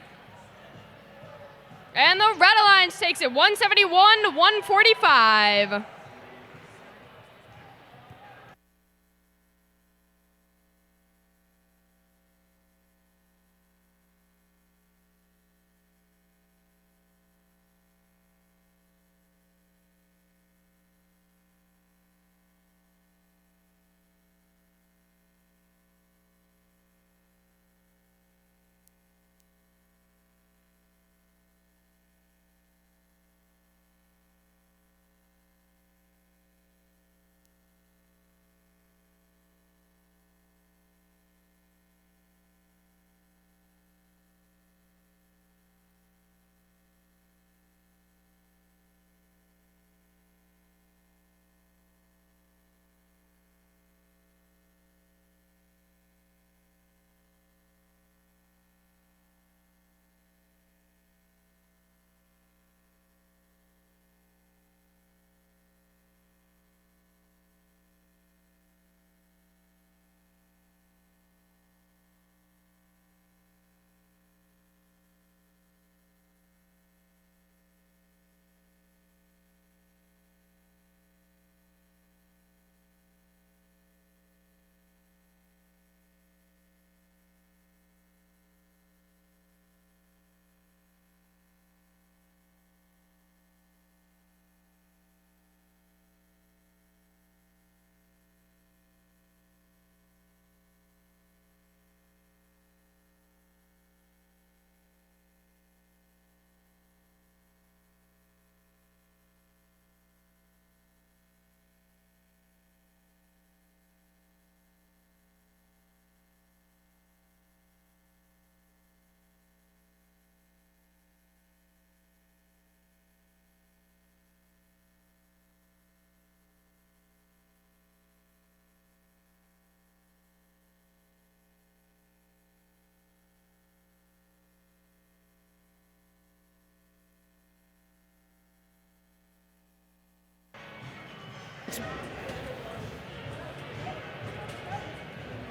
And the Red Alliance takes it 171 to 145.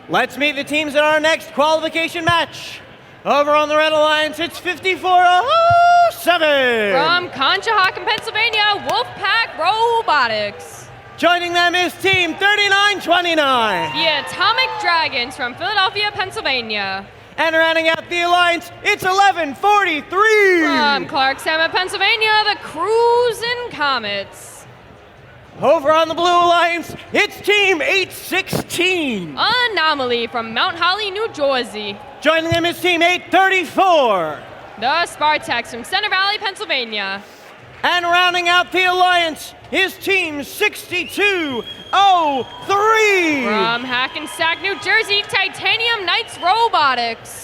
Let's meet the teams in our next qualification match. Over on the Red Alliance, it's 5407. From Conshohocken, Pennsylvania, Wolfpack Robotics. Joining them is Team 3929. The Atomic Dragons from Philadelphia, Pennsylvania. And rounding out the alliance, it's 1143. From Clarkston, Pennsylvania, the Cruisin' Comets. Over on the Blue Alliance, it's Team 816. Anomaly from Mount Holly, New Jersey. Joining them is Team 834. The Spartaks from Center Valley, Pennsylvania. And rounding out the alliance is Team 6203. From Hackensack, New Jersey, Titanium Knights Robotics.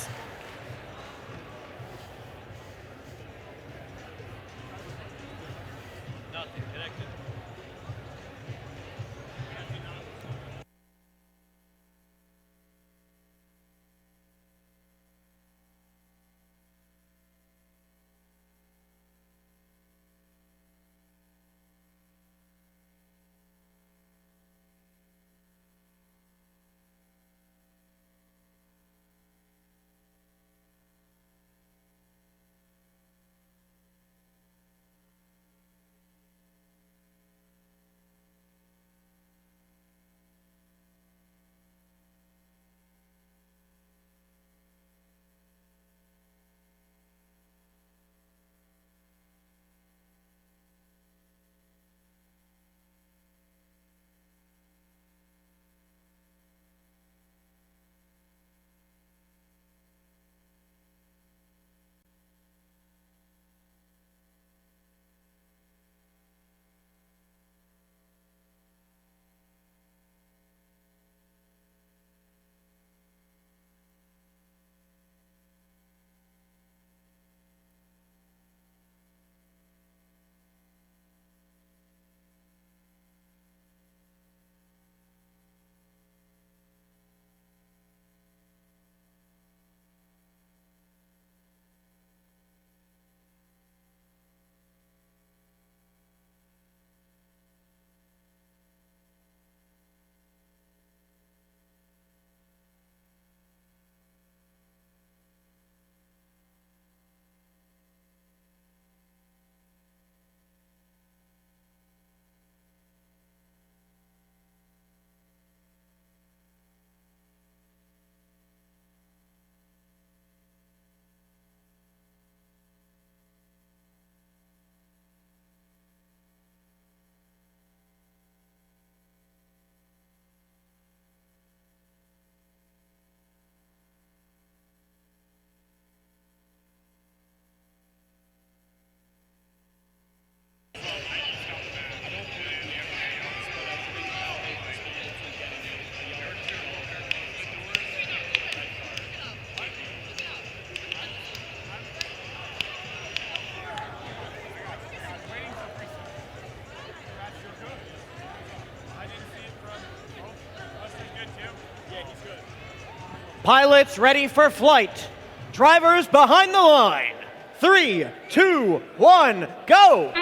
Pilots ready for flight. Drivers behind the line. 3, 2, 1, go! All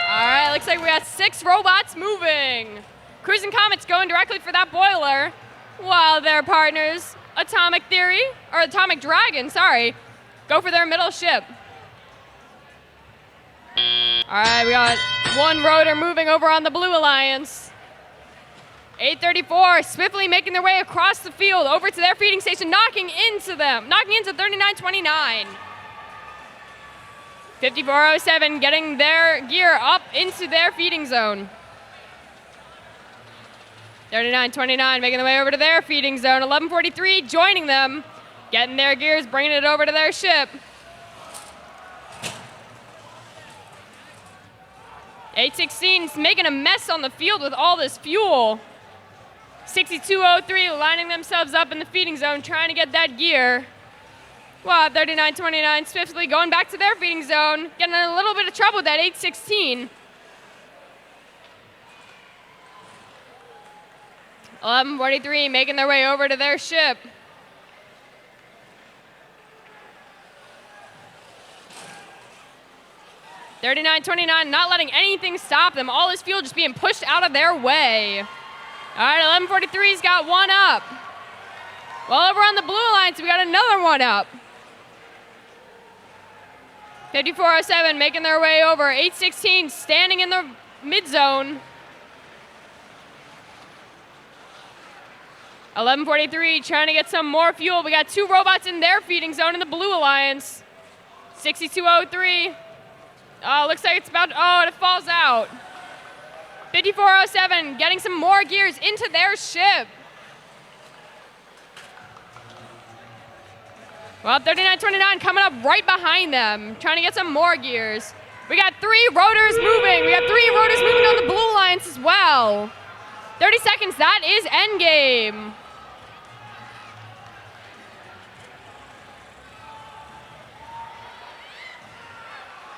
right, looks like we got 6 robots moving. Cruising Comets going directly for that boiler, while their partners, Atomic Dragon, go for their middle ship. All right, we got 1 rotor moving over on the Blue Alliance. 834 swiftly making their way across the field over to their feeding station, knocking into 3929. 5407 getting their gear up into their feeding zone. 3929 making their way over to their feeding zone. 1143 joining them, getting their gears, bringing it over to their ship. 816 is making a mess on the field with all this fuel. 6203 lining themselves up in the feeding zone, trying to get that gear. Well, 3929 swiftly going back to their feeding zone, getting in a little bit of trouble with that 816. 1143 making their way over to their ship. 39-29, not letting anything stop them. All this fuel just being pushed out of their way. All right, 1143's got one up. Well, over on the Blue Alliance, we got another one up. 5407 making their way over. 816 standing in the mid zone. 1143 trying to get some more fuel. We got 2 robots in their feeding zone in the Blue Alliance. 6203. Looks like it's about, and it falls out. 5407 getting some more gears into their ship. Well, 39-29 coming up right behind them, trying to get some more gears. We got 3 rotors moving. We got 3 rotors moving on the Blue Alliance as well. 30 seconds, that is endgame.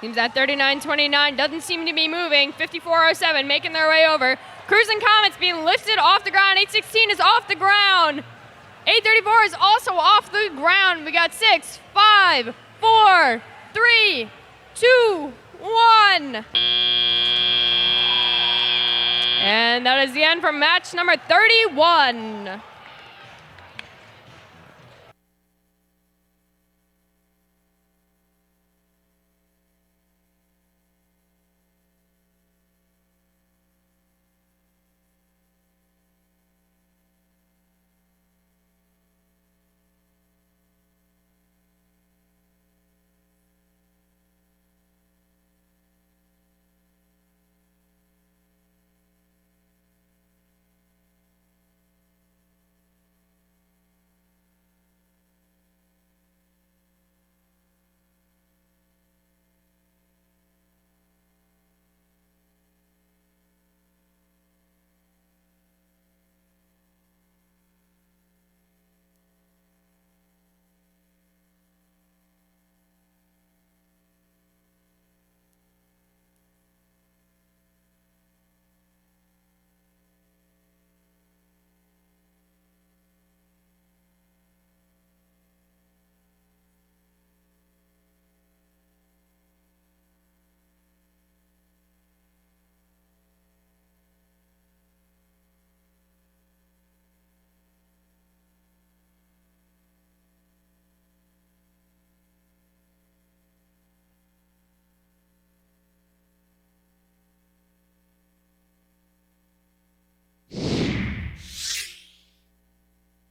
Seems that 39-29 doesn't seem to be moving. 5407 making their way over. Cruising Comets being lifted off the ground. 816 is off the ground. 834 is also off the ground. We got 6, 5, 4, 3, 2, 1. And that is the end for match number 31.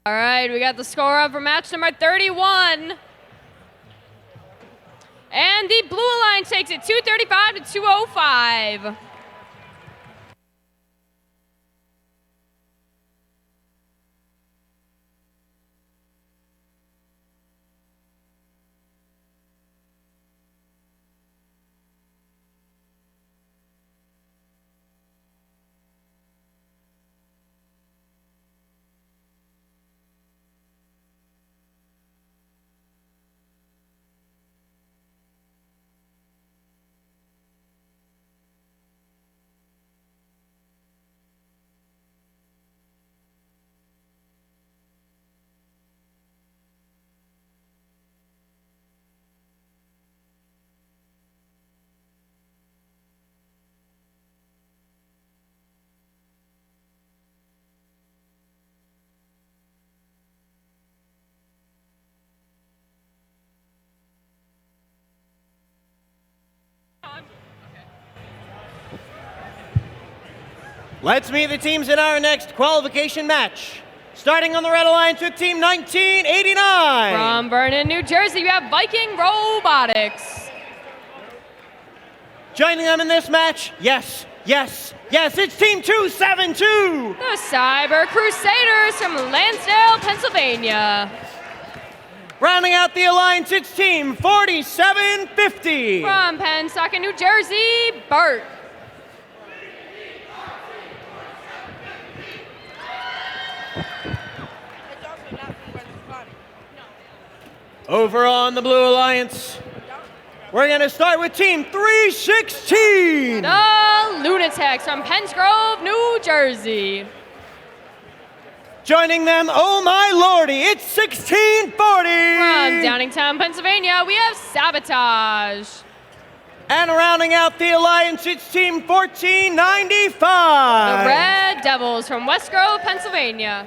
All right, we got the score up for match number 31. And the Blue Alliance takes it 235 to 205. Let's meet the teams in our next qualification match. Starting on the Red Alliance with Team 1989. From Vernon, New Jersey, we have Viking Robotics. Joining them in this match, yes, it's Team 272. The Cyber Crusaders from Lansdale, Pennsylvania. Rounding out the alliance, it's Team 4750. From Pennsauken, New Jersey, Bert. Over on the Blue Alliance, we're going to start with Team 316. The Lunatics from Penns Grove, New Jersey. Joining them, oh my lordy, it's 1640. From Downingtown, Pennsylvania, we have Sabotage. And rounding out the alliance, it's Team 1495. The Red Devils from West Grove, Pennsylvania.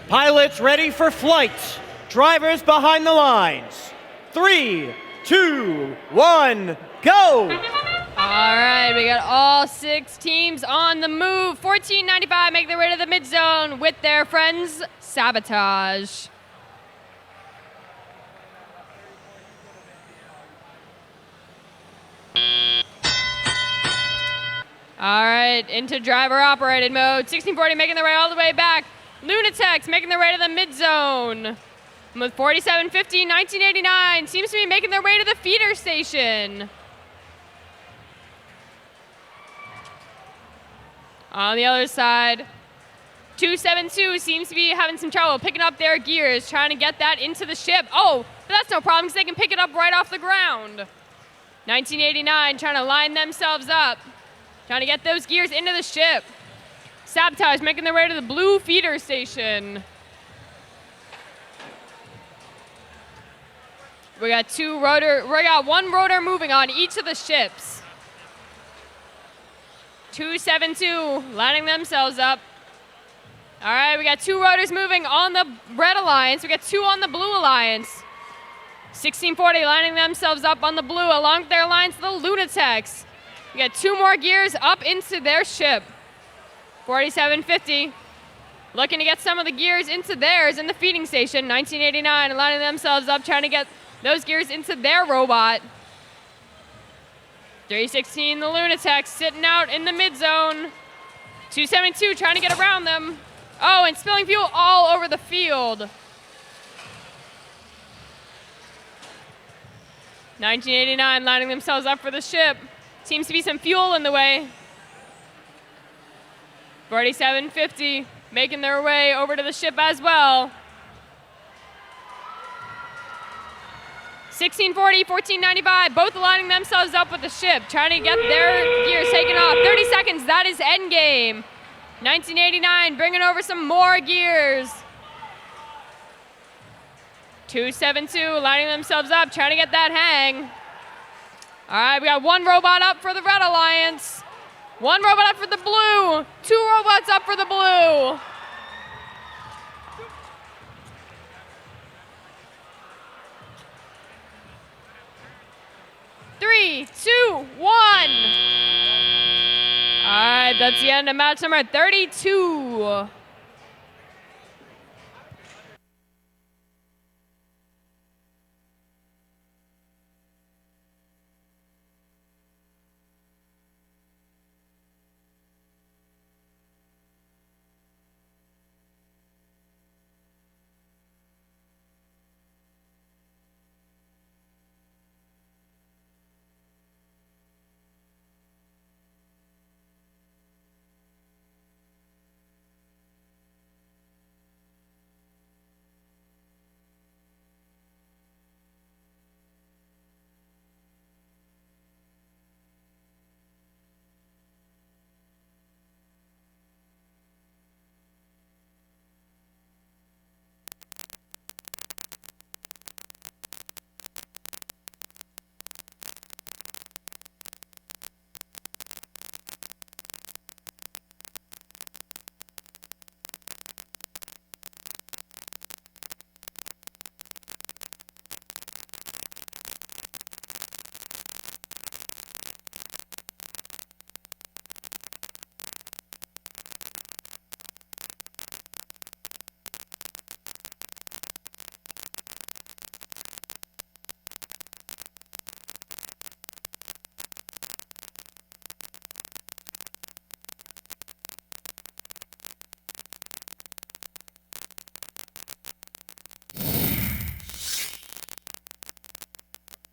Pilots ready for flight. Drivers behind the lines. 3, 2, 1, go! All right, we got all 6 teams on the move. 1495 make their way to the mid zone with their friends Sabotage. All right, into driver operated mode. 1640 making their way all the way back. Lunatics making their way to the mid zone. With 4750, 1989 seems to be making their way to the feeder station. On the other side, 272 seems to be having some trouble picking up their gears, trying to get that into the ship. Oh, but that's no problem because they can pick it up right off the ground. 1989 trying to line themselves up, trying to get those gears into the ship. Sabotage making their way to the blue feeder station. We got one rotor moving on each of the ships. 272 lining themselves up. All right, we got 2 rotors moving on the red alliance. We got 2 on the blue alliance. 1640 lining themselves up on the blue along with their alliance, the Lunatics. We got 2 more gears up into their ship. 4750 looking to get some of the gears into theirs in the feeding station. 1989 lining themselves up, trying to get those gears into their robot. 316 the Lunatics sitting out in the mid zone. 272 trying to get around them. Oh, and spilling fuel all over the field. 1989 lining themselves up for the ship. Seems to be some fuel in the way. 4750 making their way over to the ship as well. 1640, 1495, both aligning themselves up with the ship, trying to get their gears taken off. 30 seconds, that is endgame. 1989, bringing over some more gears. 272, lining themselves up, trying to get that hang. All right, we got one robot up for the Red Alliance. One robot up for the blue. Two robots up for the blue. Three, two, one. All right, that's the end of match number 32.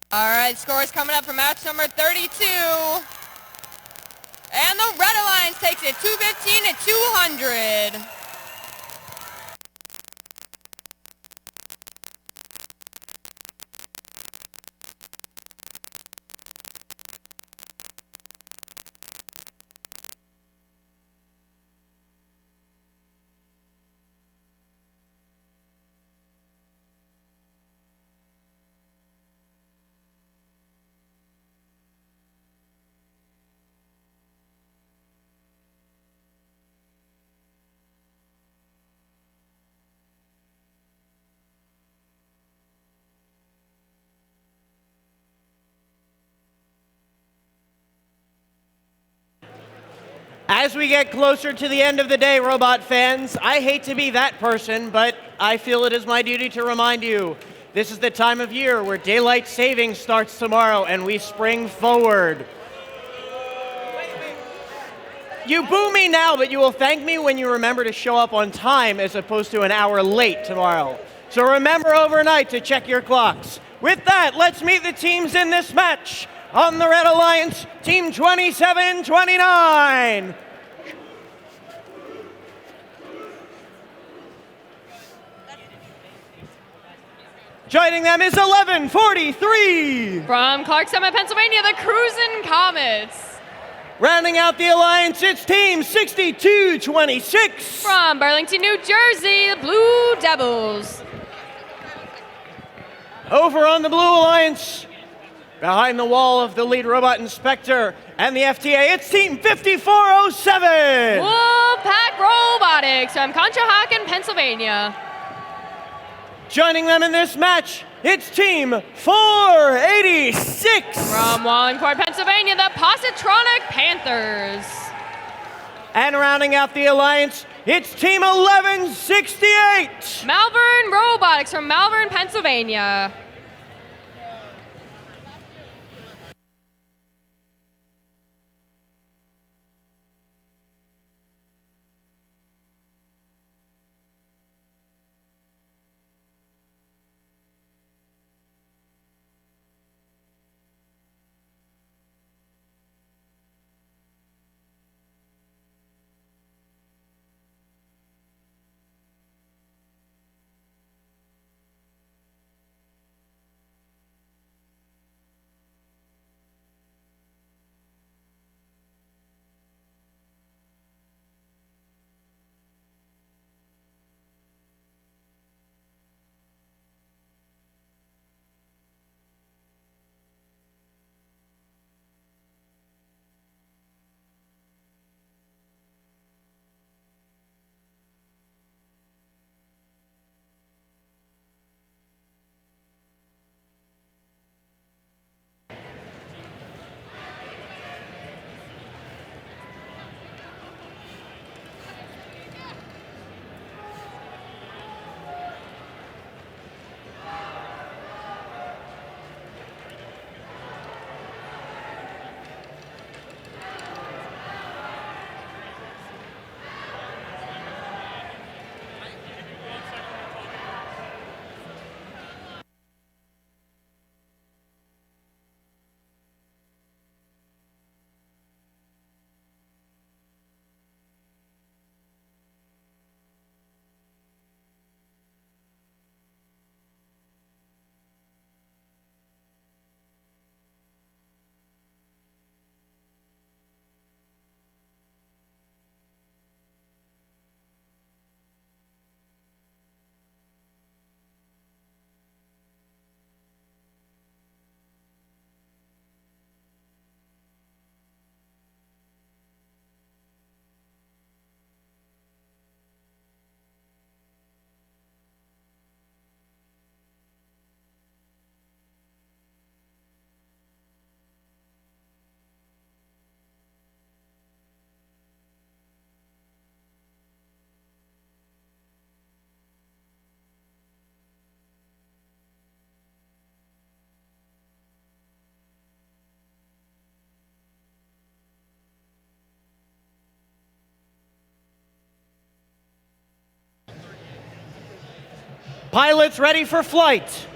All right, scores coming up for match number 32. And the Red Alliance takes it 215 to 200. As we get closer to the end of the day, robot fans, I hate to be that person, but I feel it is my duty to remind you, this is the time of year where daylight savings starts tomorrow and we spring forward. You boo me now, but you will thank me when you remember to show up on time as opposed to an hour late tomorrow. So remember overnight to check your clocks. With that, let's meet the teams in this match. On the Red Alliance, Team 2729. Joining them is 1143. From Clark Summit, Pennsylvania, the Cruisin' Comets. Rounding out the alliance, it's Team 6226. From Burlington, New Jersey, the Blue Devils. Over on the Blue Alliance, behind the wall of the lead robot inspector and the FTA, it's Team 5407. Wolfpack Robotics from Conshohocken, Pennsylvania. Joining them in this match, it's Team 486. From Wallingford, Pennsylvania, the Positronic Panthers. And rounding out the alliance, it's Team 1168. Malvern Robotics from Malvern, Pennsylvania. Pilots ready for flight.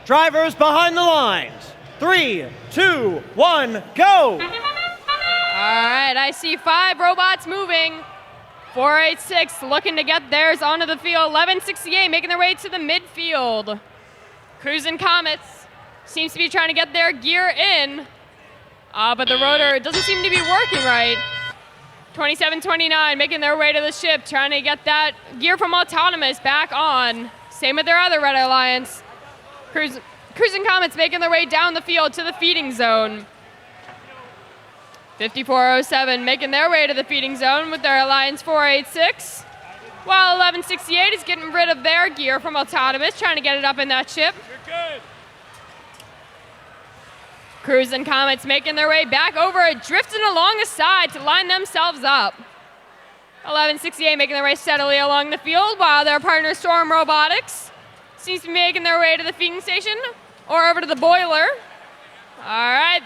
Drivers behind the lines. 3, 2, 1, go! All right, I see 5 robots moving. 486 looking to get theirs onto the field. 1168 making their way to the midfield. Cruising Comets seems to be trying to get their gear in, but the rotor doesn't seem to be working right. 2729 making their way to the ship, trying to get that gear from Autonomous back on. Same with their other Red Alliance. Cruising Comets making their way down the field to the feeding zone. 5407 making their way to the feeding zone with their Alliance 486. While 1168 is getting rid of their gear from Autonomous, trying to get it up in that ship. You're good. Cruising Comets making their way back over, drifting along the side to line themselves up. 1168 making their way steadily along the field, while their partner Storm Robotics seems to be making their way to the feeding station or over to the boiler. All right,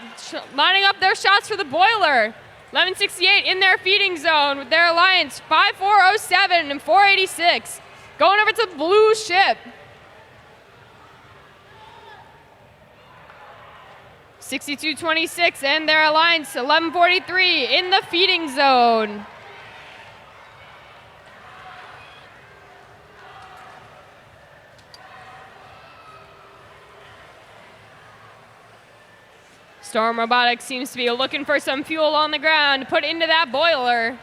lining up their shots for the boiler. 1168 in their feeding zone with their Alliance 5407 and 486 going over to the blue ship. 6226 and their Alliance 1143 in the feeding zone. Storm Robotics seems to be looking for some fuel on the ground to put into that boiler.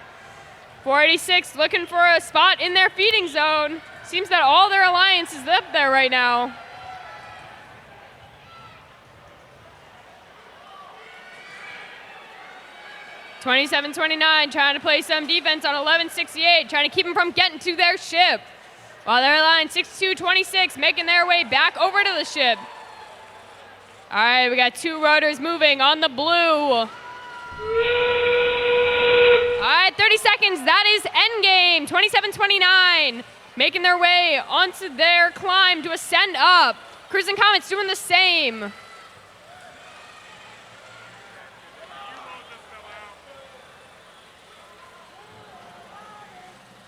486 looking for a spot in their feeding zone. Seems that all their Alliance is up there right now. (2729) trying to play some defense on 1168, trying to keep them from getting to their ship. While their Alliance 6226 making their way back over to the ship. All right, we got 2 rotors moving on the blue. All right, 30 seconds. That is endgame. 2729 making their way onto their climb to ascend up. Cruising Comets doing the same.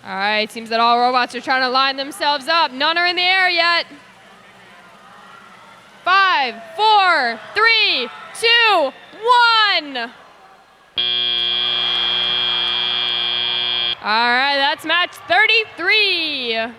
All right, seems that all robots are trying to line themselves up. None are in the air yet. 5, 4, 3, 2, 1. All right, that's match 33.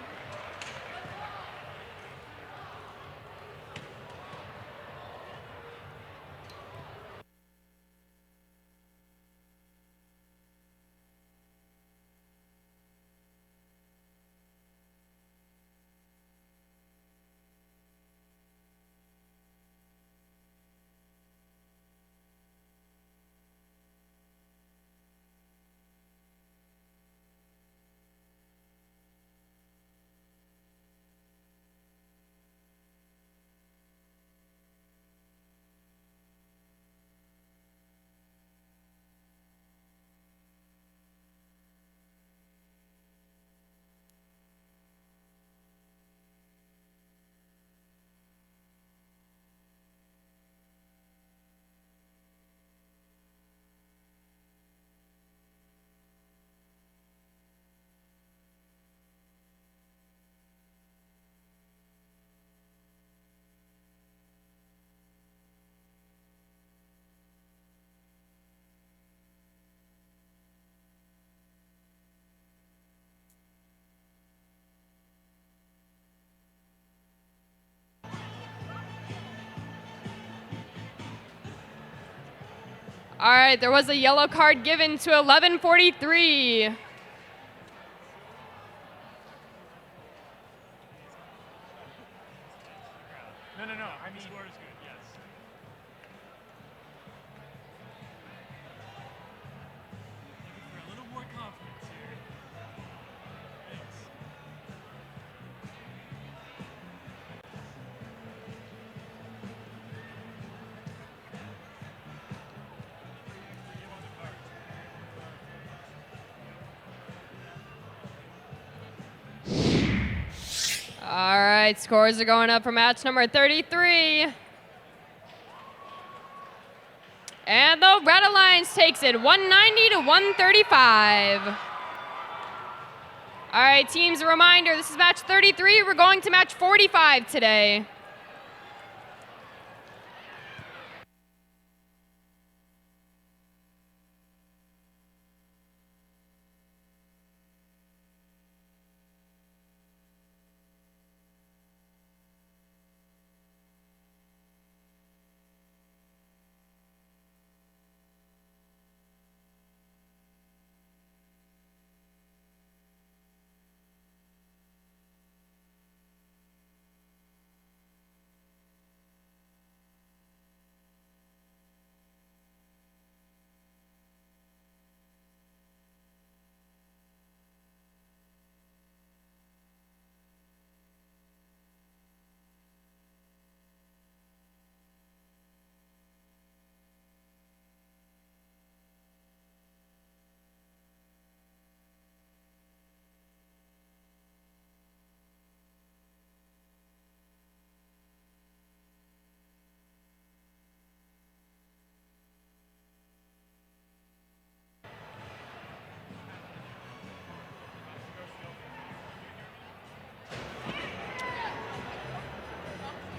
All right, there was a yellow card given to 1143. No, I mean, score is good, yes. For a little more confidence here. Thanks. All right, scores are going up for match number 33. And the Red Alliance takes it 190 to 135. All right, teams, a reminder, this is match 33. We're going to match 45 today.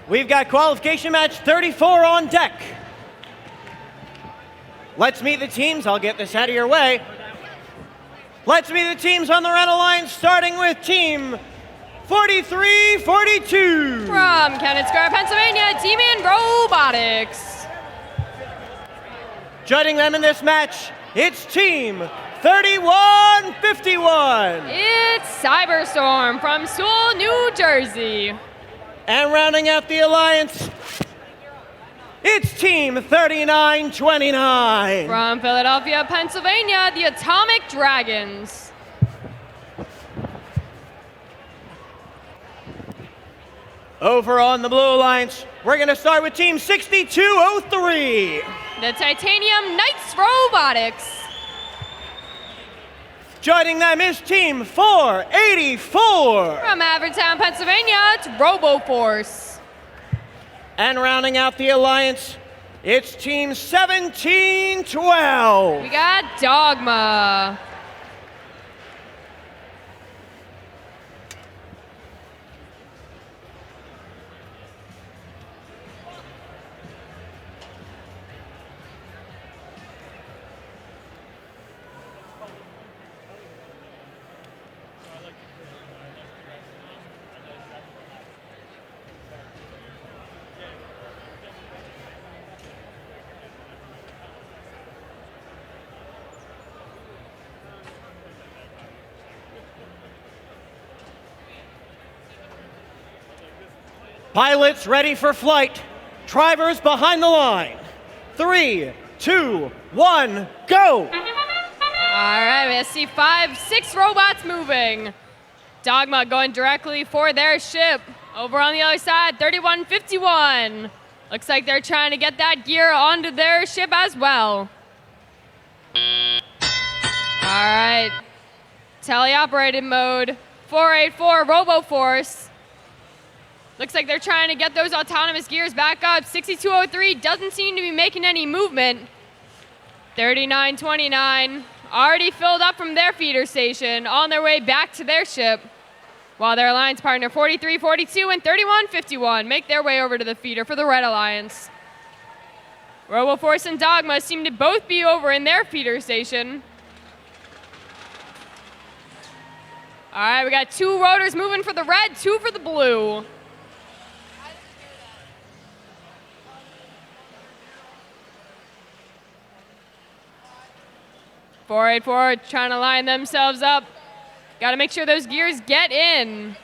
We've got qualification match 34 on deck. Let's meet the teams. I'll get this out of your way. Let's meet the teams on the Red Alliance, starting with team 4342. From Kennett Square, Pennsylvania, Team In Robotics. Joining them in this match, it's team 3151. It's Cyberstorm from Sewell, New Jersey. And rounding out the alliance, it's team 3929. From Philadelphia, Pennsylvania, the Atomic Dragons. Over on the Blue Alliance, we're going to start with team 6203. The Titanium Knights Robotics. Joining them is team 484. From Havertown, Pennsylvania, it's RoboForce. And rounding out the alliance, it's team 1712. We got Dogma. Pilots ready for flight. Drivers behind the line. 3, 2, 1, go! All right, we see 6 robots moving. Dogma going directly for their ship. Over on the other side, 3151. Looks like they're trying to get that gear onto their ship as well. All right, teleoperated mode, 484 RoboForce. Looks like they're trying to get those autonomous gears back up. 6203 doesn't seem to be making any movement. 3929 already filled up from their feeder station on their way back to their ship, while their alliance partner 4342 and 3151 make their way over to the feeder for the Red Alliance. RoboForce and Dogma seem to both be over in their feeder station. All right, we got 2 rotors moving for the red, 2 for the blue. .484 trying to line themselves up. Got to make sure those gears get in.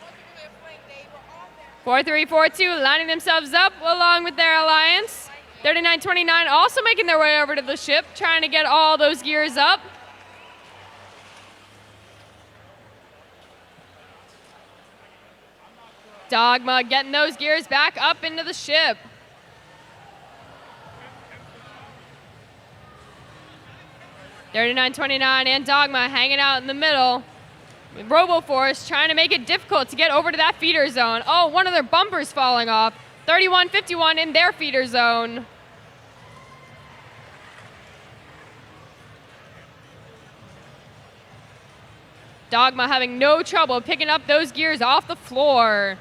4342 lining themselves up along with their alliance. 3929 also making their way over to the ship, trying to get all those gears up. Dogma getting those gears back up into the ship. .3929 and Dogma hanging out in the middle, with RoboForce trying to make it difficult to get over to that feeder zone. Oh, one of their bumpers falling off. 3151 in their feeder zone. Dogma having no trouble picking up those gears off the floor.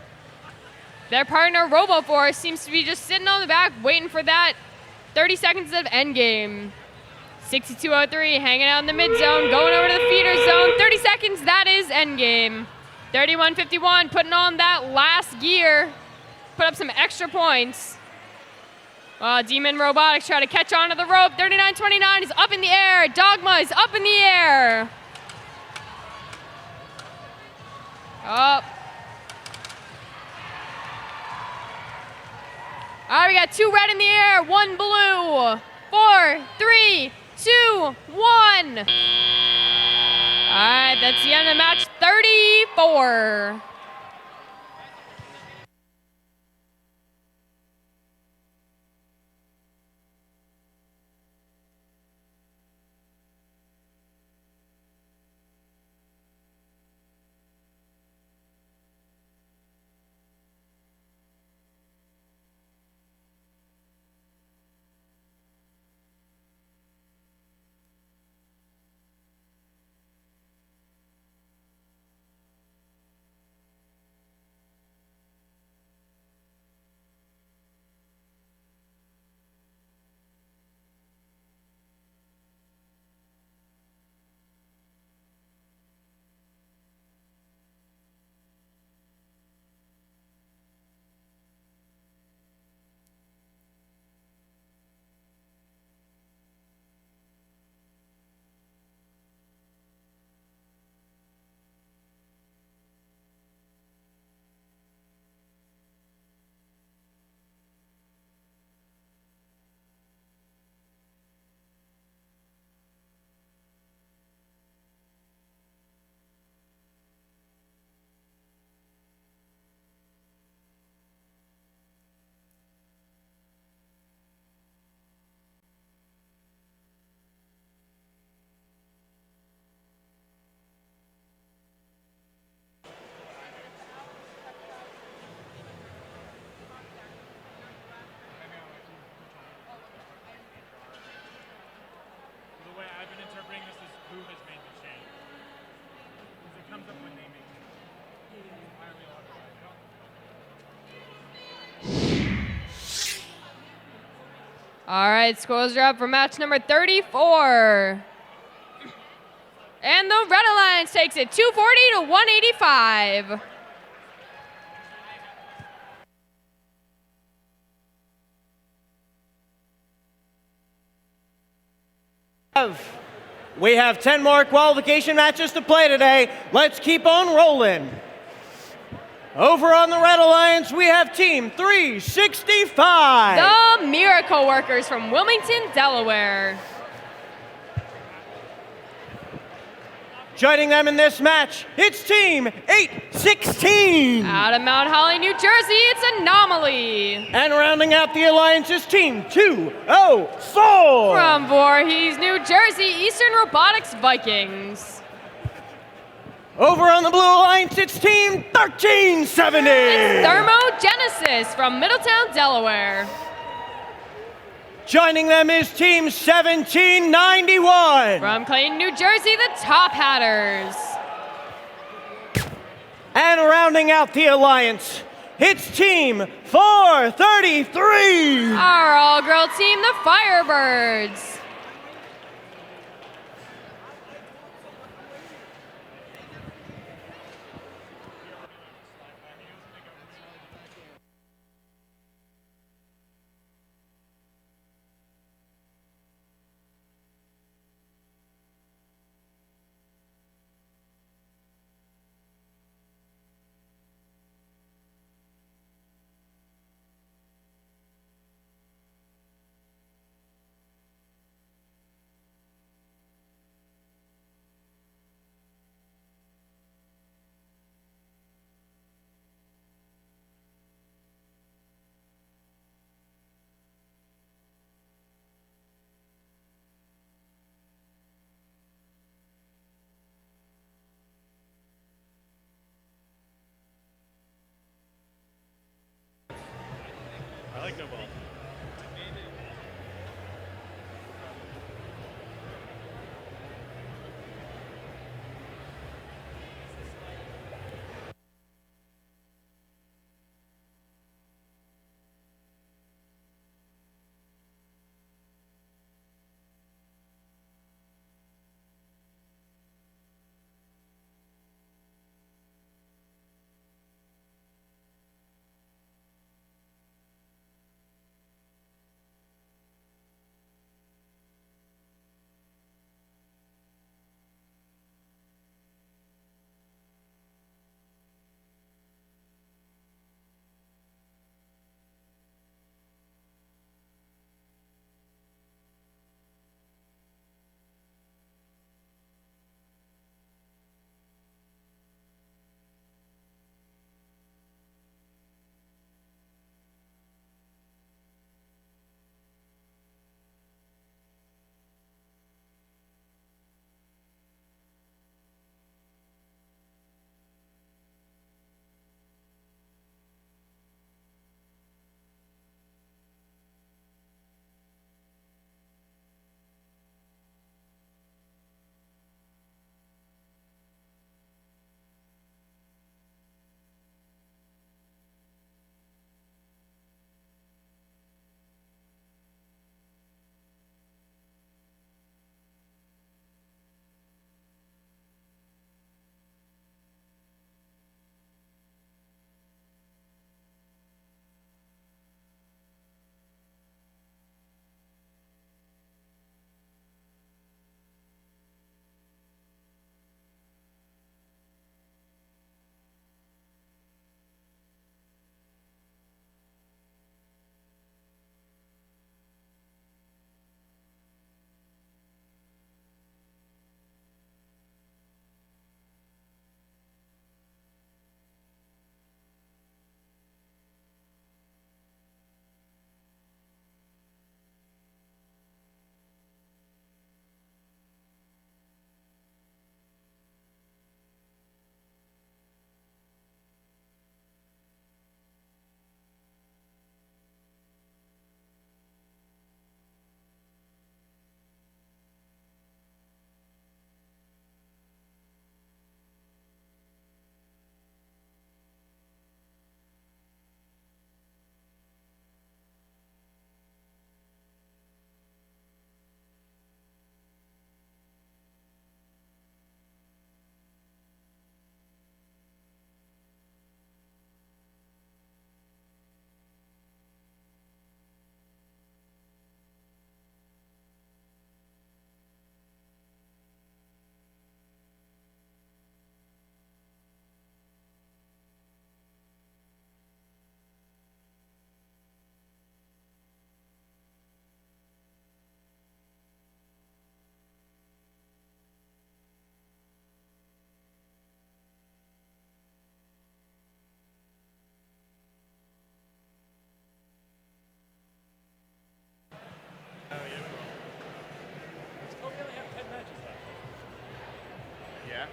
Their partner, RoboForce, seems to be just sitting on the back waiting for that 30 seconds of endgame. 6203 hanging out in the mid zone, going over to the feeder zone. 30 seconds, that is endgame. 3151 putting on that last gear, put up some extra points. Demon Robotics try to catch onto the rope. 3929 is up in the air. Dogma is up in the air. Up. All right, we got 2 red in the air, 1 blue. 4, 3, 2, 1. All right, that's the end of match 34. The way I've been interpreting this is who has made the change. Because it comes up when they make it. Why are we allowed to? All right, scores are up for match number 34. And the Red Alliance takes it 240 to 185. We have 10 more qualification matches to play today. Let's keep on rolling. Over on the Red Alliance, we have Team 365. The Miracle Workers from Wilmington, Delaware. Joining them in this match, it's Team 816. Out of Mount Holly, New Jersey, it's Anomaly. And rounding out the alliance is Team 204. From Voorhees, New Jersey, Eastern Robotics Vikings. Over on the Blue Alliance, it's Team 1370. It's Thermogenesis from Middletown, Delaware. Joining them is Team 1791. From Clayton, New Jersey, the Top Hatters. And rounding out the alliance, it's Team 433. Our all-girl team, the Firebirds.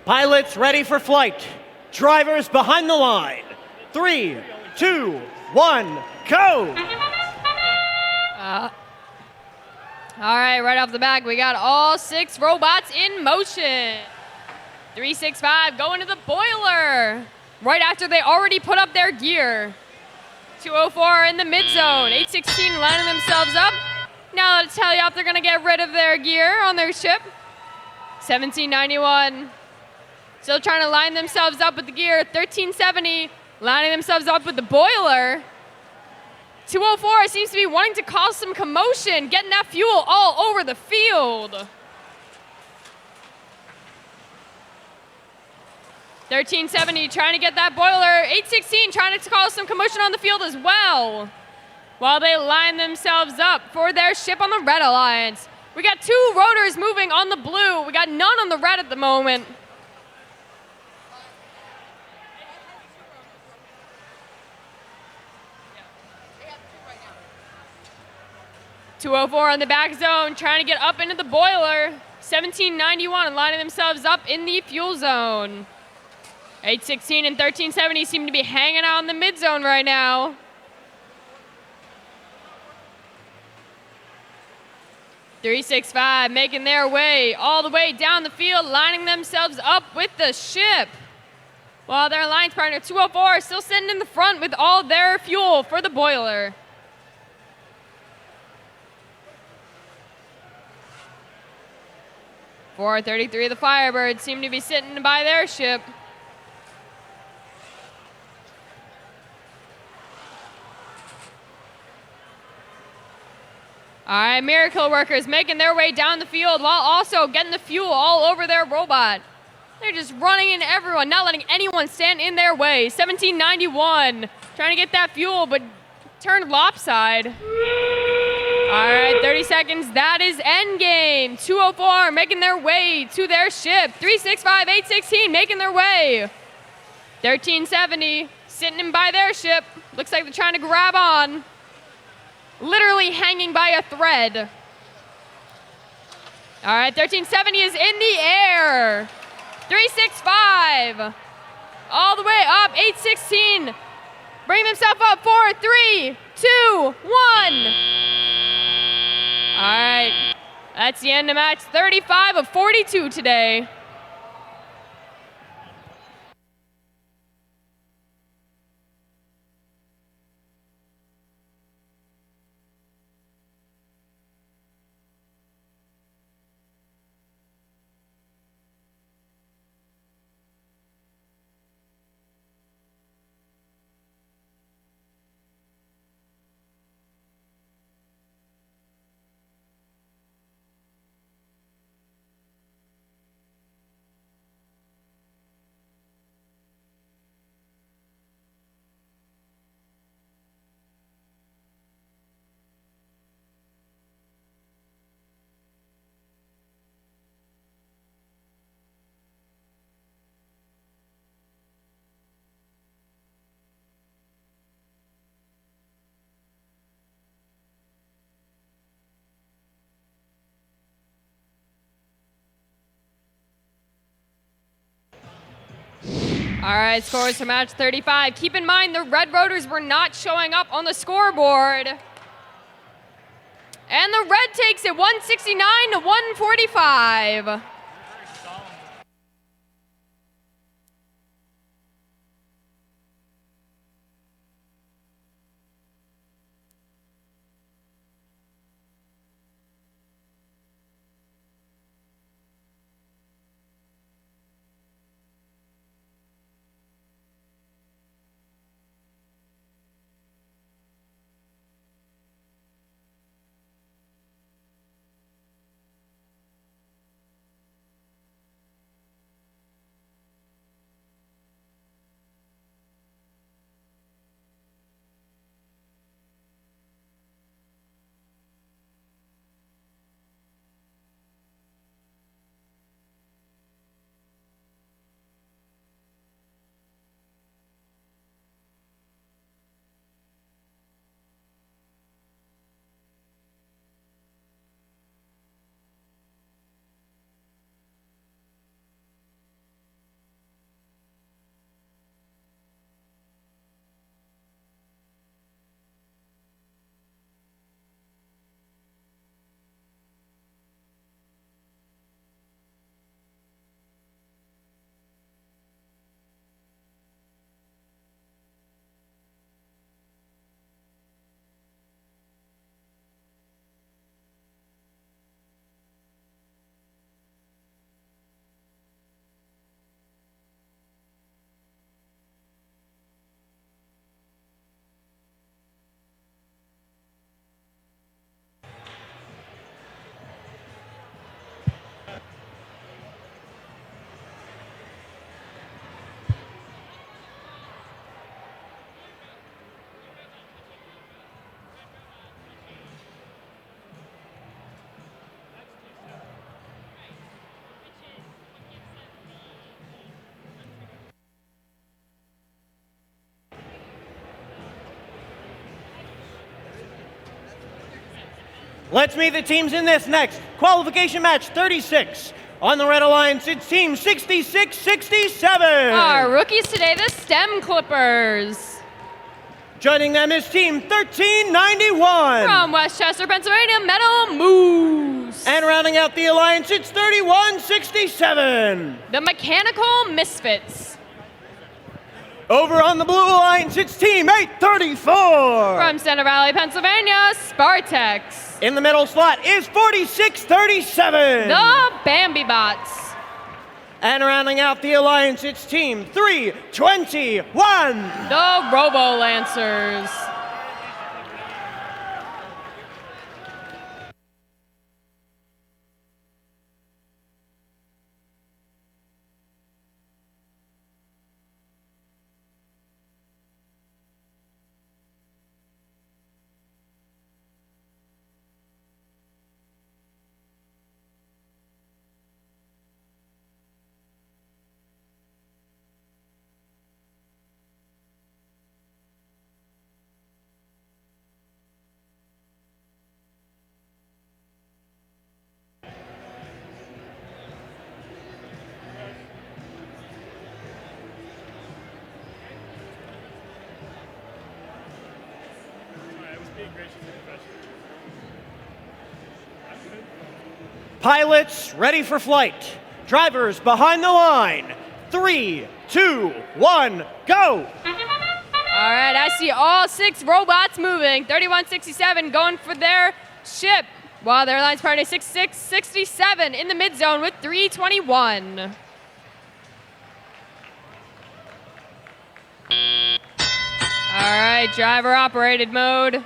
Pilots ready for flight. Drivers behind the line. 3, 2, 1, go! All right, right off the back, we got all 6 robots in motion. 365 going to the boiler right after they already put up their gear. 204 in the mid zone. 816 lining themselves up. Now let's tell you if they're going to get rid of their gear on their ship. 1791 still trying to line themselves up with the gear. 1370 lining themselves up with the boiler. 204 seems to be wanting to cause some commotion, getting that fuel all over the field. 1370 trying to get that boiler. 816 trying to cause some commotion on the field as well, while they line themselves up for their ship on the Red Alliance. We got 2 rotors moving on the blue. We got none on the red at the moment. .204 on the back zone, trying to get up into the boiler. 1791 lining themselves up in the fuel zone. 816 and 1370 seem to be hanging out in the mid zone right now. .365 making their way all the way down the field, lining themselves up with the ship, while their alliance partner 204 is still sitting in the front with all their fuel for the boiler. .433 of the Firebirds seem to be sitting by their ship. All right, Miracle Workers making their way down the field while also getting the fuel all over their robot. They're just running into everyone, not letting anyone stand in their way. 1791 trying to get that fuel, but turned lopside. All right, 30 seconds. That is endgame. 204 making their way to their ship. 365, 816 making their way. 1370 sitting in by their ship. Looks like they're trying to grab on. Literally hanging by a thread. All right, 1370 is in the air. 365 all the way up. 816 bring themselves up. 4, 3, 2, 1. All right, that's the end of match 35 of 42 today. All right, scores for match 35. Keep in mind the red rotors were not showing up on the scoreboard. And the red takes it 169 to 145. Let's meet the teams in this next qualification match 36. On the Red Alliance, it's Team 66-67. Our rookies today, the Stem Clippers. Joining them is Team 1391. From Westchester, Pennsylvania, Metal Moose. And rounding out the alliance, it's 31-67. The Mechanical Misfits. Over on the Blue Alliance, it's Team 834. From Center Valley, Pennsylvania, Spartex. In the middle slot is 46-37. The Bambi Bots. And rounding out the alliance, it's Team 321. The Robo Lancers. Pilots ready for flight. Drivers behind the line. 3, 2, 1, go! All right, I see all 6 robots moving. 3167 going for their ship, while their alliance partner 6667 in the mid zone with 321. All right, driver operated mode.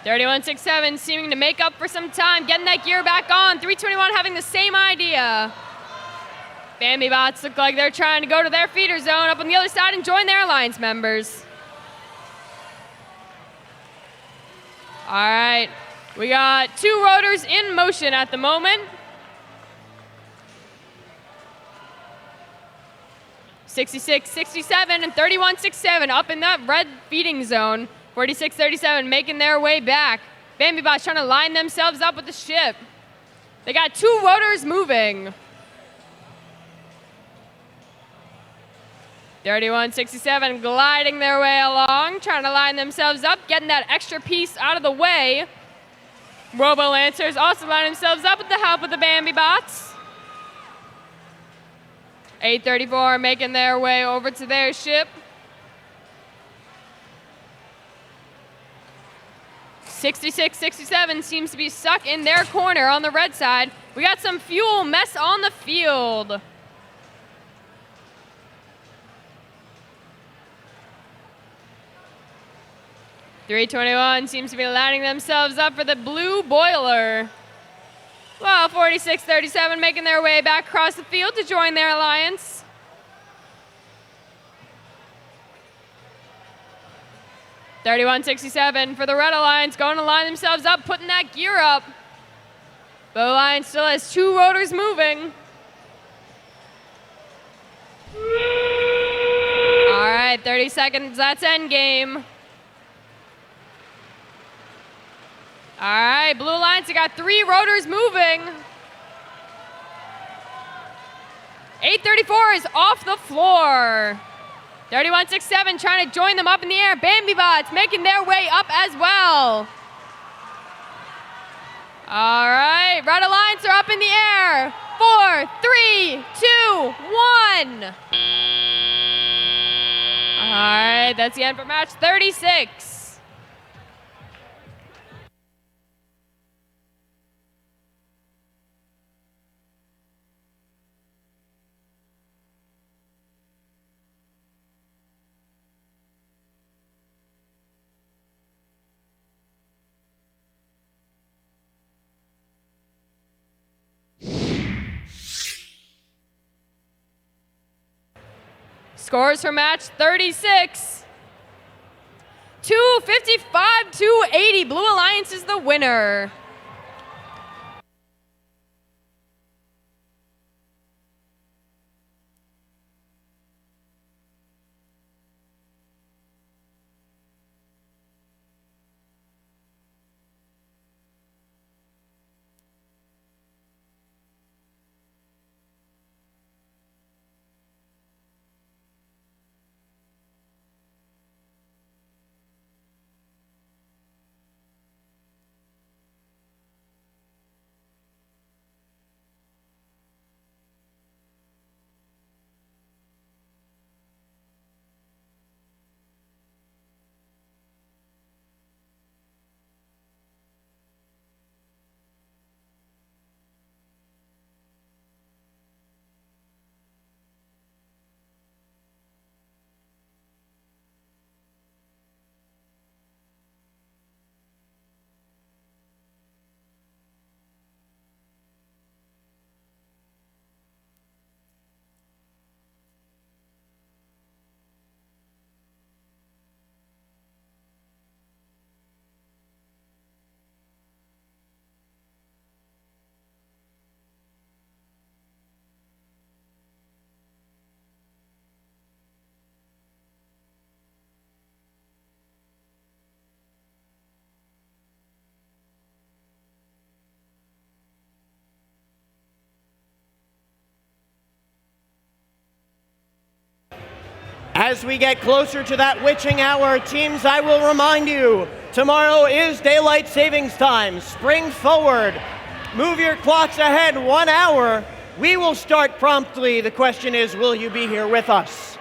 3167 seeming to make up for some time, getting that gear back on. 321 having the same idea. Bambi Bots look like they're trying to go to their feeder zone up on the other side and join their alliance members. All right, we got 2 rotors in motion at the moment. 6667 and 3167 up in that red feeding zone. 4637 making their way back. Bambi Bots trying to line themselves up with the ship. They got 2 rotors moving. 3167 gliding their way along, trying to line themselves up, getting that extra piece out of the way. Robo Lancers also lining themselves up with the help of the Bambi Bots. 834 making their way over to their ship. 6667 seems to be stuck in their corner on the red side. We got some fuel mess on the field. .321 seems to be lining themselves up for the blue boiler. Well, 4637 making their way back across the field to join their alliance. 3167 for the Red Alliance, going to line themselves up, putting that gear up. Blue Alliance still has 2 rotors moving. All right, 30 seconds, that's end game. All right, Blue Alliance, they got 3 rotors moving. 834 is off the floor. 3167 trying to join them up in the air. Bambi Bots making their way up as well. All right, Red Alliance are up in the air. 4, 3, 2, 1. All right, that's the end for match 36. Scores for match 36. 255-280. Blue Alliance is the winner. As we get closer to that witching hour, teams, I will remind you, tomorrow is daylight savings time. Spring forward. Move your clocks ahead 1 hour. We will start promptly. The question is, will you be here with us?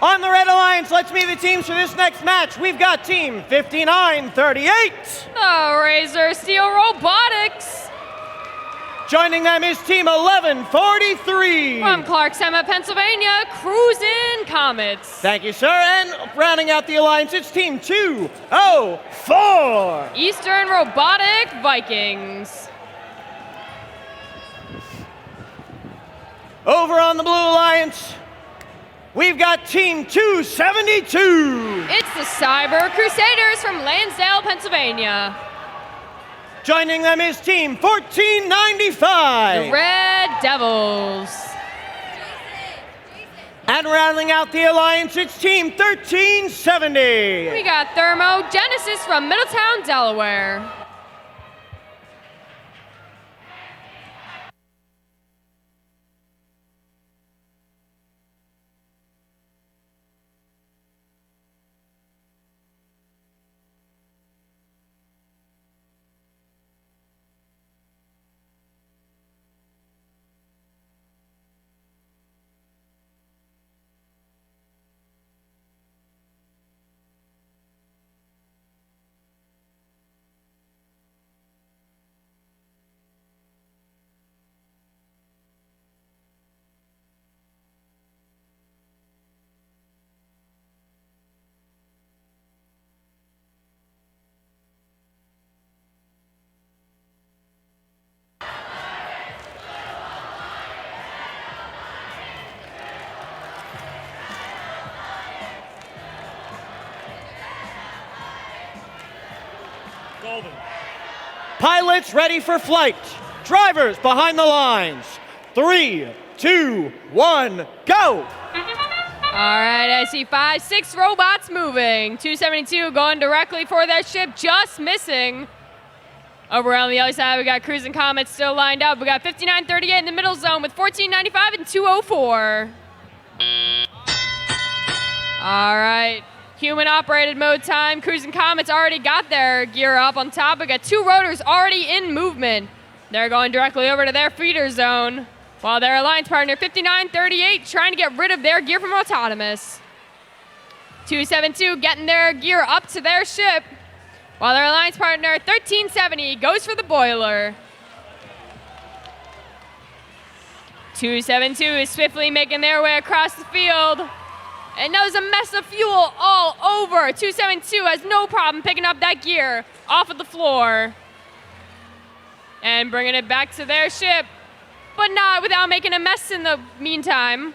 On the Red Alliance, let's meet the teams for this next match. We've got Team 5938. The Razor Steel Robotics. Joining them is Team 1143. From Clarksema, Pennsylvania, Cruisin' Comets. Thank you, sir. And rounding out the alliance, it's Team 204. Eastern Robotic Vikings. Over on the Blue Alliance, we've got Team 272. It's the Cyber Crusaders from Lansdale, Pennsylvania. Joining them is Team 1495. The Red Devils. And rounding out the alliance, it's Team 1370. We got Thermo Genesis from Middletown, Delaware. Pilots ready for flight. Drivers behind the lines. 3, 2, 1, go! All right, I see 6 robots moving. 272 going directly for their ship, just missing. Over on the other side, we got Cruisin' Comets still lined up. We got 5938 in the middle zone with 1495 and 204. All right, human operated mode time. Cruisin' Comets already got their gear up on top. We got 2 rotors already in movement. They're going directly over to their feeder zone, while their alliance partner 5938 trying to get rid of their gear from Autonomous. 272 getting their gear up to their ship, while their alliance partner 1370 goes for the boiler. 272 is swiftly making their way across the field. And that was a mess of fuel all over. 272 has no problem picking up that gear off of the floor and bringing it back to their ship, but not without making a mess in the meantime.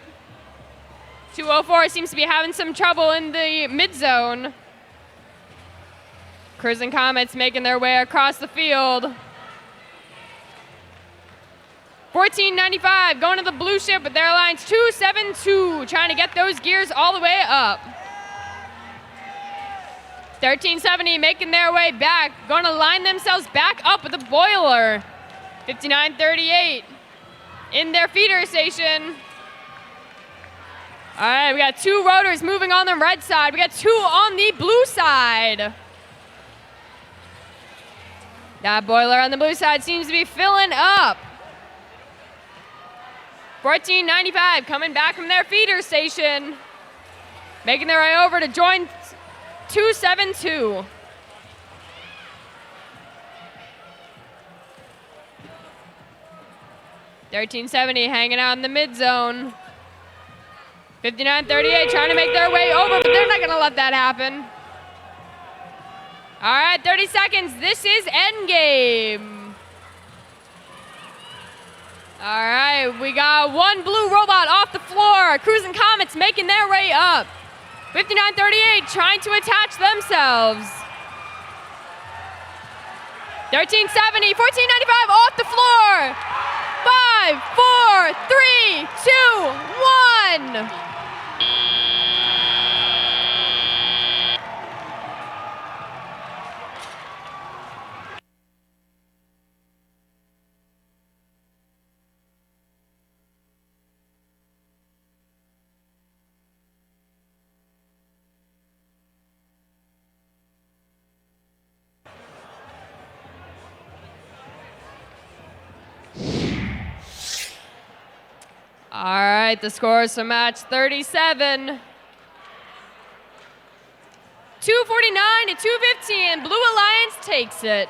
204 seems to be having some trouble in the mid-zone. Cruisin' Comets making their way across the field. 1495 going to the blue ship with their alliance 272, trying to get those gears all the way up. 1370 making their way back, going to line themselves back up with the boiler. 5938 in their feeder station. All right, we got 2 rotors moving on the red side. We got 2 on the blue side. That boiler on the blue side seems to be filling up. 1495 coming back from their feeder station, making their way over to join 272. $13.70 hanging out in the mid zone. 5938 trying to make their way over, but they're not going to let that happen. All right, 30 seconds. This is endgame. All right, we got 1 blue robot off the floor. Cruisin' Comets making their way up. 5938 trying to attach themselves. 1370, 1495 off the floor. 5, 4, 3, 2, 1. All right, the scores for match 37. 249 to 215. Blue Alliance takes it.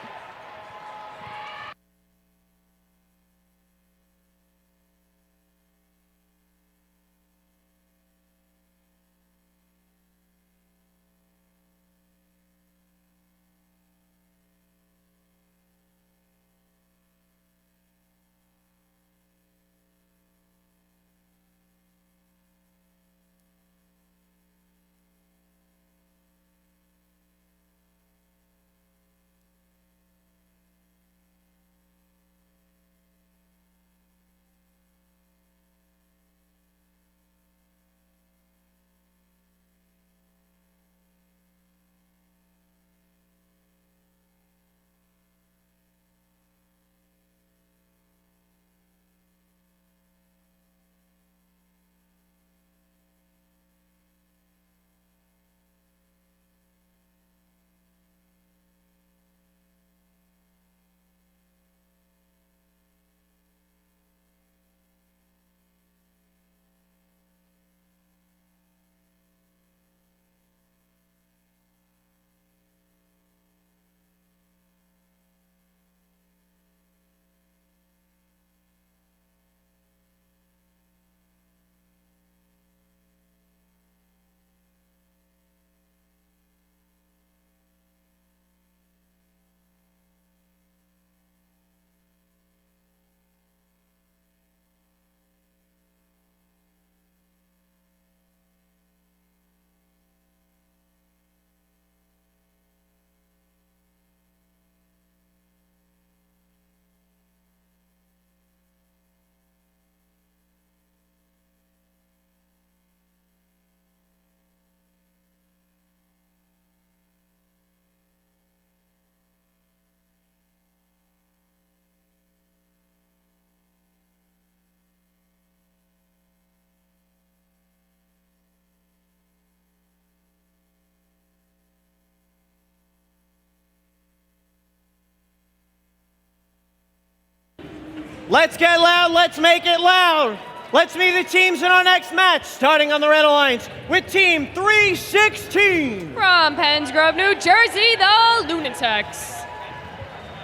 Let's get loud, let's make it loud. Let's meet the teams in our next match, starting on the Red Alliance with Team 316. From Penns Grove, New Jersey, the Lunatics.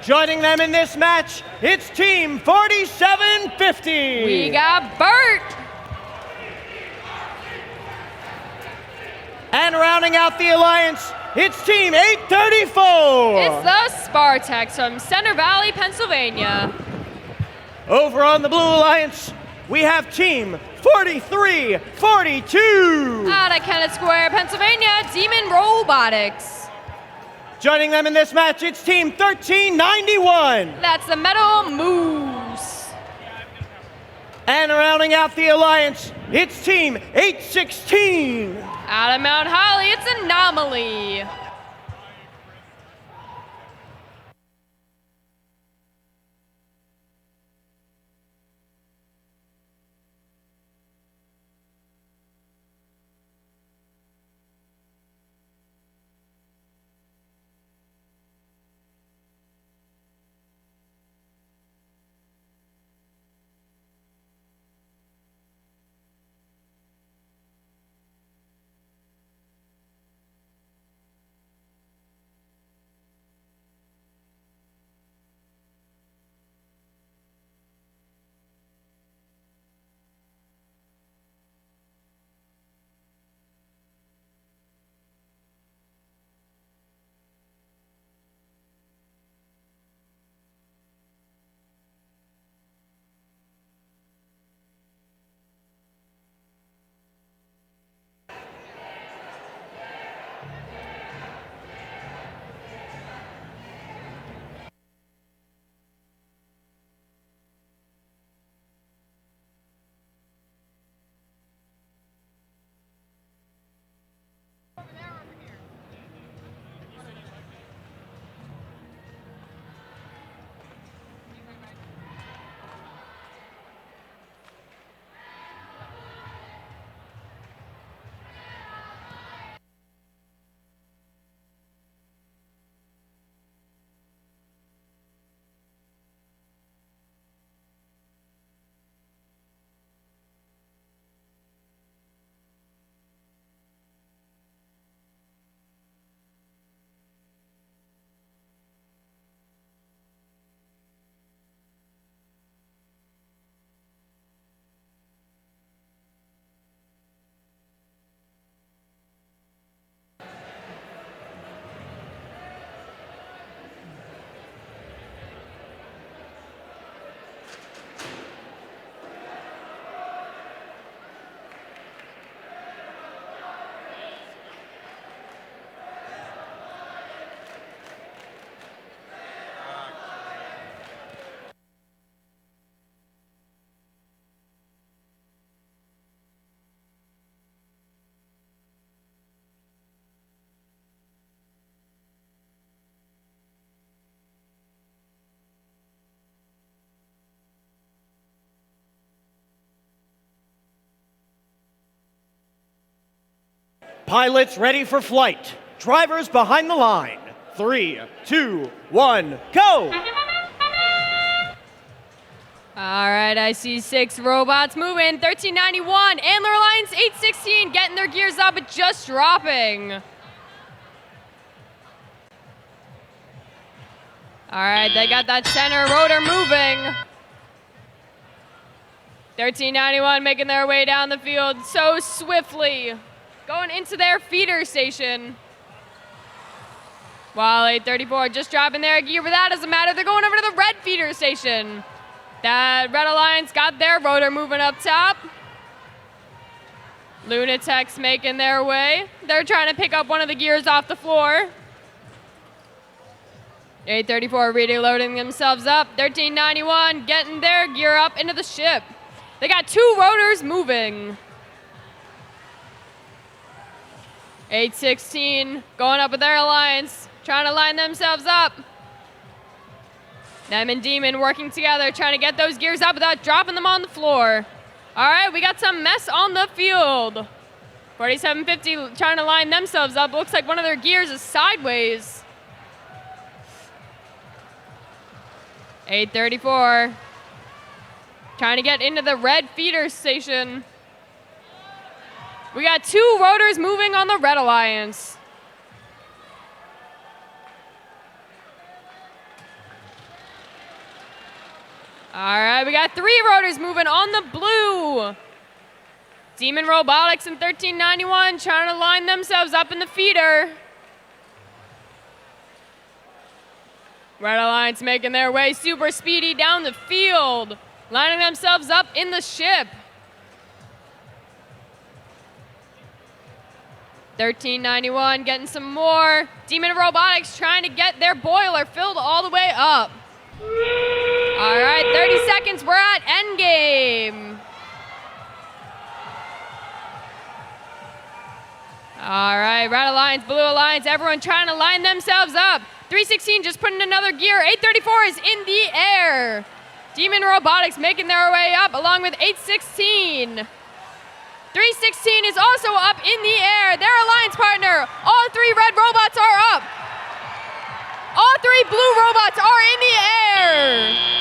Joining them in this match, it's Team 4750. We got Bert. And rounding out the alliance, it's Team 834. It's the Spartaks from Center Valley, Pennsylvania. Over on the Blue Alliance, we have Team 4342. Out of Kennett Square, Pennsylvania, Demon Robotics. Joining them in this match, it's Team 1391. That's the Metal Moose. And rounding out the alliance, it's Team 816. Out of Mount Holly, it's Anomaly. Pilots ready for flight. Drivers behind the line. 3, 2, 1, go! All right, I see 6 robots moving. 1391, Antler Alliance 816 getting their gears up, but just dropping. All right, they got that center rotor moving. 1391 making their way down the field so swiftly, going into their feeder station. While 834 just dropping their gear, but that doesn't matter. They're going over to the red feeder station. That Red Alliance got their rotor moving up top. Lunatics making their way. They're trying to pick up one of the gears off the floor. 834 really loading themselves up. 1391 getting their gear up into the ship. They got 2 rotors moving. 816 going up with their alliance, trying to line themselves up. Them and Demon working together, trying to get those gears up without dropping them on the floor. All right, we got some mess on the field. 4750 trying to line themselves up. Looks like one of their gears is sideways. 834 trying to get into the red feeder station. We got 2 rotors moving on the Red Alliance. All right, we got 3 rotors moving on the blue. Demon Robotics and 1391 trying to line themselves up in the feeder. Red Alliance making their way super speedy down the field, lining themselves up in the ship. 1391 getting some more. Demon Robotics trying to get their boiler filled all the way up. All right, 30 seconds, we're at endgame. All right, Red Alliance, Blue Alliance, everyone trying to line themselves up. 316 just putting another gear. 834 is in the air. Demon Robotics making their way up along with 816. 316 is also up in the air. Their alliance partner, all 3 red robots are up. All 3 blue robots are in the air.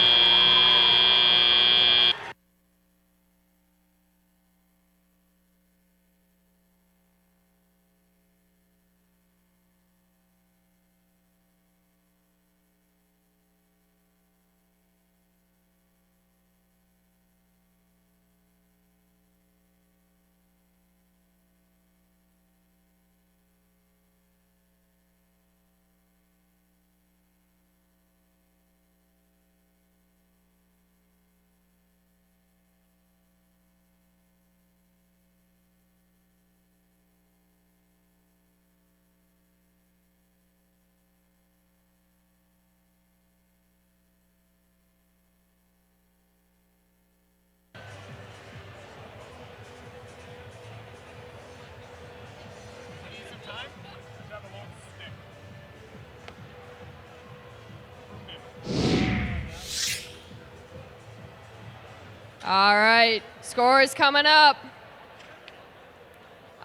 All right, score is coming up.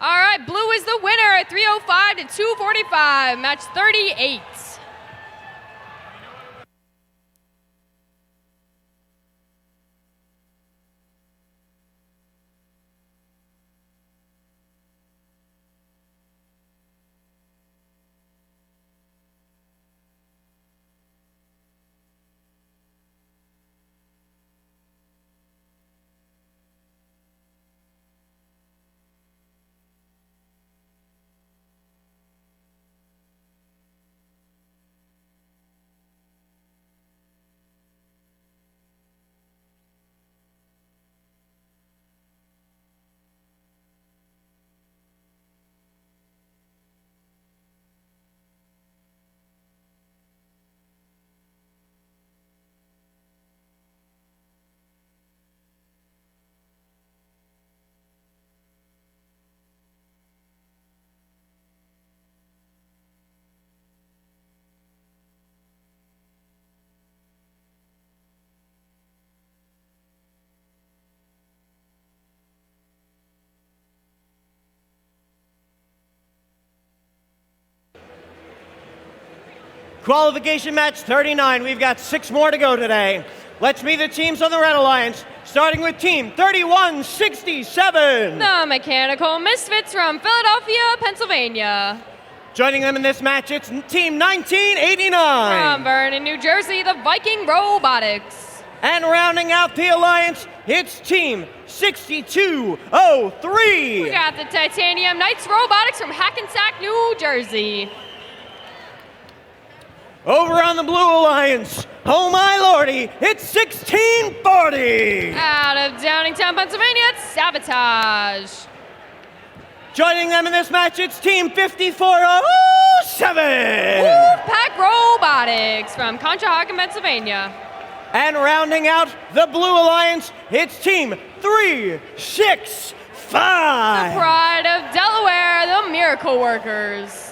All right, blue is the winner at 305 to 245, match 38. Qualification match 39. We've got 6 more to go today. Let's meet the teams on the Red Alliance, starting with Team 3167. The Mechanical Misfits from Philadelphia, Pennsylvania. Joining them in this match, it's Team 1989. From Vernon, New Jersey, the Viking Robotics. And rounding out the alliance, it's Team 6203. We got the Titanium Knights Robotics from Hackensack, New Jersey. Over on the Blue Alliance, oh my lordy, it's 1640. Out of Downingtown, Pennsylvania, it's Sabotage. Joining them in this match, it's Team 5407. Wolfpack Robotics from Conshohocken, Pennsylvania. And rounding out the Blue Alliance, it's Team 365. The Pride of Delaware, the Miracle Workers.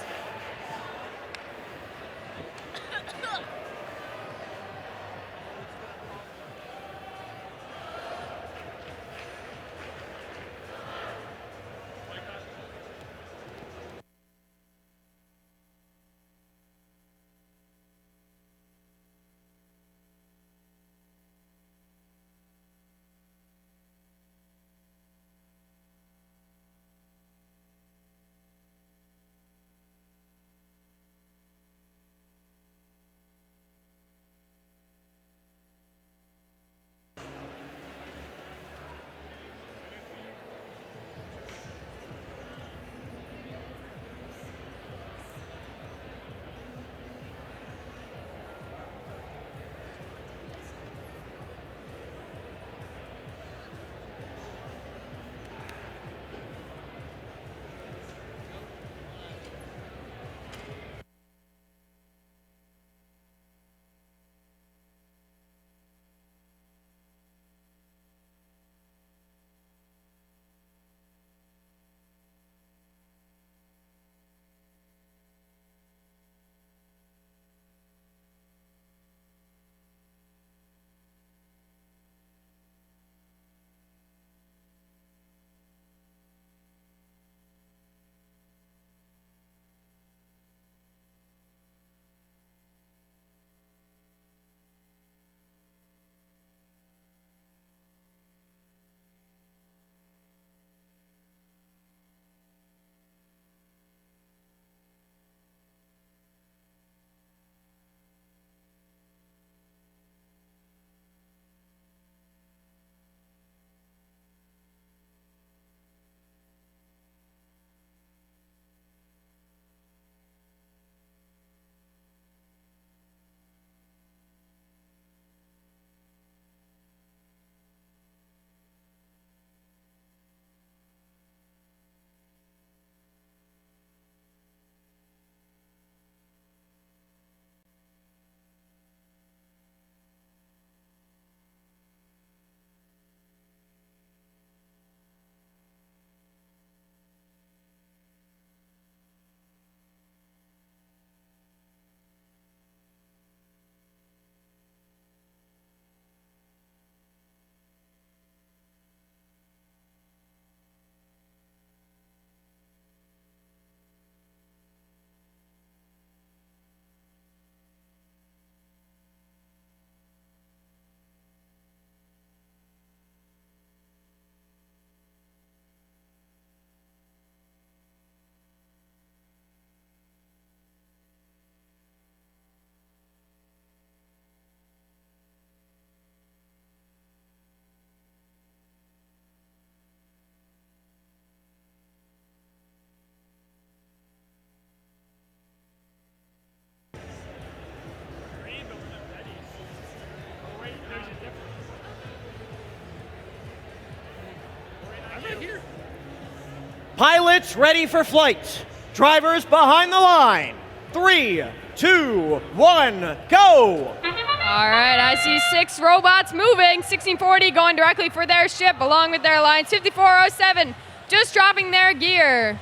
Pilots ready for flight. Drivers behind the line. 3, 2, 1, go! All right, I see 6 robots moving. 1640 going directly for their ship along with their alliance. 5407 just dropping their gear.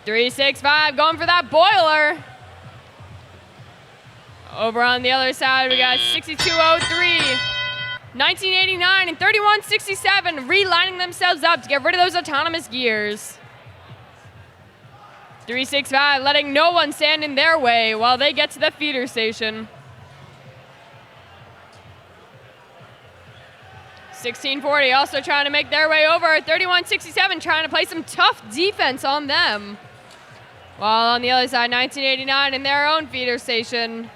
365 going for that boiler. Over on the other side, we got 6203, 1989, and 3167 relining themselves up to get rid of those autonomous gears. 365 letting no one stand in their way while they get to the feeder station. 1640 also trying to make their way over. 3167 trying to play some tough defense on them. While on the other side, 1989 in their own feeder station.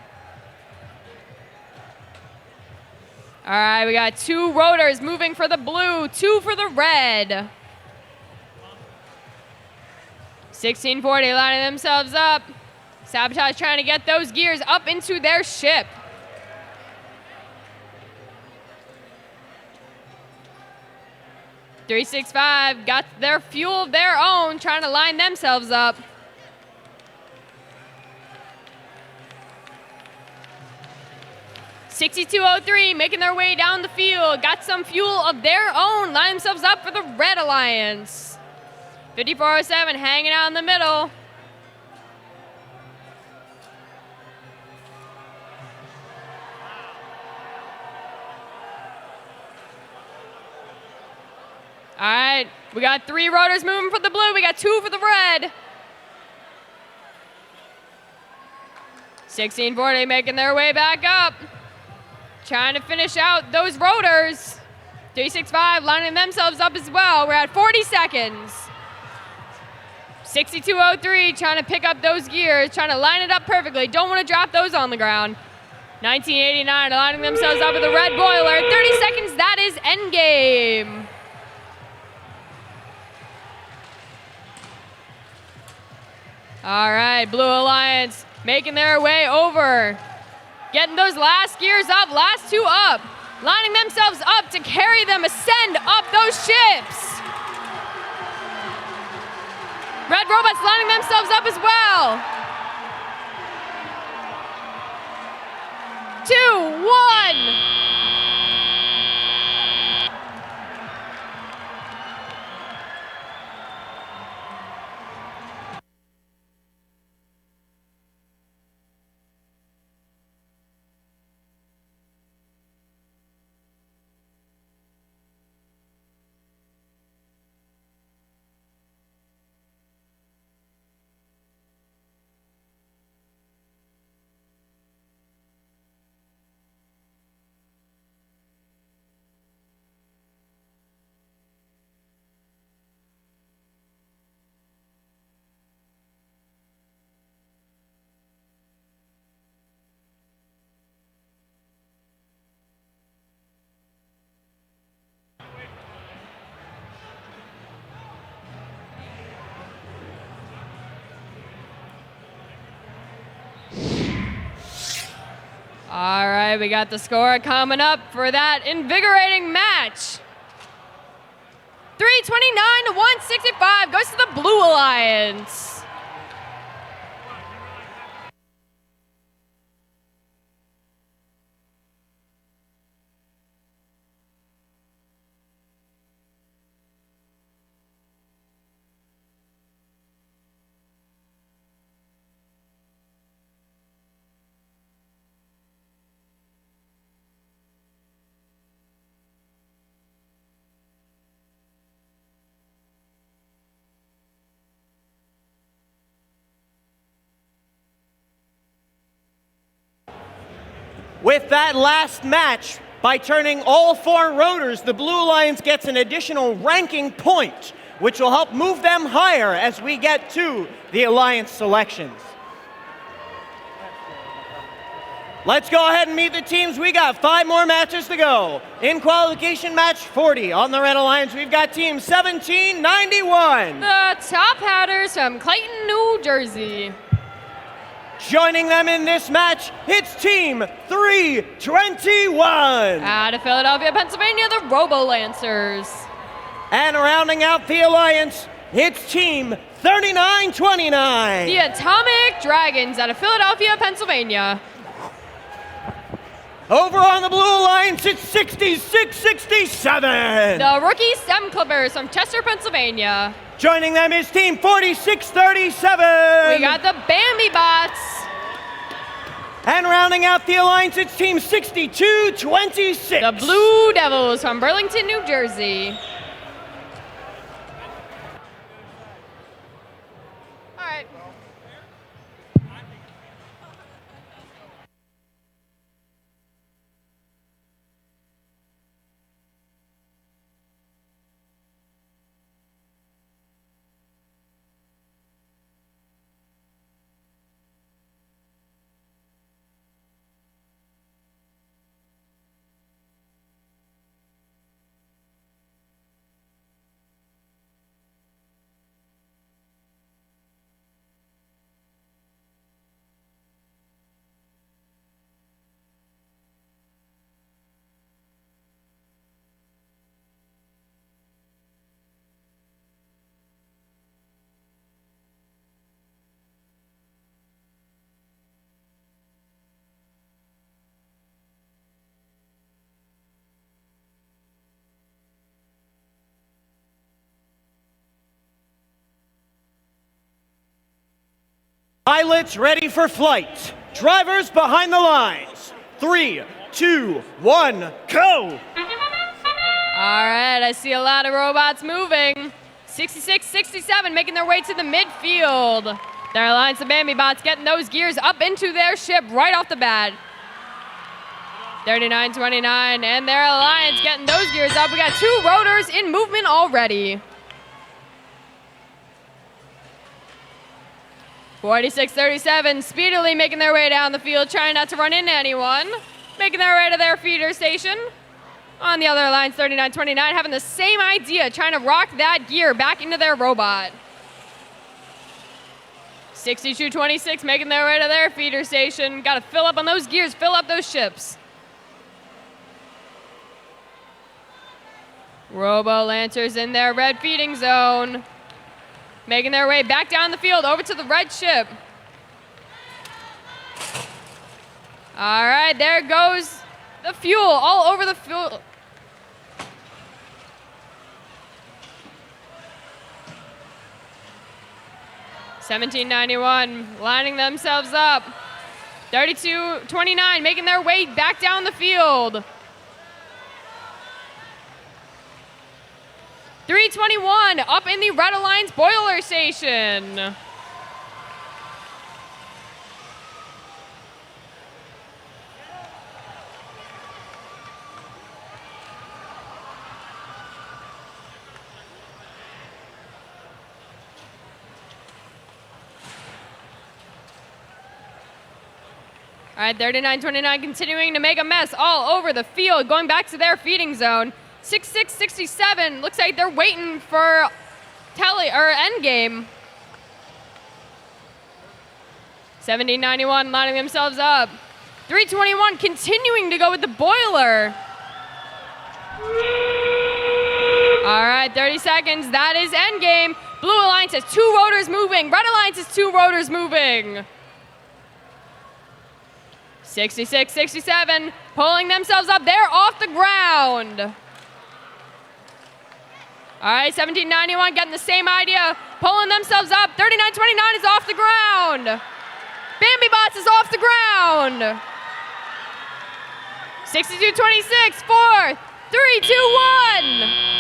All right, we got 2 rotors moving for the blue, 2 for the red. 1640 lining themselves up. Sabotage trying to get those gears up into their ship. .365 got their fuel of their own, trying to line themselves up. .6203 making their way down the field, got some fuel of their own, lining themselves up for the Red Alliance. 5407 hanging out in the middle. All right, we got 3 rotors moving for the blue. We got 2 for the red. 1640 making their way back up. Trying to finish out those rotors. 365 lining themselves up as well. We're at 40 seconds. 6203 trying to pick up those gears, trying to line it up perfectly. Don't want to drop those on the ground. 1989 lining themselves up with the red boiler. 30 seconds, that is endgame. All right, Blue Alliance making their way over. Getting those last gears up, last 2 up. Lining themselves up to carry them, ascend up those ships. Red robots lining themselves up as well. 2, 1. All right, we got the score coming up for that invigorating match. 329 to 165 goes to the Blue Alliance. With that last match, by turning all 4 rotors, the Blue Alliance gets an additional ranking point, which will help move them higher as we get to the Alliance selections. Let's go ahead and meet the teams. We got 5 more matches to go. In qualification match 40 on the Red Alliance, we've got team 1791. The Top Hatters from Clayton, New Jersey. Joining them in this match, it's team 321. Out of Philadelphia, Pennsylvania, the Robo Lancers. And rounding out the Alliance, it's team 3929. The Atomic Dragons out of Philadelphia, Pennsylvania. Over on the Blue Alliance, it's 6667. The Rookie Stem Clippers from Chester, Pennsylvania. Joining them is team 4637. We got the Bambi Bots. And rounding out the Alliance, it's team 6226. The Blue Devils from Burlington, New Jersey. All right. Pilots ready for flight. Drivers behind the lines. 3, 2, 1, go! All right, I see a lot of robots moving. 66, 67 making their way to the midfield. Their Alliance of Bambi bots getting those gears up into their ship right off the bat. 39, 29, and their Alliance getting those gears up. We got 2 rotors in movement already. 46, 37 speedily making their way down the field, trying not to run into anyone. Making their way to their feeder station. On the other Alliance, 39, 29 having the same idea, trying to rock that gear back into their robot. 62, 26 making their way to their feeder station. Got to fill up on those gears, fill up those ships. Robo-Lancers in their red feeding zone. Making their way back down the field over to the red ship. All right, there goes the fuel all over the fuel. $17.91 lining themselves up. 32.29 making their way back down the field. 321 up in the Red Alliance boiler station. All right, 39.29 continuing to make a mess all over the field, going back to their feeding zone. 66, 67 looks like they're waiting for endgame. 17.91 lining themselves up. 321 continuing to go with the boiler. All right, 30 seconds. That is endgame. Blue Alliance has 2 rotors moving. Red Alliance has 2 rotors moving. 66, 67 pulling themselves up. They're off the ground. All right, 17.91 getting the same idea, pulling themselves up. 39.29 is off the ground. Bambi Bots is off the ground. 62.26, 4, 3, 2, 1.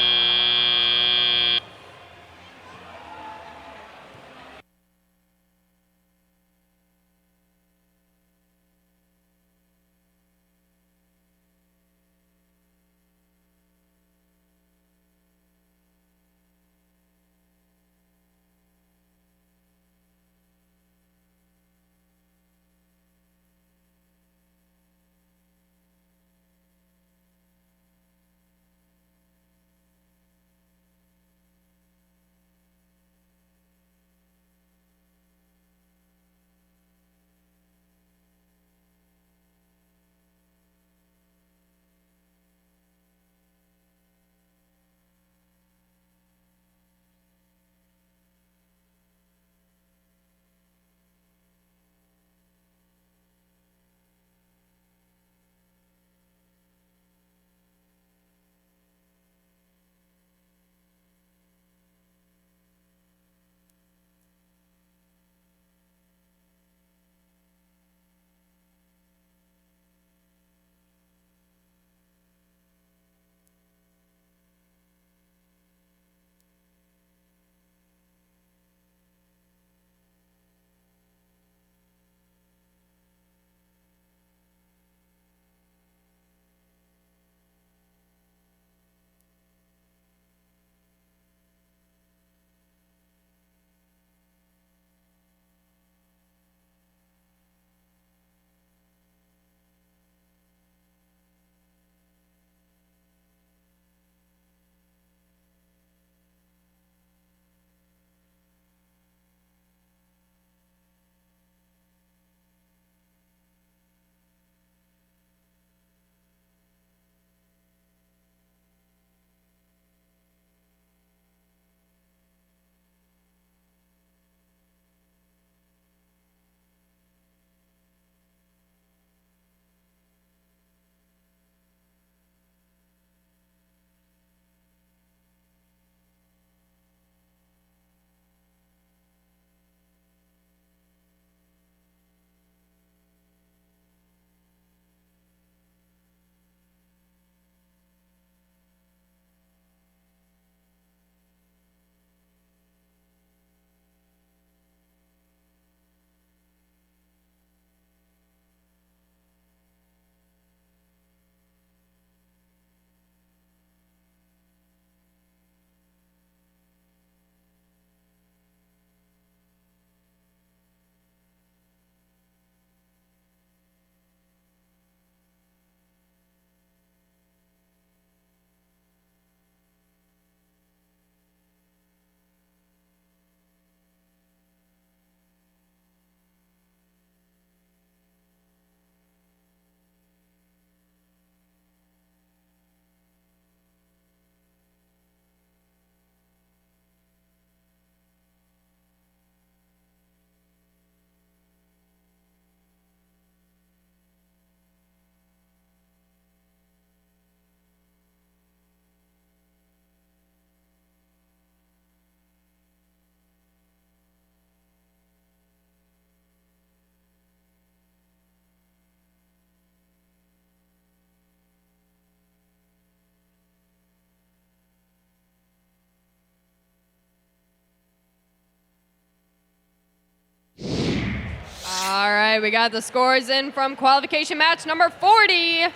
we got the scores in from qualification match number 40. And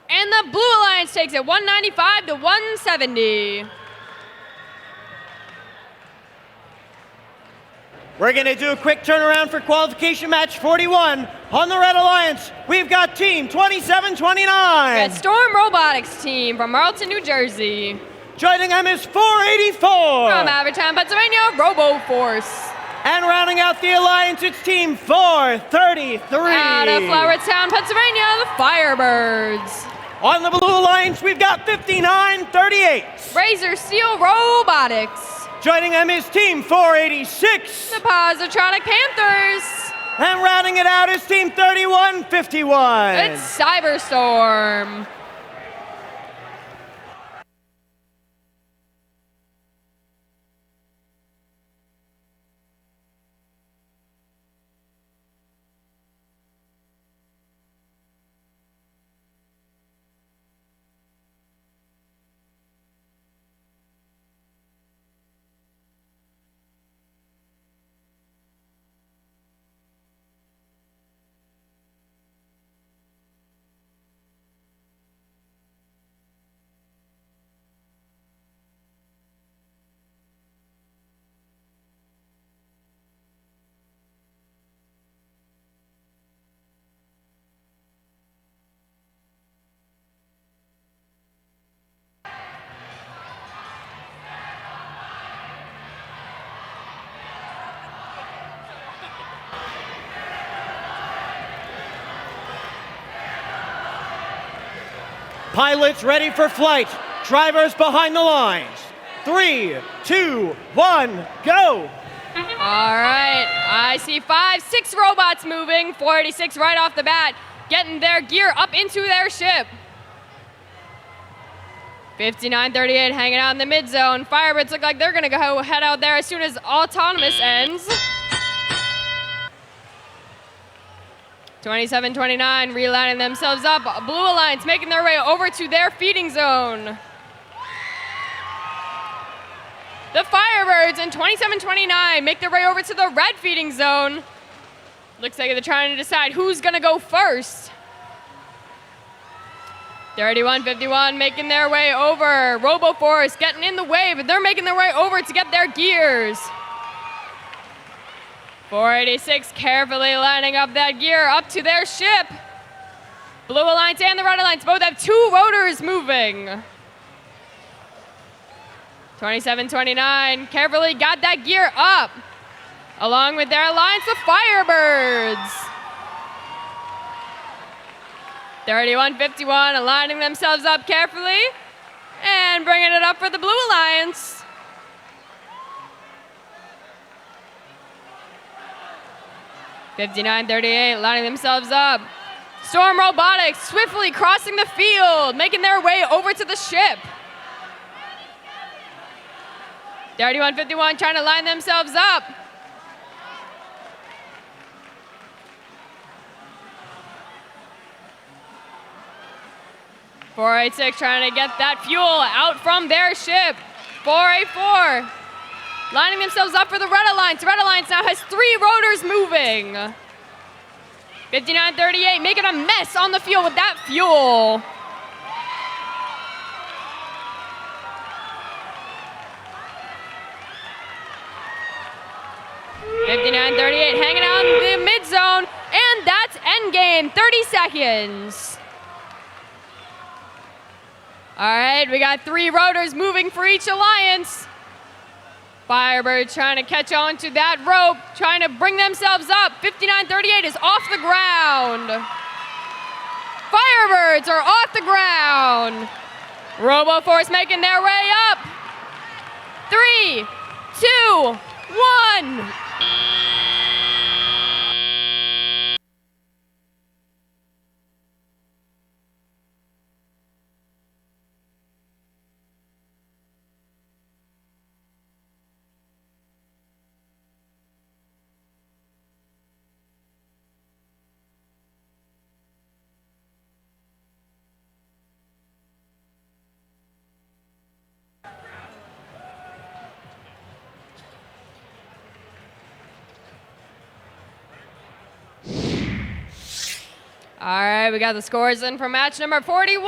the Blue Alliance takes it 195 to 170. We're going to do a quick turnaround for qualification match 41. On the Red Alliance, we've got team 2729. Got Storm Robotics team from Marlton, New Jersey. Joining them is 484. From Abbottstown, Pennsylvania, RoboForce. And rounding out the alliance, it's team 433. Out of Flowertown, Pennsylvania, the Firebirds. On the Blue Alliance, we've got 5938. Razor Steel Robotics. Joining them is team 486. The Positronic Panthers. And rounding it out is team 3151. It's Cyberstorm. Pilots ready for flight. Drivers behind the lines. 3, 2, 1, go. All right, I see 5, 6 robots moving. 486 right off the bat, getting their gear up into their ship. 5938 hanging out in the mid zone. Firebirds look like they're gonna go head out there as soon as autonomous ends. 2729 relining themselves up. Blue Alliance making their way over to their feeding zone. The Firebirds in 2729 make their way over to the red feeding zone. Looks like they're trying to decide who's gonna go first. 3151 making their way over. RoboForce getting in the way, but they're making their way over to get their gears. 486 carefully lining up that gear up to their ship. Blue Alliance and the Red Alliance both have 2 rotors moving. 2729 carefully got that gear up. Along with their alliance, the Firebirds. 3151 aligning themselves up carefully and bringing it up for the Blue Alliance. 5938 lining themselves up. Storm Robotics swiftly crossing the field, making their way over to the ship. 3151 trying to line themselves up. .486 trying to get that fuel out from their ship. 484 lining themselves up for the Red Alliance. The Red Alliance now has 3 rotors moving. 5938 making a mess on the field with that fuel. .5938 hanging out in the mid zone, and that's endgame. 30 seconds. All right, we got 3 rotors moving for each alliance. Firebird trying to catch on to that rope, trying to bring themselves up. 5938 is off the ground. Firebirds are off the ground. RoboForce making their way up. 3, 2, 1. All right, we got the scores in for match number 41.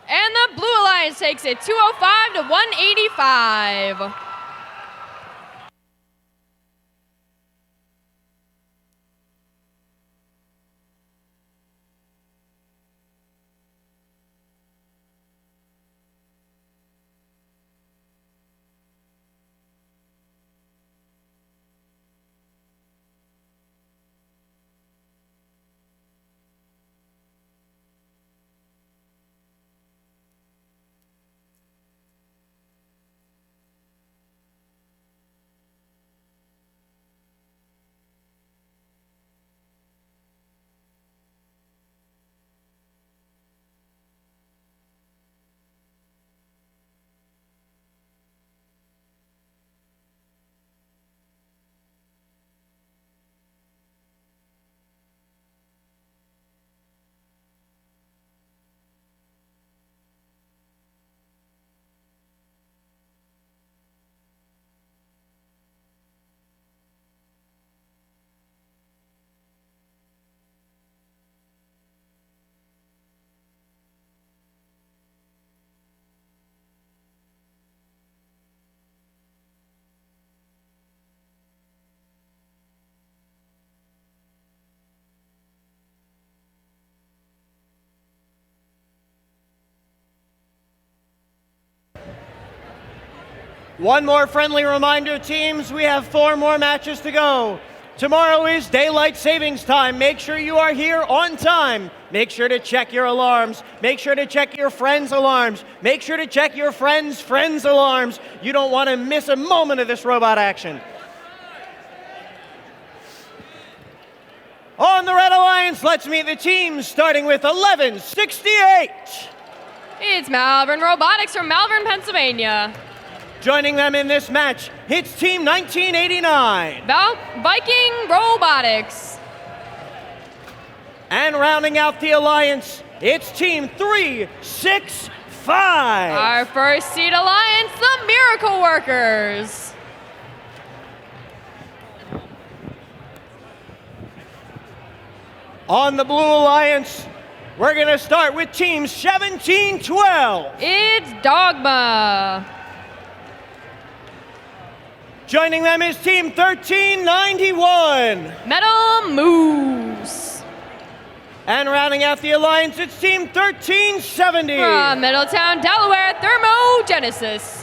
And the Blue Alliance takes it 205 to 185. One more friendly reminder, teams, we have 4 more matches to go. Tomorrow is daylight savings time. Make sure you are here on time. Make sure to check your alarms. Make sure to check your friends' alarms. Make sure to check your friends' alarms. You don't want to miss a moment of this robot action. On the Red Alliance, let's meet the teams, starting with 1168. It's Malvern Robotics from Malvern, Pennsylvania. Joining them in this match, it's Team 1989. Viking Robotics. And rounding out the alliance, it's Team 365. Our first seed alliance, the Miracle Workers. On the Blue Alliance, we're going to start with Team 1712. It's Dogma. Joining them is Team 1391. Metal Moose. And rounding out the alliance, it's Team 1370. From Middletown, Delaware, Thermogenesis.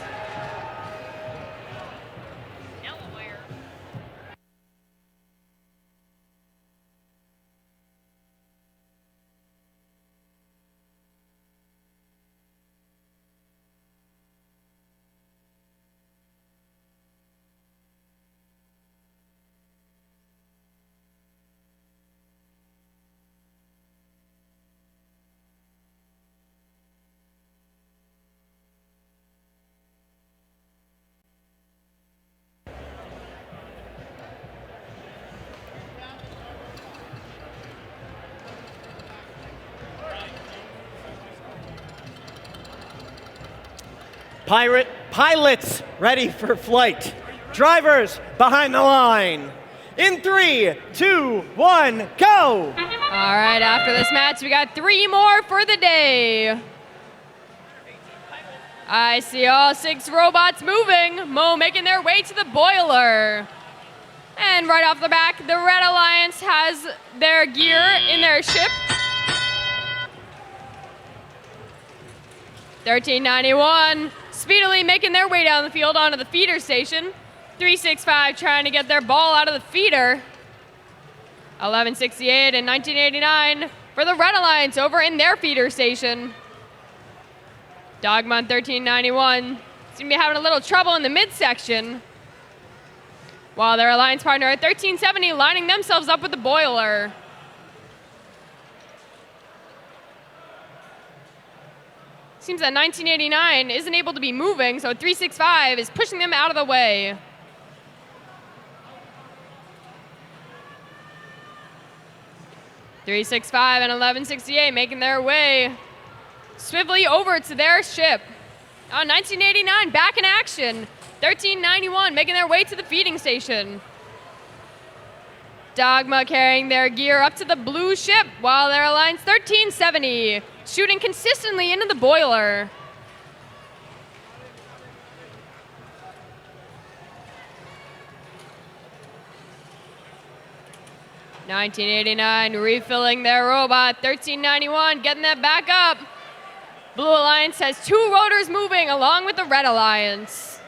Pilots ready for flight. Drivers behind the line. In 3, 2, 1, go! All right, after this match, we got 3 more for the day. I see all 6 robots moving, making their way to the boiler. And right off the back, the Red Alliance has their gear in their ship. 1391 speedily making their way down the field onto the feeder station. 365 trying to get their ball out of the feeder. 1168 and 1989 for the Red Alliance over in their feeder station. Dogma 1391 seem to be having a little trouble in the midsection, while their alliance partner at 1370 lining themselves up with the boiler. Seems that 1989 isn't able to be moving, so 365 is pushing them out of the way. .365 and 1168 making their way swiftly over to their ship. 1989 back in action. 1391 making their way to the feeding station. Dogma carrying their gear up to the blue ship while their Alliance 1370 shooting consistently into the boiler. $19.89 refilling their robot. 1391 getting that back up. Blue Alliance has 2 rotors moving along with the Red Alliance.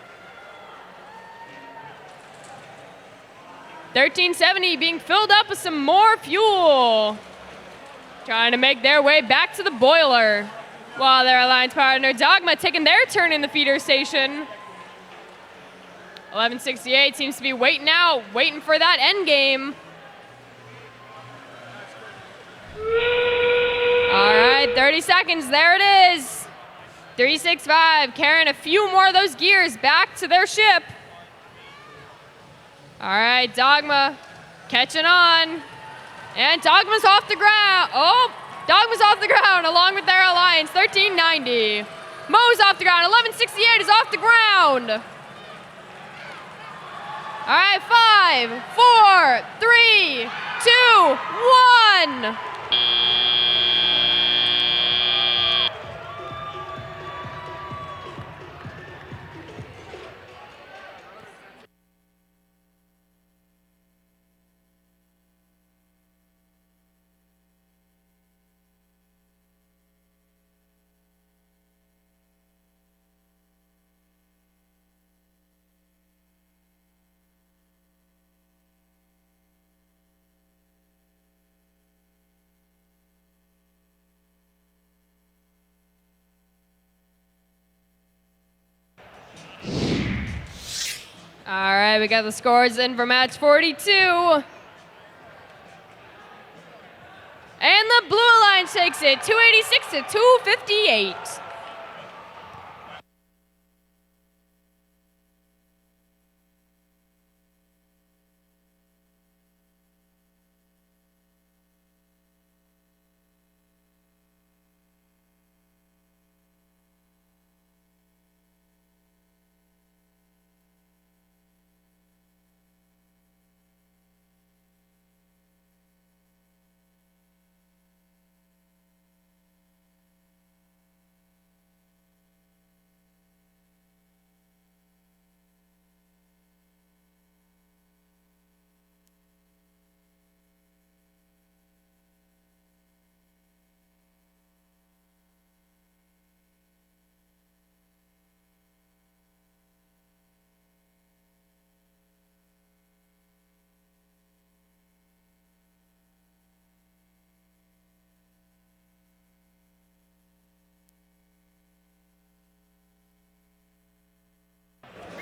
1370 being filled up with some more fuel. Trying to make their way back to the boiler. While their Alliance partner Dogma taking their turn in the feeder station. 1168 seems to be waiting out, waiting for that end game. All right, 30 seconds, there it is. 365 carrying a few more of those gears back to their ship. All right, Dogma catching on. And Dogma's off the ground. Oh, Dogma's off the ground along with their Alliance, 1390. Mo's off the ground, 1168 is off the ground. All right, 5, 4, 3, 2, 1. All right, we got the scores in for match 42. And the Blue Alliance takes it 286 to 258.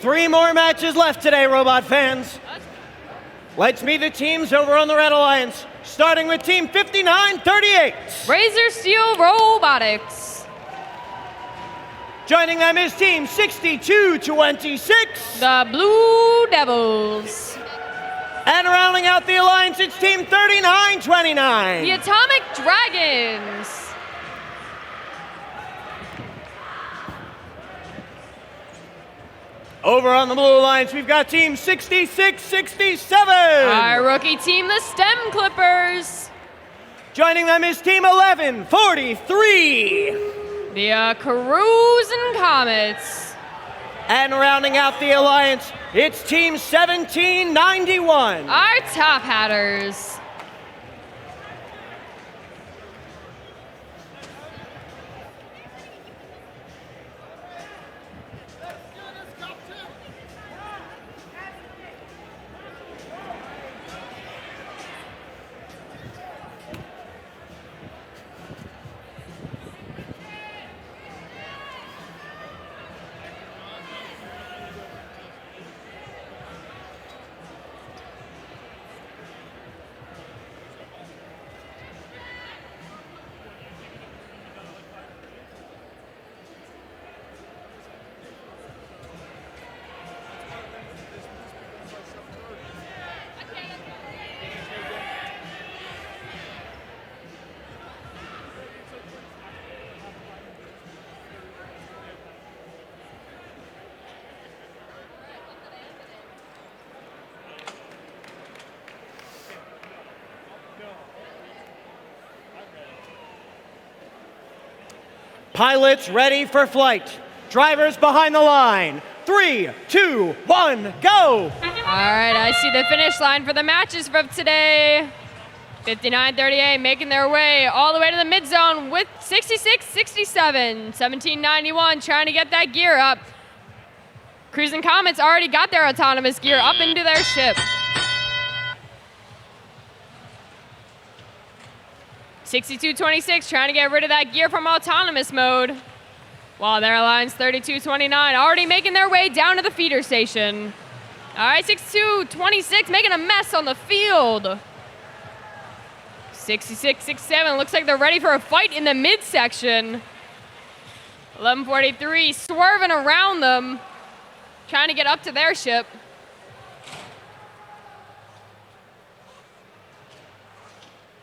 Three more matches left today, robot fans. Let's meet the teams over on the Red Alliance, starting with Team 5938. Razor Steel Robotics. Joining them is Team 6226. The Blue Devils. And rounding out the Alliance, it's Team 3929. The Atomic Dragons. Over on the Blue Alliance, we've got Team 6667. Our rookie team, the Stem Clippers. Joining them is Team 1143. The Cruisin' Comets. And rounding out the Alliance, it's Team 1791. Our Top Hatters. Pilots ready for flight. Drivers behind the line. 3, 2, 1, go! All right, I see the finish line for the matches for today. 59-38 making their way all the way to the mid zone with 66-67. 1791 trying to get that gear up. Cruising Comets already got their autonomous gear up into their ship. 6226 trying to get rid of that gear from autonomous mode. While their Alliance 3229 already making their way down to the feeder station. All right, 6226 making a mess on the field. 6667 looks like they're ready for a fight in the midsection. 1143 swerving around them, trying to get up to their ship.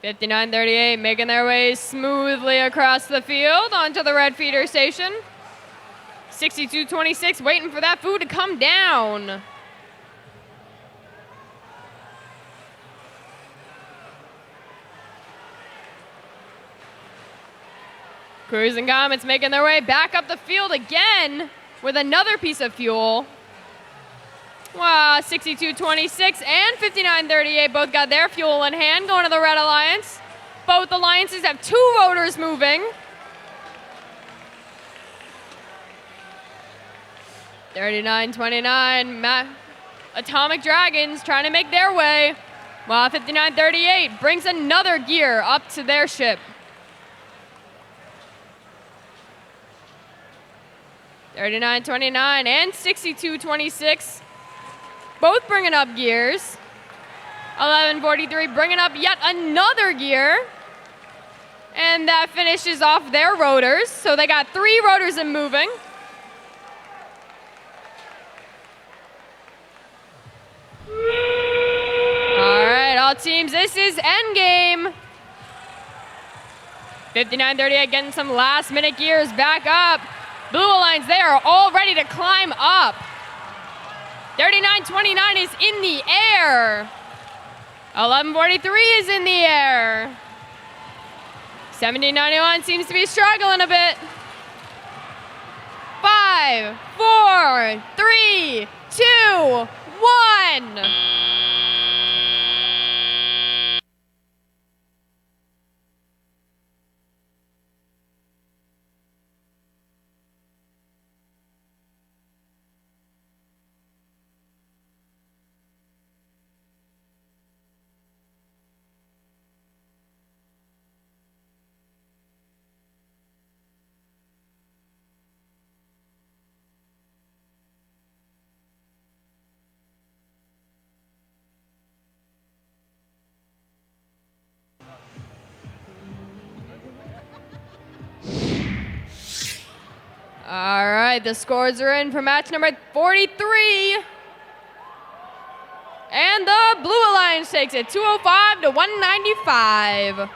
$59.38 making their way smoothly across the field onto the red feeder station. 6226 waiting for that food to come down. Cruising Comets making their way back up the field again with another piece of fuel. Wow, 6226 and 5938 both got their fuel in hand going to the Red Alliance. Both alliances have 2 rotors moving. 3929 Atomic Dragons trying to make their way. While 5938 brings another gear up to their ship. 3929 and 6226 both bringing up gears. 1143 bringing up yet another gear. And that finishes off their rotors. So they got 3 rotors and moving. All right, all teams, this is endgame. 5938 getting some last minute gears back up. Blue Alliance, they are all ready to climb up. 3929 is in the air. 1143 is in the air. 1791 seems to be struggling a bit. 5, 4, 3, 2, 1. All right, the scores are in for match number 43. And the Blue Alliance takes it 205 to 195.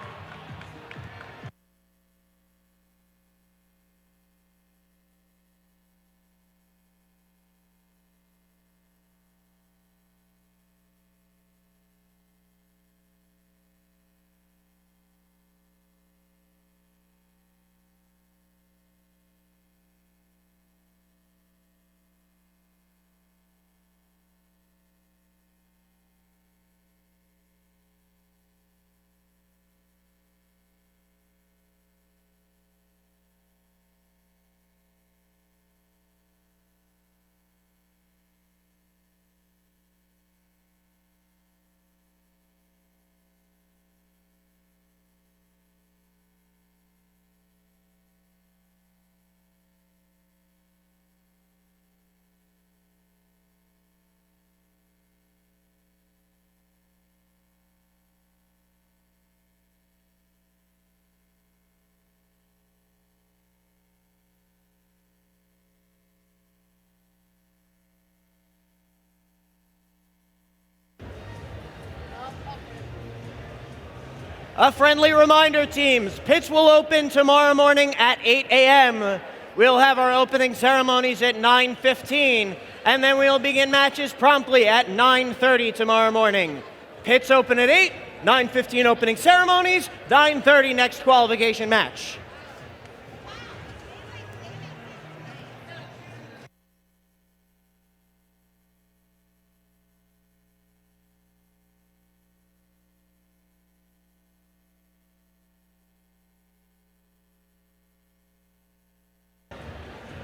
A friendly reminder, teams, pits will open tomorrow morning at 8 a.m. We'll have our opening ceremonies at 9:15, and then we'll begin matches promptly at 9:30 tomorrow morning. Pits open at 8, 9:15 opening ceremonies, 9:30 next qualification match.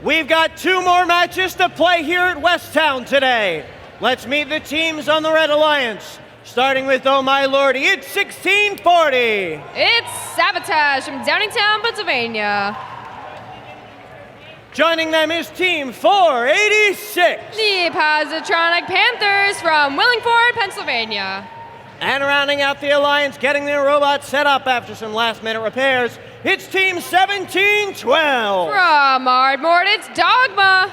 We've got 2 more matches to play here at Westtown today. Let's meet the teams on the Red Alliance. Starting with Oh My Lordy, it's 1640. It's Sabotage from Downingtown, Pennsylvania. Joining them is Team 486. The Positronic Panthers from Wallingford, Pennsylvania. And rounding out the alliance, getting their robot set up after some last-minute repairs, it's Team 1712. From Ardmore, it's Dogma.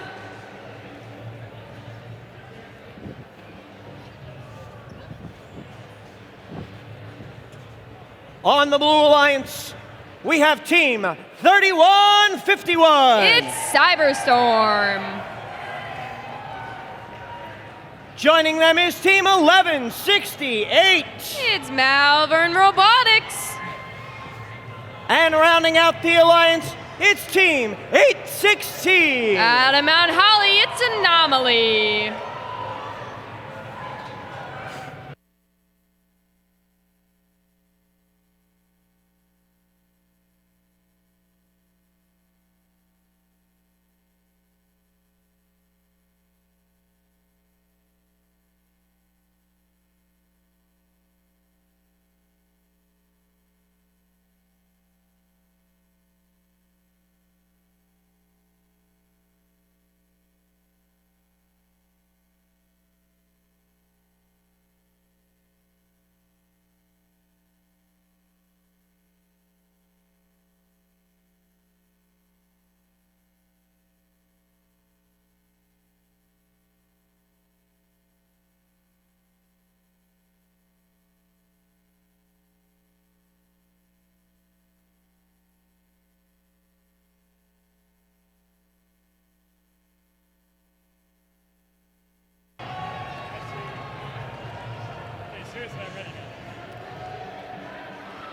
On the Blue Alliance, we have Team 3151. It's Cyberstorm. Joining them is Team 1168. It's Malvern Robotics. And rounding out the alliance, it's Team 816. Out of Mount Holly, it's Anomaly.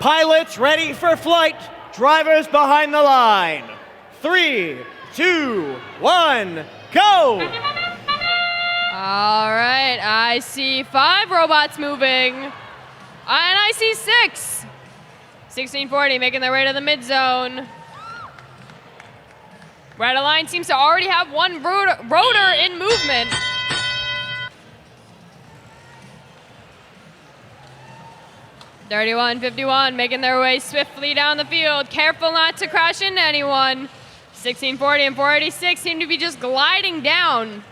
Pilots ready for flight. Drivers behind the line. 3, 2, 1, go! All right, I see 5 robots moving. And I see 6. 1640 making their way to the mid zone. Red Alliance seems to already have 1 rotor in movement. (3151) making their way swiftly down the field. Careful not to crash into anyone. 1640 and 486 seem to be just gliding down.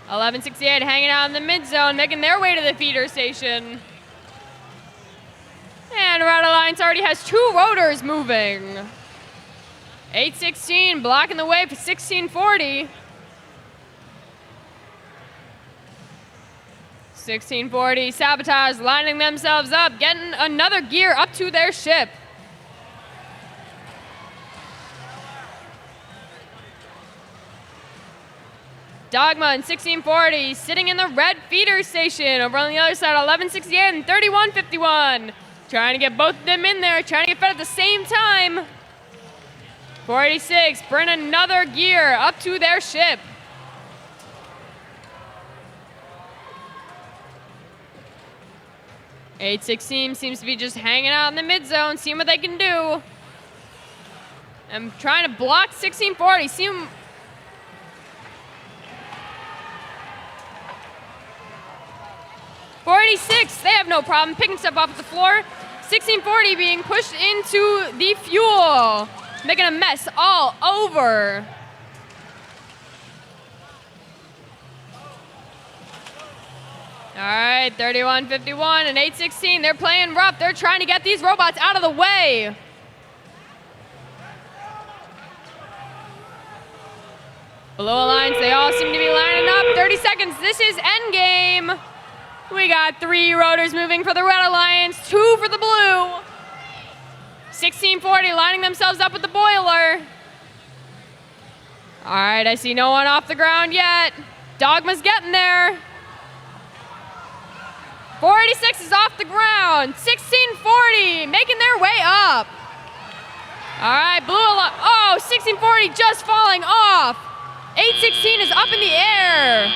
1168 hanging out in the mid zone, making their way to the feeder station. And Red Alliance already has 2 rotors moving. 816 blocking the way for 1640. 1640, Sabotage lining themselves up, getting another gear up to their ship. Dogma and 1640 sitting in the red feeder station over on the other side, 1168 and 3151. Trying to get both of them in there, trying to get fed at the same time. 486 bring another gear up to their ship. (816) seems to be just hanging out in the mid zone, seeing what they can do. I'm trying to block 1640. See him. (486) they have no problem picking stuff off the floor. 1640 being pushed into the fuel, making a mess all over. All right, 3151 and 816, they're playing rough. They're trying to get these robots out of the way. Below Alliance, they all seem to be lining up. 30 seconds, this is endgame. We got 3 rotors moving for the Red Alliance, 2 for the Blue. 1640 lining themselves up with the boiler. All right, I see no one off the ground yet. Dogma's getting there. 486 is off the ground. 1640 making their way up. All right, Blue Alliance. Oh, 1640 just falling off. 816 is up in the air.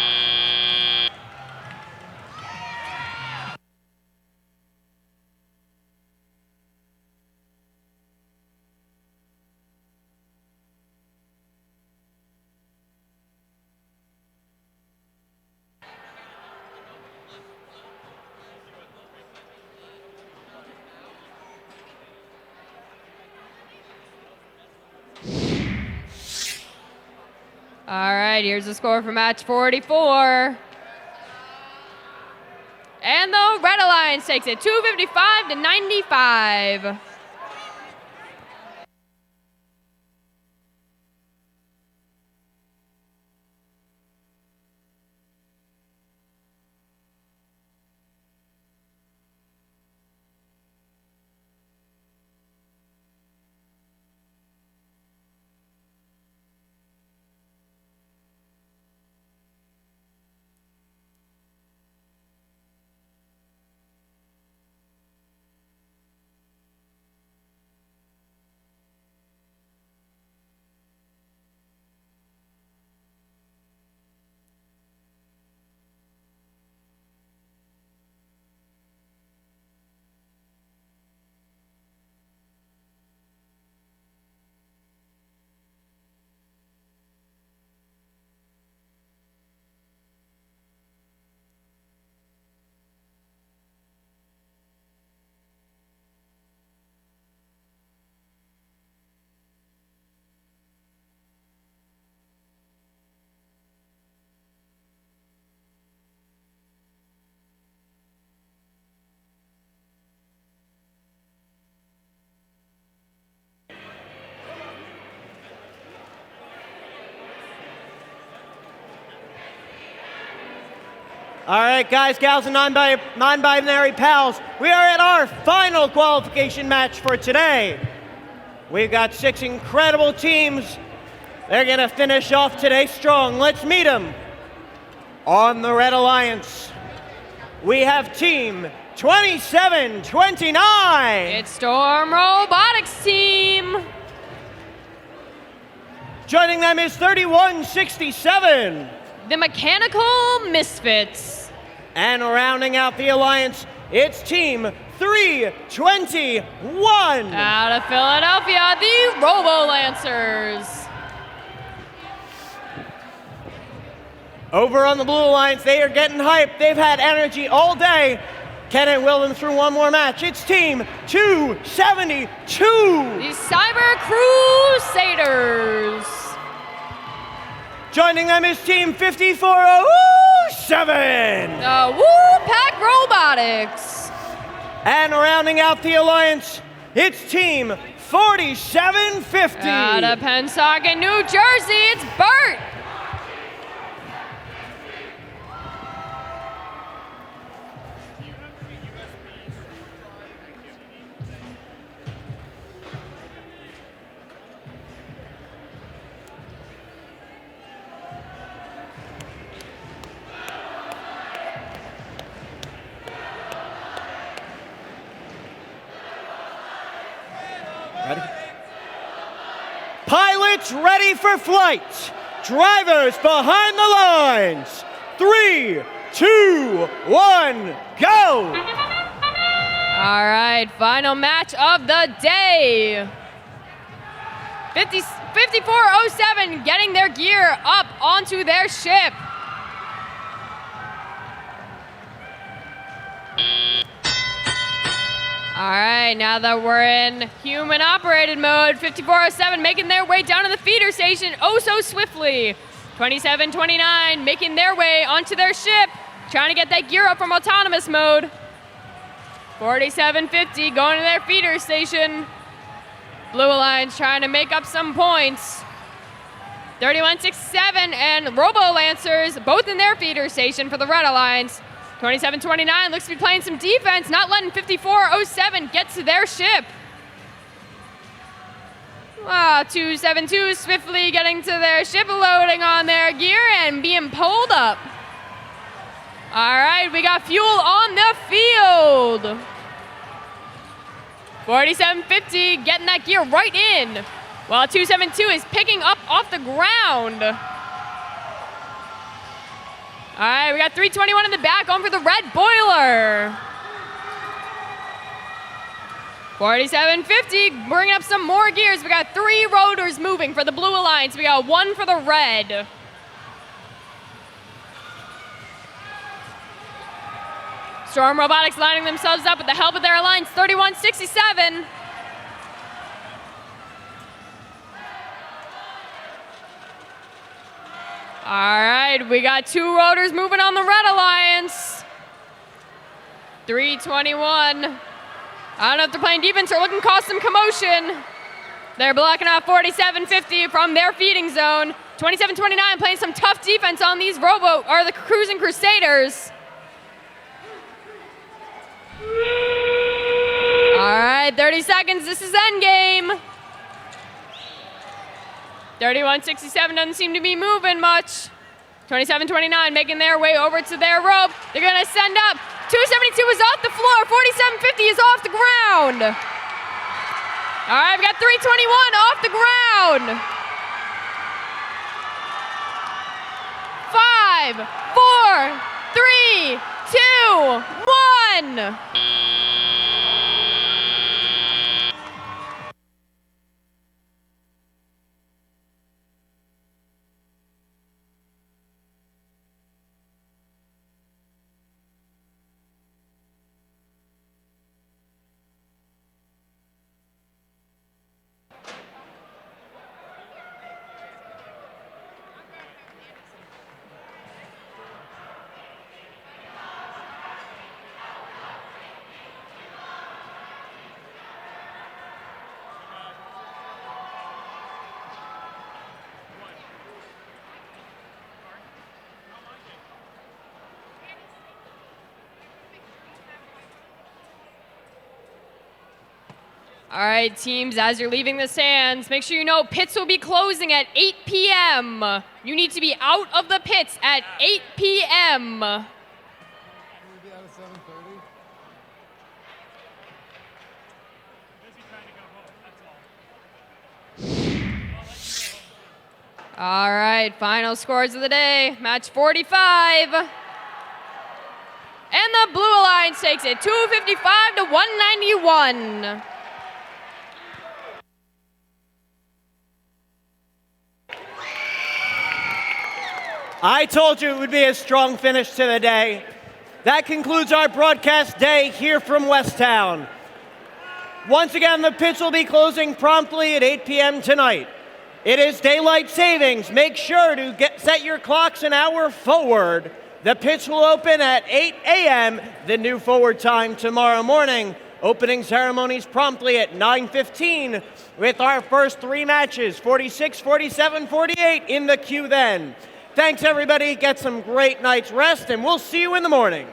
All right, here's the score for match 44. And the Red Alliance takes it 255 to 95. All right, guys, gals, and non-binary pals, we are at our final qualification match for today. We've got 6 incredible teams. They're going to finish off today strong. Let's meet them. On the Red Alliance, we have Team 2729. It's Storm Robotics team. Joining them is 3167. The Mechanical Misfits. And rounding out the alliance, it's Team 321. Out of Philadelphia, the Robo Lancers. Over on the Blue Alliance, they are getting hyped. They've had energy all day. Can it will them through one more match? It's Team 272. The Cyber Crusaders. Joining them is Team 5407. Woo-Pack Robotics. And rounding out the alliance, it's Team 4750. Out of Pensacola, New Jersey, it's Bert. Ready? Pilots ready for flight. Drivers behind the lines. 3, 2, 1, go! All right, final match of the day. 5407 getting their gear up onto their ship. All right, now that we're in human operated mode, 5407 making their way down to the feeder station oh so swiftly. 2729 making their way onto their ship, trying to get that gear up from autonomous mode. 4750 going to their feeder station. Blue Alliance trying to make up some points. 3167 and Robo Lancers both in their feeder station for the Red Alliance. 2729 looks to be playing some defense, not letting 5407 get to their ship. 272 swiftly getting to their ship, loading on their gear and being pulled up. All right, we got fuel on the field. 4750 getting that gear right in, while 272 is picking up off the ground. All right, we got 321 in the back, going for the red boiler. 4750 bringing up some more gears. We got 3 rotors moving for the Blue Alliance. We got 1 for the red. Storm Robotics lining themselves up with the help of their alliance, 3167. All right, we got 2 rotors moving on the Red Alliance. 321. I don't know if they're playing defense or looking to cause some commotion. They're blocking off 4750 from their feeding zone. 2729 playing some tough defense on these the Cruising Crusaders. All right, 30 seconds. This is endgame. 3167 doesn't seem to be moving much. 2729 making their way over to their rope. They're going to send up. 272 is off the floor. 4750 is off the ground. All right, we got 321 off the ground. 5, 4, 3, 2, 1. All right, teams, as you're leaving the stands, make sure you know pits will be closing at 8 p.m. You need to be out of the pits at 8 p.m. All right, final scores of the day. Match 45. And the Blue Alliance takes it 255 to 191. I told you it would be a strong finish to the day. That concludes our broadcast day here from Westtown. Once again, the pits will be closing promptly at 8 p.m. tonight. It is daylight savings. Make sure to set your clocks an hour forward. The pits will open at 8 a.m., the new forward time tomorrow morning. Opening ceremonies promptly at 9:15 with our first 3 matches, 46, 47, 48 in the queue then. Thanks, everybody. Get some great night's rest, and we'll see you in the morning.